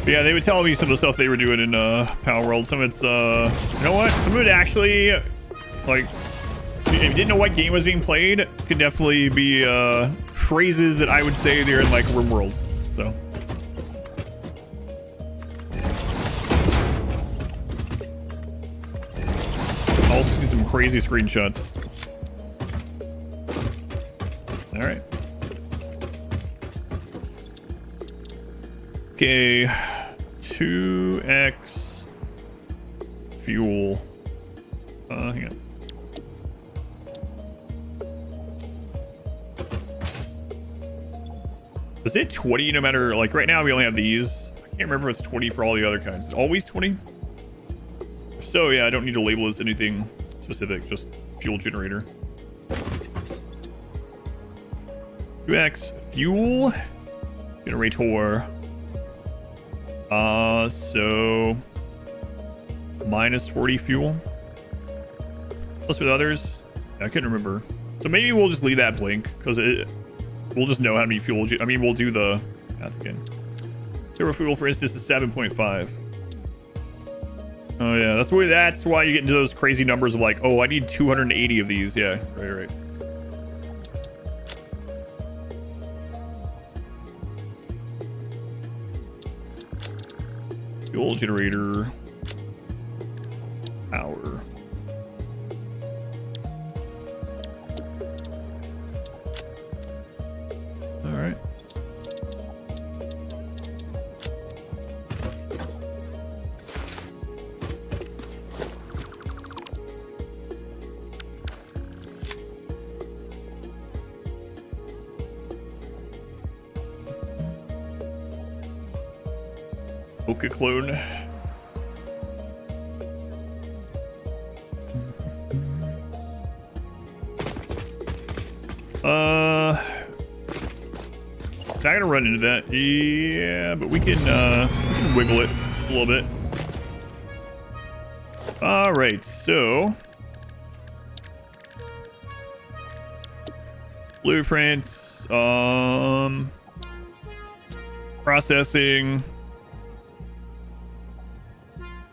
Speaker 1: But yeah, they would tell me some of the stuff they were doing in Power World. Some of it's, you know what? Some of it actually, like, if you didn't know what game was being played, could definitely be phrases that I would say there in like RimWorlds. So I'll also see some crazy screenshots. All right. Okay, 2x fuel. Hang on. Was it 20 no matter, like right now we only have these. I can't remember if it's 20 for all the other kinds. Is it always 20? So yeah, I don't need to label this anything specific, just fuel generator. 2x fuel generator. So minus 40 fuel. Plus with others, I couldn't remember. So maybe we'll just leave that blank because we'll just know how many fuel. I mean, we'll do the math again. Zero fuel, for instance, is 7.5. Oh yeah, that's why you get into those crazy numbers of like, oh, I need 280 of these. Yeah, right. Fuel generator power. All right. Oka clone. Not gonna run into that. Yeah, but we can wiggle it a little bit. All right, so blueprints, processing.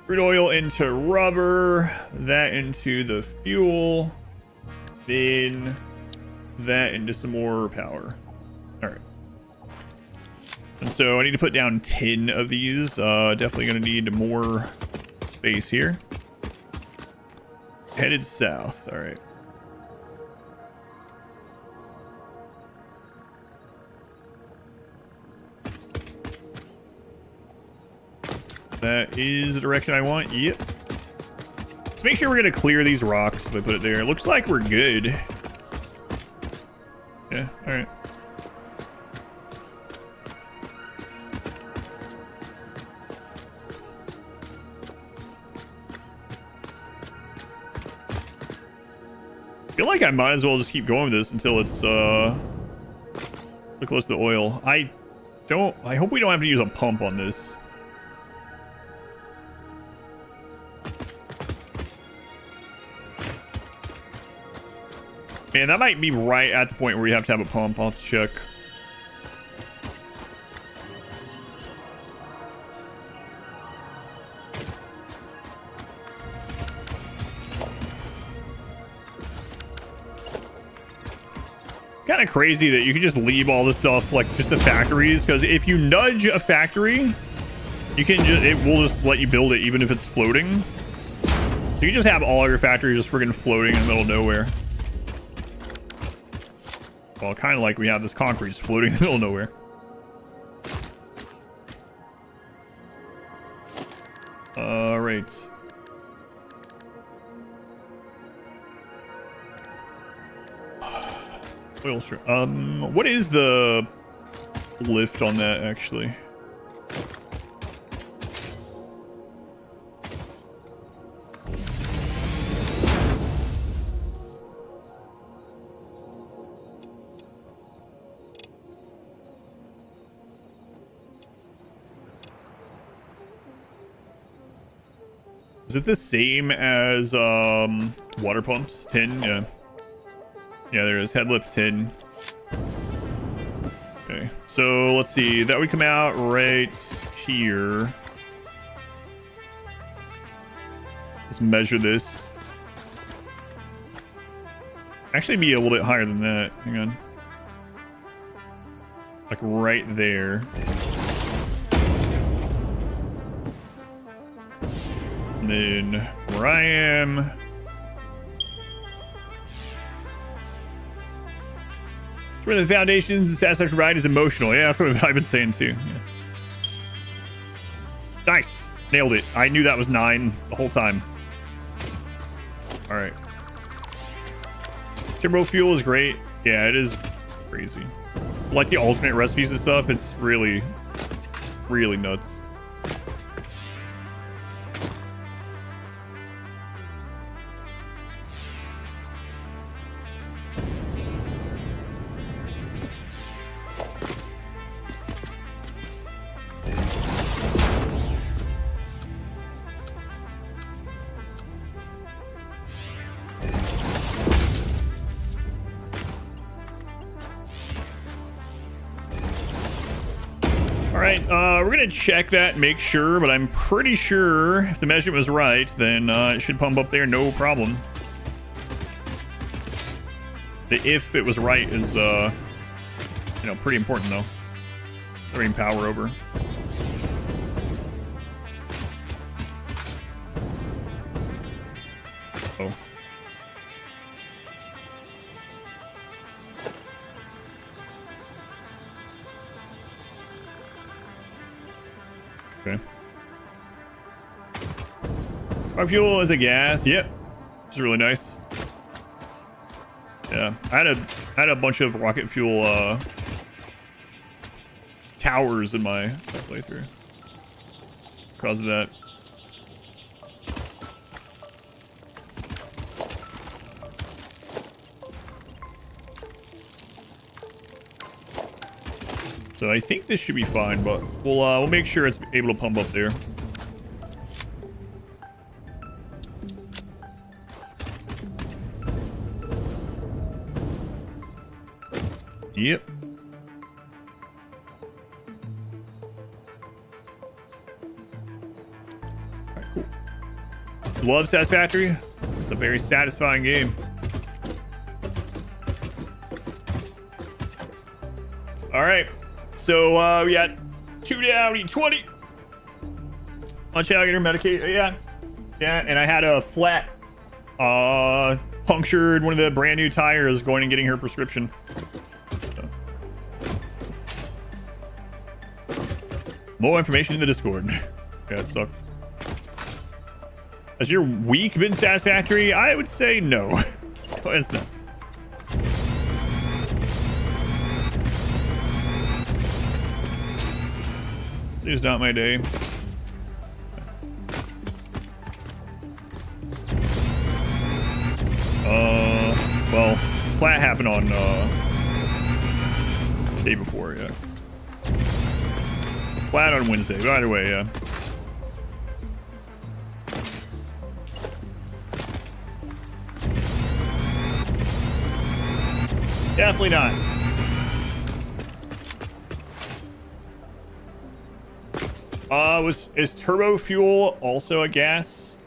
Speaker 1: Crude oil into rubber, that into the fuel, then that into some more power. All right. And so I need to put down 10 of these. Definitely going to need more space here. Headed south. All right. That is the direction I want. Yep. Let's make sure we're going to clear these rocks. If I put it there. It looks like we're good. Yeah. All right. I feel like I might as well just keep going with this until it's close to the oil. I hope we don't have to use a pump on this. Man, that might be right at the point where you have to have a pump. I'll have to check. Kind of crazy that you can just leave all this stuff like just the factories, because if you nudge a factory, you can just, it will just let you build it even if it's floating. So you just have all your factories just friggin' floating in the middle of nowhere. Well, kind of like we have this concrete just floating in the middle of nowhere. All right. Oil shrimp. What is the lift on that actually? Is it the same as water pumps? 10? Yeah. Yeah, there is. Head lift 10. Okay. So let's see. That would come out right here. Let's measure this. Actually be a little bit higher than that. Hang on. Like right there. And then where I am. Where the foundations and Satisfactory ride is emotional. Yeah, that's what I've been saying too. Yeah. Nice. Nailed it. I knew that was 9 the whole time. All right. Turbo fuel is great. Yeah, it is crazy. Like the alternate recipes and stuff, it's really, really nuts. We're gonna check that, make sure, but I'm pretty sure if the measurement was right, then it should pump up there, no problem. The if it was right is, pretty important though. Carrying power over. Oh. Okay. Our fuel is a gas. Yep. Which is really nice. Yeah. I had a bunch of rocket fuel towers in my playthrough. Because of that. So I think this should be fine, but we'll make sure it's able to pump up there. Yep. Alright, cool. Love Satisfactory. It's a very satisfying game. Alright. So we got 2 down, 20. Watch out, get her medicated. Yeah. Yeah, and I had a flat punctured one of the brand new tires going and getting her prescription. So. More information in the Discord. Yeah, it sucked. Has your week been satisfactory? I would say no. It's not. It's not my day. Well, flat happened on day before, yeah. Flat on Wednesday, but either way, yeah. Definitely not. Is turbo fuel also a gas?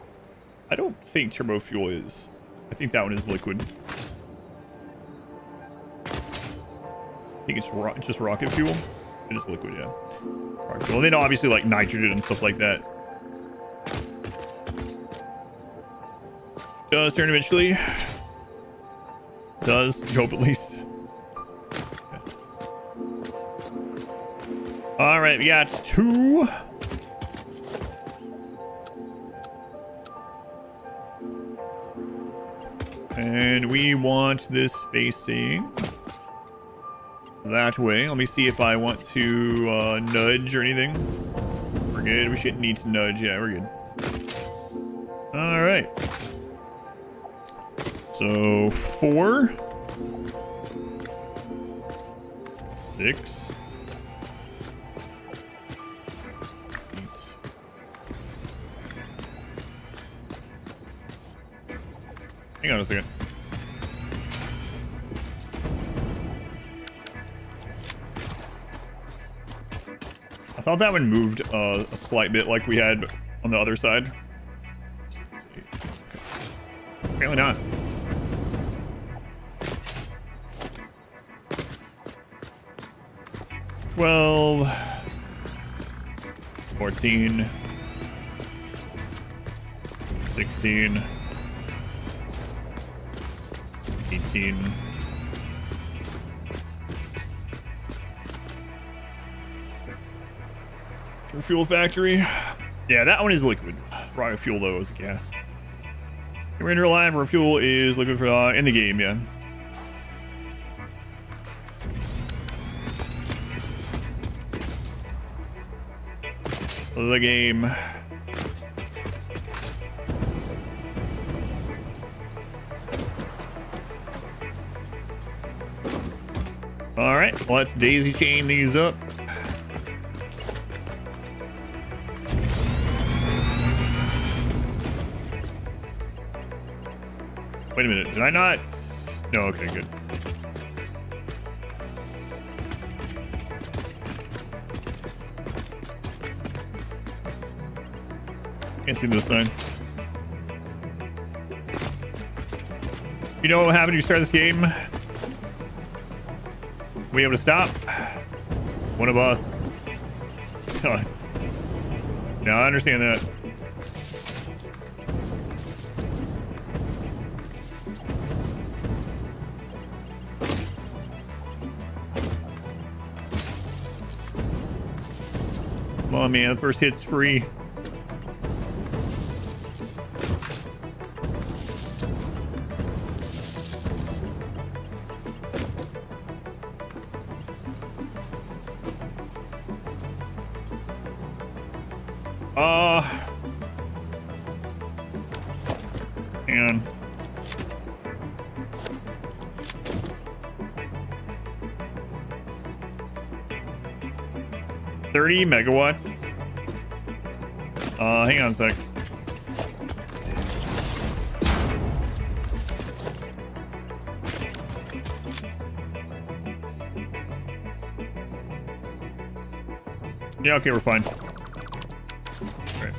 Speaker 1: I don't think turbo fuel is. I think that one is liquid. I think it's just rocket fuel. It is liquid, yeah. Rocket fuel. And then obviously like nitrogen and stuff like that. Does turn eventually. Does. You hope at least. All right, we got 2. And we want this facing that way. Let me see if I want to nudge or anything. We're good. We shouldn't need to nudge. Yeah, we're good. All right. So 4, 6, 8. Hang on a second. I thought that one moved a slight bit like we had on the other side. Apparently not. 12, 14, 16, 18. Fuel factory. Yeah, that one is liquid. Rocket fuel though is a gas. We're in real life where fuel is liquid for in the game, yeah. The game. All right, let's daisy chain these up. Wait a minute, did I not? No, okay, good. Can't see the sign. You know what happened when you start this game? We able to stop? One of us. God. Now I understand that. Come on, man. The first hit's free. Hang on. $30 megawatts. Hang on a sec. Yeah, okay, we're fine. Right.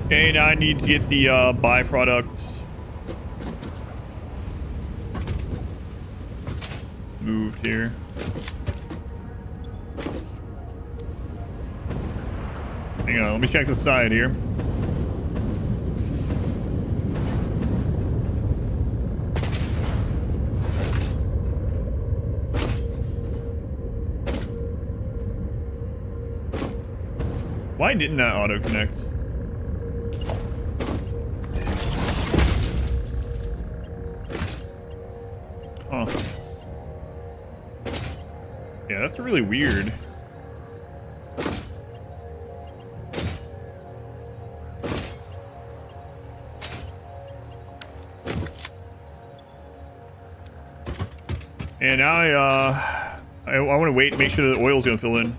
Speaker 1: Okay, now I need to get the byproducts moved here. Hang on, let me check the side here. Why didn't that auto connect? Huh. Yeah, that's really weird. And now I want to wait and make sure that the oil's gonna fill in.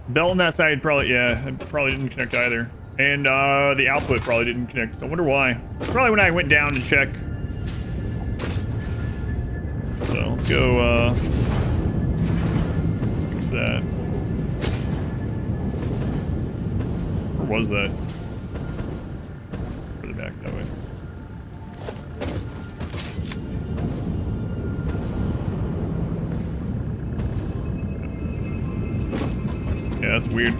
Speaker 1: Belt on that side probably, yeah, it probably didn't connect either. And the output probably didn't connect. I wonder why. Probably when I went down to check. So let's go fix that. Or was that? Further back that way. Yeah, that's weird.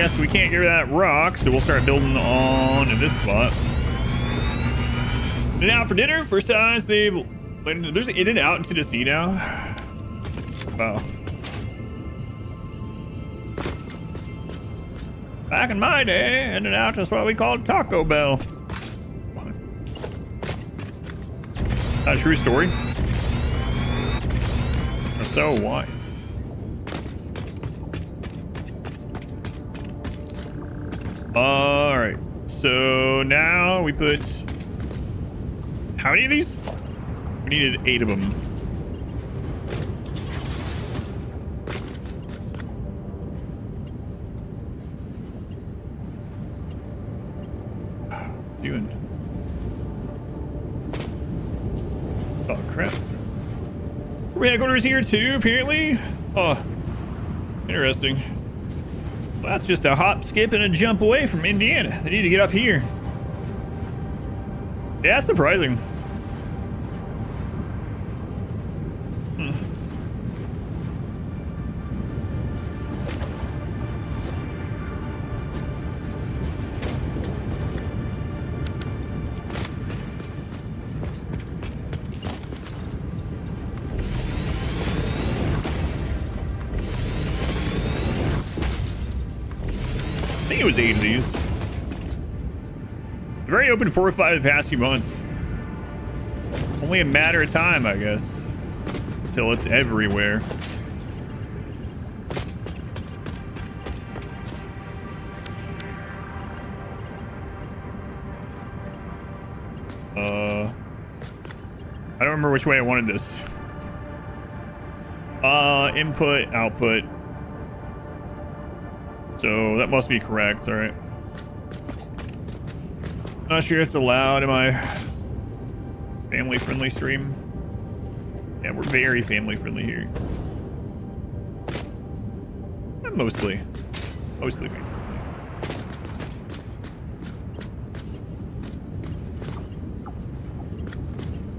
Speaker 1: guess we can't get rid of that rock, so we'll start building on in this spot. In and out for dinner. First time they've landed. There's an in and out into the sea now. Wow. Back in my day, in and out is what we called Taco Bell. Not a true story. If so, why? Alright. So now we put... How many of these? We needed 8 of them. Doing. Oh crap. We headquarters here too, apparently. Oh, interesting. Well, that's just a hop, skip, and a jump away from Indiana. They need to get up here. Yeah, that's surprising. I think it was 8 of these. Very open 4 or 5 the past few months. Only a matter of time, I guess, until it's everywhere. I don't remember which way I wanted this. Input, output. So that must be correct, all right. Not sure it's allowed in my family-friendly stream. Yeah, we're very family-friendly here. Mostly family.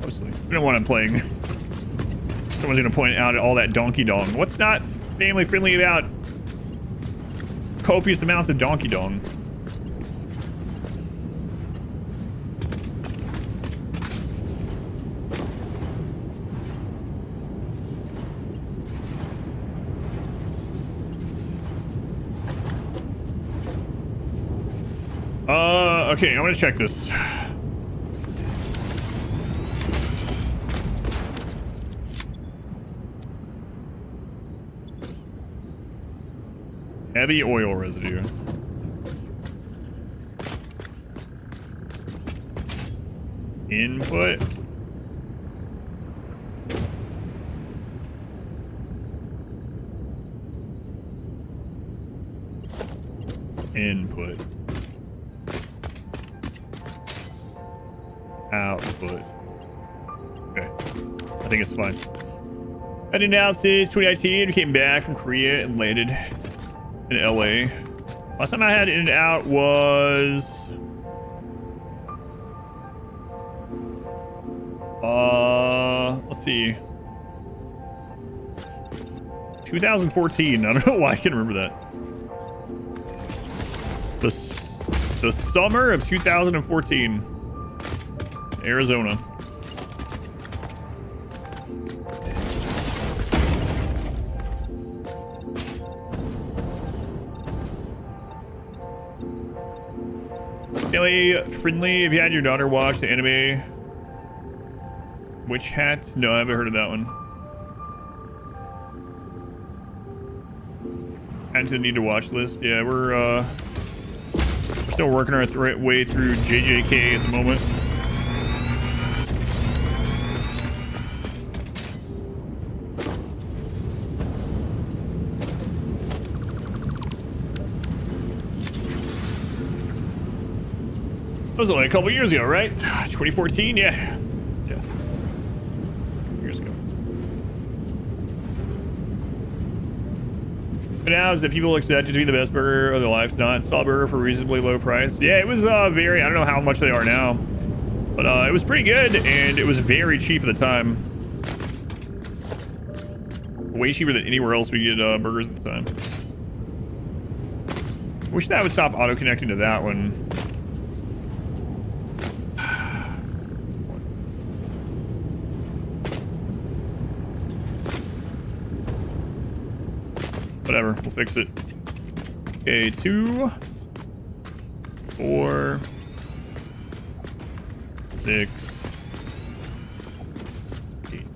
Speaker 1: Mostly. We don't want him playing. Someone's gonna point out all that donkey dong. What's not family-friendly about copious amounts of donkey dong? Okay, I'm gonna check this. Heavy oil residue. Input. Input. Output. Okay. I think it's fine. I announced it 2019. Came back from Korea and landed in LA. Last time I had in and out was let's see, 2014. I don't know why I can remember that. The summer of 2014, Arizona. Family friendly. Have you had your daughter watch the anime Witch Hat? No, I haven't heard of that one. Add to the need to watch list. Yeah, we're still working our way through JJK at the moment. That was only a couple years ago, right? 2014, yeah. Years ago. But now is that people expect it to be the best burger of their life. Not saw burger for a reasonably low price. Yeah, it was very, I don't know how much they are now, but it was pretty good and it was very cheap at the time. Way cheaper than anywhere else we get burgers at the time. Wish that would stop auto-connecting to that one. Whatever, we'll fix it. Okay, 2, 4, 6, 8.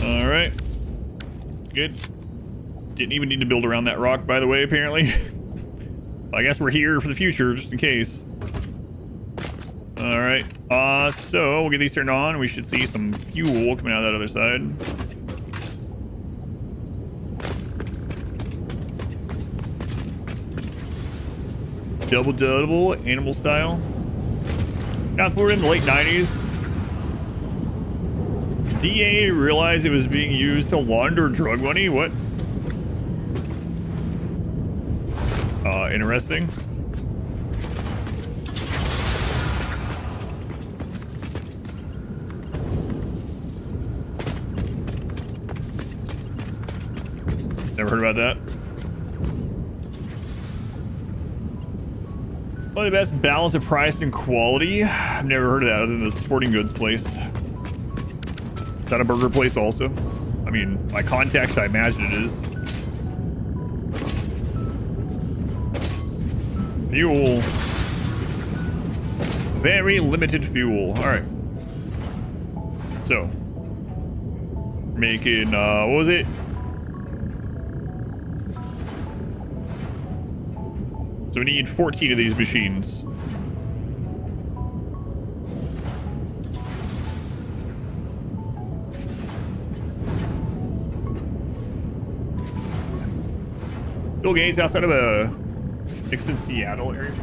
Speaker 1: Alright. Good. Didn't even need to build around that rock, by the way, apparently. I guess we're here for the future, just in case. Alright. So we'll get these turned on. We should see some fuel coming out of that other side. Double animal style. Got forward in the late 90s. DA realized it was being used to launder drug money? What? Interesting. Never heard about that. One of the best balance of price and quality. I've never heard of that other than the sporting goods place. Is that a burger place also? I mean, by context, I imagine it is. Fuel. Very limited fuel. Alright. So. Making, what was it? So we need 14 of these machines. Bill Gates outside of a Dixon, Seattle area.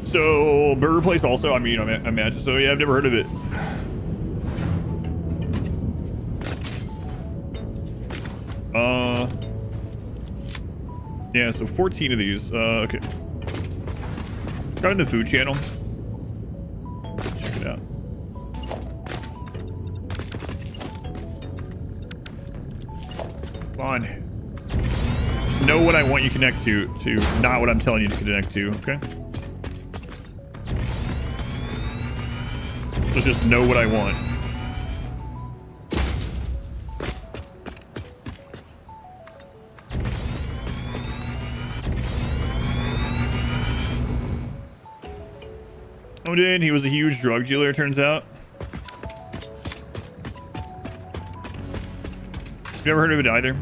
Speaker 1: So burger place also. I mean, I imagine so. Yeah, I've never heard of it. Yeah, so 14 of these. Okay. Got in the food channel. Check it out. Come on. Just know what I want you to connect to not what I'm telling you to connect to, okay? So just know what I want. Oh, dude, he was a huge drug dealer, it turns out. Never heard of it either.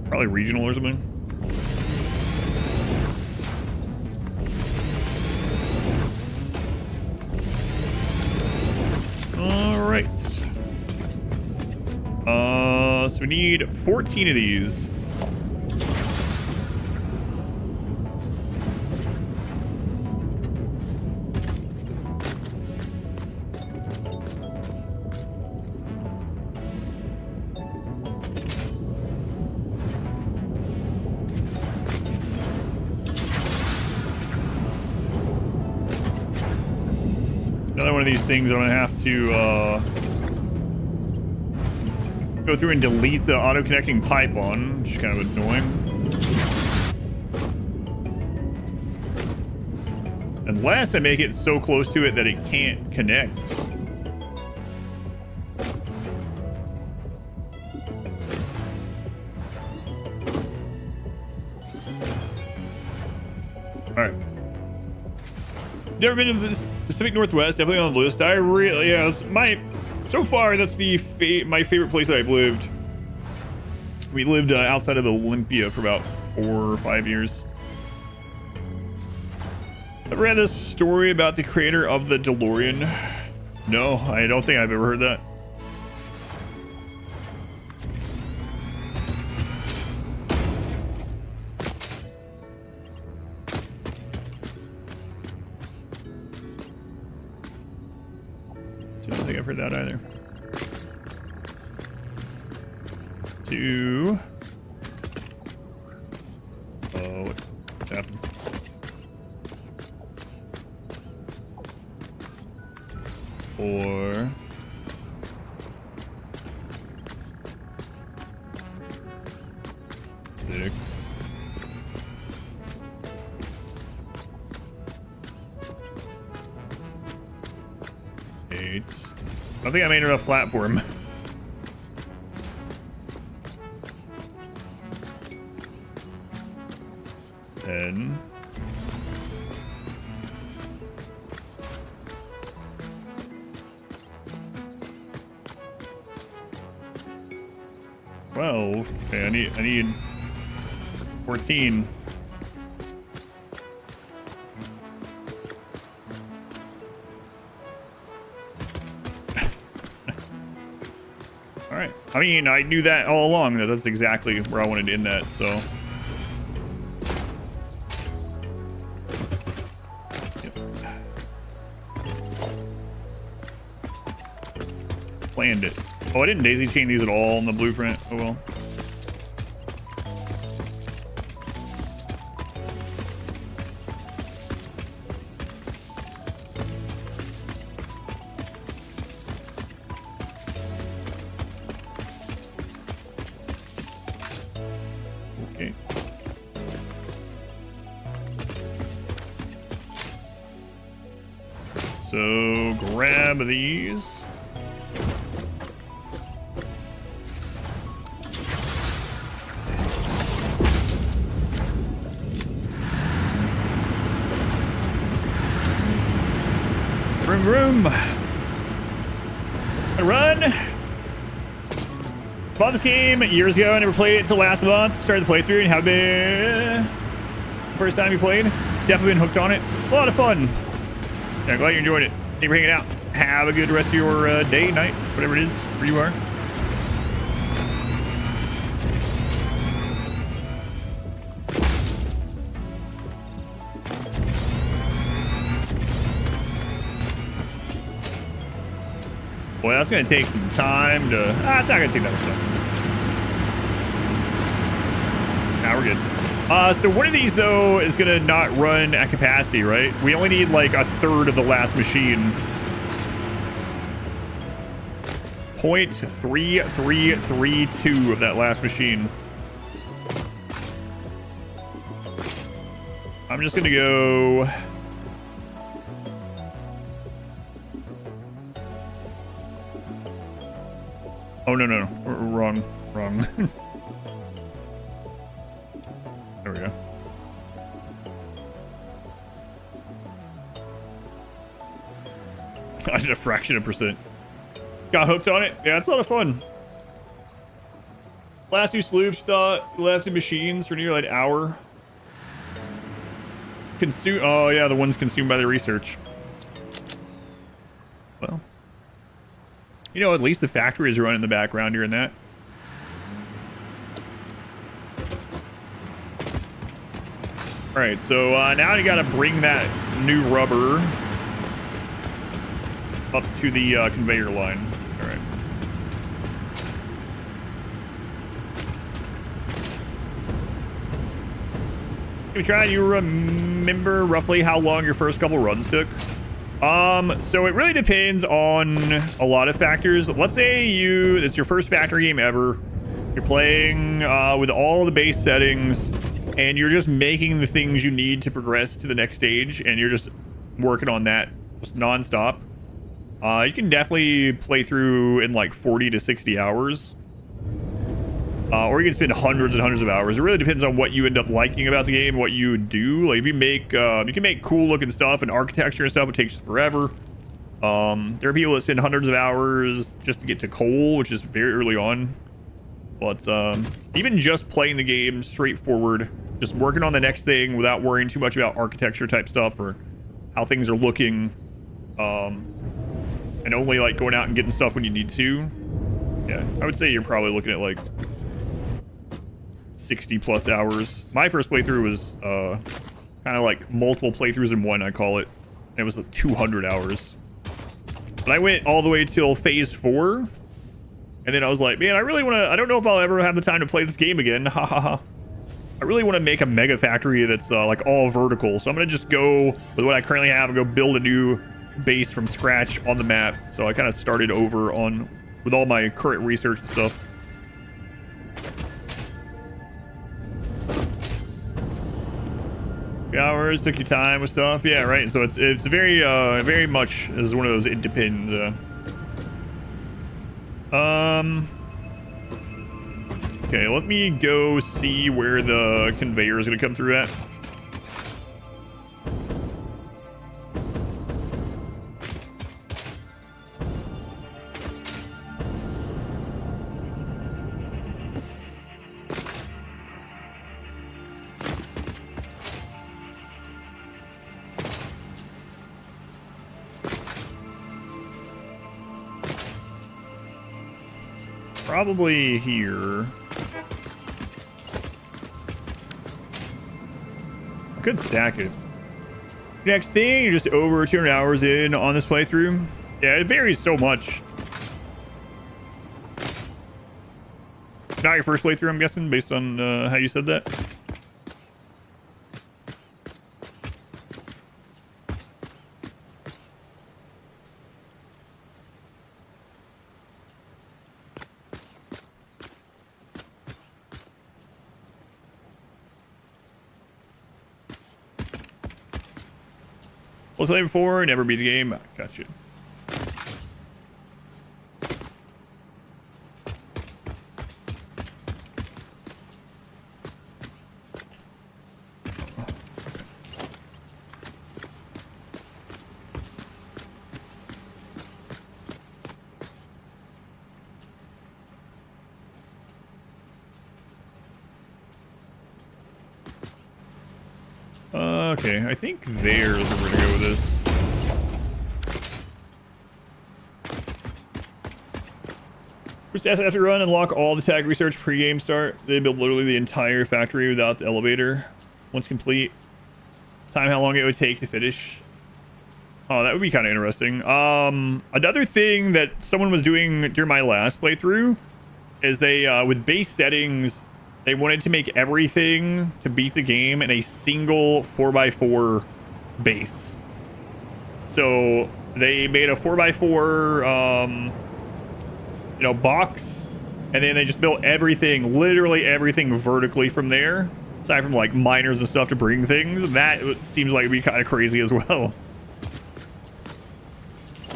Speaker 1: Probably regional or something. All right. So we need 14 of these. Another one of these things I'm gonna have to go through and delete the auto-connecting pipe on, which is kind of annoying. Unless I make it so close to it that it can't connect. Alright. Never been to the Pacific Northwest, definitely on the list. I really, yeah, so far that's the my favorite place that I've lived. We lived outside of Olympia for about 4 or 5 years. Ever read this story about the creator of the DeLorean? No, I don't think I've ever heard that. think I've heard that either. 2. Oh, what happened? 4. 6. 8. I think I made enough platform. 10. Well, okay, I need 14. All right. I mean, I knew that all along. That's exactly where I wanted to end that. So. Yep. Planned it. Oh, I didn't daisy chain these at all in the blueprint. Oh well. Okay. So grab these. Vroom vroom. Run. Bought this game years ago. I never played it until last month. Started the playthrough and have been first time you played. Definitely been hooked on it. It's a lot of fun. Yeah, glad you enjoyed it. Thank you for hanging out. Have a good rest of your day, night, whatever it is where you are. Boy, that's going to take some time to... it's not going to take that much time. Nah, we're good. So one of these, though, is going to not run at capacity, right? We only need, like, a third of the last machine. 0.3332 of that last machine. I'm just going to go... Oh, no. Wrong. There we go. I did a fraction of percent. Got hooked on it. Yeah, it's a lot of fun. Last 2 sloops left in machines for nearly an hour. Oh, yeah, the one's consumed by the research. Well. You know, at least the factory is running in the background here and that. All right, so now you got to bring that new rubber up to the conveyor line. All right. Can we try? You remember roughly how long your first couple runs took? So it really depends on a lot of factors. Let's say it's your first factory game ever. You're playing with all the base settings, and you're just making the things you need to progress to the next stage, and you're just working on that just nonstop. You can definitely play through in like 40 to 60 hours. Or you can spend hundreds and hundreds of hours. It really depends on what you end up liking about the game, what you do. Like if you make, you can make cool looking stuff and architecture and stuff. It takes forever. There are people that spend hundreds of hours just to get to coal, which is very early on. But even just playing the game straightforward, just working on the next thing without worrying too much about architecture type stuff or how things are looking, and only like going out and getting stuff when you need to. Yeah, I would say you're probably looking at like 60 plus hours. My first playthrough was kind of like multiple playthroughs in one, I call it. And it was like 200 hours. But I went all the way till phase 4. And then I was like, man, I really want to... I don't know if I'll ever have the time to play this game again. Ha ha ha. I really want to make a mega factory that's like all vertical. So I'm going to just go with what I currently have and go build a new base from scratch on the map. So I kind of started over on with all my current research and stuff. Hours, took your time with stuff. Yeah, right. So it's very very much is one of those it depends. Okay, let me go see where the conveyor is going to come through at. Probably here. Could stack it. Next thing, you're just over 200 hours in on this playthrough. Yeah, it varies so much. Not your first playthrough, I'm guessing, based on how you said that. Well, play before, never beat the game. Gotcha. Okay, I think there's where we're gonna go with this. First task after run, unlock all the tag research pre-game start. They build literally the entire factory without the elevator. Once complete, time how long it would take to finish. Oh, that would be kind of interesting. Another thing that someone was doing during my last playthrough is they, with base settings, they wanted to make everything to beat the game in a single 4x4 base. So they made a 4x4, you know, box, and then they just built everything, literally everything vertically from there, aside from like miners and stuff to bring things. That seems like it'd be kind of crazy as well.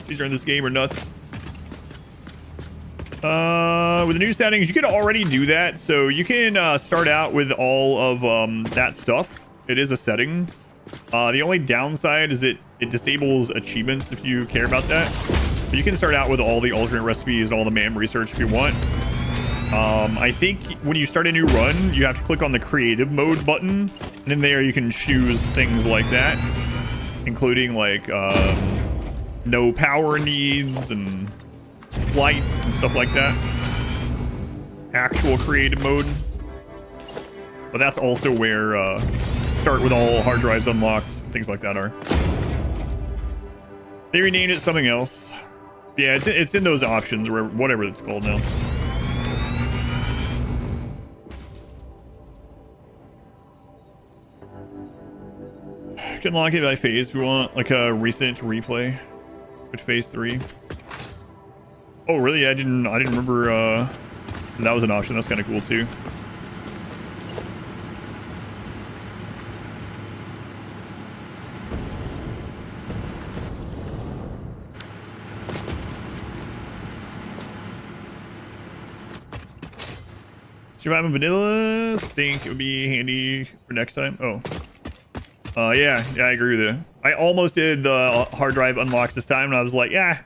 Speaker 1: These are in this game are nuts. With the new settings, you can already do that. So you can start out with all of that stuff. It is a setting. The only downside is that it disables achievements if you care about that. But you can start out with all the alternate recipes, all the MAM research if you want. I think when you start a new run, you have to click on the creative mode button. And in there, you can choose things like that, including like no power needs and flight and stuff like that. Actual creative mode. But that's also where start with all hard drives unlocked, things like that are. They renamed it something else. Yeah, it's in those options, or whatever it's called now. You can unlock it by phase if you want, like a recent replay with phase 3. Oh, really? I didn't remember that was an option. That's kind of cool too. Survive on vanilla. Think it would be handy for next time. Oh, yeah, I agree with you. I almost did the hard drive unlocks this time, and I was like, yeah,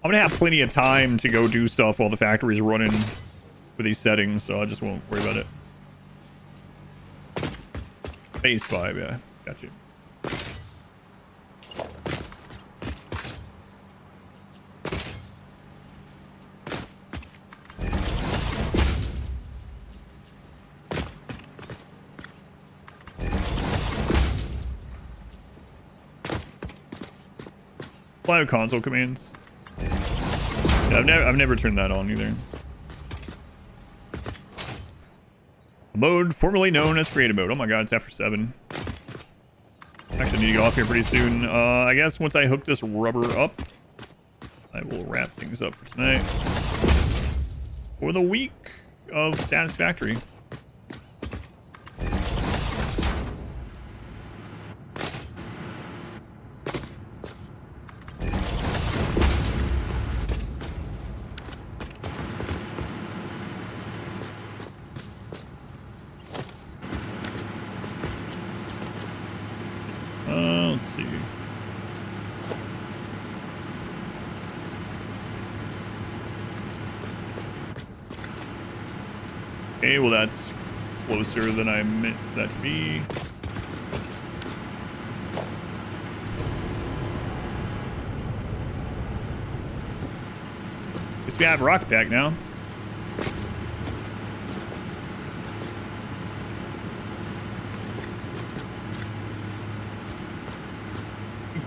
Speaker 1: I'm gonna have plenty of time to go do stuff while the factory's running with these settings, so I just won't worry about it. Phase 5, yeah, got you. Apply console commands. I've never turned that on either. A mode formerly known as creative mode. Oh my god, it's after 7. Actually, need to get off here pretty soon. I guess once I hook this rubber up, I will wrap things up for tonight. For the week of Satisfactory. Let's see. Okay, well that's closer than I meant that to be. Guess we have rock back now.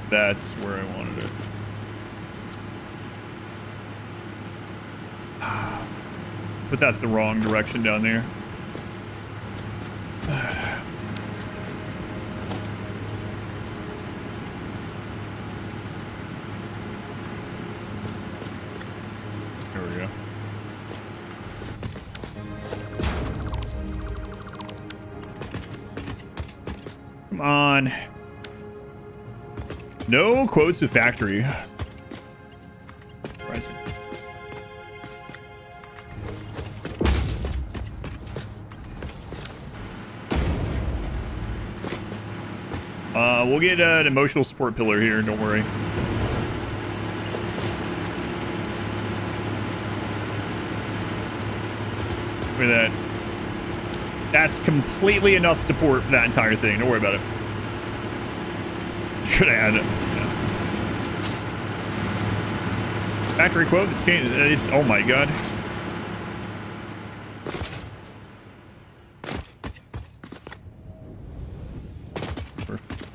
Speaker 1: That's where I wanted it. Put that the wrong direction down there. There we go. Come on. No quotes with factory. Surprising. We'll get an emotional support pillar here, don't worry. Look at that. That's completely enough support for that entire thing. Don't worry about it. Could add it. Yeah. Factory quote. It's oh my god. Perfect.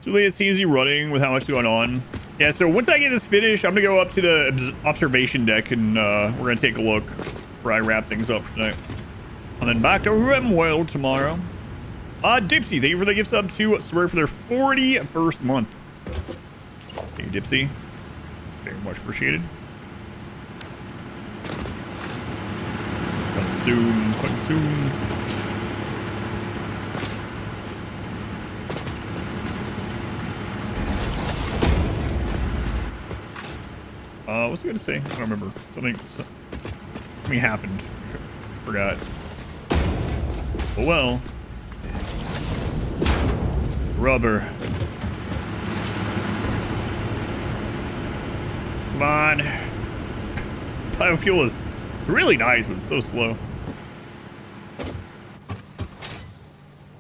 Speaker 1: So it seems you running with how much going on. Yeah. So once I get this finished, I'm gonna go up to the observation deck and we're gonna take a look where I wrap things up for tonight, and then back to Rimwell tomorrow. Dipsy, thank you for the gift sub to Swear for their 41st month. Thank you, Dipsy. Very much appreciated. Come soon, come soon. What's I gonna say? I don't remember. Something happened. Forgot. Oh well. Rubber. Come on. Biofuel is really nice, but it's so slow.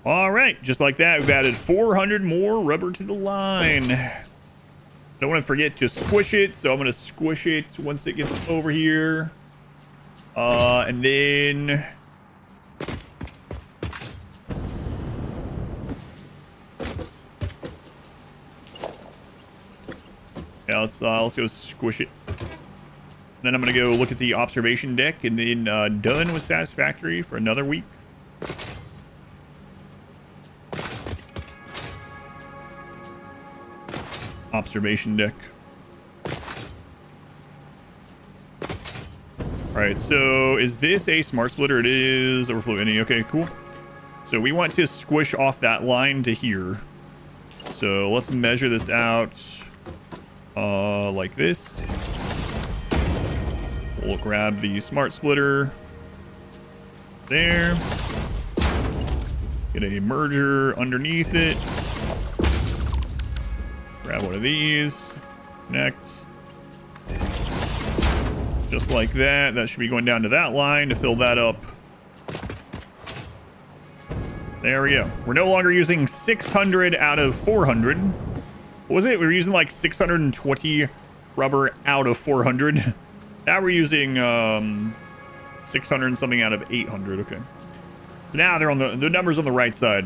Speaker 1: All right, just like that, we've added 400 more rubber to the line. Don't want to forget to squish it, so I'm going to squish it once it gets over here. And then... yeah, let's go squish it. Then I'm going to go look at the observation deck, and then done with Satisfactory for another week. Observation deck. Alright, so is this a smart splitter? It is. Overflow any. Okay, cool. So we want to squish off that line to here. So let's measure this out like this. We'll grab the smart splitter there. Get a merger underneath it. Grab one of these. Connect. Just like that. That should be going down to that line to fill that up. There we go. We're no longer using 600 out of 400. What was it? We were using like 620 rubber out of 400. Now we're using 600 and something out of 800. Okay. So now they're on the numbers on the right side.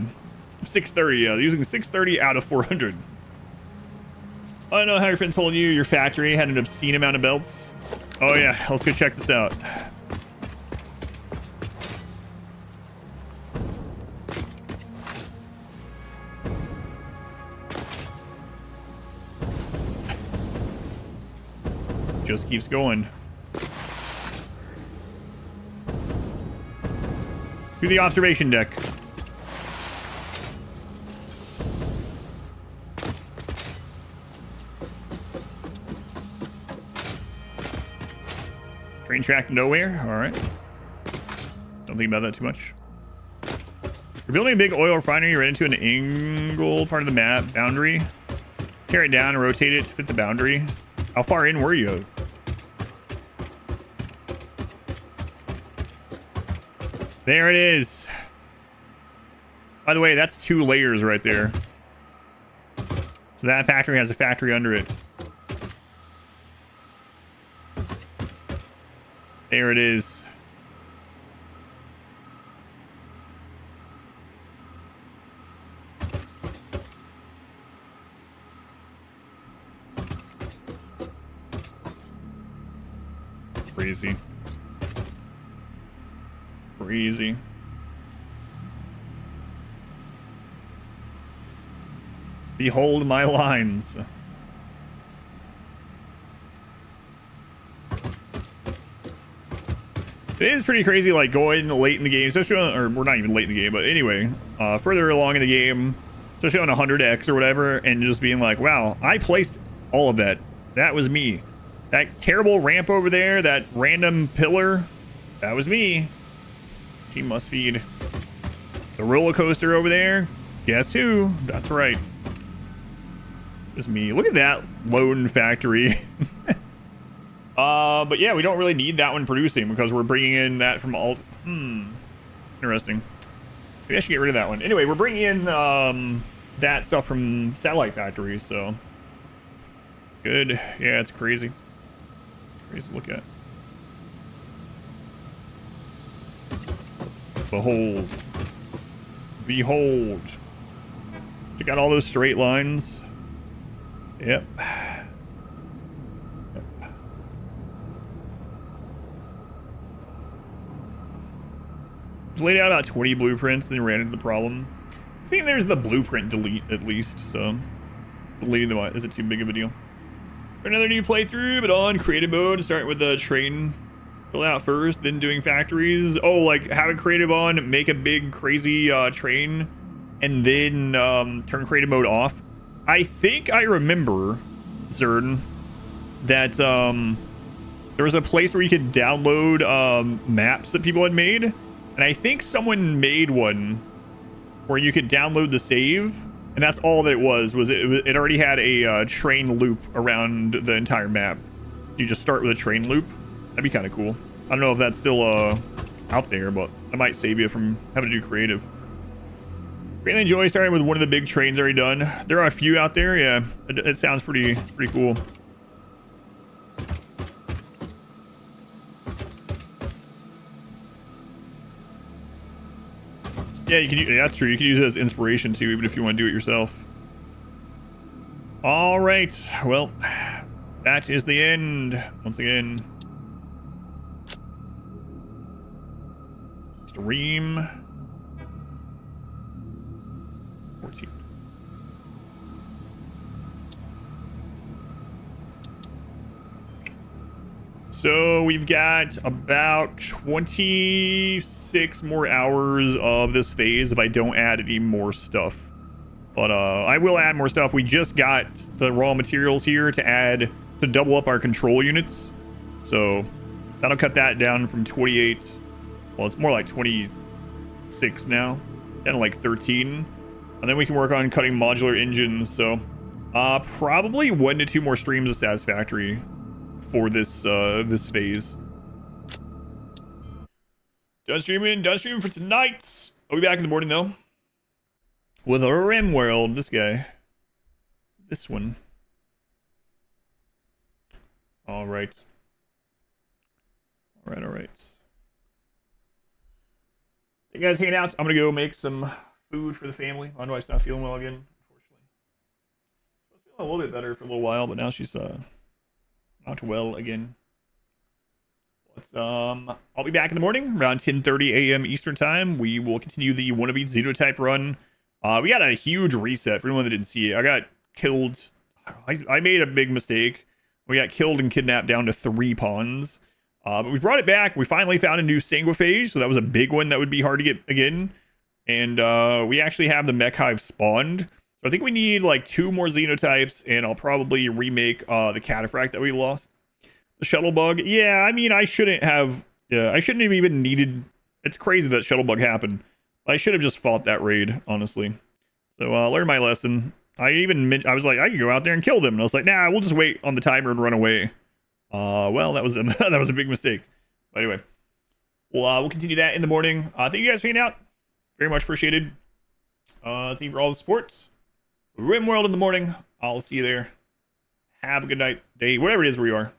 Speaker 1: 630. Using 630 out of 400. I don't know how your friend told you your factory had an obscene amount of belts. Oh yeah, let's go check this out. Just keeps going. To the observation deck. Train track nowhere. All right. Don't think about that too much. We're building a big oil refinery right into an angle part of the map boundary. Tear it down and rotate it to fit the boundary. How far in were you? There it is. By the way, that's 2 layers right there. So that factory has a factory under it. There it is. Crazy. Crazy. Behold my lines. It is pretty crazy, like, going late in the game, especially on, or we're not even late in the game, but anyway, further along in the game, especially on 100x or whatever, and just being like, wow, I placed all of that. That was me. That terrible ramp over there, that random pillar, that was me. She must feed. The roller coaster over there, guess who? That's right. It's me. Look at that lone factory. But yeah, we don't really need that one producing because we're bringing in that from alt. Interesting. Maybe I should get rid of that one. Anyway, we're bringing in that stuff from satellite factories, so good. Yeah, it's crazy. It's crazy to look at. Behold. Behold. Check out all those straight lines. Yep. Laid out about 20 blueprints, then ran into the problem. I think there's the blueprint delete at least, so deleting them isn't too big of a deal. For another new playthrough, but on creative mode, start with the train build out first, then doing factories. Oh, like have it creative on, make a big crazy train, and then turn creative mode off. I think I remember, Zerd, that there was a place where you could download maps that people had made. And I think someone made one where you could download the save, and that's all that it was it already had a train loop around the entire map. You just start with a train loop. That'd be kind of cool. I don't know if that's still out there, but that might save you from having to do creative. Greatly enjoy starting with one of the big trains already done. There are a few out there. Yeah, it sounds pretty cool. Yeah, you can. That's true. You can use it as inspiration too, even if you want to do it yourself. All right. Well, that is the end. Once again, stream 14. So we've got about 26 more hours of this phase if I don't add any more stuff. But I will add more stuff. We just got the raw materials here to double up our control units. So that'll cut that down from 28. Well, it's more like 26 now. Down to like 13. And then we can work on cutting modular engines. So probably 1 to 2 more streams of Satisfactory for this this phase. Done streaming for tonight. I'll be back in the morning though with a Rim World. This guy, this one. All right. Thank you guys hanging out. I'm gonna go make some food for the family. Otherwise, not feeling well again, unfortunately. a little bit better for a little while, but now she's not well again. I'll be back in the morning around 10:30 a.m. Eastern time. We will continue the one of each xenotype run. We got a huge reset for anyone that didn't see it. I got killed. I made a big mistake. We got killed and kidnapped down to 3 pawns. But we brought it back. We finally found a new sanguiphage, so that was a big one that would be hard to get again. And we actually have the mech hive spawned. So I think we need like 2 more xenotypes, and I'll probably remake the cataphract that we lost. The shuttle bug. Yeah, I mean, I shouldn't have even needed. It's crazy that shuttle bug happened. I should have just fought that raid, honestly. So learn my lesson. I was like, I could go out there and kill them, and I was like, nah, we'll just wait on the timer and run away. Well, that was that was a big mistake. But anyway, we'll continue that in the morning. Thank you guys for hanging out. Very much appreciated. Thank you for all the support. RimWorld in the morning. I'll see you there. Have a good night, day, whatever it is where you are.